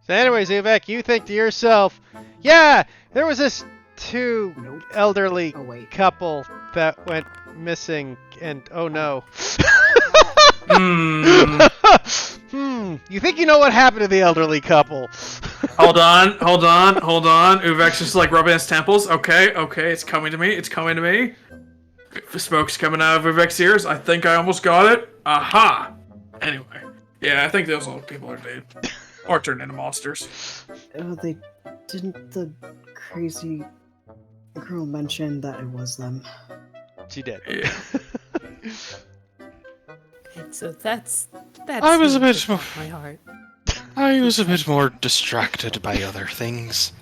So anyways, Uvek, you think to yourself, yeah, there was this elderly couple that went missing, and oh no. You think you know what happened to the elderly couple. Hold on. Uvek's just like rubbing his temples. Okay, it's coming to me. The smoke's coming out of Uvek's ears. I think I almost got it. Aha! Anyway, yeah, I think those old people are dead. Or turned into monsters. They didn't the crazy girl mention that it was them? She did. Yeah. So that's I was a bit more. my heart. I was a bit more distracted by other things.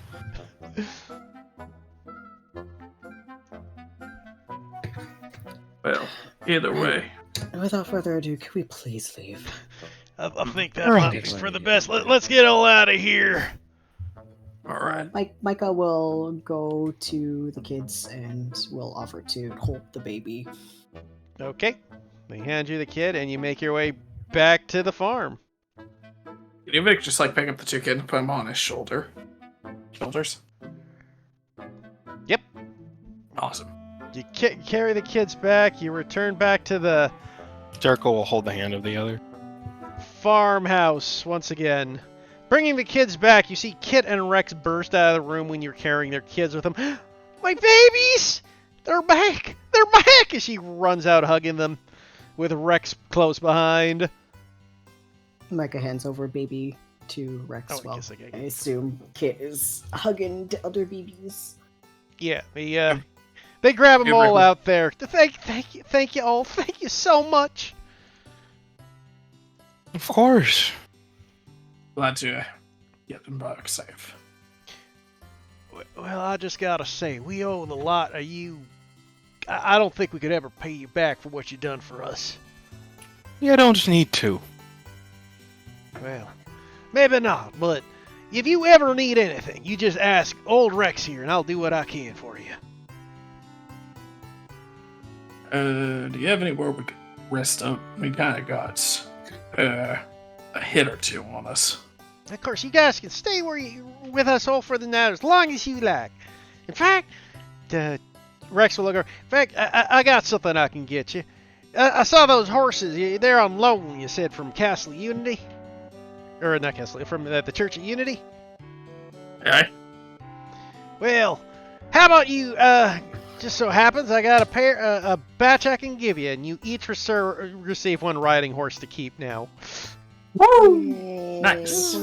Well, either way. Without further ado, could we please leave? I think that might be for the best. Let's get all out of here. All right. Micah will go to the kids and will offer to hold the baby. Okay. They hand you the kid, and you make your way back to the farm. Can Uvek just like pick up the two kids and put them on his shoulders? Yep. Awesome. You carry the kids back. You return back to the Jericho will hold the hand of the other. farmhouse once again. Bringing the kids back, you see Kit and Rex burst out of the room when you're carrying their kids with them. My babies! They're back! They're back! As she runs out hugging them with Rex close behind. Micah hands over baby to Rex. Oh, I Well, guess I gotta I get- assume Kit is hugging the other babies. Yeah, they grab them Hey, all Rex. out there. Thank you all. Thank you so much. Of course. Glad to get them back safe. Well, I just gotta say, we owe the lot of you. I don't think we could ever pay you back for what you done for us. You don't need to. Well, maybe not, but if you ever need anything, you just ask old Rex here, and I'll do what I can for you. Do you have anywhere we could rest up? We kind of got a hit or two on us. Of course, you guys can stay with us all for the night as long as you like. In fact, Rex will look over. In fact, I got something I can get you. I saw those horses. They're on loan, you said, from Castle Unity. Or not Castle, from the Church of Unity. Okay. Well, how about you, just so happens I got a batch I can give you, and you each receive one riding horse to keep now. Woo! Nice.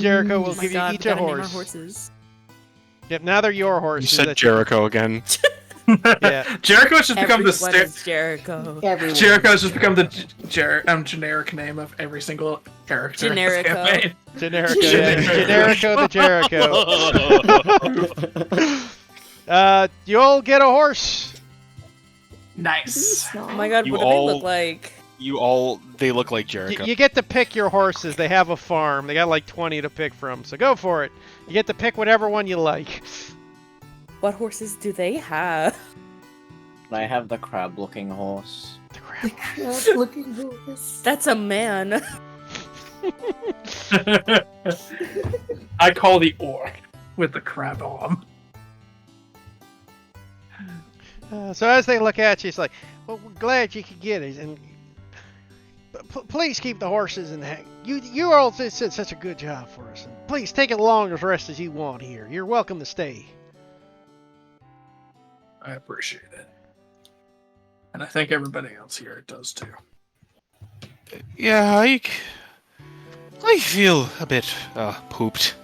Jericho will Oh my give God, you each we a gotta name our horse. horses. Yep, now they're your You horses. said That's- Jericho again. Yeah. Jericho's just become the Everyone is Jericho. Everyone. Jericho's just become the generic name of every single character. in this Generico. campaign. Generico, yeah. Generico the Jericho. You all get a horse. Nice. Oh my God, You what do all- they look like? They look like Jericho. You get to pick your horses. They have a farm. They got like 20 to pick from, so go for it. You get to pick whatever one you like. What horses do they have? I have the crab-looking horse. The crap. Yeah, looking for this. That's a man. I call the orc with the crab arm. So as they look at you, it's like, well, we're glad you could get it, and please keep the horses in the hang. You all did such a good job for us. And please take as long as rest as you want here. You're welcome to stay. I appreciate it. And I think everybody else here does too. Yeah, I feel a bit pooped.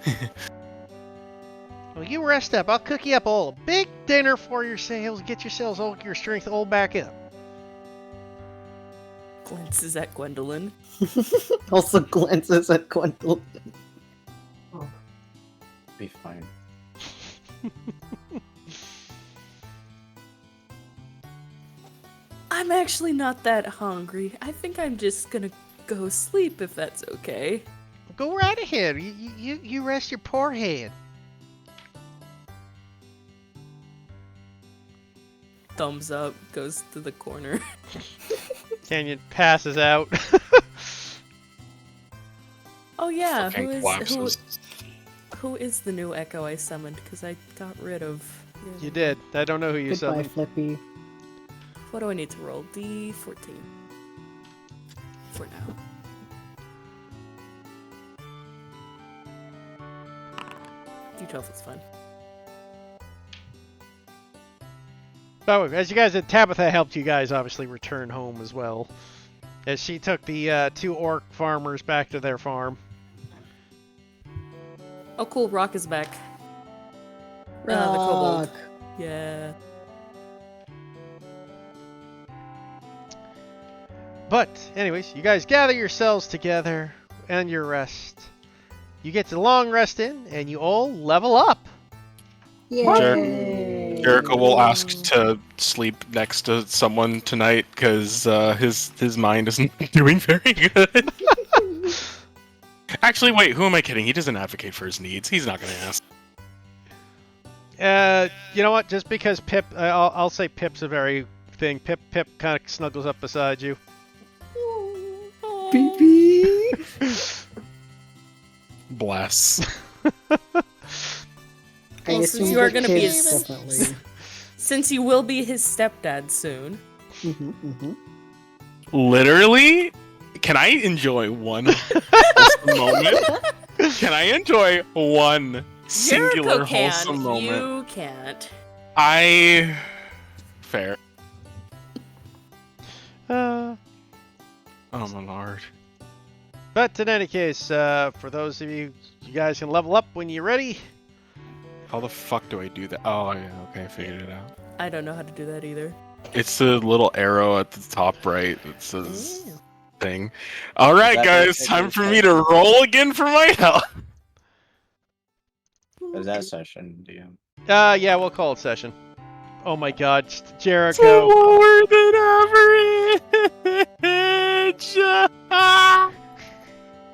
Well, you rest up. I'll cook you up all a big dinner for yourselves. Get yourselves all your strength all back up. Glances at Gwendolyn. Also glances at Gwendolyn. Be fine. I'm actually not that hungry. I think I'm just gonna go sleep if that's okay. Go right ahead. You rest your poor head. Thumbs up, goes to the corner. Canyon passes out. Oh yeah, Fucking collapses. who is the new Echo I summoned? Because I got rid of... You did. I don't know who you Goodbye, summoned. Flippy. What do I need to roll? D14. For now. D12 is fine. Oh, as you guys did, Tabitha helped you guys obviously return home as well. As she took the 2 orc farmers back to their farm. Oh cool, Rock is back. The kobold. Rock. Yeah. But, anyways, you guys gather yourselves together and your rest. You get the long rest in, and you all level up. Yay! Jericho will ask to sleep next to someone tonight because his mind isn't doing very good. Actually, wait, who am I kidding? He doesn't advocate for his needs. He's not going to ask. You know what? Just because Pip, I'll say Pip's a very thing. Pip kind of snuggles up beside you. Pee-pee. Bless. I Well, assume since you are the gonna be kids his- definitely. Since you will be his stepdad soon. Literally, can I enjoy one wholesome moment? Can I enjoy one singular Jericho can, wholesome moment? you can't. Fair. Uh, Oh my lord. but in any case, for those of you, you guys can level up when you're ready. How the fuck do I do that? Oh, yeah, okay, I figured it out. I don't know how to do that either. It's the little arrow at the top right that says Ew. thing. Alright, that guys, basically time for me to roll again for my health. Is that session, DM? Yeah, we'll call it session. Oh my god, Jericho. Slower than average!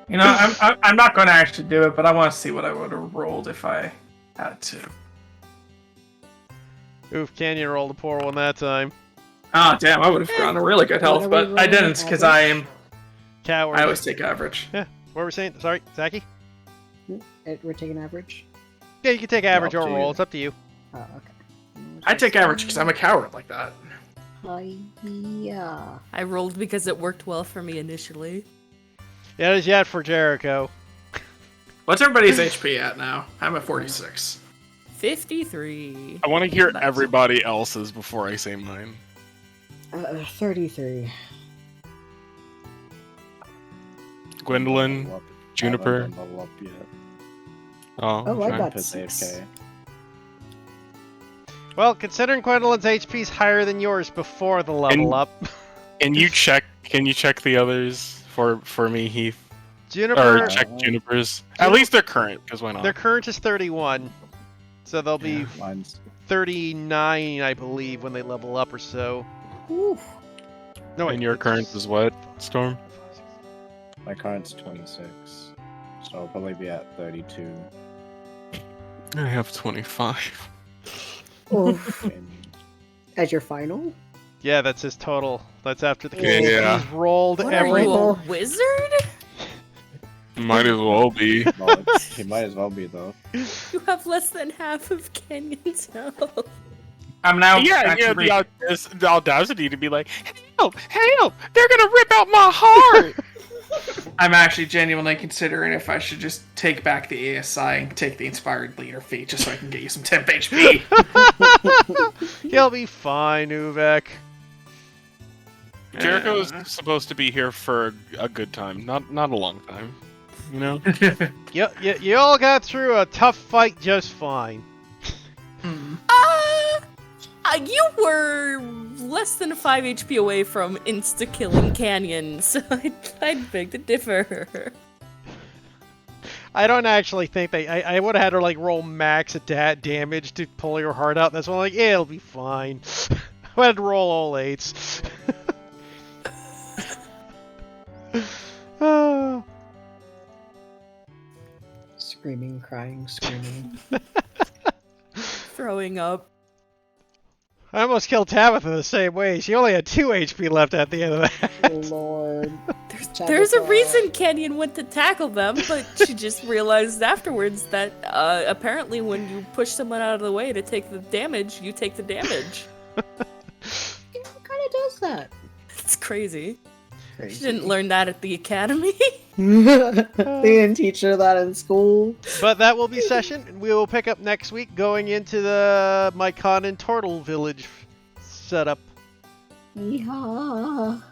You know, I'm not going to actually do it, but I want to see what I would have rolled if I had to. Oof, Canyon rolled a poor one that time. Ah, damn! I would have gotten a really good health, What are we but I rolling, didn't because I am. Coward. I always take average. Yeah, what were we saying? Sorry, Zaki? We're taking average. Yeah, you can take average Up or to roll. you. It's up to you. Oh, okay. I take average because I'm a coward like that. Yeah. I rolled because it worked well for me initially. Yeah, it is yet for Jericho. What's everybody's HP at now? I'm at 46. 53. I want to hear Nice. everybody else's before I say mine. 33. Gwendolyn, Level up- Juniper. I haven't level up yet. Oh, Oh, I okay. got Put 6. AFK. Well, considering Gwendolyn's HP is higher than yours before the level And- up, Can you check the others for me, Heath? Juniper, Or check Juniper's. At least they're current, because why not? their current is 31. So they'll be Mine's 39, I believe, when they level up or so. Ooh. No, wait, And your current is what, Storm? my current's 26, so I'll probably be at 32. I have 25. Oof. And As your final? Yeah, that's his total. That's after the Yeah, yeah. he's rolled What every. are you, a Roll. wizard? Might as well be. well, he might as well be though. You have less than half of Canyon's health. I'm now. Yeah, yeah, actually- the audacity to be like, help, they're gonna rip out my heart! I'm actually genuinely considering if I should just take back the ASI and take the inspired leader feat just so I can get you some temp HP. He'll be fine, Uvek. Jericho is supposed to be here for a good time, not a long time. You know? You all got through a tough fight just fine. You were less than 5 HP away from insta-killing Canyon, so I'd beg to differ. I don't actually think I would have had her like roll max damage to pull your heart out. That's why I'm like, yeah, it'll be fine. I had to roll all 8s. Screaming, crying, screaming. Throwing up. I almost killed Tabitha the same way. She only had 2 HP left at the end of that. Oh lord. There's a Tabitha. reason Canyon went to tackle them, but she just realized afterwards that apparently when you push someone out of the way to take the damage, you take the damage. What kind of does that? It's crazy. She Crazy. didn't learn that at the academy. They didn't teach her that in school. But that will be session. We will pick up next week going into the Mycon and Turtle Village setup. Yeehaw.